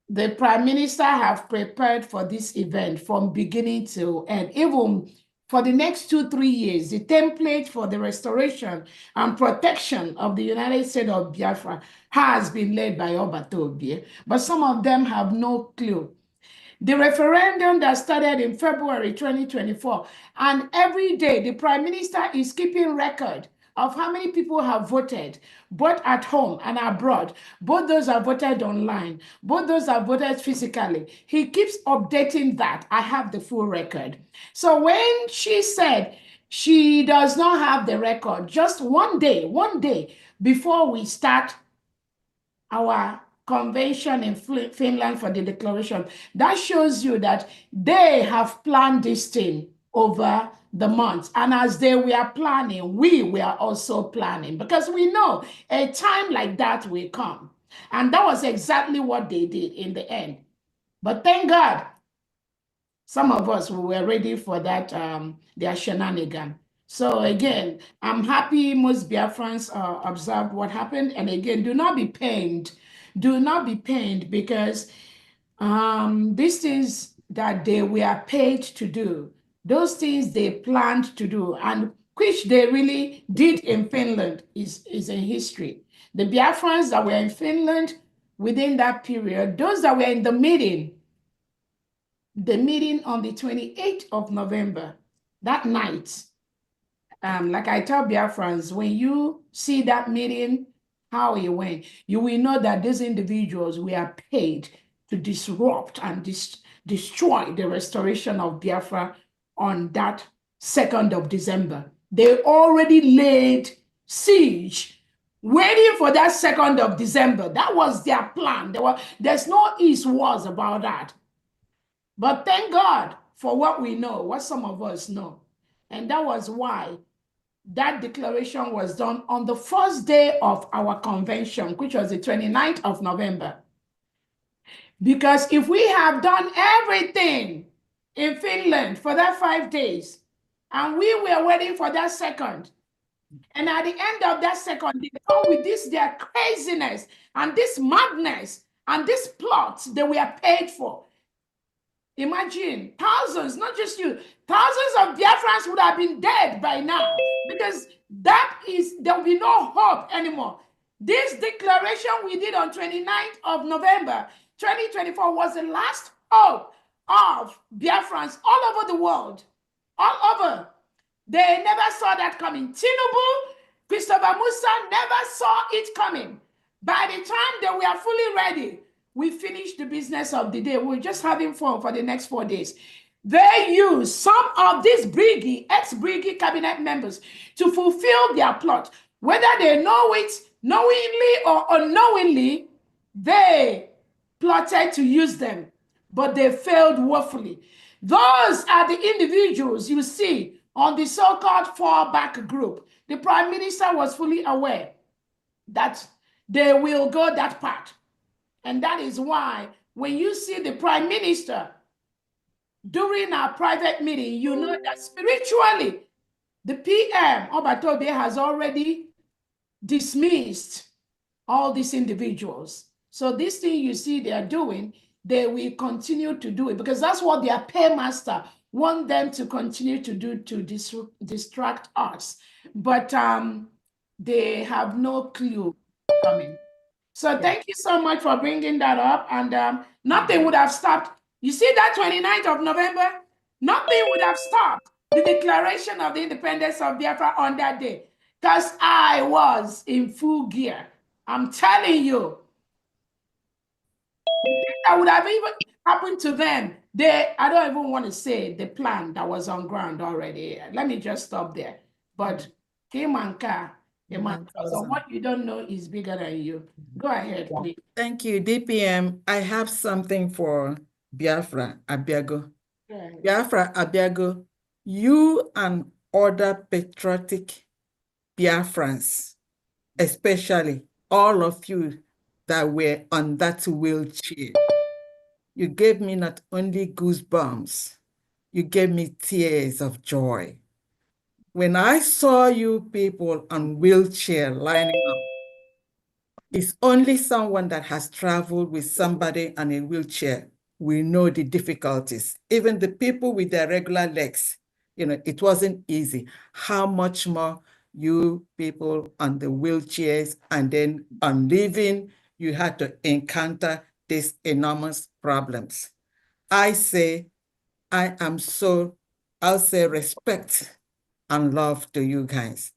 the Prime Minister have prepared for this event from beginning to end. Even for the next 2-3 years, the template for the restoration and protection of the United States of Biafra has been led by Obatobie, but some of them have no clue. The referendum that started in February 2024, and every day the Prime Minister is keeping record of how many people have voted, both at home and abroad. Both those have voted online, both those have voted physically. He keeps updating that. I have the full record. So when she said she does not have the record, just one day before we start our convention in Finland for the declaration, that shows you that they have planned this thing over the months. And as they were planning, we were also planning, because we know a time like that will come. And that was exactly what they did in the end. But thank God, some of us, we were ready for that, their shenanigan. So again, I'm happy most Biafrans observed what happened. And again, do not be pained. Do not be pained, because these things that they were paid to do, those things they planned to do, and which they really did in Finland is in history. The Biafrans that were in Finland within that period, those that were in the meeting on the 28th of November, that night, like I tell Biafrans, when you see that meeting, how it went, you will know that these individuals were paid to disrupt and destroy the restoration of Biafra on that 2nd of December. They already laid siege, waiting for that 2nd of December. That was their plan. There's no east wars about that. But thank God for what we know, what some of us know. And that was why that declaration was done on the first day of our convention, which was the 29th of November. Because if we have done everything in Finland for that 5 days, and we were waiting for that 2nd, and at the end of that 2nd, they come with this, their craziness, and this madness, and this plot they were paid for. Imagine thousands, not just you, thousands of Biafrans would have been dead by now, because there will be no hope anymore. This declaration we did on 29th of November, 2024 was the last hope of Biafrans all over the world, all over. They never saw that coming. Tinubu, Christopher Musa never saw it coming. By the time they were fully ready, we finished the business of the day. We're just having fun for the next 4 days. They used some of these ex-Briggy cabinet members to fulfill their plot. Whether they know it knowingly or unknowingly, they plotted to use them, but they failed woefully. Those are the individuals you see on the so-called fallback group. The Prime Minister was fully aware that they will go that path. And that is why when you see the Prime Minister during our private meeting, you know that spiritually, the PM, Obatobe, has already dismissed all these individuals. So this thing you see they are doing, they will continue to do it, because that's what their paymaster want them to continue to do, to distract us. But they have no clue coming. So thank you so much for bringing that up. And nothing would have stopped. You see that 29th of November? Nothing would have stopped the declaration of the independence of Biafra on that day, because I was in full gear. I'm telling you, that would have even happened to them. I don't even want to say the plan that was on ground already. Let me just stop there. But Kimanka, so what you don't know is bigger than you. Go ahead, please. Thank you, DPM. I have something for Biafra Abiago. Biafra Abiago, you and other patriotic Biafrans, especially all of you that were on that wheelchair. You gave me not only goosebumps, you gave me tears of joy. When I saw you people on wheelchair lining up, it's only someone that has traveled with somebody on a wheelchair. We know the difficulties. Even the people with their regular legs, it wasn't easy. How much more you people on the wheelchairs, and then on living, you had to encounter these enormous problems. I'll say respect and love to you guys.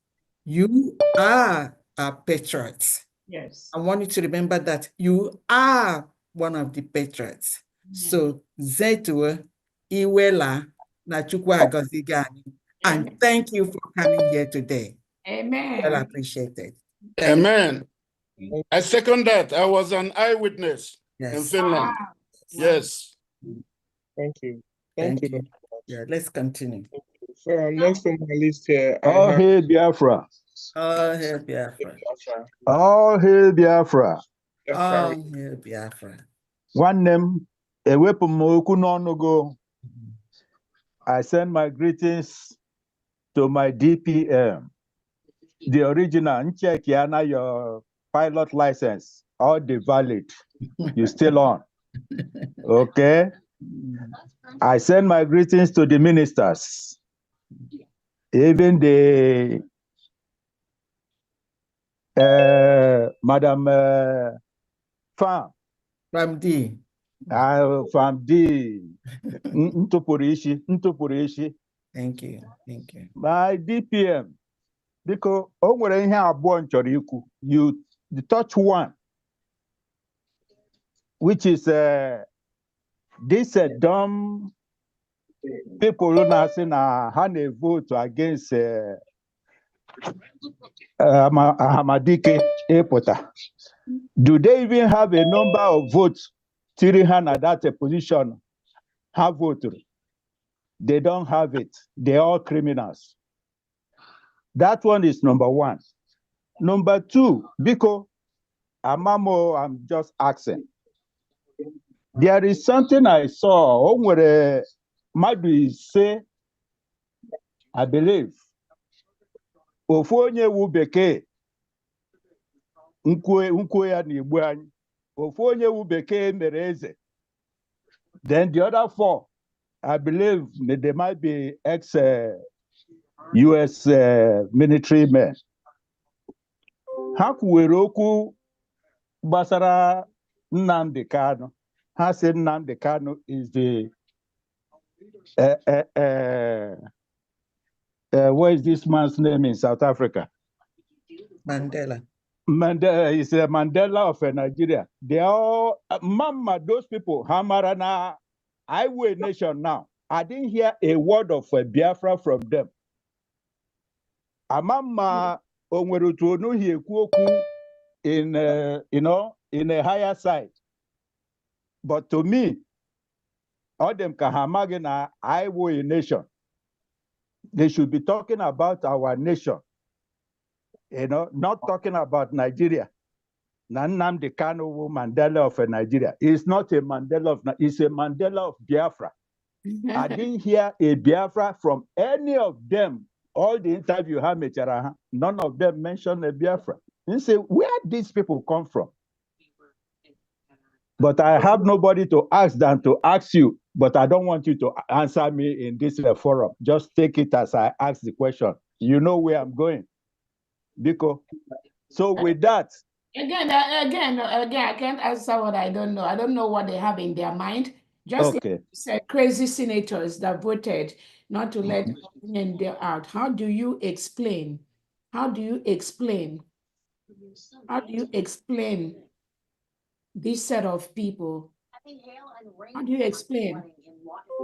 You are our patriots. Yes. I want you to remember that you are one of the patriots. So, Zetu, Iwela, na Chukwu agozi gị anyị. And thank you for coming here today. Amen. Well appreciated. Amen. I second that. I was an eyewitness in Finland. Yes. Thank you. Thank you. Yeah, let's continue. So next on my list here, All hail Biafra. All hail Biafra. All hail Biafra. All hail Biafra. Nwanne m, ewepụ m okwu n'ọnụ gị. I send my greetings to my DPM, the original. Check yana your pilot license, all the valid. You still on? Okay. I send my greetings to the ministers, even the Madam From D. From D. Ntupurishi. Thank you. Thank you. My DPM, because o nwere ihe abụọ m chọrọ ikwu. The touch one, which is this dumb people who na say na ha na vote against Hamadike Epota. Do they even have a number of votes? Tirihana, that's a position. Have voted. They don't have it. They're all criminals. That one is number one. Number two, Biko, Amamo, I'm just asking. There is something I saw where maybe say, I believe, Ofonye wu bekee, nkwe ya n'Igbo anyị. Ofonye wu bekee mere eze. Then the other four, I believe they might be ex-US military men. Ha kwuwere okwu gbasara Nnamdi Kanu. Ha said Nnamdi Kanu is the what is this man's name in South Africa? Mandela. Mandela is a Mandela of Nigeria. They are all, Mama, those people, Hamarana, Highway Nation now. I didn't hear a word of Biafra from them. Amama onwerutu he ekwu in in a higher side. But to me, all them kahamagina Highway Nation. They should be talking about our nation. Not talking about Nigeria. Nnamdi Kanu Mandela of Nigeria. It's not a Mandela it's a Mandela of Biafra. I didn't hear a Biafra from any of them. All the interview none of them mentioned a Biafra. You say, where these people come from? But I have nobody to ask than to ask you. But I don't want you to answer me in this forum. Just take it as I ask the question. You know where I'm going. Because so with that. Again, I can't answer what I don't know. I don't know what they have in their mind. Just okay. Like you said, crazy senators that voted not to let them out. How do you explain? How do you explain? How do you explain this set of people? How do you explain?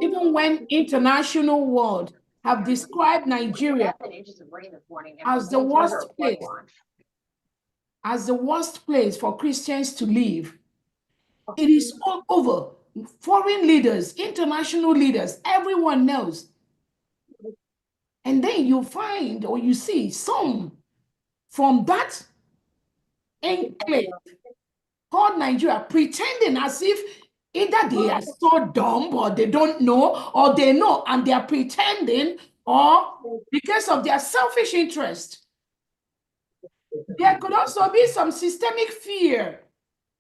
Even when international world have described Nigeria as the worst place for Christians to live, it is all over. Foreign leaders, international leaders, everyone knows And then you find or you see some from that enclave called Nigeria pretending as if either they are so dumb or they don't know, or they know and they are pretending, or because of their selfish interest. There could also be some systemic fear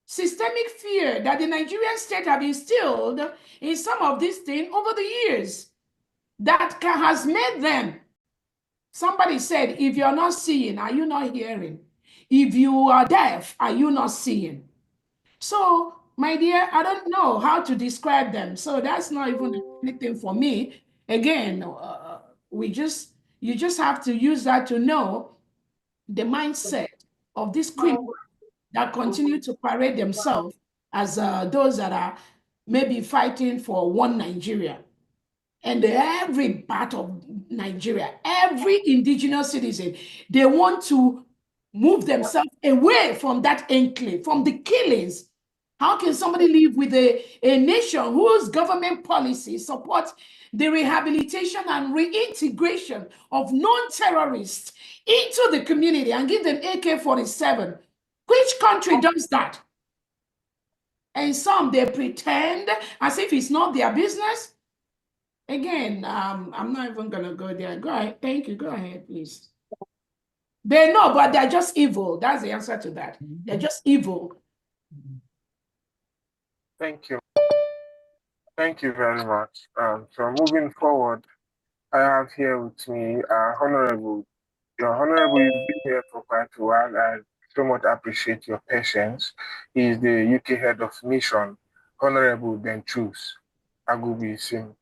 that the Nigerian state have instilled in some of these things over the years that has made them. Somebody said, if you're not seeing, are you not hearing? If you are deaf, are you not seeing? So, my dear, I don't know how to describe them. So that's not even anything for me. Again, you just have to use that to know the mindset of these criminals that continue to parade themselves as those that are maybe fighting for one Nigeria. And every part of Nigeria, every indigenous citizen, they want to move themselves away from that enclave, from the killings. How can somebody live with a nation whose government policy supports the rehabilitation and reintegration of non-terrorists into the community and give them AK-47? Which country does that? And some, they pretend as if it's not their business. Again, I'm not even going to go there. Go ahead. Thank you. Go ahead, please. They know, but they're just evil. That's the answer to that. They're just evil. Thank you. Thank you very much. So moving forward, I have here with me Honorable. Your Honorable, you've been here for quite a while. I so much appreciate your patience. He is the UK Head of Mission, Honorable Denchus Agubi Singh.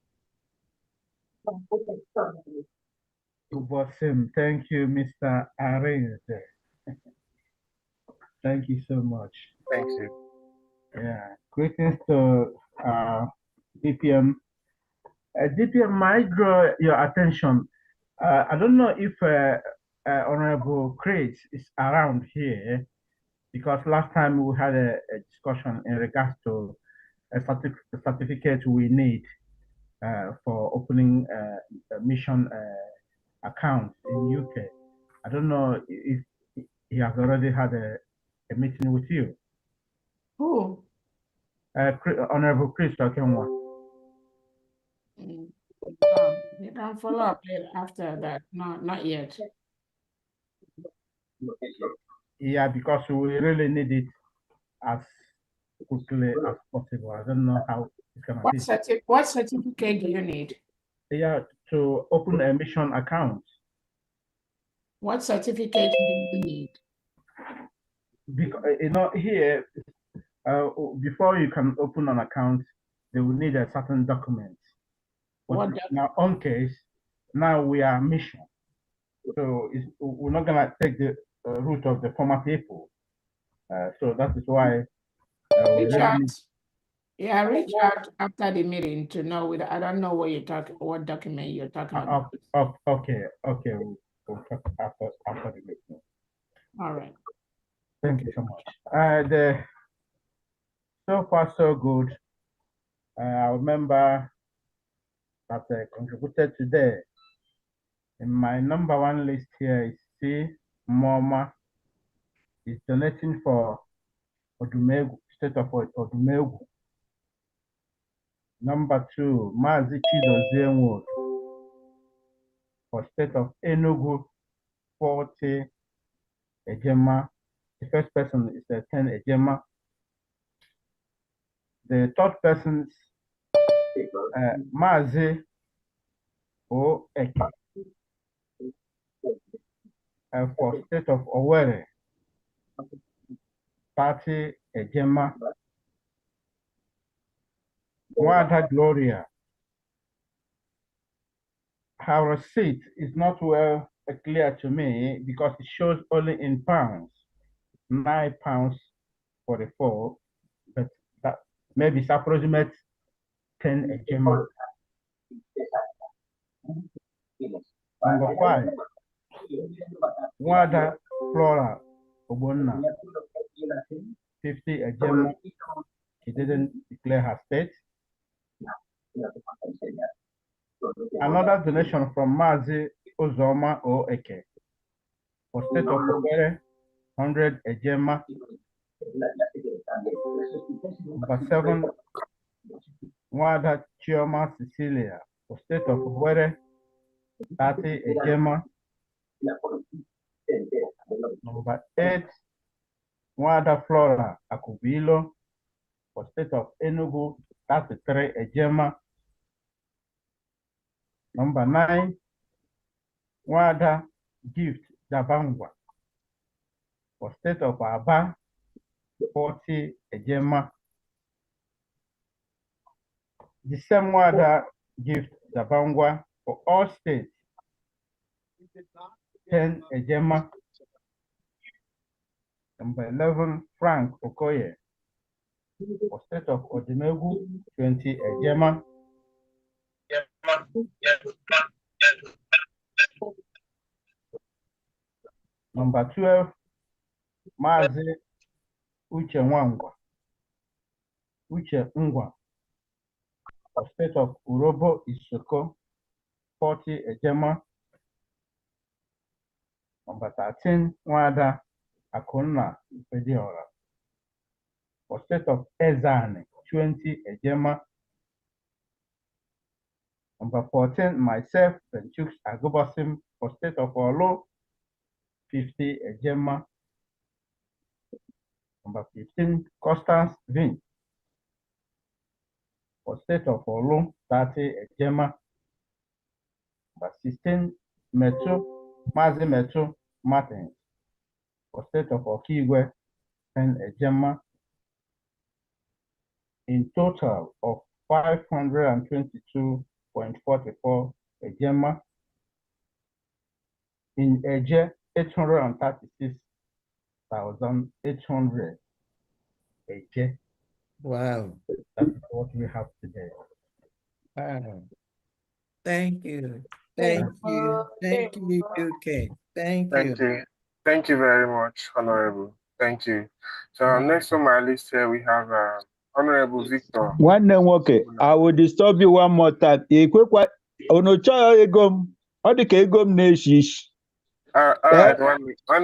Thank you, Mr. Arez. Thank you so much. Thank you. Yeah, greetings to DPM. DPM might draw your attention. I don't know if Honorable Chris is around here, because last time we had a discussion in regards to a certificate we need for opening a mission account in UK. I don't know if he has already had a meeting with you. Who? Honorable Chris Okenwa. You can follow up later after that. No, not yet. Yeah, because we really need it as quickly as possible. I don't know how it's gonna be. What certificate do you need? Yeah, to open a mission account. What certificate do you need? Because here, before you can open an account, they will need a certain document. But in our own case, now we are mission, so we're not gonna take the route of the former people. So that is why we really need. Yeah, reach out after the meeting to know. I don't know what document you're talking about. Okay, we'll talk after the meeting. All right. Thank you so much. So far so good. I remember that I contributed today. In my number one list here is C. Moma is donating for Odumegu, state of Odumegu. Number two, Mazi Chidozie for state of Enugu, 40 Ejema. The first person is 10 Ejema. The third person is Mazi O Eke for state of Owerri, 30 Ejema. Wada Gloria. Her receipt is not well clear to me because it shows only in pounds, £9.44, but that maybe it's approximate 10 Ejema. Number 5, Wada Flora Obonna, 50 Ejema. She didn't declare her state. Another donation from Mazi Uzoma O Eke. For state of Owerri, 100 Ejema. Number 7, Nwada Chioma Cecilia. For state of Owerri, 30 Ejema. Number 8, Nwada Flora Akubilo. For state of Enugu, 33 Ejema. Number 9, Nwada Gift Dabangwa. For state of Aba, 40 Ejema. The same Nwada Gift Dabangwa for all states, 10 Ejema. Number 11, Frank Okoye. For state of Odimegu, 20 Ejema. Number 12, Mazi Uche Ngwa. For state of Urobo Isoko, 40 Ejema. Number 13, Nwada Akuna Fediora. For state of Ezane, 20 Ejema. Number 14, myself, Benchuk Agobasim. For state of Olo, 50 Ejema. Number 15, Constance Vin. For state of Olo, 30 Ejema. Number 16, Mazi Metro Martins. For state of Okigwe, 10 Ejema. In total of 522.44 Ejema. In Eje, 836,800 Eje. Wow. That is what we have today. Wow. Thank you. Thank you. Thank you, UK. Thank you. Thank you very much, Honorable. Thank you. So next on my list here we have Honorable Victor. One nwoke, I will disturb you one more time. Ikwekwa onocha egom, ọ dị ka egom na-eshi ishi. All right, one Victor.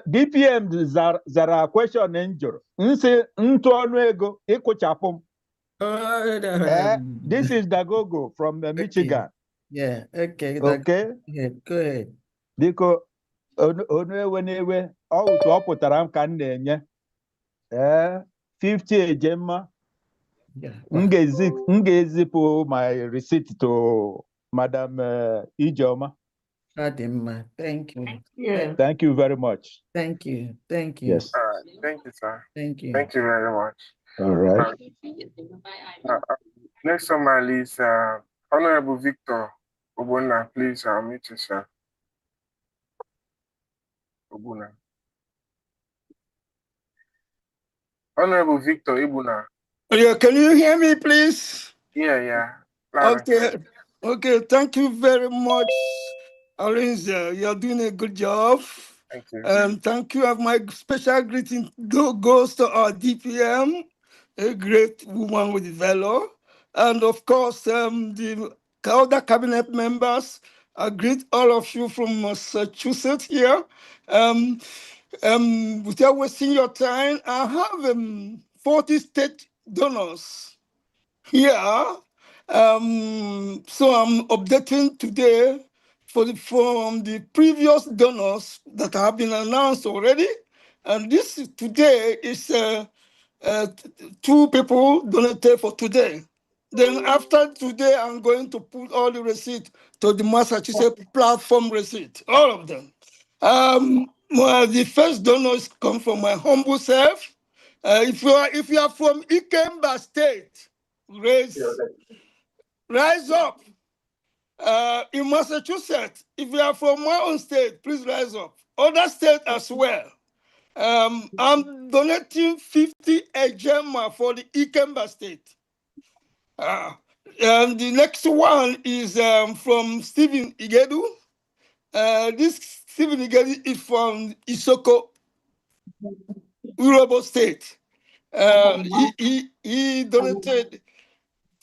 DPM zara question njụrụ. Nsị ntụ ọnụ ego ịkụchapụ m. This is Dagogo from Michigan. Yeah, okay. Okay. Yeah, go ahead. Biko, onu ewe na-ewe, ọ ụtụ ọ pụtara m ka m na-enye. 50 Ejema. M ga-ezipụ my receipt to Madam Ijeoma. Adima, thank you. Thank you very much. Thank you. Thank you. Yes. All right. Thank you, sir. Thank you. Thank you very much. All right. Next on my list, Honorable Victor Obuna, please meet yourself. Obuna. Honorable Victor Ibuna. Yeah, can you hear me, please? Yeah. Okay. Okay, thank you very much, Arinze. You're doing a good job. Thank you. Thank you. My special greeting goes to our DPM, a great woman with valor. And of course, the other cabinet members. I greet all of you from Massachusetts here. Without wasting your time, I have 40 state donors here. So I'm updating today from the previous donors that have been announced already. And this today is 2 people donated for today. Then after today, I'm going to put all the receipt to the Massachusetts platform receipt, all of them. The first donors come from my humble self. If you are from Ikemba State, rise up. In Massachusetts, if you are from my own state, please rise up. Other states as well. I'm donating 50 Ejema for the Ikemba State. And the next one is from Stephen Igedu. This Stephen Igedu is from Isoko, Urobo State. He donated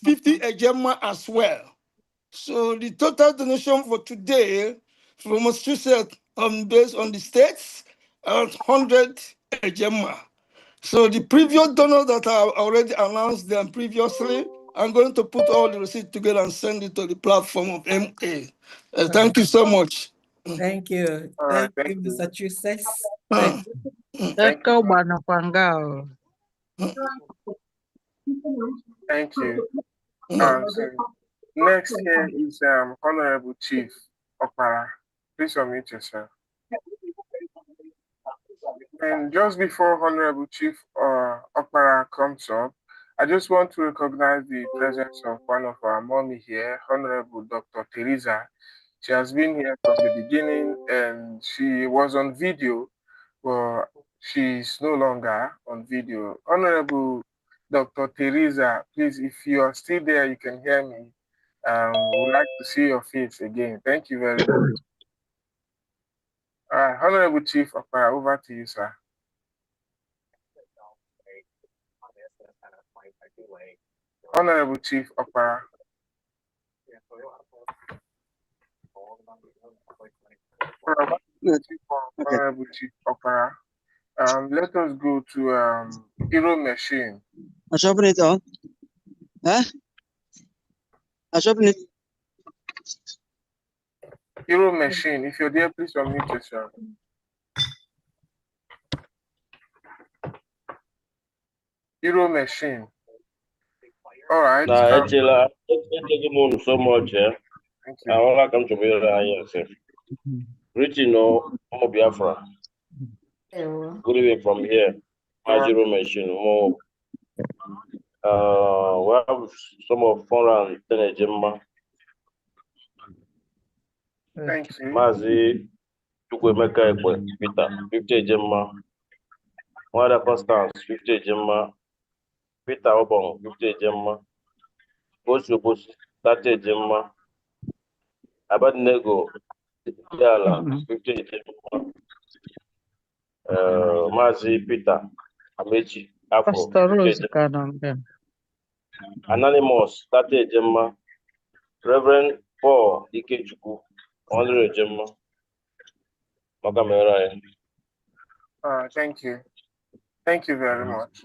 50 Ejema as well. So the total donation for today from Massachusetts, based on the states, are 100 ejema. So the previous donors that I already announced them previously, I'm going to put all the receipts together and send it to the platform of MA. Thank you so much. Thank you. All right, Thank you, Massachusetts. Uh, thank you. Kwangao. Thank you. So next here is Honorable Chief Okpara. Please unmute yourself. And just before Honorable Chief Okpara comes up, I just want to recognize the presence of one of our mommy here, Honorable Dr. Teresa. She has been here from the beginning and she was on video, but she's no longer on video. Honorable Dr. Teresa, please, if you are still there, you can hear me. Would like to see your face again. Thank you very much. All right, Honorable Chief Okpara, over to you, sir. Honorable Chief Okpara. Honorable Chief Okpara. Let us go to Hero Machine. Hero Machine, if you're there, please unmute yourself. Hero Machine. All right. Thank you so much. Thank you. I want to come to me. Greeting, Biafra. Good evening from here. Hero Machine. We have some of foreign Tenejima. Thank you. Mazi Chukwemeka Ekwe, Peter, 50 Gemma. Wada Constance, 50 Gemma. Peter Obong, 50 Gemma. Bosu Bosu, 30 Gemma. Abadnego, Yala, 50 Gemma. Mazi Peter, Amechi, Afro, 50 Gemma. Anonymous, 30 Gemma. Reverend Paul Ikechukwu, 100 Gemma. Thank you. Thank you very much.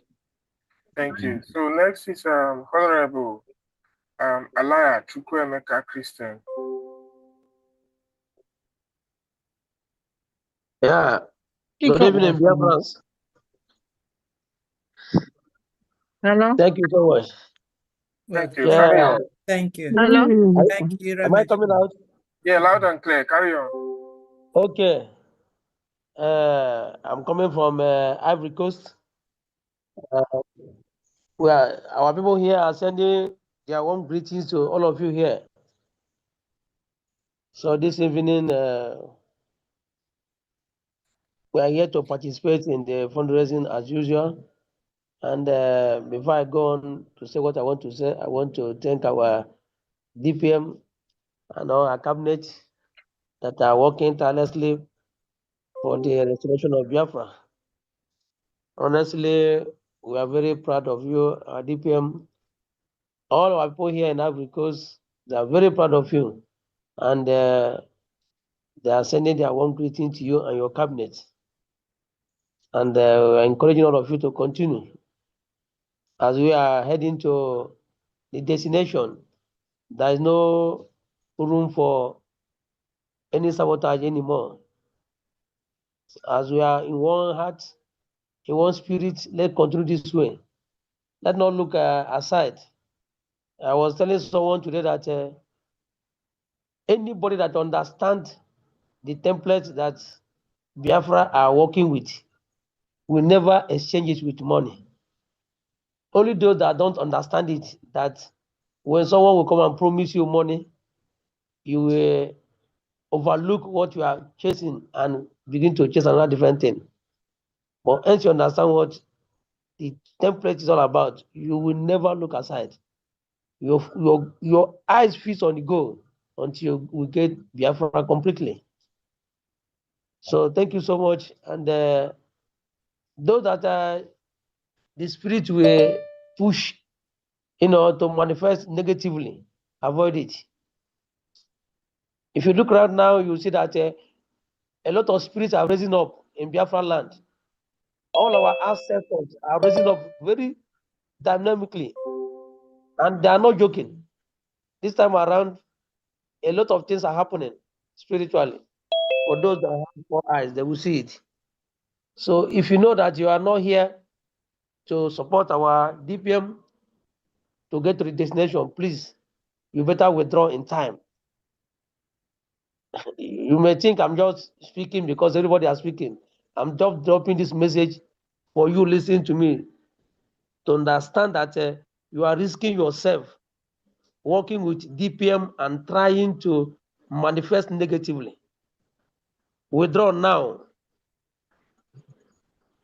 Thank you. So next is Honorable Alaya Chukwuemeka Christian. Yeah. Good evening, dear friends. Hello. Thank you so much. Thank you. Yeah. Carry on. Thank you. Hello. Thank you, Am I coming out? Yeah, loud and clear. Carry on. Okay. I'm coming from Ivory Coast. Well, our people here are sending their warm greetings to all of you here. So this evening, we are here to participate in the fundraising as usual. And before I go on to say what I want to say, I want to thank our DPM and our cabinet that are working tirelessly for the restoration of Biafra. Honestly, we are very proud of you, our DPM. All our people here in Ivory Coast, they are very proud of you. And they are sending their warm greeting to you and your cabinet. And we are encouraging all of you to continue. As we are heading to the destination, there is no room for any sabotage anymore. As we are in one heart, in one spirit, let's continue this way. Let's not look aside. I was telling someone today that anybody that understands the template that Biafra are working with will never exchange it with money. Only those that don't understand it, that when someone will come and promise you money, you will overlook what you are chasing and begin to chase another different thing. But once you understand what the template is all about, you will never look aside. Your eyes fix on the goal until we get Biafra completely. So thank you so much. And those that the spirit will push, to manifest negatively, avoid it. If you look around now, you see that a lot of spirits are raising up in Biafra land. All our ancestors are raising up very dynamically, and they are not joking. This time around, a lot of things are happening spiritually. For those that have 4 eyes, they will see it. So if you know that you are not here to support our DPM to get to the destination, please, you better withdraw in time. You may think I'm just speaking because everybody is speaking. I'm just dropping this message for you listening to me to understand that you are risking yourself working with DPM and trying to manifest negatively. Withdraw now.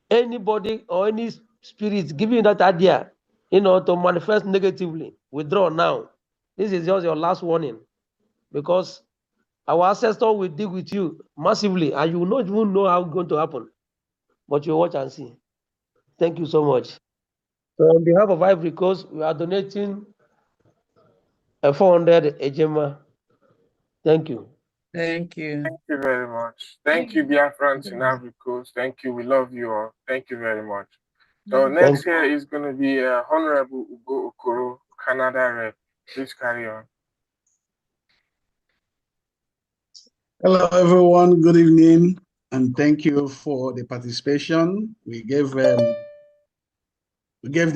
Anybody or any spirit giving you that idea, to manifest negatively, withdraw now. This is just your last warning, because our ancestor will deal with you massively and you will not even know how it's going to happen. But you watch and see. Thank you so much. So on behalf of Ivory Coast, we are donating a 400 ejema. Thank you. Thank you. Thank you very much. Thank you, Biafrans in Ivory Coast. Thank you. We love you all. Thank you very much. So next here is going to be Honorable Ugo Okoro, Canada rep. Please carry on. Hello, everyone. Good evening, and thank you for the participation. We gave the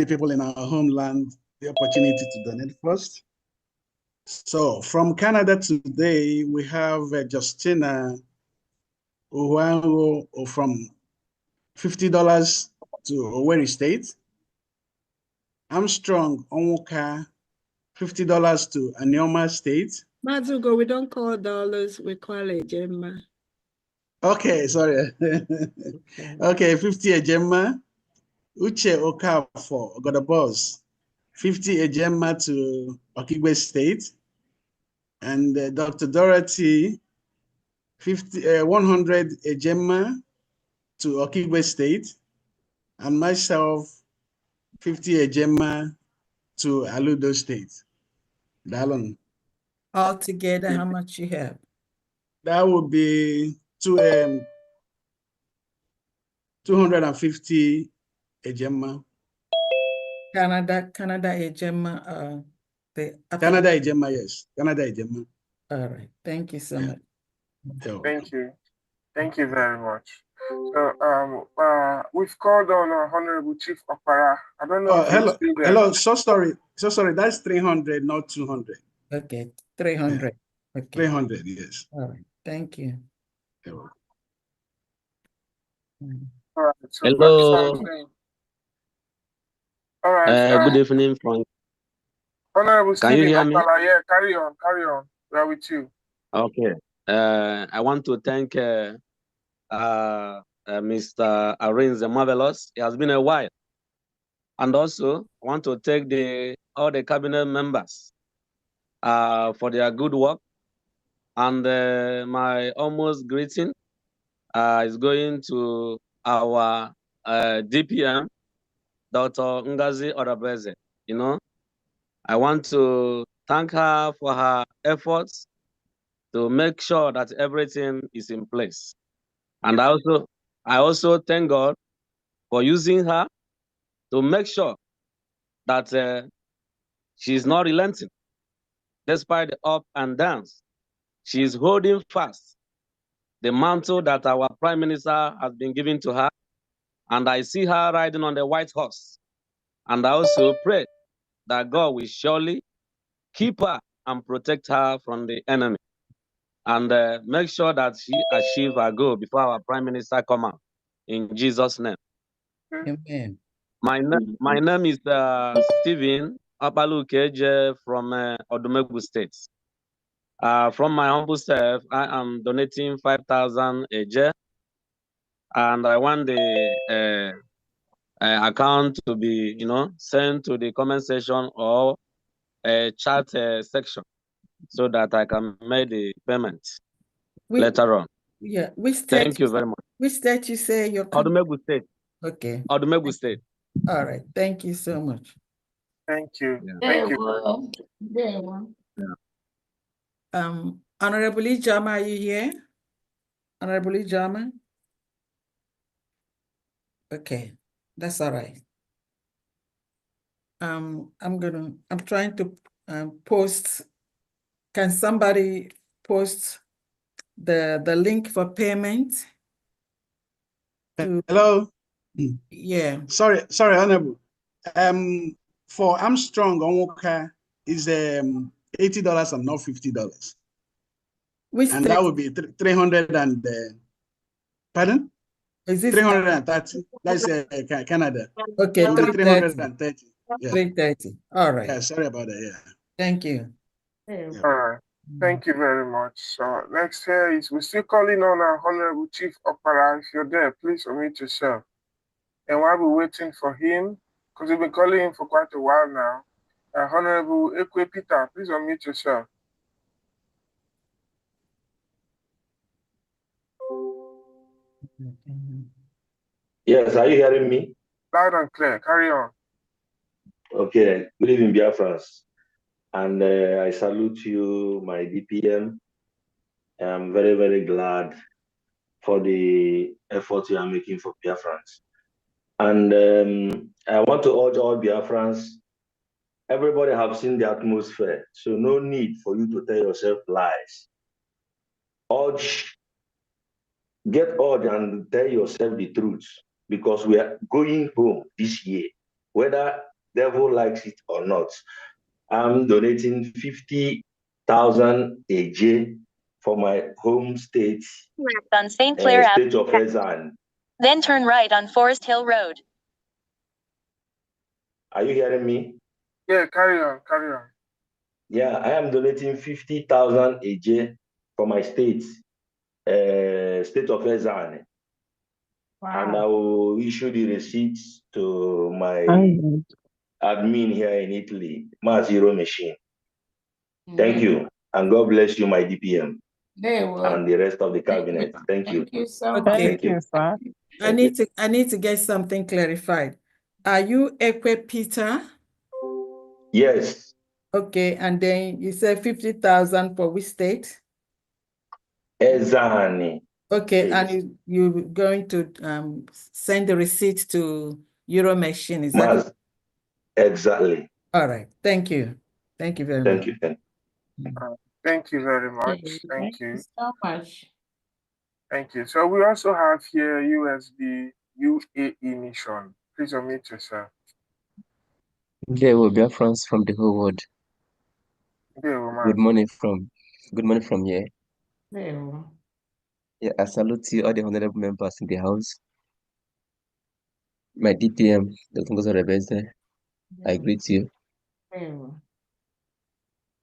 people in our homeland the opportunity to donate first. So from Canada today, we have Justina Uwango from $50 to Owerri State. Armstrong Onwuka, $50 to Anioma State. Mazugo, we don't call dollars, we call it Gemma. Okay, sorry. Okay, 50 Ejema. Uche Okafor, got a boss. 50 Ejema to Okigwe State. And Dr. Dorothy, 100 Ejema to Okigwe State. And myself, 50 Ejema to Aludo State. Dallon. Altogether, how much you have? That would be 250 Ejema. Canada Ejema. Canada Ejema, yes. Canada Ejema. All right. Thank you so much. Thank you. Thank you very much. So we've called on Honorable Chief Okpara. I don't know if hello. still there. Hello, so sorry. That's 300, not 200. Okay, 300. Yeah. Okay. 300, yes. All right. Thank you. Yeah. All right. So hello. All right. Good evening, Frank. Honorable Can you hear me? Yeah, carry on. We are with you. Okay. I want to thank Mr. Arins the Marvelous. It has been a while. And also, I want to thank all the cabinet members for their good work. And my almost greeting is going to our DPM, Dr. Ngozi Odabeze. I want to thank her for her efforts to make sure that everything is in place. And I also thank God for using her to make sure that she's not relenting. Despite the up and downs, she's holding fast the mantle that our Prime Minister has been giving to her. And I see her riding on the white horse. And I also pray that God will surely keep her and protect her from the enemy. And make sure that she achieves her goal before our Prime Minister come out. In Jesus' name. Amen. My name is Stephen Apalukeje from Odumegwu State. From my humble self, I am donating 5,000 a year. And I want the account to be, sent to the comment section or chat section so that I can make the payment later on. Yeah, which state? Thank you very much. Which state you say you're coming? Odumegwu State. Okay. Odumegwu State. All right. Thank you so much. Thank you. Yeah. Thank you. Yeah. Honorable Ijama, are you here? Honorable Ijama? Okay, that's all right. I'm trying to post. Can somebody post the link for payment? Hello? Yeah. Sorry, Honorable. For Armstrong Onwoka is $80 and not $50. And that would be 300 and pardon? Is it 330? That's Canada. Okay, It will be 330. Yeah. 330. All right. Yeah, sorry about that. Yeah. Thank you. All right. Thank you very much. So next here is we're still calling on our Honorable Chief Opera. If you're there, please unmute yourself. And while we're waiting for him, because we've been calling him for quite a while now, Honorable Ekwe Peter, please unmute yourself. Yes, are you hearing me? Loud and clear. Carry on. Okay. Good evening, Biafrans. And I salute you, my DPM. I'm very, very glad for the effort you are making for Biafrans. And I want to urge all Biafrans, everybody have seen the atmosphere, so no need for you to tell yourself lies. Get urged and tell yourself the truth, because we are going home this year, whether devil likes it or not. I'm donating 50,000 AJ for my home state, on St. Clair state of Ezan. Then turn right on Forest Hill Road. Are you hearing me? Yeah, carry on, carry on. Yeah, I am donating 50,000 AJ for my state, state of Ezan. Wow. And I will issue the receipts to my admin here in Italy, Maziro Machine. Thank you. And God bless you, my DPM. And the rest of the cabinet. Thank you. Thank you so much. Thank you. Sir. I need to get something clarified. Are you Ekwe Peter? Yes. Okay, and then you said 50,000 for which state? Ezani. Okay, and you're going to send the receipt to Euro Machine, is that it? Exactly. All right, thank you. Thank you very much. Thank you. Thank you very much. Thank you so much. Thank you. So we also have here USB UAE mission. Please unmute yourself. There will be friends from the whole world. Good morning from here. Yeah, I salute you, all the honorable members in the house. My DPM, Dr. Ngozo Rebeze, I greet you.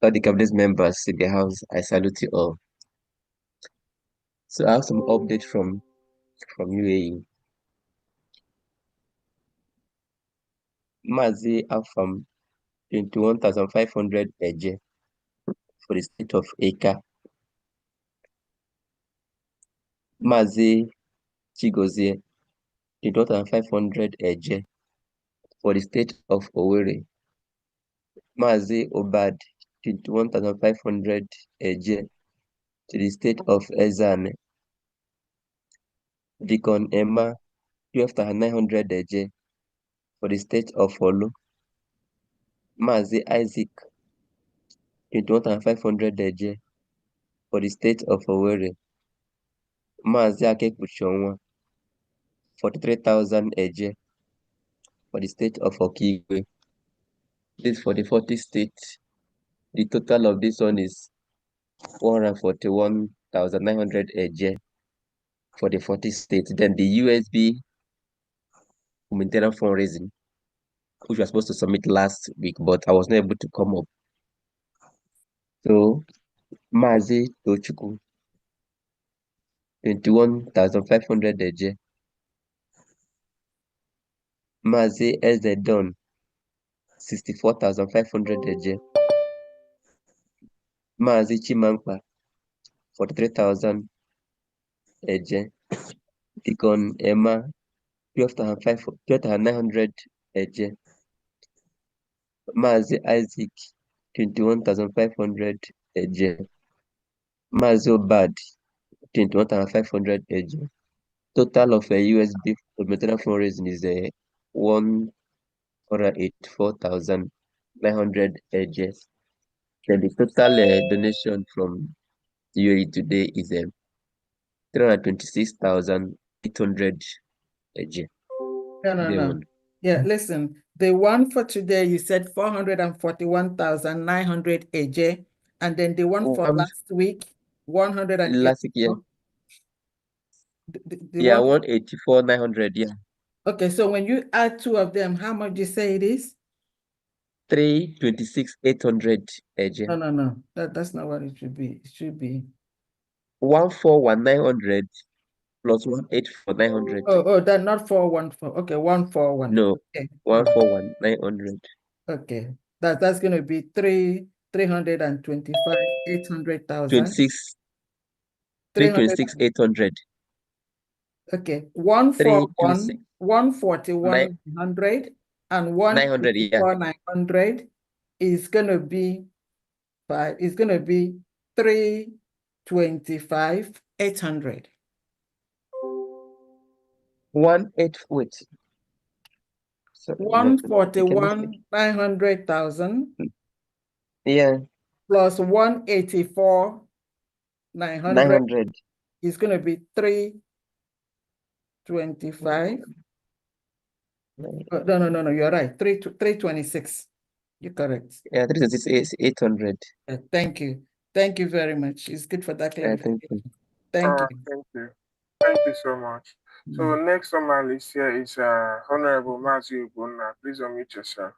All the cabinet members in the house, I salute you all. So I have some update from UAE. Mazi Afam 21,500 EJ for the state of Eka. Mazi Chigozie 21,500 EJ for the state of Owerri. Mazi Obad 21,500 EJ to the state of Ezane. Deacon Emma 12,900 EJ for the state of Olu. Mazi Isaac 21,500 EJ for the state of Owerri. Mazi Akekpuchonwa 43,000 EJ for the state of Okigwe. This for the 40 states. The total of this one is 141,900 EJ for the 40 states. Then the USB humanitarian fundraising, which was supposed to submit last week, but I was not able to come up. So Mazi Tochuku 21,500 EJ. Mazi Ezedon 64,500 EJ. Mazi Chimankpa 43,000 EJ. Deacon Emma 12,900 EJ. Mazi Isaac 21,500 EJ. Mazobad, 21,500 AJ. Total of USB humanitarian fundraising is 184,900 AJ. Then the total donation from UAE today is 326,800 AJ. No. Yeah, listen, the one for today, you said 441,900 AJ, and then the one for last week, 184. Last week, yeah. The Yeah, one 184,900, yeah. Okay, so when you add two of them, how much do you say it is? 326,800 AJ. No. That's not what it should be. It should be 141,900 plus 184,900. Oh, that not 414. Okay, 141. No, Okay. 141,900. Okay. That's gonna be 325, 800,000. 326,800. Okay, 141, 141,900 and 900, yeah. 184,900 is gonna be 325,800. 141,900,000. Yeah. Plus 184,900 is going to be 325. No, you're right. 326. You're correct. Yeah, 326,800. Thank you. Thank you very much. It's good for that clarification. Thank you. Thank you. Thank you. Thank you so much. So next on my list here is Honorable Mazi Ubona. Please unmute yourself.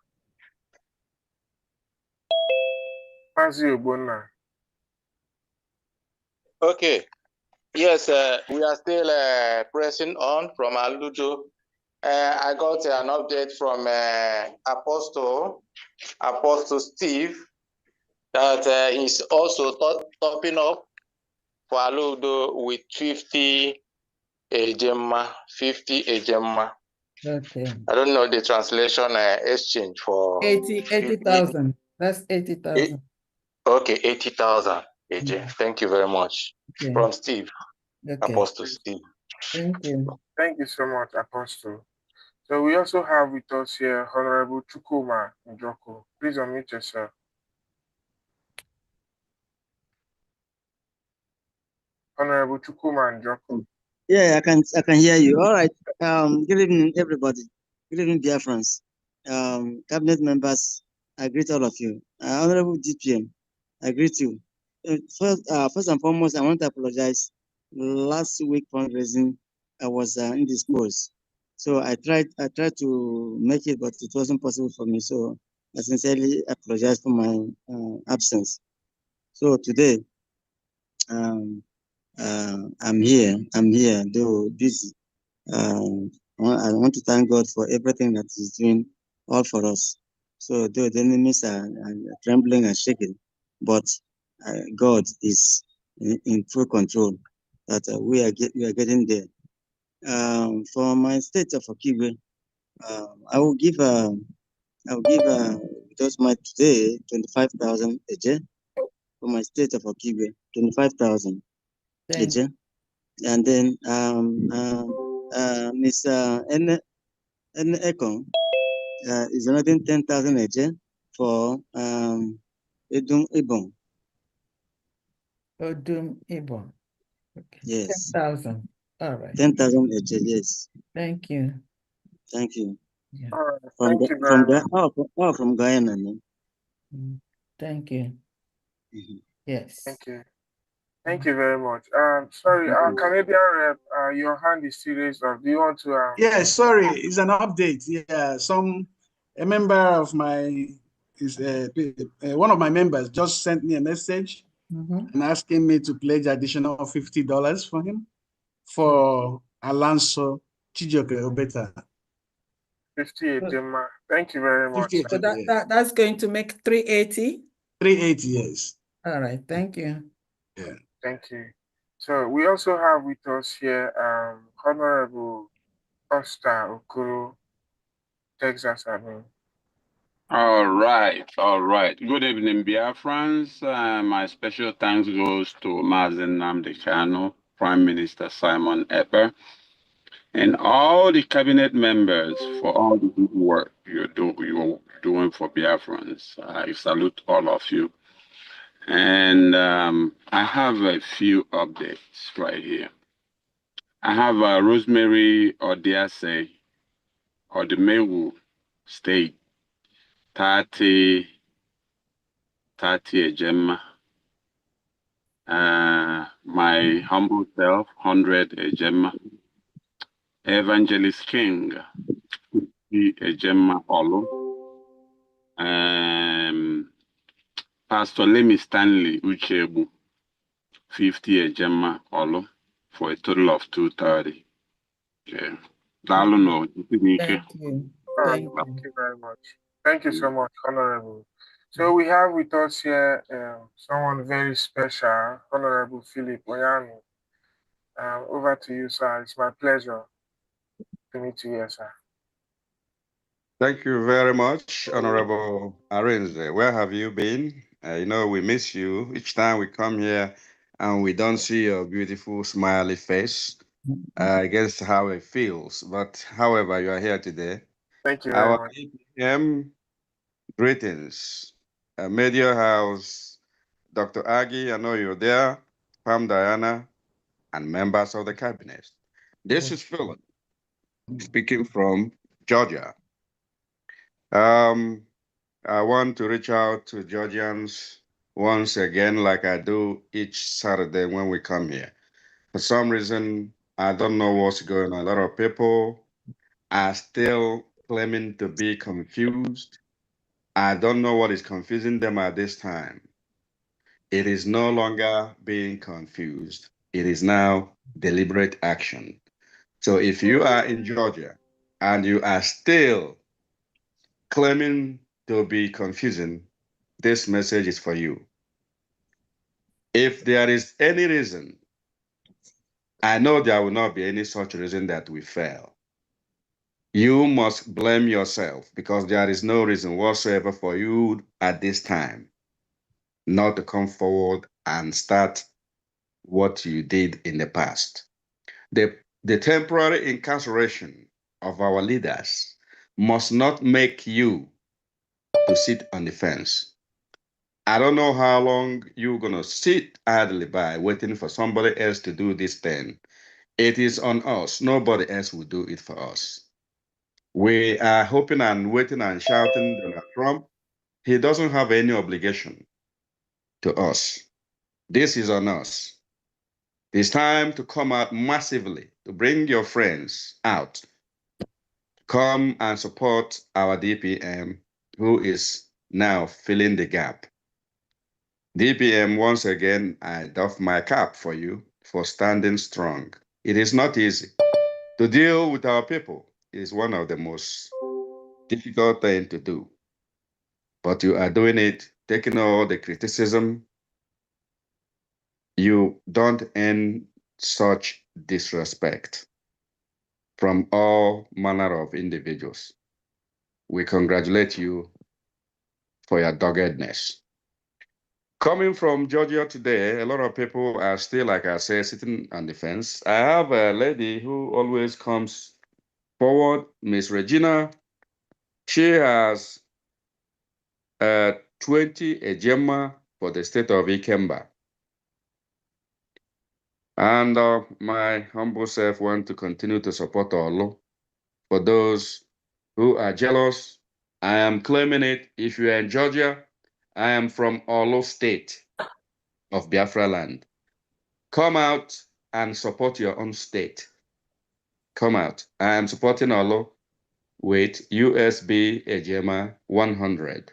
Mazi Ubona. Okay. Yes, we are still pressing on from Alujo. I got an update from Apostle Steve that he's also topping up for Aludo with 50 Ejema. 50 Ejema. Okay. I don't know the translation exchange for 80,000. That's 80,000. Okay, 80,000 AJ. Thank you very much. Okay. From Steve. Okay. Apostle Steve. Thank you. Thank you so much, Apostle. So we also have with us here Honorable Chukuma Njoko. Please unmute yourself. Honorable Chukuma Njoko. Yeah, I can hear you. All right. Good evening, everybody. Good evening, dear friends. Cabinet members, I greet all of you. Honorable DPM, I greet you. First and foremost, I want to apologize. Last week fundraising, I was indisposed, so I tried to make it, but it wasn't possible for me. So I sincerely apologize for my absence. So today, I'm here, though busy. I want to thank God for everything that He's doing all for us. So though the enemies are trembling and shaking, but God is in full control. That we are getting there. For my state of Okigwe, I will give just my today 25,000 a day for my state of Okigwe, 25,000 a day. And then Miss N Ekong is another 10,000 a day for Edum Ibon. Edum Ibon. Okay. Yes. 10,000. All right. 10,000 a day, yes. Thank you. Thank you. Yeah. Thank you very much. From Guyana. No? Thank you. Yes. Thank you. Thank you very much. Sorry, Canadian rep, your hand is still raised up. Do you want to? Yeah, sorry, it's an update. Yeah, a member of my one of my members just sent me a message and asking me to pledge additional $50 for him for Alonso Chijoke Obeta. 58, Gemma. Thank you very much. So that's going to make 380? 380, yes. All right, thank you. Yeah. Thank you. So we also have with us here Honorable Osta Okoro, Texas admin. All right. Good evening, Biafrans. My special thanks goes to Mazen Nnamdi Kanu, Prime Minister Simon Ekpa, and all the cabinet members for all the good work you're doing for Biafrans. I salute all of you. And I have a few updates right here. I have Rosemary Odiase, Odumewu State, 30 Ejema. My humble self, 100 Ejema. Evangelist King, 50 Ejema Olu. Pastor Lemi Stanley Uchebu, 50 Ejema Olu, for a total of 230. Okay. Thank you. Thank you very much. Thank you so much, Honorable. So we have with us here someone very special, Honorable Philip Oyami. Over to you, sir. It's my pleasure to meet you here, sir. Thank you very much, Honorable Arinze. Where have you been? We miss you each time we come here and we don't see your beautiful smiley face. I guess how it feels. But however, you are here today. Thank you very much. APM greetings. Media House, Dr. Aggie, I know you're there, Pam Diana, and members of the cabinet. This is Philip, speaking from Georgia. I want to reach out to Georgians once again, like I do each Saturday when we come here. For some reason, I don't know what's going on. A lot of people are still claiming to be confused. I don't know what is confusing them at this time. It is no longer being confused. It is now deliberate action. So if you are in Georgia and you are still claiming to be confusing, this message is for you. If there is any reason, I know there will not be any such reason that we fail. You must blame yourself because there is no reason whatsoever for you at this time not to come forward and start what you did in the past. The temporary incarceration of our leaders must not make you to sit on the fence. I don't know how long you're going to sit idly by waiting for somebody else to do this thing. It is on us. Nobody else will do it for us. We are hoping and waiting and shouting Donald Trump. He doesn't have any obligation to us. This is on us. It's time to come out massively, to bring your friends out. Come and support our DPM, who is now filling the gap. DPM, once again, I doff my cap for you for standing strong. It is not easy. To deal with our people is one of the most difficult things to do. But you are doing it, taking all the criticism. You don't earn such disrespect from all manner of individuals. We congratulate you for your doggedness. Coming from Georgia today, a lot of people are still, like I said, sitting on the fence. I have a lady who always comes forward, Miss Regina. She has 20 Ejema for the state of Ikemba. And my humble self want to continue to support Olu. For those who are jealous, I am claiming it. If you are in Georgia, I am from Olu State of Biafra land. Come out and support your own state. Come out. I am supporting Olu with USB Ejema 100.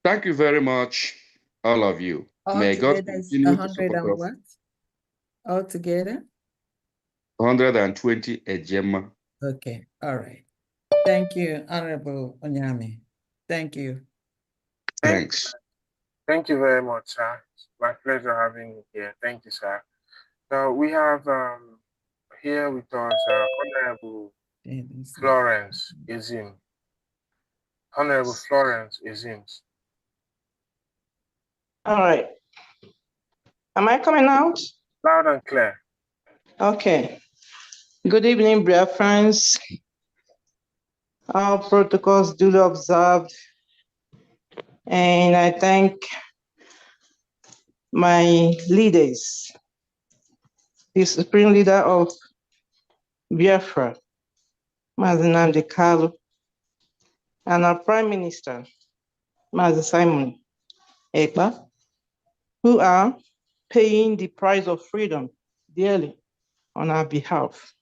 Thank you very much, all of you. May God continue to support us. Altogether? 120 Ejema. Okay, all right. Thank you, Honorable Onyame. Thank you. Thanks. Thank you very much, sir. It's my pleasure having you here. Thank you, sir. So we have here with us Honorable Florence Izim. Honorable Florence Izims. All right. Am I coming out? Loud and clear. Okay. Good evening, dear friends. All protocols duly observed. And I thank my leaders, the supreme leader of Biafra, Mazinam Kalu, and our Prime Minister, Mazi Simon Ekpa, who are paying the price of freedom dearly on our behalf.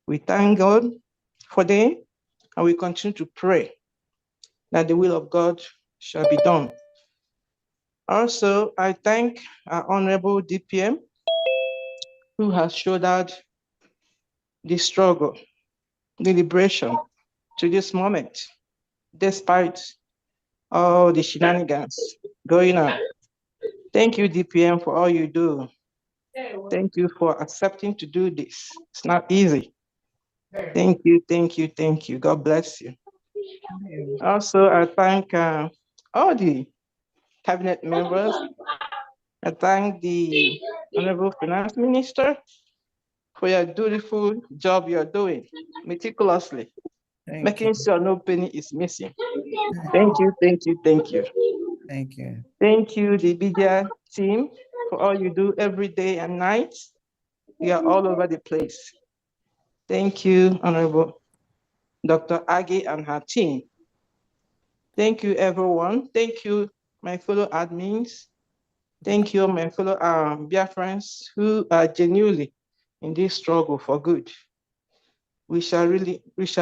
We thank God for them, and we continue to pray that the will of God shall be done. Also, I thank our Honorable DPM, who has shouldered the struggle, the liberation to this moment, despite all the shenanigans going on. Thank you, DPM, for all you do. Thank you for accepting to do this. It's not easy. Thank you, thank you, thank you. God bless you. Also, I thank all the cabinet members. I thank the Honorable Finance Minister for your dutiful job you're doing meticulously, making sure no penny is missing. Thank you, thank you, thank you. Thank you. Thank you, the media team, for all you do every day and night. You are all over the place. Thank you, Honorable Dr. Agi and her team. Thank you, everyone. Thank you, my fellow admins. Thank you, my fellow Biafrans who are genuinely in this struggle for good. We shall reach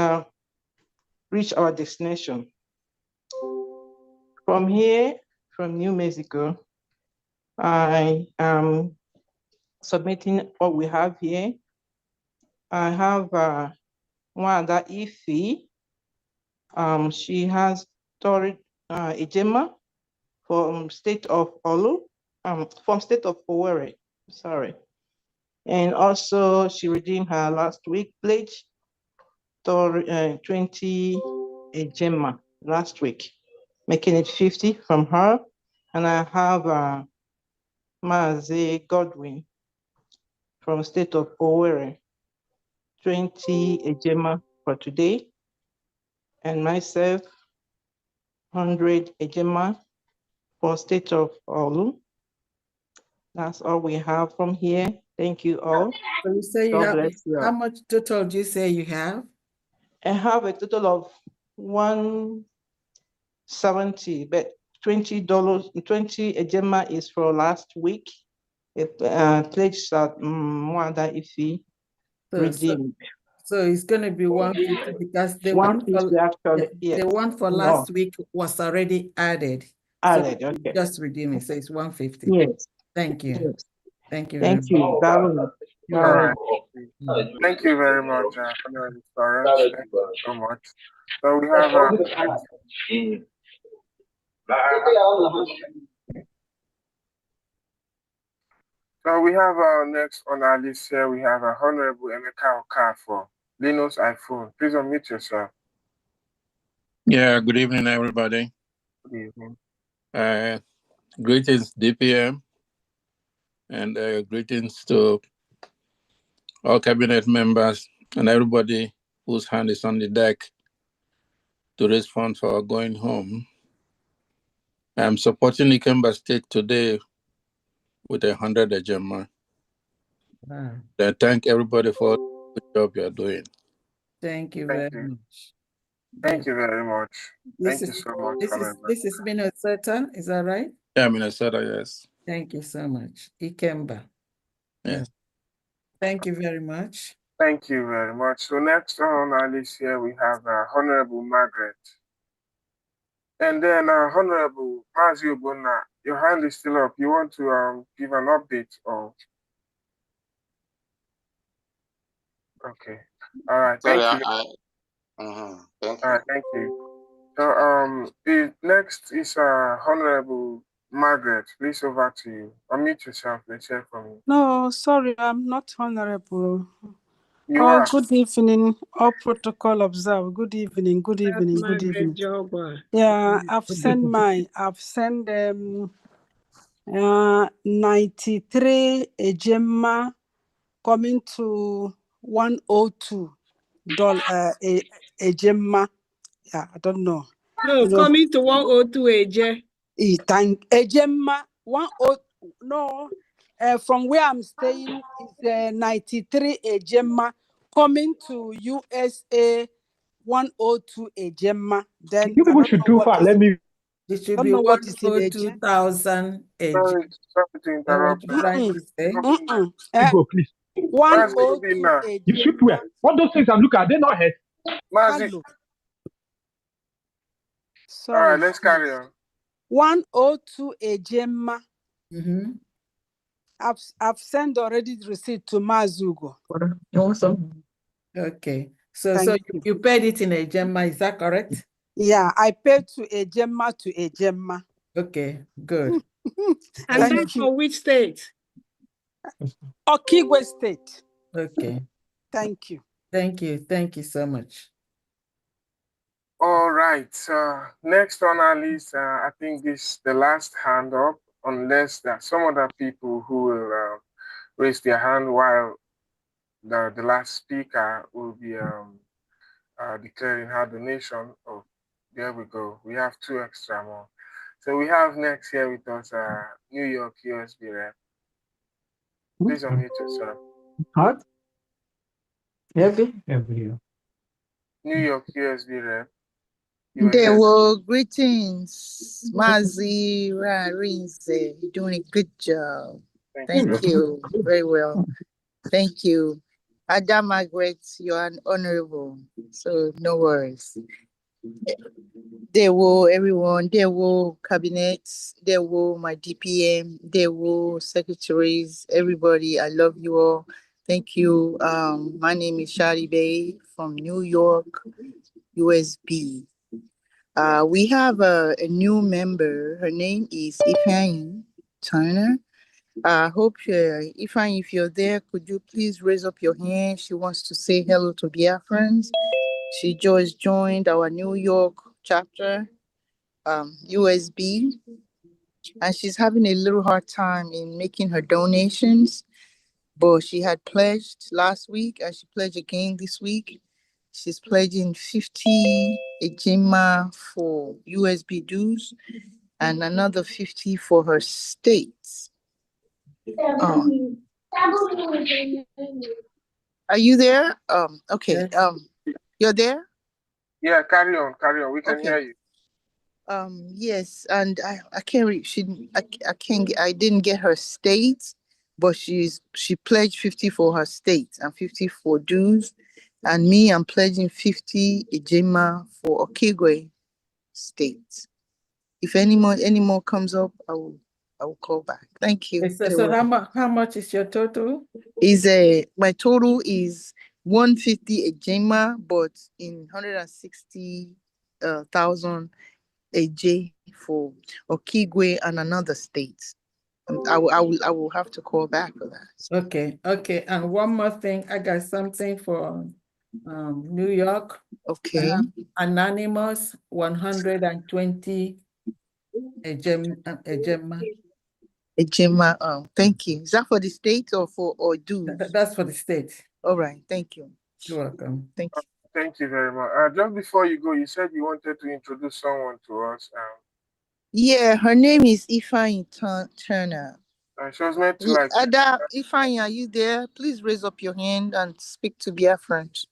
our destination. From here, from New Mexico, I am submitting what we have here. I have Wanda Ifi. She has stored Ejema from state of Olu, from state of Owerri, sorry. And also she redeemed her last week pledge to 20 Ejema last week, making it 50 from her. And I have Mazi Godwin from state of Owerri, 20 Ejema for today. And myself, 100 Ejema for state of Olu. That's all we have from here. Thank you all. So you say you God have, bless you all. how much total do you say you have? I have a total of $170, but $20, 20 Ejema is for last week. It pledge that Mwanda Ifi redeemed. So it's going to be 150 because the 150 actually, yes. The one for last week was already added. Added, so okay. Just redeem it. So it's 150. Yes. Thank you. Yes. Thank you. Thank you. All right. Thank you very much, Honorable Florence. Thank you so much. So we have our next on our list here. We have a Honorable Emeka Okafor, Linus iPhone. Please unmute yourself. Yeah, good evening, everybody. Good evening. Greetings, DPM, and greetings to all cabinet members and everybody whose hand is on the deck to raise funds for going home. I'm supporting Ikemba State today with 100 Ejema. Wow. I thank everybody for the job you're doing. Thank you very much. Thank you very much. Thank you so much. This is Minnesota, is that right? Yeah, Minnesota, yes. Thank you so much. Ikemba. Yes. Thank you very much. Thank you very much. So next on our list here, we have Honorable Margaret. And then Honorable Mazi Obuna, your hand is still up. You want to give an update or? Okay. All right. Thank you. Thank you. All right. Thank you. So next is Honorable Margaret. Please, over to you. Unmute yourself. Let's hear from you. No, sorry, I'm not honorable. Good evening. All protocol observed. Good evening. Good evening. Good evening. Yeah, I've sent 93 Ejema coming to $102 Ejema. Yeah, I don't know. No, coming to 102 Eje. Thank Ejema 10. No. From where I'm staying is 93 Ejema coming to USA 102 Ejema. Then you people should too far. Let me. It should be 102,000 Ejema. Sorry to interrupt. Go, please. 102 Ejema. You should where? What those things I'm looking at, they're not head. Hello. All right, let's carry on. 102 Ejema. I've sent already the receipt to Mazugo. Awesome. Okay. So you paid it in Ejema, is that correct? Yeah, I paid to Ejema to Ejema. Okay, good. And that's for which state? Okigwe State. Okay. Thank you. Thank you. Thank you so much. All right. Next on our list, I think this is the last hand up, unless there are some other people who will raise their hand while the last speaker will be declaring her donation. Oh, there we go. We have 2 extra more. So we have next here with us New York USB rep. Please unmute yourself. What? New York USB rep. There were greetings, Mazi Rinze. You're doing a good job. Thank you. Very well. Thank you. Ada Margaret, you're an honorable, so no worries. There were everyone, there were cabinets, there were my DPM, there were secretaries, everybody. I love you all. Thank you. My name is Shadi Bay from New York, USB. We have a new member. Her name is Ifeanyi Turner. I hope, Ifeanyi, if you're there, could you please raise up your hand? She wants to say hello to Biafrans. She just joined our New York chapter, USB, and she's having a little hard time in making her donations, but she had pledged last week and she pledged again this week. She's pledging 50 Ejima for USB dues and another 50 for her states. Are you there? Okay. You're there? Yeah, carry on. We can hear you. Yes, and I can't read. I didn't get her state, but she pledged 50 for her state and 50 for dues. And me, I'm pledging 50 Ejima for Okigwe State. If any more comes up, I will call back. Thank you. So how much is your total? My total is 150 Ejima, but in 160,000 AJ for Okigwe and another state. I will have to call back for that. Okay. And one more thing, I got something for New York. Okay. Anonymous 120 Ejema. Ejema, thank you. Is that for the state or dues? That's for the state. All right, thank you. You're welcome. Thank you. Thank you very much. Just before you go, you said you wanted to introduce someone to us. Yeah, her name is Ifeanyi Turner. She was meant to Ada, Ifeanyi, are you there? Please raise up your hand and speak to Biafrans.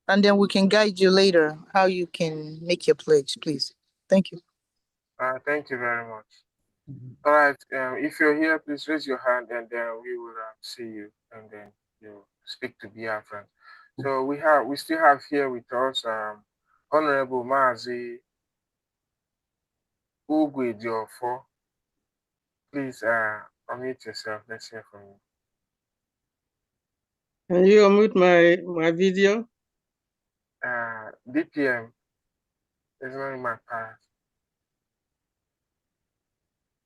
And then we can guide you later how you can make your pledge, please. Thank you. Thank you very much. All right. If you're here, please raise your hand and then we will see you and then you speak to Biafran. So we still have here with us Honorable Mazi Ugwe Diofo. Please unmute yourself. Let's hear from you. Can you unmute my video? DPM is not in my path.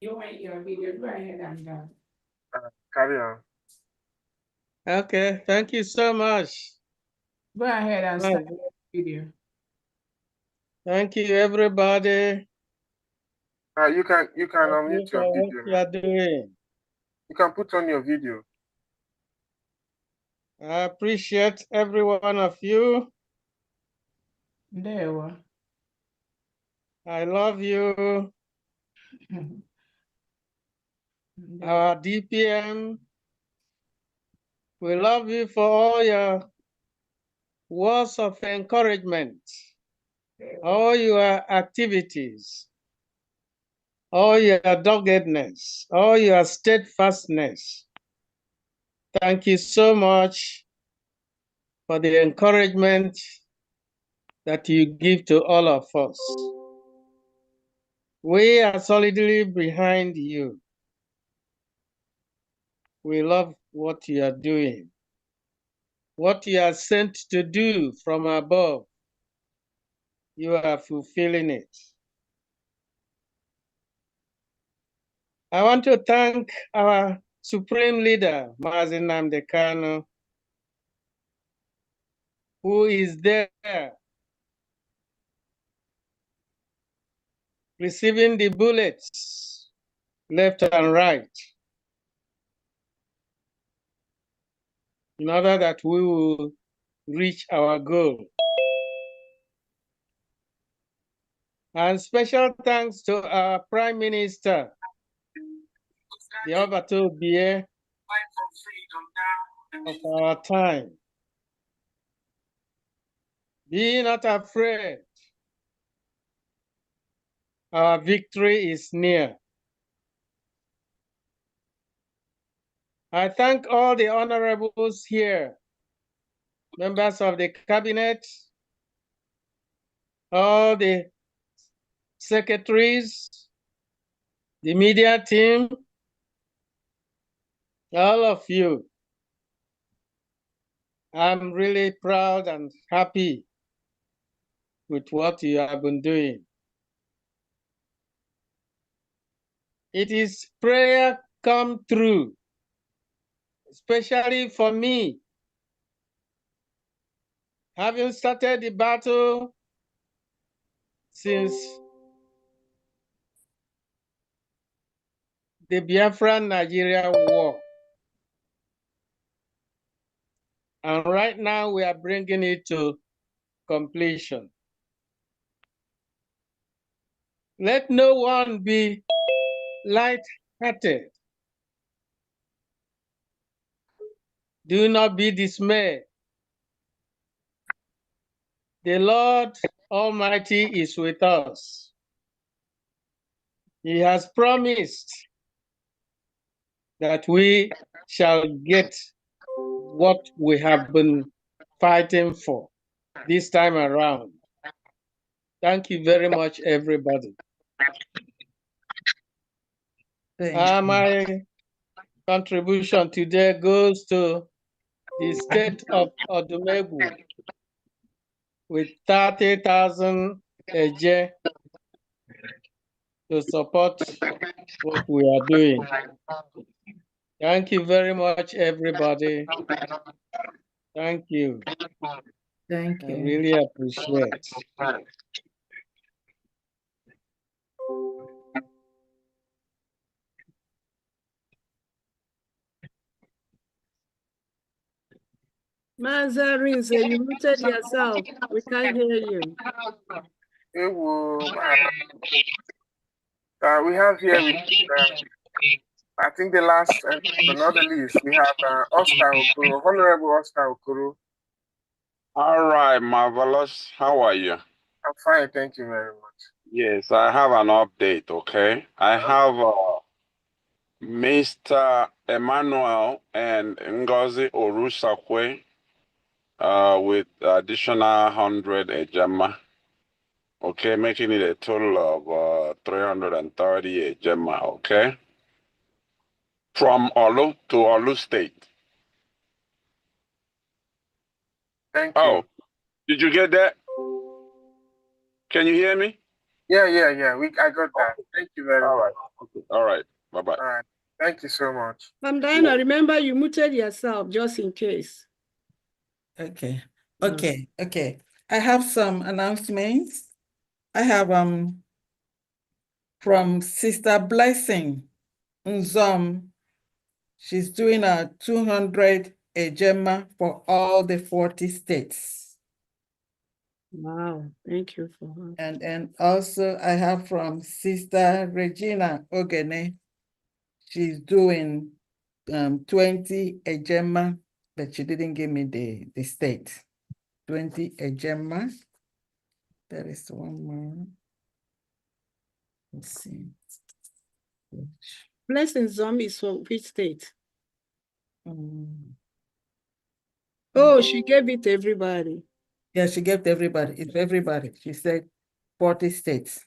You want your video? Go ahead and carry on. Okay, thank you so much. Go ahead and start the video. Thank you, everybody. You can unmute your what video. You are doing. You can put on your video. I appreciate every one of you. There we are. I love you. Our DPM, we love you for all your words of encouragement, all your activities, all your doggedness, all your steadfastness. Thank you so much for the encouragement that you give to all of us. We are solidly behind you. We love what you are doing, what you are sent to do from above. You are fulfilling it. I want to thank our Supreme Leader, Mazi Nnamdi Kanu, who is there receiving the bullets left and right in order that we will reach our goal. And special thanks to our Prime Minister, the Obato Bie of our time. Be not afraid. Our victory is near. I thank all the honorables here, members of the cabinet, all the secretaries, the media team, all of you. I'm really proud and happy with what you have been doing. It is prayer come true, especially for me. Having started the battle since the Biafran-Nigeria war. And right now we are bringing it to completion. Let no one be light-hearted. Do not be dismayed. The Lord Almighty is with us. He has promised that we shall get what we have been fighting for this time around. Thank you very much, everybody. My contribution today goes to the state of Odumegwu with 30,000 AJ to support what we are doing. Thank you very much, everybody. Thank you. Thank you. I really appreciate. Mazarin, you muted yourself. We can't hear you. We have here with I think the last, but not the least, we have Oscar Okoro, Honorable Oscar Okoro. All right, marvelous. How are you? I'm fine, thank you very much. Yes, I have an update, okay? I have Mr. Emmanuel and Ngozi Orusakwe with additional 100 ejema, okay, making it a total of 330 ejema, okay? From Olu to Olu State. Thank you. Oh, did you get that? Can you hear me? Yeah. I got that. Thank you very much. All right. Bye-bye. All right. Thank you so much. Diana, remember you muted yourself just in case. Okay. Okay. Okay. I have some announcements. I have from Sister Blessing Nzom. She's doing a 200 ejema for all the 40 states. Wow, thank you for her. And also I have from Sister Regina Ogene. She's doing 20 ejema, but she didn't give me the state. 20 ejema. There is one more. Let's see. Blessing Zombie is from which state? Oh, she gave it to everybody. Yeah, she gave to everybody. It's everybody. She said 40 states.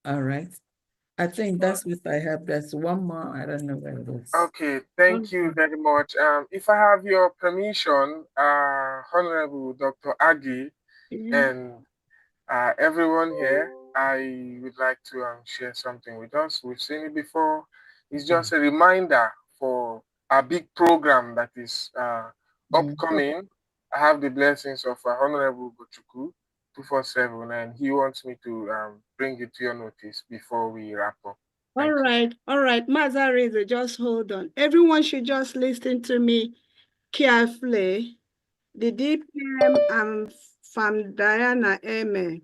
All right. I think that's what I have. There's one more. I don't know where it is. Okay, thank you very much. If I have your permission, Honorable Dr. Agi, and everyone here, I would like to share something with us. We've seen it before. It's just a reminder for a big program that is upcoming. I have the blessings of Honorable Gochuku 247, and he wants me to bring it to your notice before we wrap up. All right. Mazariza, just hold on. Everyone should just listen to me carefully. The DPM and Diana Eme.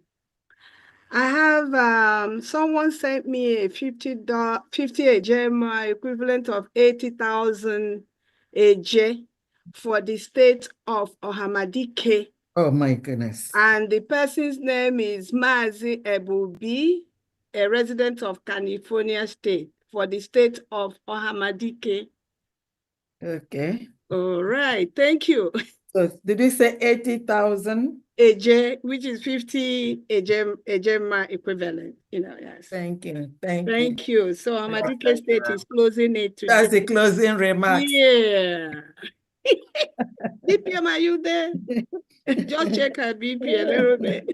I have someone sent me a 50 ejema equivalent of 80,000 AJ for the state of Ohamadike. Oh my goodness. And the person's name is Mazi Ebubi, a resident of California State, for the state of Ohamadike. Okay. All right, thank you. So did you say 80,000? AJ, which is 50 ejema equivalent, yes. Thank you. Thank you. So Ohamadike State is closing it today. That's the closing remarks. Yeah. DPM, are you there? Just check her BP a little bit.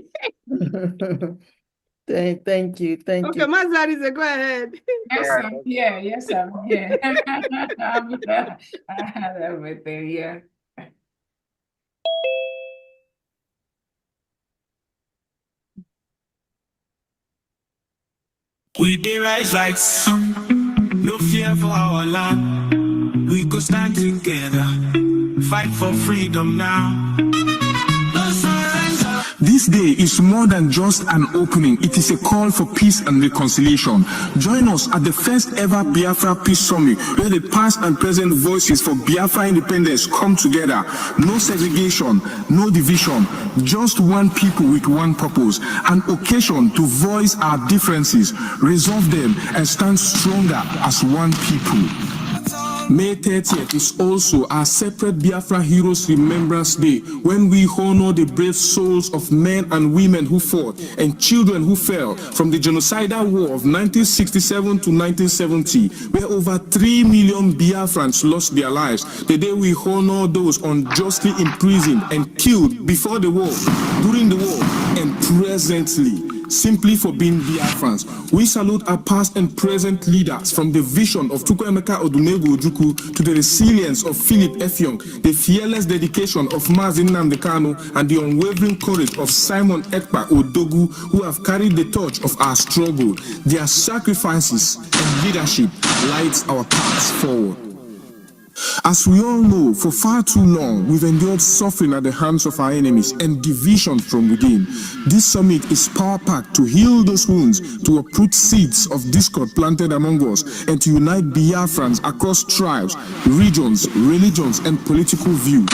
Thank you. Okay, Mazariza, go ahead. Yes, I'm here. Yes, I'm here. I had everything here. We dey rise like sun, no fear for our land. We go stand together, fight for freedom now. This day is more than just an opening. It is a call for peace and reconciliation. Join us at the first ever Biafra Peace Summit, where the past and present voices for Biafra independence come together. No segregation, no division, just one people with one purpose. An occasion to voice our differences, resolve them, and stand stronger as one people. May 30th is also our separate Biafra Heroes Remembrance Day, when we honor the brave souls of men and women who fought and children who fell from the genocidal war of 1967 to 1970, where over 3 million Biafrans lost their lives. The day we honor those unjustly imprisoned and killed before the war, during the war, and presently, simply for being Biafrans. We salute our past and present leaders, from the vision of Chukwuemeka Odumegwu Ojukwu to the resilience of Philip Effiong, the fearless dedication of Mazi Nnamdi Kanu, and the unwavering courage of Simon Ekpa Odogu, who have carried the torch of our struggle. Their sacrifices and leadership lights our paths forward. As we all know, for far too long, we've endured suffering at the hands of our enemies and division from within. This summit is power-packed to heal those wounds, to uproot seeds of discord planted among us, and to unite Biafrans across tribes, regions, religions, and political view.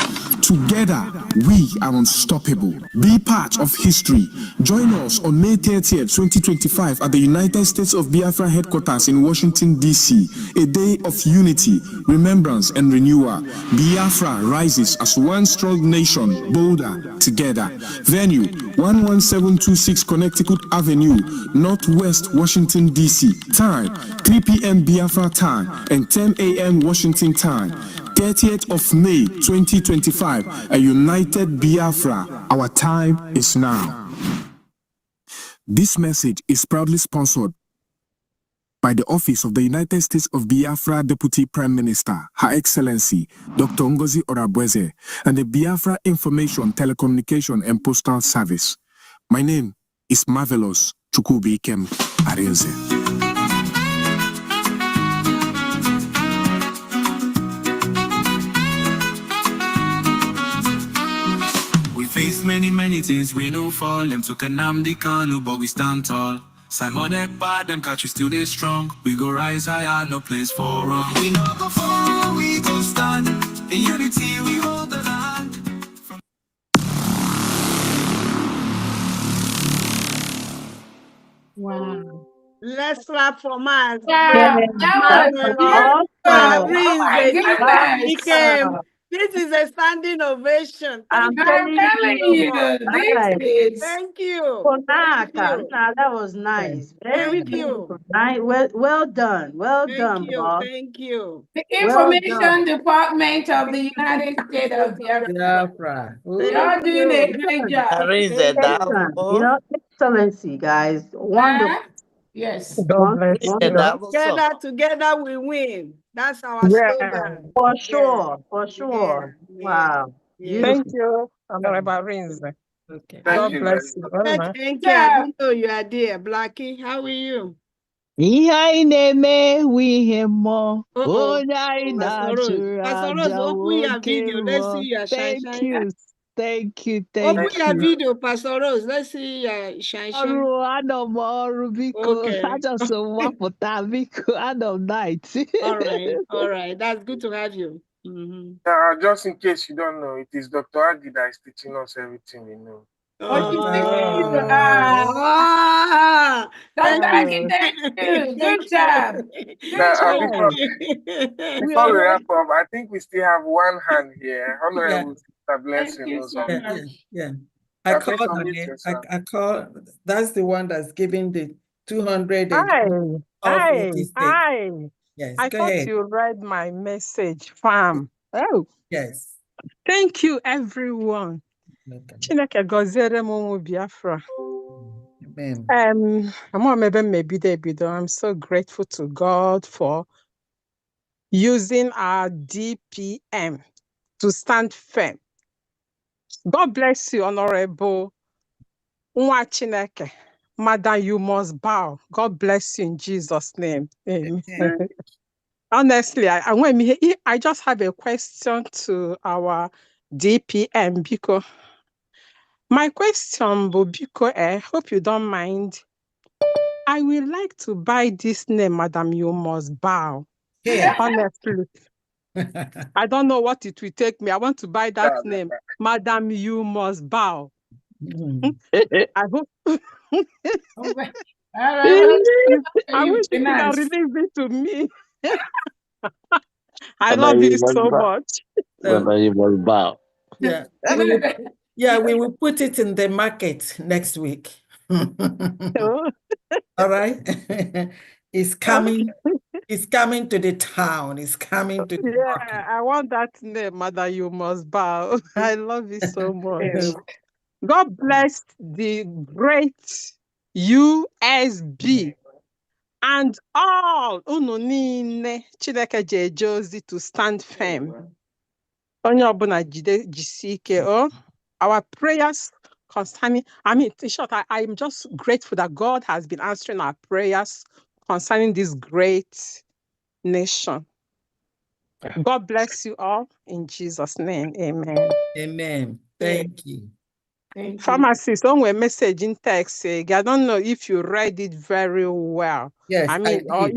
Together, we are unstoppable. Be part of history. Join us on May 30th, 2025 at the United States of Biafra headquarters in Washington, D.C. A day of unity, remembrance, and renewal. Biafra rises as one strong nation, bolder together. Venue, 11726 Connecticut Avenue, Northwest Washington, D.C. Time, 3 p.m. Biafra time and 10 a.m. Washington time. 30th of May 2025, a united Biafra. Our time is now. This message is proudly sponsored by by the Office of the United States of Biafra Deputy Prime Minister, Her Excellency Dr. Ngozi Orabweze, and the Biafra Information, Telecommunication and Postal Service. My name is Marvelous Chukwubikem Arinze. We face many things, we no fall. Them took a Nnamdi Kanu, but we stand tall. Simon Ekpa, them catch we still they strong. We go rise higher, no place for wrong. We no go fall, we go stand. In unity, we hold the land. Wow. Let's clap for Maz. Wow, that was Maz, beautiful. Oh my goodness. This is a standing ovation. I'm telling you, this is. Thank you. Konaka, that was nice. Very beautiful. Nice. Well done. Well done, boss. Thank you. The Information Department of the United States of Biafra. Y'all doing a great job. You know, excellency, guys. Wonderful. Yes. Together we win. That's our slogan. For sure. Wow. Thank you, Honorable Rinze. Okay. God bless you. Thank you. I didn't know you are there. Blackie, how are you? Pastor Rose, open your video. Let's see your shine. Thank you. Open your video, Pastor Rose. Let's see your shine. Okay. All right. That's good to have you. Just in case you don't know, it is Dr. Adi that is teaching us everything we know. Thank you. Good job. Before we wrap up, I think we still have one hand here. Honorable Sister Blessing. I called her name. I call. That's the one that's giving the 200. Hi. Yes, I go thought ahead. you read my message, fam. Oh, yes. Thank you, everyone. Chineke gọziere m ụmụ Biafra. I'm so grateful to God for using our DPM to stand firm. God bless you, Honorable Nwa Chineke. Madam, you must bow. God bless you in Jesus' name. Amen. Honestly, I just have a question to our DPM because my question, Bobiko, I hope you don't mind. I would like to buy this name, Madam, you must bow. Yeah. Honestly. I don't know what it will take me. I want to buy that name, Madam, you must bow. I hope. I wish you could have released it to me. I love you so much. Madam, you must bow. Yeah. We will put it in the market next week. All right. It's coming. It's coming to the town. It's coming to the market. I want that name, Mother. You must bow. I love you so much. God bless the great USB and all ununine Chineke Jejozi to stand firm. Onye ọbụla jisi ike. Our prayers concerning, in short, I'm just grateful that God has been answering our prayers concerning this great nation. God bless you all in Jesus' name. Amen. Amen. Thank you. Pharmacist, on a message in text, I don't know if you read it very well. Yes, or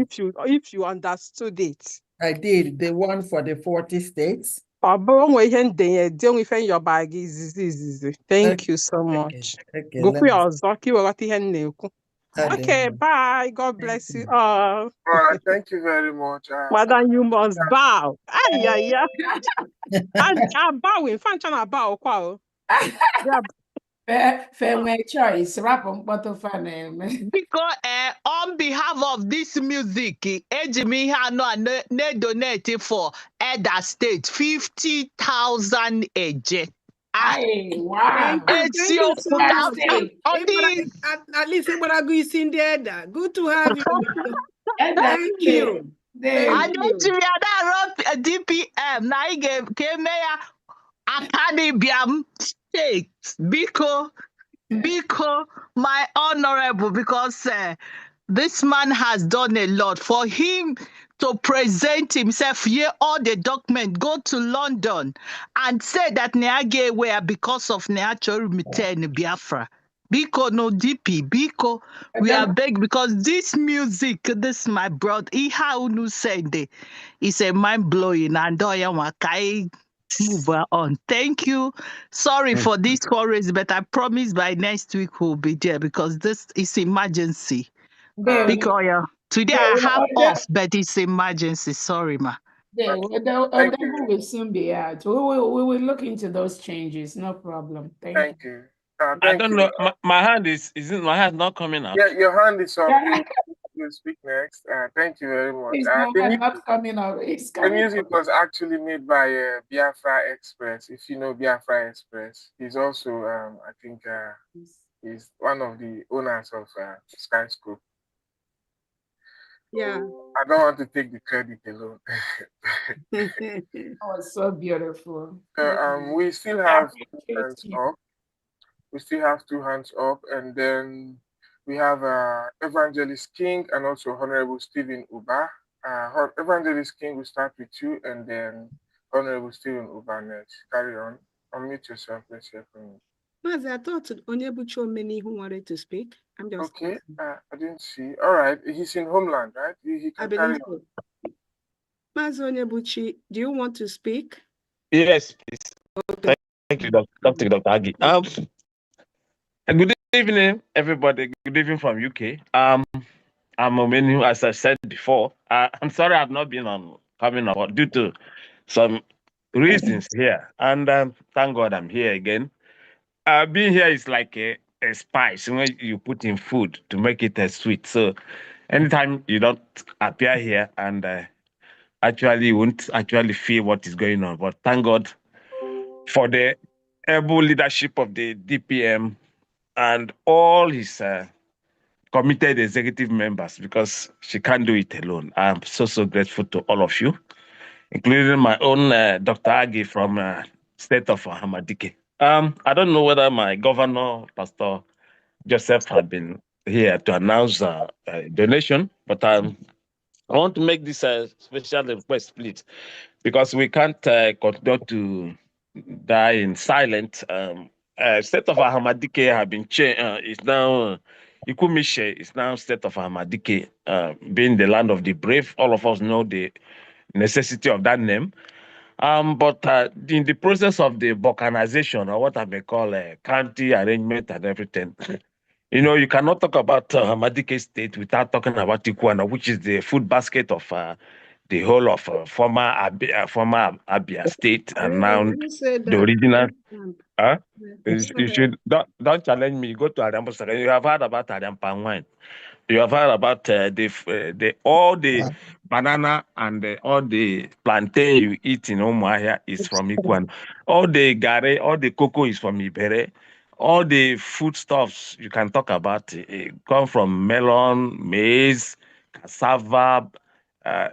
if you understood it. I did. The one for the 40 states. Thank you so much. Okay, bye. God bless you all. All right, thank you very much. Madam, you must bow. I'm bowing. Bow. Fair choice. Because on behalf of this music, Ejimi Hano ne donate for Elder State 50,000 eje. Wow. Thank you so much. At least good to have you. Thank you. Thank I don't see a DPM. Now I came here. Academium State. Biko, my honorable, because this man has done a lot. For him to present himself here, all the document, go to London and say that Neage were because of Neacho Miten Biafra. Biko no DP, Biko, we are begging because this music, this my brother, Iha Unu Sende, is a mind blowing and Doya Wakai. Move on. Thank you. Sorry for this chorus, but I promise by next week we'll be there because this is emergency. Because today I have off, but it's emergency. Sorry, ma. Odebo will soon be out. We will look into those changes. No problem. Thank you. I don't know. My hand isn't my hand not coming out. Yeah, your hand is up. You speak next. Thank you very much. It's not coming up. It's The coming music was actually made by Biafra Express. If you know Biafra Express, he's also, I think, he's one of the owners of Sky School. Yeah. I don't want to take the credit alone. That was so beautiful. We still have two hands up. We still have two hands up, and then we have Evangelist King and also Honorable Stephen Uba. Evangelist King will start with you, and then Honorable Stephen Uba next. Carry on. Unmute yourself. Let's hear from you. Mazi, I thought Onyebuchi many who wanted to speak. I'm just okay. I didn't see. All right, he's in Homeland, right? He can carry on. Mazi Onyebuchi, do you want to speak? Yes, please. Okay. Thank you, Dr. Agi. Good evening, everybody. Good evening from UK. I'm Omenu, as I said before. I'm sorry I've not been coming on due to some reasons here, and thank God I'm here again. Being here is like a spice when you put in food to make it sweet. So anytime you don't appear here and actually you won't actually feel what is going on. But thank God for the able leadership of the DPM and all his committed executive members, because she can't do it alone. I'm so grateful to all of you, including my own Dr. Agi from state of Hamadike. I don't know whether my governor, Pastor Joseph, had been here to announce a donation, but I want to make this special request, please, because we can't continue to die in silence. State of Hamadike have been changed. It's now Ikumishe is now state of Hamadike, being the land of the brave. All of us know the necessity of that name. But in the process of the balkanization, or what I may call a county arrangement and everything, you know, you cannot talk about Hamadike State without talking about Ikwana, which is the food basket of the whole of former Abia State, and now the original. You should don't challenge me. Go to Adampo. You have heard about Adampa wine. You have heard about all the banana and all the plantain you eat in Umuahia is from Ikwan. All the gare, all the cocoa is from Ibere. All the foodstuffs you can talk about come from melon, maize, cassava,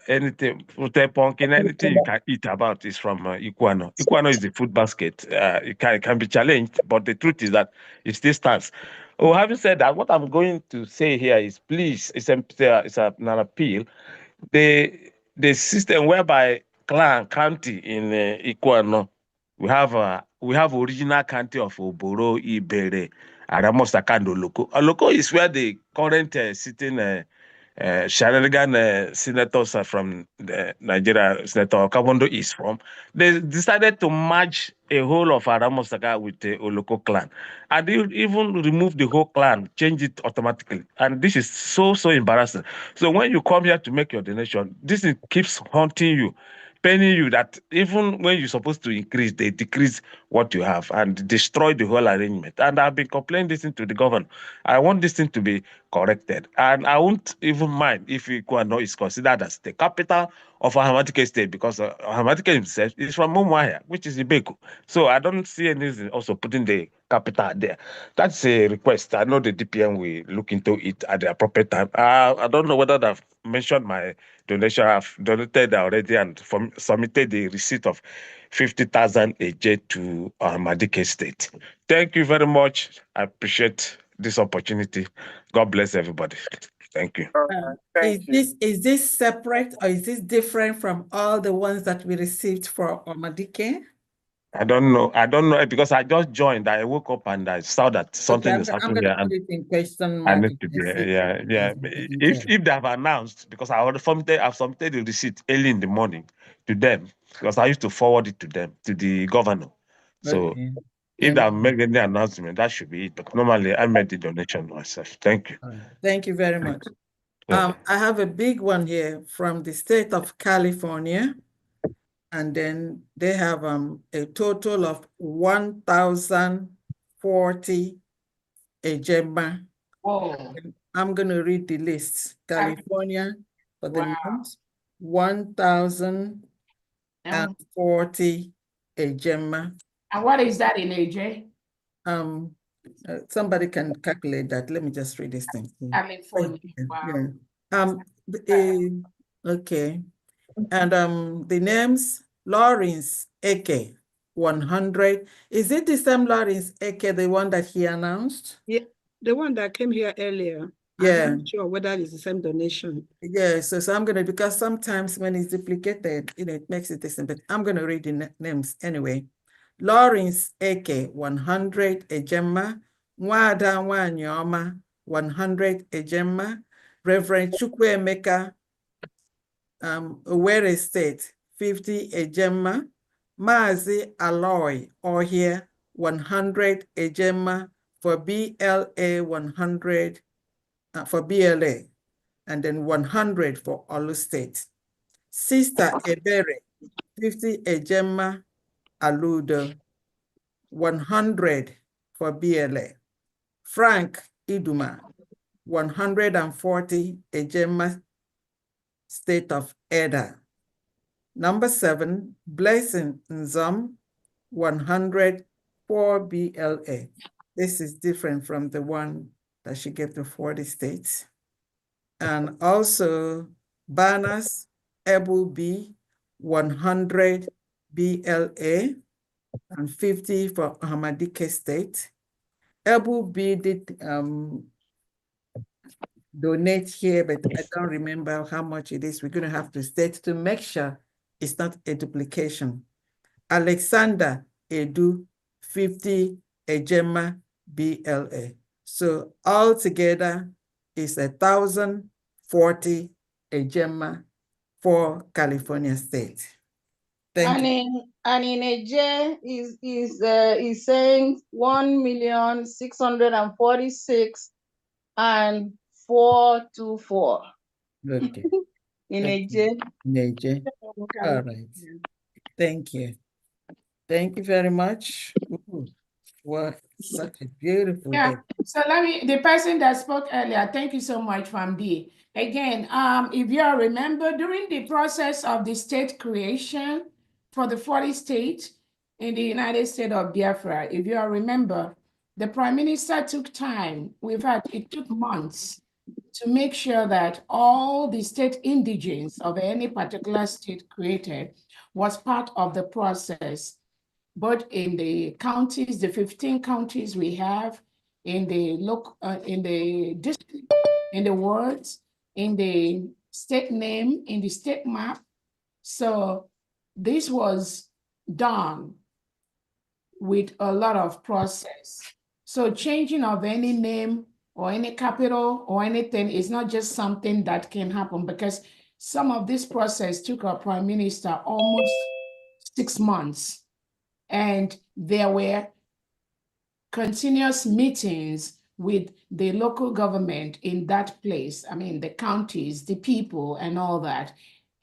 anything, fruit pumpkin, anything you can eat about is from Iguano. Iguano is the food basket. It can be challenged, but the truth is that it still stands. Oh, having said that, what I'm going to say here is, please, it's an appeal. The system whereby clan county in Iguano, we have original county of Oboro, Ibere, Aramosakando Oloko. Oloko is where the current sitting Shananigan senators are from Nigeria, Senator Kabondo is from. They decided to merge a whole of Aramosaka with the Oloko clan. And they even remove the whole clan, change it automatically. And this is so embarrassing. So when you come here to make your donation, this keeps haunting you, paining you, that even when you're supposed to increase, they decrease what you have and destroy the whole arrangement. And I've been complaining this thing to the governor. I want this thing to be corrected. And I won't even mind if Iguano is considered as the capital of Ahamatike State, because Ahamatike himself is from Umuahia, which is Ibeku. So I don't see any reason also putting the capital there. That's a request. I know the DPM will look into it at the appropriate time. I don't know whether I've mentioned my donation. I've donated already and submitted the receipt of 50,000 AJ to Ahamatike State. Thank you very much. I appreciate this opportunity. God bless everybody. Thank you. Is this separate or is this different from all the ones that we received for Ahamatike? I don't know because I just joined. I woke up and I saw that something Okay, is I'm happening going to here, put and it in question I mark. need to be yeah. If they have announced, because I already I've submitted the receipt early in the morning to them, because I used to forward it to them, to the governor. So Okay. if they have made any announcement, that should be it. But normally I made the donation myself. Thank you. Thank you very much. I have a big one here from the state of California, and then they have a total of 1,040 ejema. Whoa. I'm going to read the list. California for the month, 1,040 ejema. And what is that in AJ? Somebody can calculate that. Let me just read this thing. California. Wow. Okay. And the names, Lawrence Eke, 100. Is it the same Lawrence Eke, the one that he announced? Yeah, the one that came here earlier. Yeah. I'm not sure whether it's the same donation. Yeah, so I'm going to, because sometimes when it's duplicated, it makes it different, but I'm going to read the names anyway. Lawrence Eke, 100 ejema. Nwada Wanyoma, 100 ejema. Reverend Chukwuemeka, Owerri State, 50 ejema. Mazi Aloy, or here, 100 ejema for BLA 100, for BLA, and then 100 for Olu State. Sister Ebere, 50 ejema Aludo, 100 for BLA. Frank Iduma, 140 ejema State of Eda. Number 7, Blessing Nzam, 100 for BLA. This is different from the one that she gave to 40 states. And also Banas Ebu B, 100 BLA and 50 for Ahamadike State. Ebu B did donate here, but I don't remember how much it is. We're going to have to state to make sure it's not a duplication. Alexander Edu, 50 ejema BLA. So altogether is 1,040 ejema for California State. Thank you. And in AJ is saying 1,646,424. Okay. In AJ. In AJ. All right. Thank you. Thank you very much. Ooh, what such a beautiful day. So the person that spoke earlier, thank you so much, Fambi. Again, if you remember, during the process of the state creation for the 40 states in the United States of Biafra, if you remember, the Prime Minister took time. It took months to make sure that all the state indigents of any particular state created was part of the process, both in the counties, the 15 counties we have, in the in the district, in the wards, in the state name, in the state map. So this was done with a lot of process. So changing of any name or any capital or anything is not just something that can happen, because some of this process took our Prime Minister almost 6 months. And there were continuous meetings with the local government in that place. I mean, the counties, the people, and all that.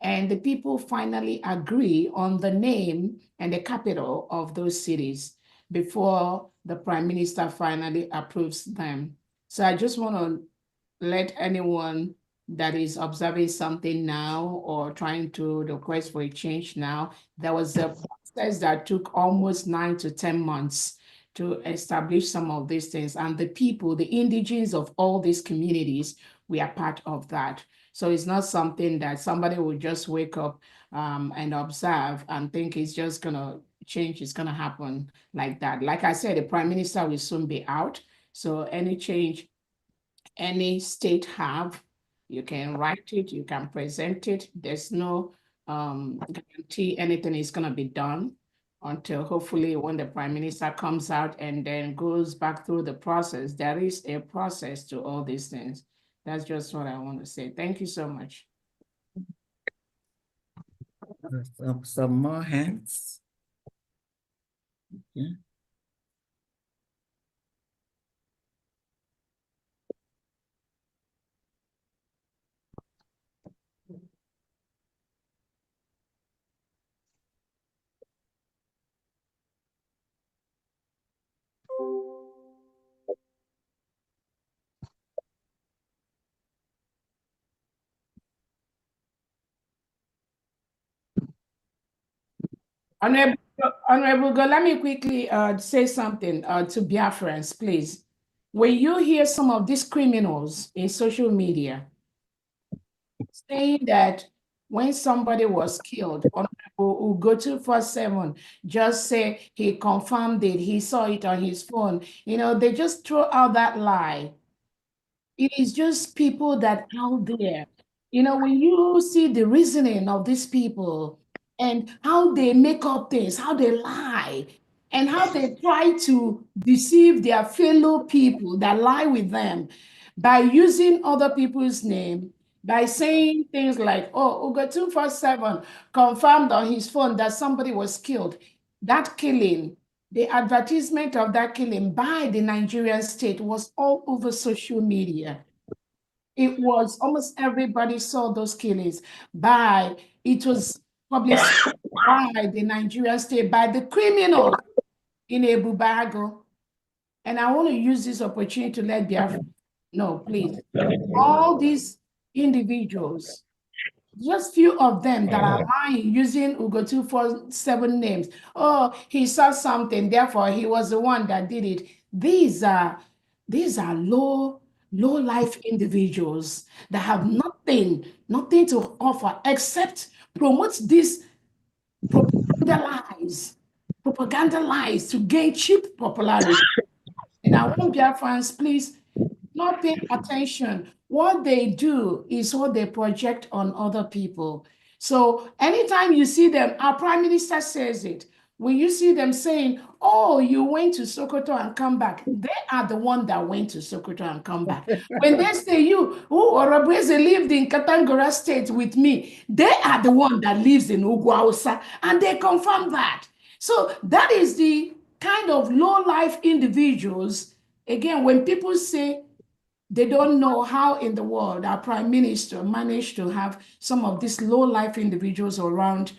And the people finally agree on the name and the capital of those cities before the Prime Minister finally approves them. So I just want to let anyone that is observing something now or trying to request for a change now. There was a process that took almost 9 to 10 months to establish some of these things. And the people, the indigenes of all these communities, we are part of that. So it's not something that somebody will just wake up and observe and think it's just gonna change, is gonna happen like that. Like I said, the Prime Minister will soon be out. So any change any state have, you can write it, you can present it. There's no guarantee anything is gonna be done until hopefully when the Prime Minister comes out and then goes back through the process. There is a process to all these things. That's just what I want to say. Thank you so much. Some more hands. Yeah. Honorable Go, let me quickly say something to Biafrans, please. When you hear some of these criminals in social media saying that when somebody was killed, Honorable Ugo 247 just say he confirmed it, he saw it on his phone. You know, they just throw out that lie. It is just people that out there. You know, when you see the reasoning of these people and how they make up things, how they lie, and how they try to deceive their fellow people that lie with them by using other people's name, by saying things like, oh, Ugo 247 confirmed on his phone that somebody was killed. That killing, the advertisement of that killing by the Nigerian state was all over social media. It was almost everybody saw those killings it was published by the Nigerian state, by the criminals in Ebubago. And I want to use this opportunity to let Biafra know, please, all these individuals, just few of them that are lying using Ugo 247 names. Oh, he saw something, therefore he was the one that did it. These are low life individuals that have nothing to offer except promote these propaganda lies to gain cheap popularity. And I want Biafrans, please, not pay attention. What they do is what they project on other people. So anytime you see them, our Prime Minister says it. When you see them saying, oh, you went to Sokoto and come back, they are the one that went to Sokoto and come back. When they say Orabreze lived in Katangara State with me, they are the one that lives in Ugwausa, and they confirm that. So that is the kind of low-life individuals. Again, when people say they don't know how in the world our Prime Minister managed to have some of these low-life individuals around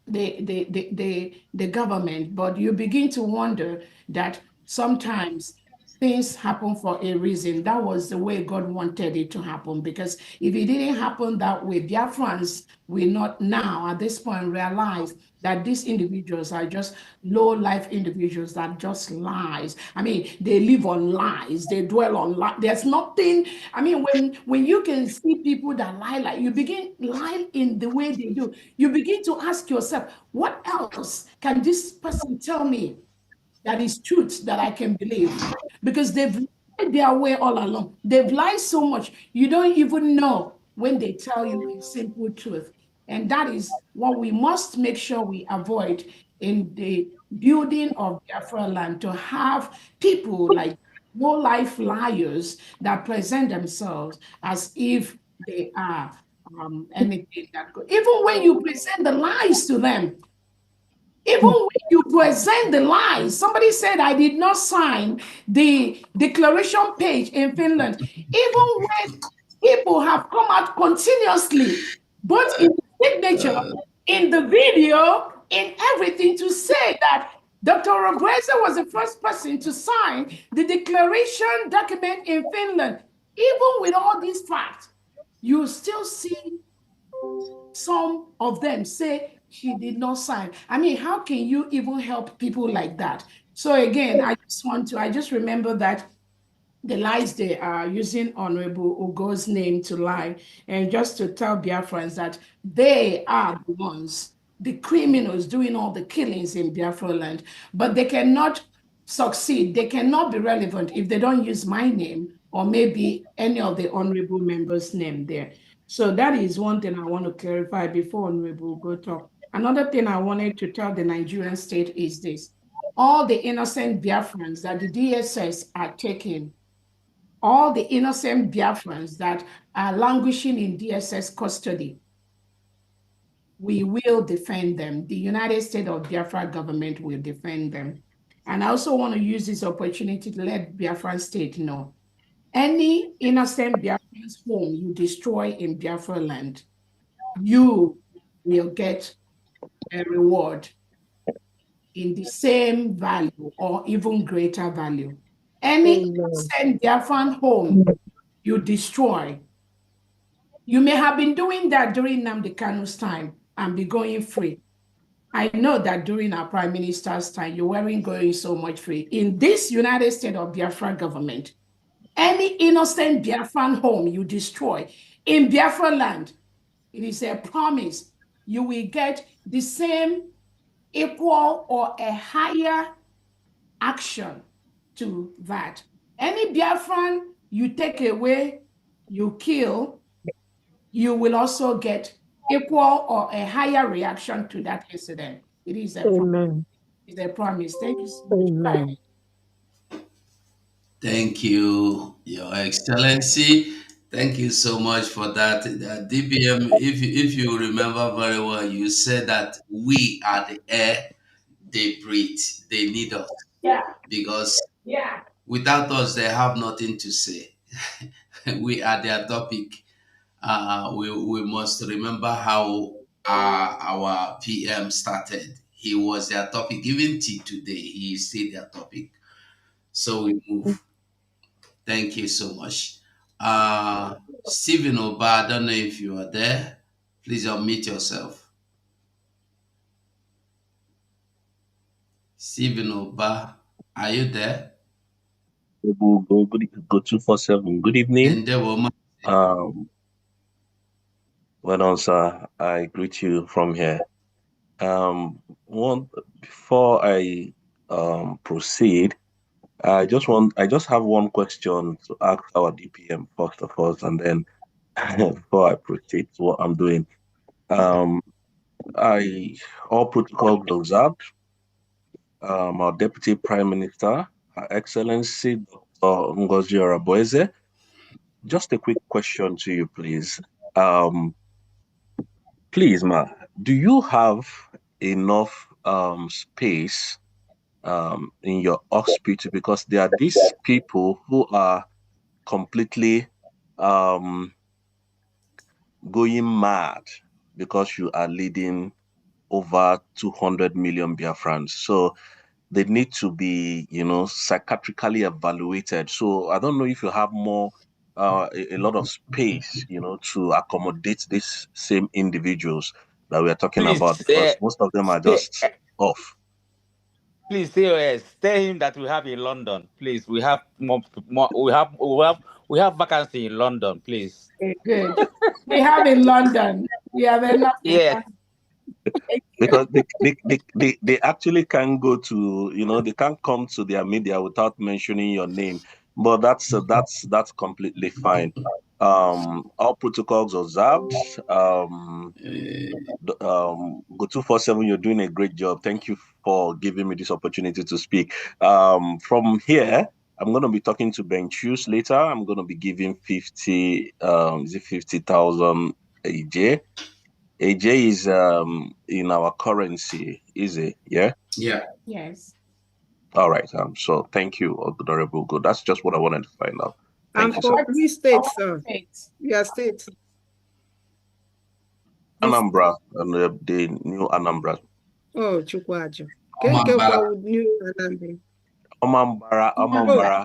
the government, but you begin to wonder that sometimes things happen for a reason. That was the way God wanted it to happen, because if it didn't happen that way, Biafrans will not now at this point realize that these individuals are just low-life individuals that just lies. I mean, they live on lies, they dwell on lies. There's nothing, I mean, when you can see people that lie, like you begin lie in the way they do, you begin to ask yourself, what else can this person tell me that is truth that I can believe? Because they've lied their way all along. They've lied so much, you don't even know when they tell you a simple truth. And that is what we must make sure we avoid in the building of Biafra land, to have people like low-life liars that present themselves as if they are anything that good. Even when you present the lies to them, even when you present the lies, somebody said, I did not sign the declaration page in Finland. Even when people have come out continuously, both in the signature, in the video, in everything, to say that Dr. Robreza was the first person to sign the declaration document in Finland. Even with all these facts, you still see some of them say she did not sign. I mean, how can you even help people like that? So again, I just remember that the lies they are using Honorable Ugo's name to lie, and just to tell Biafrans that they are the ones, the criminals doing all the killings in Biafra land, but they cannot succeed, they cannot be relevant if they don't use my name or maybe any of the honorable members' name there. So that is one thing I want to clarify before Honorable Ugo talk. Another thing I wanted to tell the Nigerian state is this: all the innocent Biafrans that the DSS are taking, all the innocent Biafrans that are languishing in DSS custody, we will defend them. The United States of Biafra government will defend them. And I also want to use this opportunity to let Biafran state know, any innocent Biafran's home you destroy in Biafra land, you will get a reward in the same value or even greater value. Any innocent Biafran home you destroy, you may have been doing that during Nnamdi Kanu's time and be going free. I know that during our Prime Minister's time, you weren't going so much free. In this United States of Biafra government, any innocent Biafran home you destroy in Biafra land, it is a promise you will get the same, equal, or a higher action to that. Any Biafran you take away, you kill, you will also get equal or a higher reaction to that incident. It is a promise. It's a promise. Thank you so much. Amen. Thank you, Your Excellency. Thank you so much for that. DPM, if you remember very well, you said that we are the air they breathe. They need us. Yeah. Because without us, they have nothing to say. We are their topic. We must remember how our PM started. He was their topic. Even till today, he is still their topic. So we move. Thank you so much. Stephen Oba, I don't know if you are there. Please unmute yourself. Stephen Oba, are you there? Go 247. Good evening. Well done, sir. I greet you from here. Before I proceed, I just have one question to ask our DPM first of all, and then before I proceed to what I'm doing. All protocols observed. Our Deputy Prime Minister, Her Excellency Dr. Ngozi Araboeze. Just a quick question to you, please. Please, ma, do you have enough space in your hospital? Because there are these people who are completely going mad because you are leading over 200 million Biafrans. So they need to be, psychiatrically evaluated. So I don't know if you have more, a lot of space, to accommodate these same individuals that we are talking about, because most of them are just off. Please tell him that we have in London. Please, we have more. We have vacancy in London. Please. Good. We have in London. We have enough. Yes. Because they actually can't go to, they can't come to their media without mentioning your name. But that's completely fine. All protocols observed. Go 247, you're doing a great job. Thank you for giving me this opportunity to speak. From here, I'm going to be talking to Ben Chus later. I'm going to be giving 50,000 AJ. AJ is in our currency, is it? Yeah? Yeah. Yes. All right. So thank you, Honorable Good. That's just what I wanted to find out. Thank you, sir. Which state, sir? Your state. Anambra, and the new Anambra. Oh, Chukwajo. New Anambra. Omambara. Oh,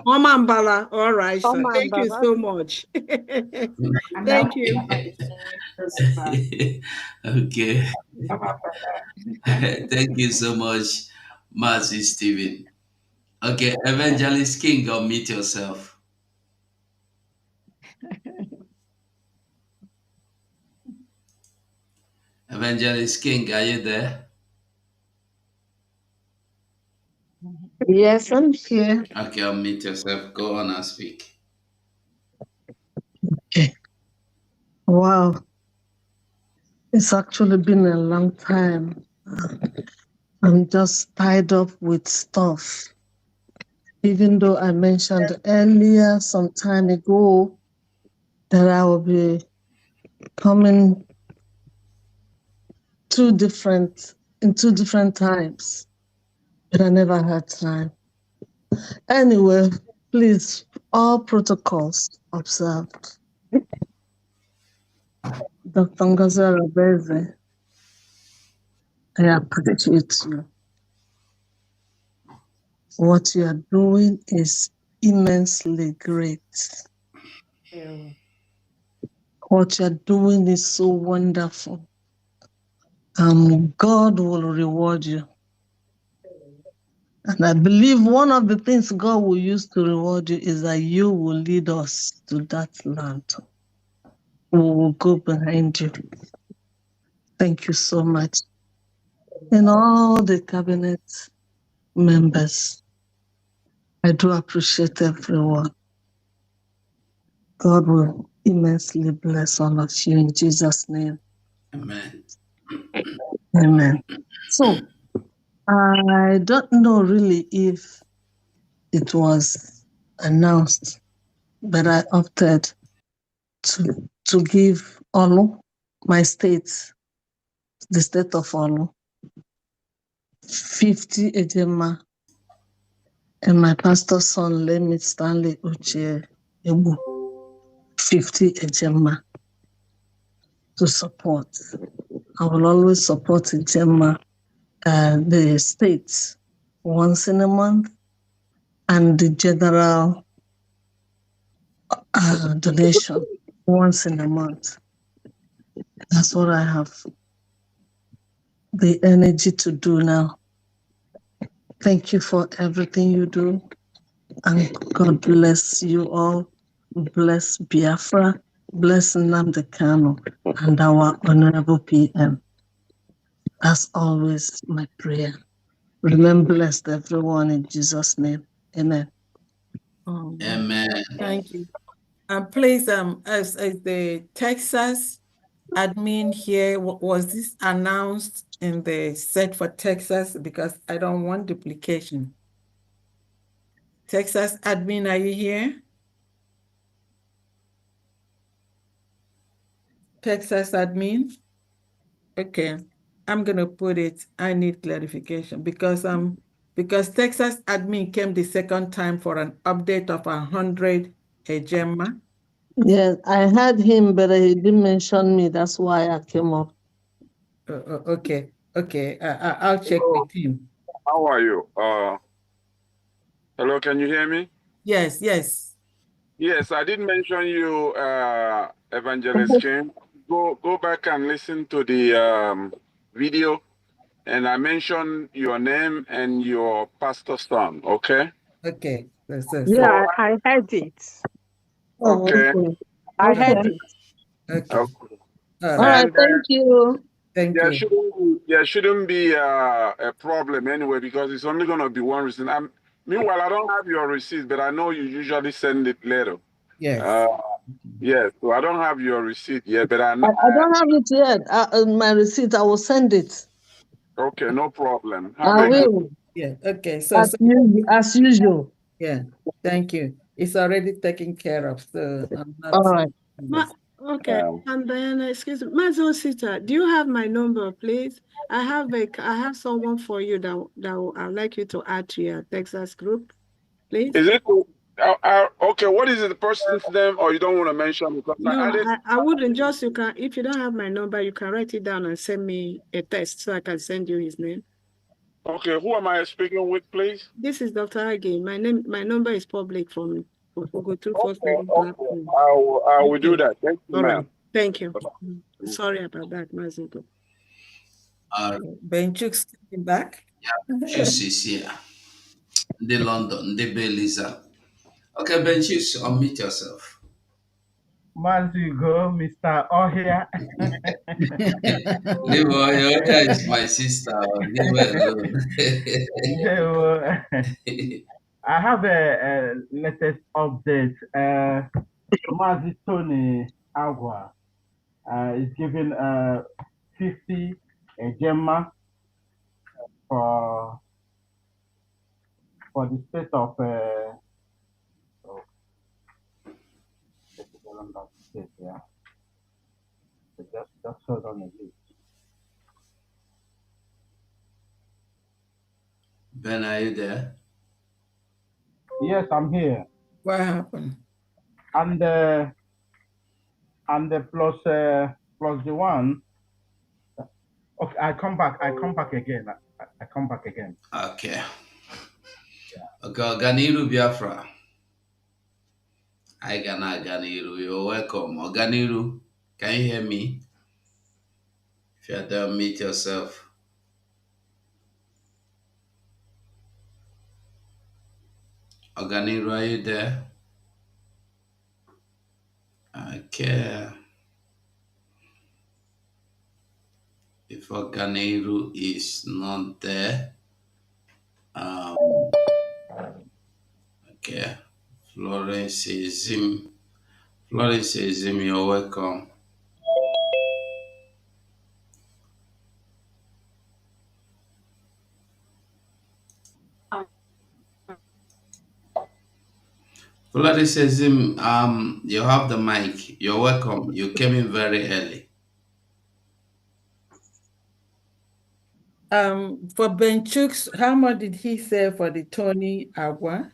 Omambala. All right, sir. Thank you so much. Thank you. Okay. Thank you so much, Mazi Stephen. Okay, Evangelist King, unmute yourself. Evangelist King, are you there? Yes, I'm here. Okay, unmute yourself. Go on and speak. Okay. Wow, it's actually been a long time. I'm just tied up with stuff. Even though I mentioned earlier, some time ago, that I will be coming in two different times, but I never had time. Anyway, please, all protocols observed. Dr. Ngozi Arabeze, I appreciate you. What you are doing is immensely great. What you're doing is so wonderful. God will reward you. And I believe one of the things God will use to reward you is that you will lead us to that land. We will go behind you. Thank you so much. And all the cabinet members, I do appreciate everyone. God will immensely bless all of you in Jesus' name. Amen. Amen. So, I don't know really if it was announced, but I opted to give Olu, my state, the state of Olu, 50 ejema, and my pastor's son, Lemit Stanley Uche Ebu, 50 ejema to support. I will always support ejema, the states, once in a month, and the general donation once in a month. That's what I have the energy to do now. Thank you for everything you do, and God bless you all. Bless Biafra, bless Nnamdi Kanu, and our Honorable PM. That's always my prayer. Remain blessed, everyone, in Jesus' name. Amen. Amen. Thank you. And please, as the Texas admin here, was this announced in the set for Texas? Because I don't want duplication. Texas admin, are you here? Texas admin? Okay, I'm gonna put it, I need clarification because Texas admin came the second time for an update of 100 ejema. Yes, I had him, but he didn't mention me. That's why I came up. Okay. I'll check with him. How are you? Hello, can you hear me? Yes. Yes, I did mention you, Evangelist King. Go back and listen to the video, and I mentioned your name and your pastor's son. Okay. Okay. Yeah, I heard it. Okay. I heard it. Okay. All right. Thank you. Thank you. There shouldn't be a problem anyway, because it's only going to be one receipt. Meanwhile, I don't have your receipt, but I know you usually send it later. Yes. Yes, so I don't have your receipt yet, but I don't have it yet. My receipt, I will send it. Okay, no problem. I will. Yeah, okay. As usual. Yeah, thank you. It's already taken care of, so I'm not. All right. Okay, and then excuse me, Mazosita, do you have my number, please? I have someone for you that I'd like you to add to your Texas group, please. Is it okay? What is it, the person's name, or you don't want to mention? Because No, I wouldn't. Just you can, if you don't have my number, you can write it down and send me a text so I can send you his name. Okay, who am I speaking with, please? This is Dr. Agi. My number is public from Ogo Okay, I will do that. Thank you, All ma'am. right. Thank you. Sorry about that, Mazigo. Benchuk's coming back. Benchus is here. The London, the Beliza. Okay, Benchus, unmute yourself. Mazigo, Mr. Ohia. Leave Ohia is my sister. Leave her alone. I have a latest update. Mazi Tony Agua is giving 50 Gemma for the state of yeah. So just hold on a bit. Ben, are you there? Yes, I'm here. What happened? And the plus the one. Okay, I come back again. I come back again. Okay. Okay, Oganiru Biafra. I can Oganiru. You're welcome. Oganiru, can you hear me? If you're there, meet yourself. Oganiru, are you there? Okay. If Oganiru is not there, okay. Florence Izim, you're welcome. Florence Izim, you have the mic. You're welcome. You came in very early. For Benchuk's, how much did he say for the Tony Agua?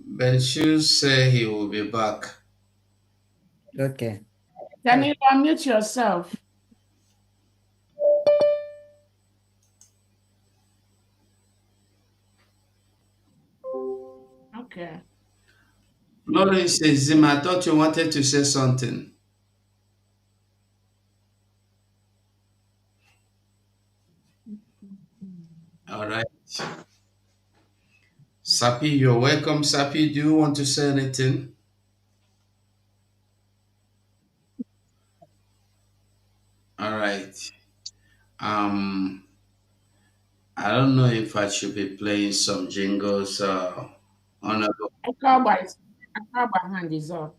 Benchu say he will be back. Okay. Can you unmute yourself? Okay. Florence Izim, I thought you wanted to say something. All right. Sapi, you're welcome. Sapi, do you want to say anything? All right. I don't know if I should be playing some jingles. Akaba hand is up.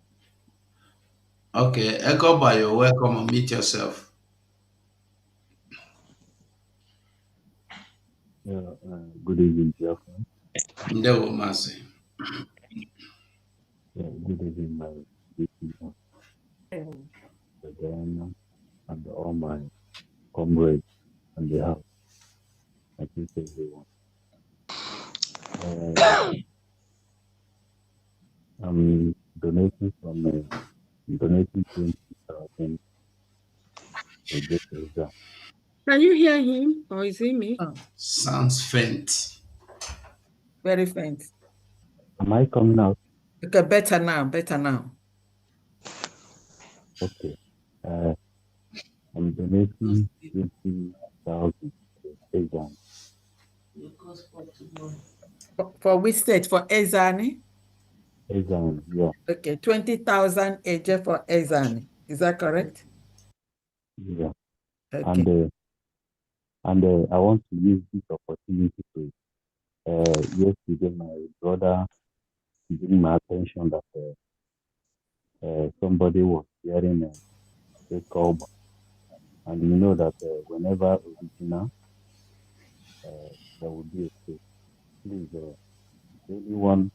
Okay, Ekoba, you're welcome. Unmute yourself. Good evening, Biafra. Ndewo Masi. Good evening, my DPM, Diana, and all my comrades and the house. I think everyone. I'm donating 20,000 to this exam. Can you hear him or is it me? Sounds faint. Very faint. Am I coming out? Okay, better now. Okay. I'm donating 20,000 to exam. For which state? For Ezani? Exam, yeah. Okay, 20,000 AJ for Ezani. Is that correct? Yeah. Okay. And I want to use this opportunity to yesterday my brother giving my attention that somebody was hearing a call, and you know that whenever original there will be a case. Please, anyone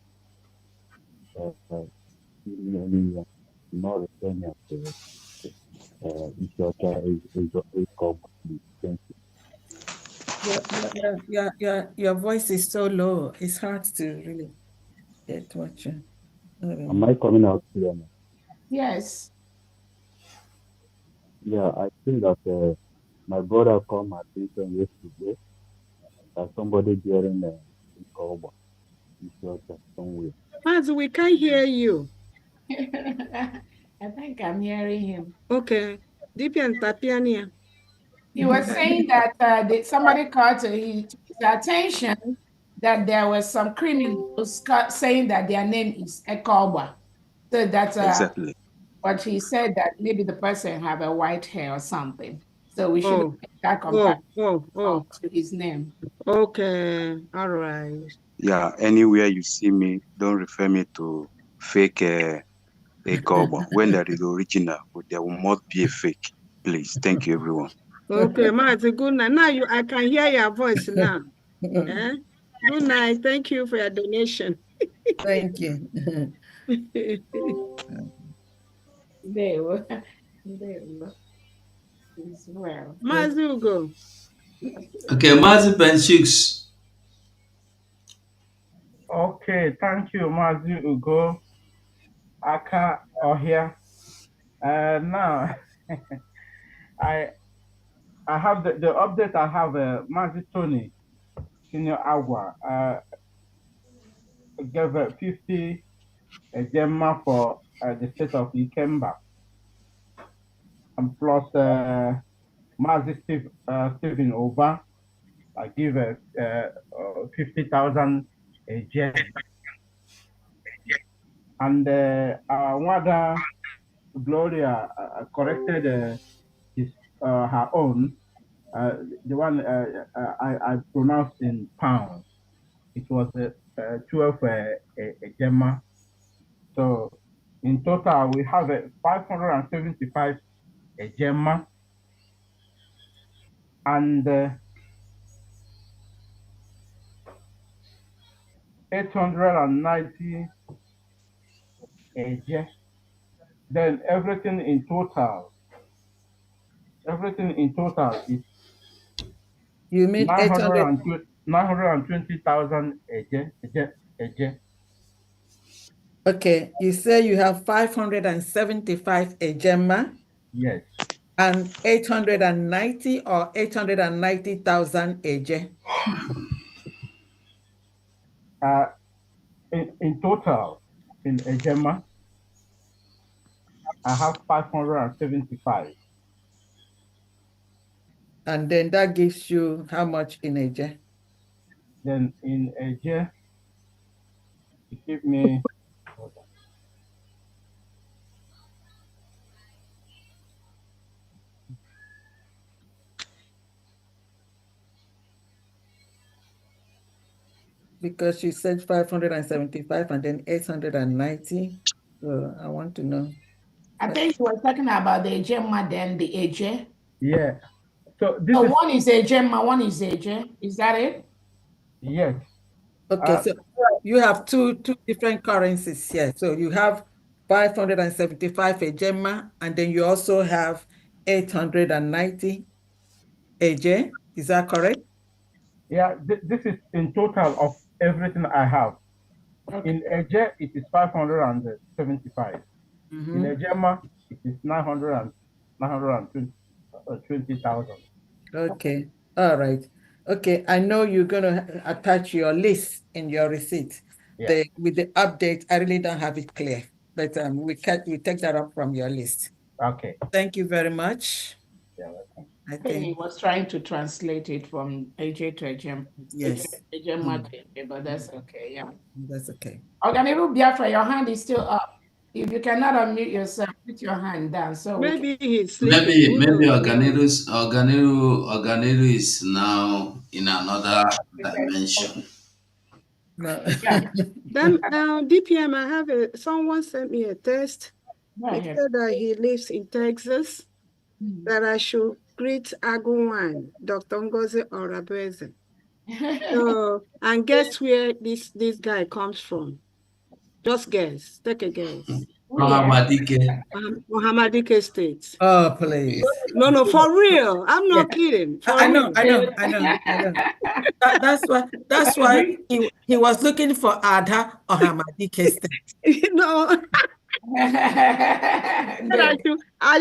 not returning to each other is called, please. Thank you. Your voice is so low. It's hard to really get what you. Am I coming out clear now? Yes. Yeah, I think that my brother called my attention yesterday There's somebody bearing a Koba t-shirt somewhere. Mazi, we can't hear you. I think I'm hearing him. Okay. DPM Tapiania. He was saying that somebody called to his attention that there was some criminals saying that their name is Ekoba. So that's Exactly. what he said, that maybe the person have a white hair or something. So we should make that comparison to his name. Okay, all right. Yeah, anywhere you see me, don't refer me to fake Koba. When there is original, there will not be a fake. Please, thank you, everyone. Okay, Mazi, good night. Now I can hear your voice now. Eh? Good night. Thank you for your donation. Thank you. There we go. Well. Mazi Ugo. Okay, Mazi Benchix. Okay, thank you, Mazi Ugo. Aka Ohia. Now, I have the update. I have Mazi Tony, Senior Agua, gave 50 Gemma for the state of Ikemba, and plus Mazi Stephen Oba, I give 50,000 gem, and Wada Gloria corrected her own. The one I pronounced in pounds. It was 12 Gemma. So in total, we have 575 Gemma and 890 Eje. Then everything in total is you mean 920,000 Eje. Okay, you say you have 575 Ejema. Yes. And 890 or 890,000 Eje. In total, in Ejema, I have 575. And then that gives you how much in Eje? Then in Eje, it gives me, because you said 575 and then 890. So I want to know. I think you were talking about the Ejema, then the Eje. Yeah. So one is Ejema, one is Eje. Is that it? Yes. Okay, so you have two different currencies here. So you have 575 Ejema, and then you also have 890 Eje. Is that correct? Yeah, this is in total of everything I have. Okay. In Eje, it is 575. In Ejema, it is 920,000. Okay, all right. Okay, I know you're going to attach your list in your receipt. Yeah. With the update, I really don't have it clear, but we take that up from your list. Okay. Thank you very much. Yeah, welcome. I think he was trying to translate it from AJ to Ejema. Yes. Ejema to AJ, but that's okay, yeah. That's okay. Oganiru Biafra, your hand is still up. If you cannot unmute yourself, put your hand down. So maybe he's sleeping. Maybe Oganiru is now in another dimension. No. Yeah. Then DPM, I have someone sent me a text. He said that he lives in Texas. That I should greet Agumwan, Dr. Ngozi Orabeze. So, and guess where this guy comes from? Just guess. Take a guess. Mohammadike State. Oh, please. No, for real. I'm not kidding. I know. That's why he was looking for Ada or Mohammadike State. No. I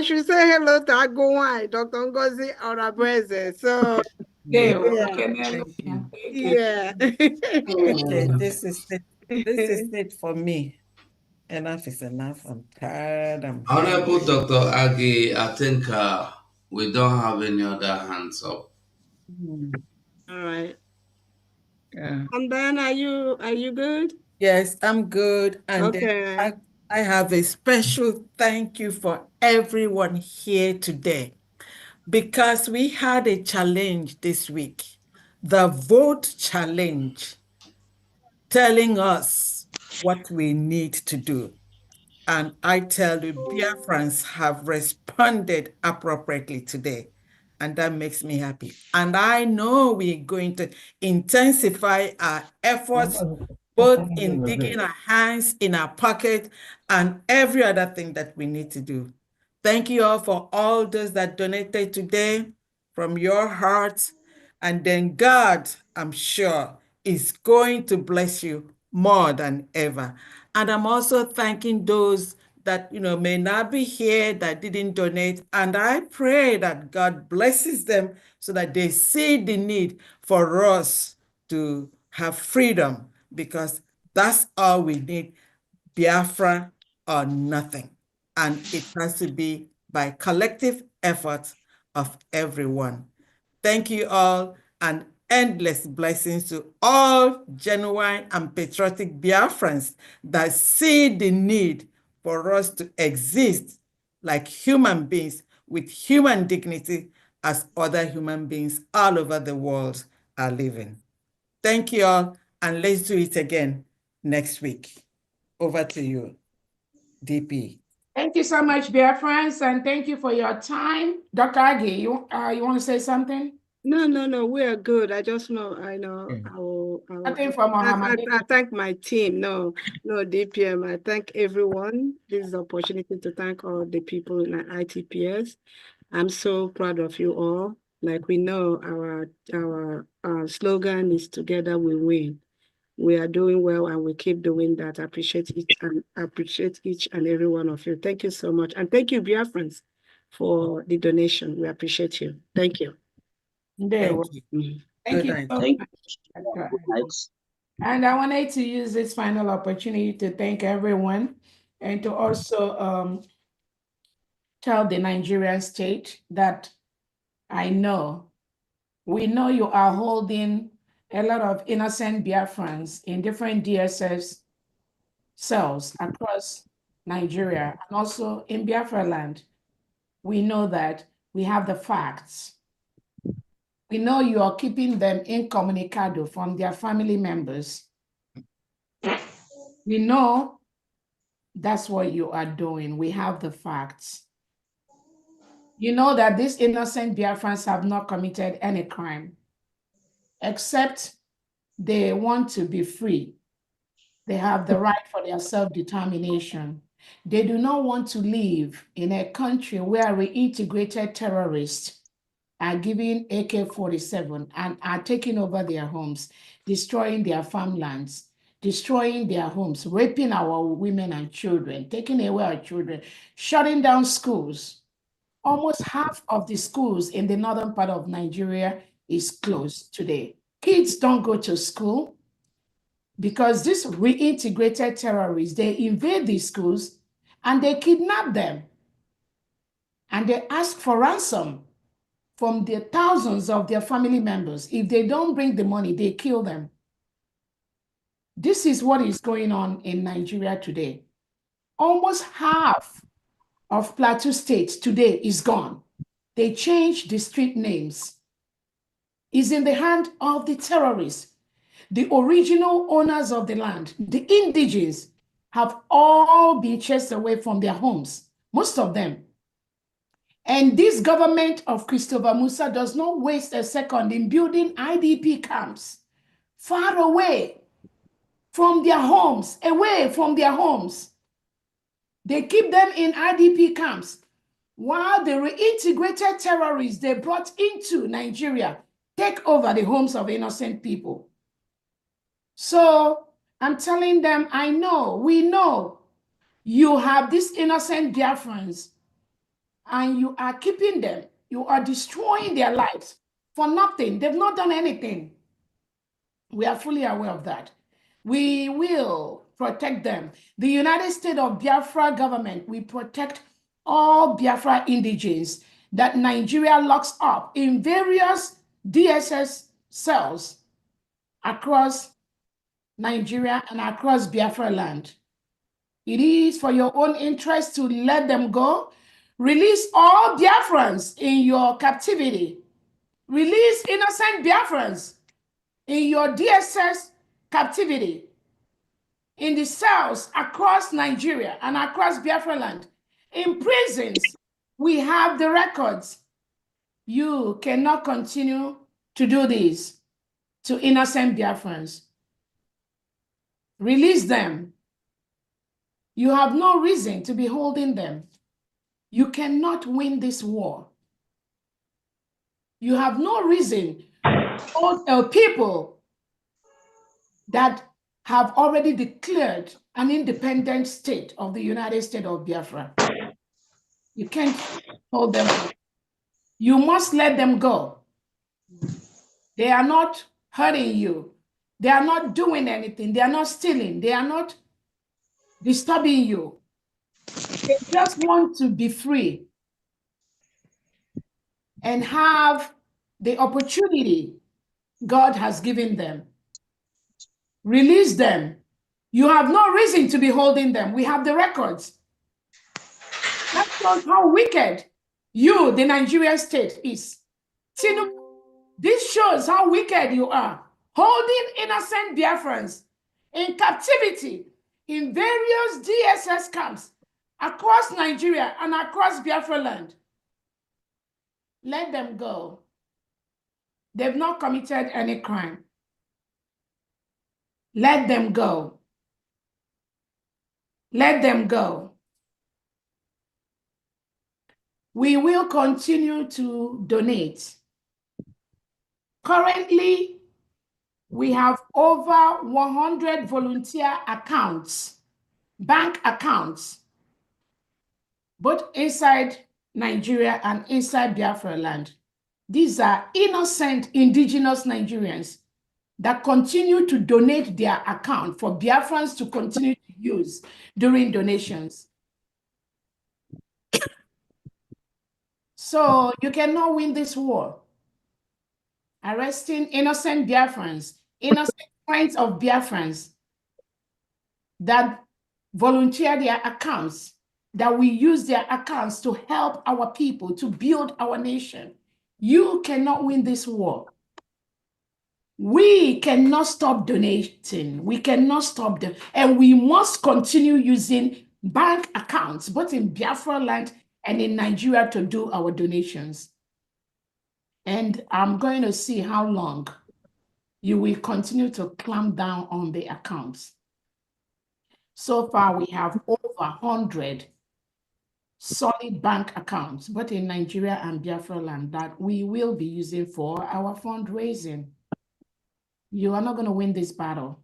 should say hello to Agowai, Dr. Ngozi Orabreze. So, Yeah. yeah. Okay, this is it for me. Enough is enough. I'm tired. I'm Honorable hungry. Dr. Agi, I think we don't have any other hands up. All right. Yeah. And then are you good? Yes, I'm good. And Okay. I have a special thank you for everyone here today because we had a challenge this week, the vote challenge, telling us what we need to do. And I tell you, Biafrans have responded appropriately today. And that makes me happy. And I know we're going to intensify our efforts, both in digging our hands in our pocket and every other thing that we need to do. Thank you all for all those that donated today from your hearts. And then God, I'm sure, is going to bless you more than ever. And I'm also thanking those that may not be here, that didn't donate. And I pray that God blesses them so that they see the need for us to have freedom, because that's all we need, Biafra or nothing. And it has to be by collective effort of everyone. Thank you all, and endless blessings to all genuine and patriotic Biafrans that see the need for us to exist like human beings with human dignity as other human beings all over the world are living. Thank you all, and let's do it again next week. Over to you, DP. Thank you so much, Biafrans, and thank you for your time. Dr. Agi, you want to say something? No, we are good. I just know, I thank my team. No, DPM. I thank everyone. This is an opportunity to thank all the people in ITPS. I'm so proud of you all. Like we know, our slogan is "Together we win." We are doing well, and we keep doing that. I appreciate each and every one of you. Thank you so much, and thank you, Biafrans, for the donation. We appreciate you. Thank you. Thank you. Thank you so much. And I wanted to use this final opportunity to thank everyone and to also tell the Nigerian state that we know you are holding a lot of innocent Biafrans in different DSS cells across Nigeria and also in Biafra land. We know that we have the facts. We know you are keeping them incommunicado from their family members. We know that's what you are doing. We have the facts. You know that these innocent Biafrans have not committed any crime, except they want to be free. They have the right for their self-determination. They do not want to live in a country where reintegrated terrorists are giving AK-47 and are taking over their homes, destroying their farmlands, destroying their homes, raping our women and children, taking away our children, shutting down schools. Almost half of the schools in the northern part of Nigeria is closed today. Kids don't go to school because these reintegrated terrorists, they invade these schools and they kidnap them. And they ask for ransom from the thousands of their family members. If they don't bring the money, they kill them. This is what is going on in Nigeria today. Almost half of Plateau State today is gone. They changed the street names. It's in the hand of the terrorists. The original owners of the land, the indigenes, have all been chased away from their homes, most of them. And this government of Christopher Musa does not waste a second in building IDP camps far away from their homes, away from their homes. They keep them in IDP camps while the reintegrated terrorists they brought into Nigeria take over the homes of innocent people. So I'm telling them, we know You have these innocent Biafrans and you are keeping them. You are destroying their lives for nothing. They've not done anything. We are fully aware of that. We will protect them. The United States of Biafra government will protect all Biafra indigenes that Nigeria locks up in various DSS cells across Nigeria and across Biafra land. It is for your own interest to let them go. Release all Biafrans in your captivity. Release innocent Biafrans in your DSS captivity, in the cells across Nigeria and across Biafra land. In prisons, we have the records. You cannot continue to do this to innocent Biafrans. Release them. You have no reason to be holding them. You cannot win this war. You have no reason to hold a people that have already declared an independent state of the United States of Biafra. You can't hold them. You must let them go. They are not hurting you. They are not doing anything. They are not stealing. They are not disturbing you. They just want to be free and have the opportunity God has given them. Release them. You have no reason to be holding them. We have the records. That shows how wicked you, the Nigerian state, is. This shows how wicked you are. Holding innocent Biafrans in captivity in various DSS camps across Nigeria and across Biafra land. Let them go. They've not committed any crime. Let them go. Let them go. We will continue to donate. Currently, we have over 100 volunteer accounts, bank accounts, both inside Nigeria and inside Biafra land. These are innocent indigenous Nigerians that continue to donate their account for Biafrans to continue to use during donations. So you cannot win this war. Arresting innocent Biafrans, innocent friends of Biafrans that volunteer their accounts, that we use their accounts to help our people, to build our nation. You cannot win this war. We cannot stop donating. We cannot stop them. And we must continue using bank accounts, both in Biafra land and in Nigeria, to do our donations. And I'm going to see how long you will continue to clamp down on the accounts. So far, we have over 100 solid bank accounts, both in Nigeria and Biafra land, that we will be using for our fundraising. You are not going to win this battle.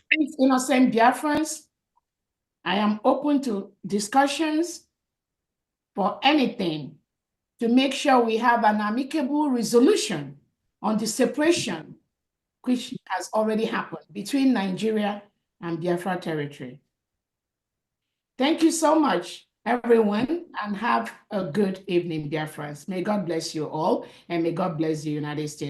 Please, innocent Biafrans, I am open to discussions for anything to make sure we have an amicable resolution on the separation, which has already happened between Nigeria and Biafra territory. Thank you so much, everyone, and have a good evening, Biafrans. May God bless you all, and may God bless the United States.